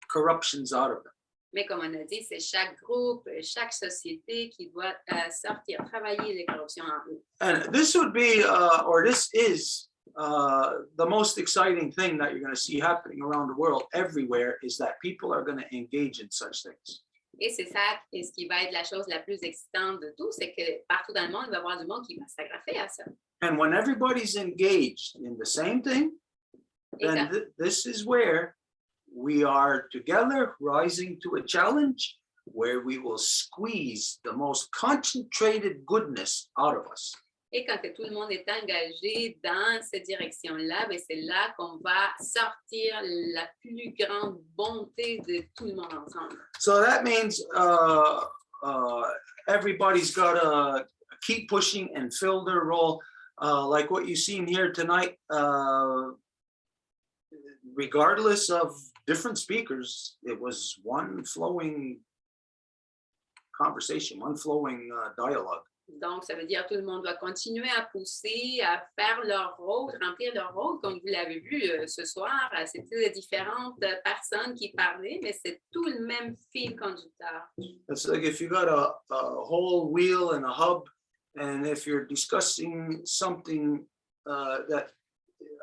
corruptions out of them. Mais comme on a dit, c'est chaque groupe, chaque société qui doit sortir, travailler les corruptions en eux. And this would be, or this is, the most exciting thing that you're going to see happening around the world everywhere is that people are going to engage in such things. Et c'est ça, et ce qui va être la chose la plus excitante de tout, c'est que partout dans le monde, il va y avoir du monde qui va s'agraffer à ça. And when everybody's engaged in the same thing, then this is where we are together rising to a challenge where we will squeeze the most concentrated goodness out of us. Et quand tout le monde est engagé dans cette direction-là, ben c'est là qu'on va sortir la plus grande bonté de tout le monde ensemble. So that means everybody's got to keep pushing and fill their role, like what you've seen here tonight. Regardless of different speakers, it was one flowing conversation, one flowing dialogue. Donc, ça veut dire que tout le monde doit continuer à pousser, à faire leur rôle, remplir leur rôle. Comme vous l'avez vu ce soir, c'était différentes personnes qui parlaient, mais c'est tout le même fil conducteur. It's like if you got a whole wheel and a hub, and if you're discussing something that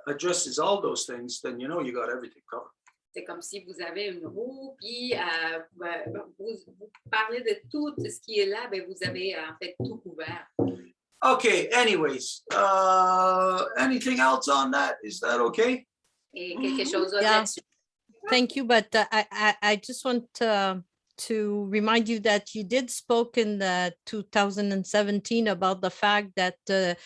addresses all those things, then you know you got everything covered. C'est comme si vous avez une roue, puis vous parlez de tout ce qui est là, ben vous avez en fait tout couvert. Okay, anyways, anything else on that? Is that okay? Et quelque chose d'autre Yeah. là-dessus. Thank you, but I just want to remind you that you did spoke in 2017 about the fact that the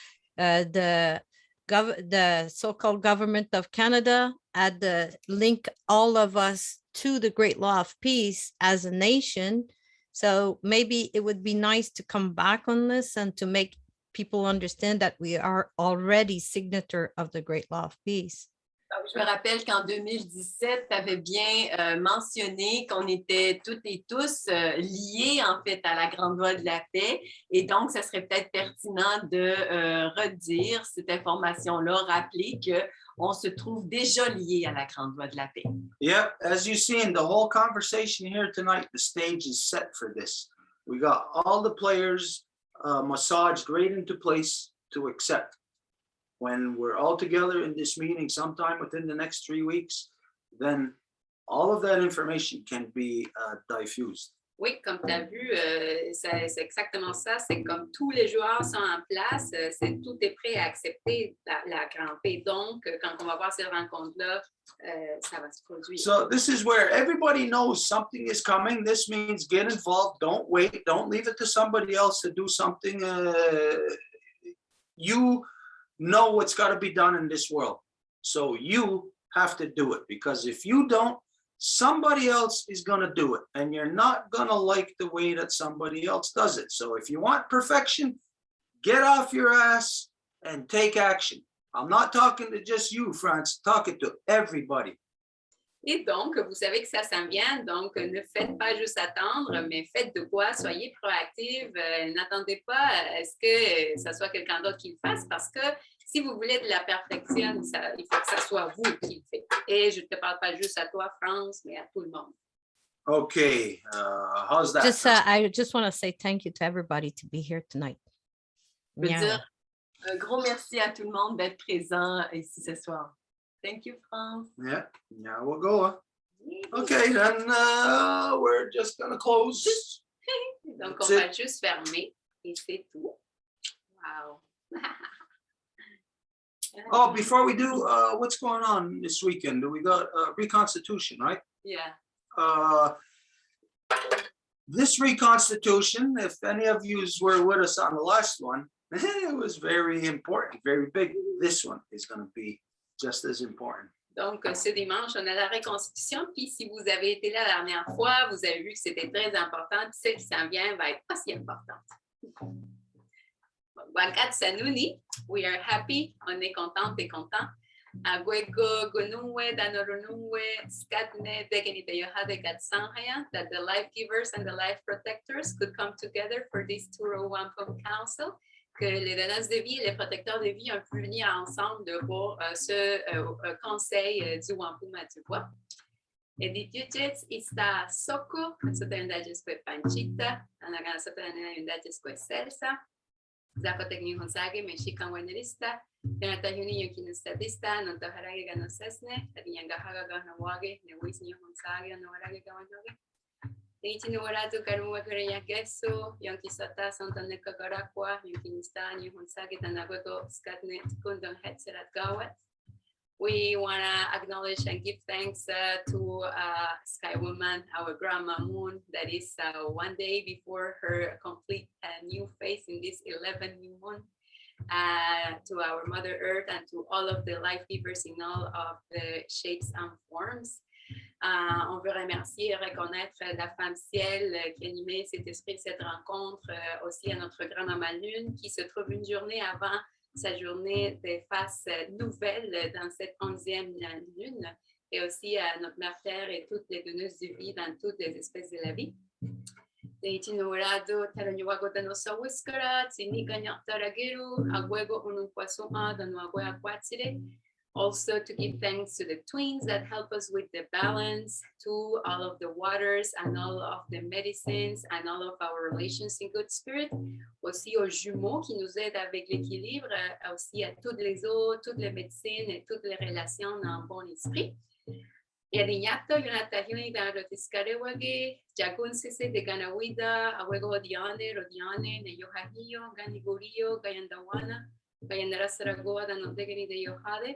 so-called government of Canada had link all of us to the Great Law of Peace as a nation. So maybe it would be nice to come back on this and to make people understand that we are already signature of the Great Law of Peace. Donc, je me rappelle qu'en 2017, tu avais bien mentionné qu'on était toutes et tous liés en fait à la Grande Loi de la paix. Et donc, ça serait peut-être pertinent de redire cette information-là, rappeler qu'on se trouve déjà liés à la Grande Loi de la paix. Yeah, as you've seen, the whole conversation here tonight, the stage is set for this. We got all the players massaged right into place to accept. When we're all together in this meeting sometime within the next 3 weeks, then all of that information can be diffused. Oui, comme tu as vu, c'est exactement ça. C'est comme tous les joueurs sont en place, tout est prêt à accepter la grande paix. Donc, quand on va voir cette rencontre-là, ça va se produire. So this is where everybody knows something is coming. This means get involved. Don't wait. Don't leave it to somebody else to do something. You know what's got to be done in this world. So you have to do it, because if you don't, somebody else is going to do it, and you're not going to like the way that somebody else does it. So if you want perfection, get off your ass and take action. I'm not talking to just you, France, talking to everybody. Et donc, vous savez que ça s'en vient, donc ne faites pas juste attendre, mais faites de quoi, soyez proactive, n'attendez pas à ce que ça soit quelqu'un d'autre qui le fasse, parce que si vous voulez de la perfection, il faut que ça soit vous qui le faites. Et je ne te parle pas juste à toi, France, mais à tout le monde. Okay, how's that? I just want to say thank you to everybody to be here tonight. Je veux Yeah. dire un gros merci à tout le monde d'être présent ici ce soir. Thank you, France. Yeah, we'll go. Okay, then we're just gonna close. Donc, That's on it. va juste fermer et c'est tout. Wow. Oh, before we do, what's going on this weekend? We got reconstitution, right? Yeah. This reconstitution, if any of you were with us on the last one, it was very important, very big. This one is going to be just as important. Donc, ce dimanche, on a la reconstitution. Puis, si vous avez été là la dernière fois, vous avez vu que c'était très important. Puis, celle qui s'en vient va être aussi importante. Wakat Sanuni, we are happy. On est contente et content. Agwego gununwe danorununwe skatne degeniteyoha de katsanhaya, that the life givers and the life protectors could come together for this Turo Wampum Council, que les donneuses de vie et les protecteurs de vie ont pu venir ensemble pour ce conseil du Wampum à Deux. Et des digits, ista soko, sotandajesque panchita, anagan sotandajesque selsa, zakotekni honsage, mexican wenelista, tenatahuni yokinestadista, nantoharage ganosesne, tadinyangahara ganawage, newisni honsage, noharage gawanoge. Ichinuaratu karua karaya keso, yonkisata santane kakarakwa, yonkinista, yuhonsage, tanagoto, skatne, kundon hetserat gawat. We want to acknowledge and give thanks to Sky Woman, our Grandma Moon, that is one day before her complete new phase in this 11th new moon. to our Mother Earth and to all of the life givers in all of the shapes and forms. On veut remercier et reconnaître la femme ciel qui animait cet esprit, cette rencontre, aussi à notre grand-maman Lune qui se trouve une journée avant sa journée des faces nouvelles dans cette 11e lune, et aussi à notre mère Terre et toutes les donneuses de vie dans toutes les espèces de la vie. Teitinurado Taranyuago de Nosawiskara, Tiniganyak Taragiru, Aguego Unuquaso Adanuague Aquatire. Also to give thanks to the twins that help us with the balance, to all of the waters and all of the medicines and all of our relations in good spirit. Aussi aux jumeaux qui nous aident avec l'équilibre, aussi à toutes les eaux, toutes les médecines et toutes les relations dans un bon esprit. Yadinyato, Yonatahioni, Darotiskarewage, Jagun Sise de Ganawida, Awego Odiane, Rodiane, Neyohahio, Ganigorio, Gayandawana, Gayanara Saragoa, Danodegani de Yohade.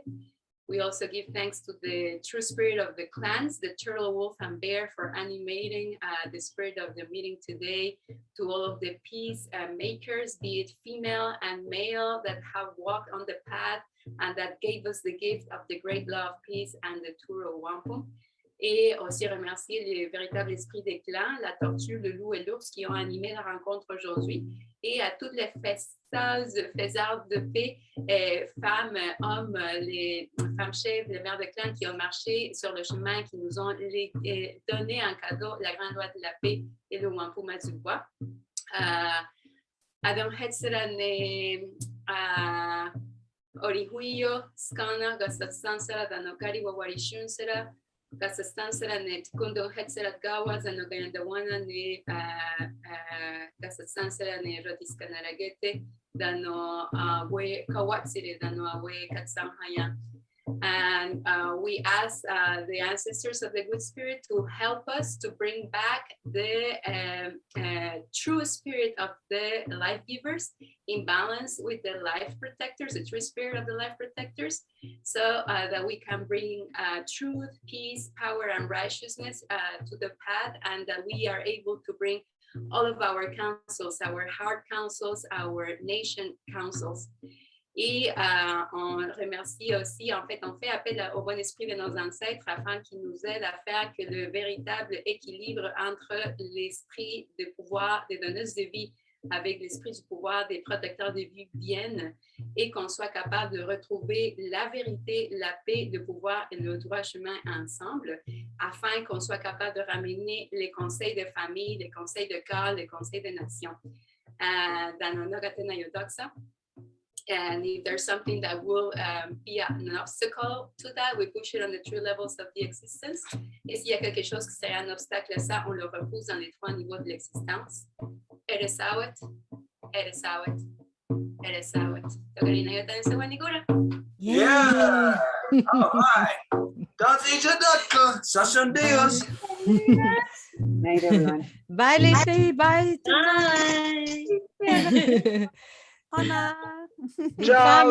We also give thanks to the true spirit of the clans, the turtle, wolf, and bear, for animating the spirit of the meeting today, to all of the peace makers, be it female and male, that have walked on the path and that gave us the gift of the great law of peace and the tour of Wampum. Et aussi remercier les véritables esprits des clans, la tortue, le loup et l'ours qui ont animé la rencontre aujourd'hui, et à toutes les faisardes de paix, femmes, hommes, les femmes chefs, les mères de clan qui ont marché sur le chemin, qui nous ont donné en cadeau la grande loi de la paix et le Wampum du bois. Adam Hetserane Orihuyo, Skana, Gasasansara, Danokari, Wawarishunsera, Gasasansara, Netkundo Hetserat Gawa, Zanogayandawana, ne Gasasansara, ne Rotiskanaragete, Dano We Kawatsiri, Dano Awe Katsamhaya. And we ask the ancestors of the good spirit to help us to bring back the true spirit of the life givers in balance with the life protectors, the true spirit of the life protectors, so that we can bring truth, peace, power, and righteousness to the path, and that we are able to bring all of our councils, our heart councils, our nation councils. Et on remercie aussi, en fait, on fait appel au bon esprit de nos ancêtres afin qu'ils nous aident à faire que le véritable équilibre entre l'esprit de pouvoir des donneuses de vie avec l'esprit du pouvoir des protecteurs de vie vienne, et qu'on soit capable de retrouver la vérité, la paix, le pouvoir et le droit chemin ensemble, afin qu'on soit capable de ramener les conseils de famille, les conseils de corps, les conseils de nation. Dans nos Nogatena Yodoxa. And if there's something that will be an obstacle to that, we push it on the true levels of the existence. Et s'il y a quelque chose qui serait un obstacle à ça, on le repousse dans les 3 niveaux de l'existence. Eresawet, Eresawet, Eresawet. Togarina yota nse wanigura. Yeah! All right. That's each other. Sasha Dios. Night, everyone. Bye, les filles. Bye. Bye. Anna. Ciao.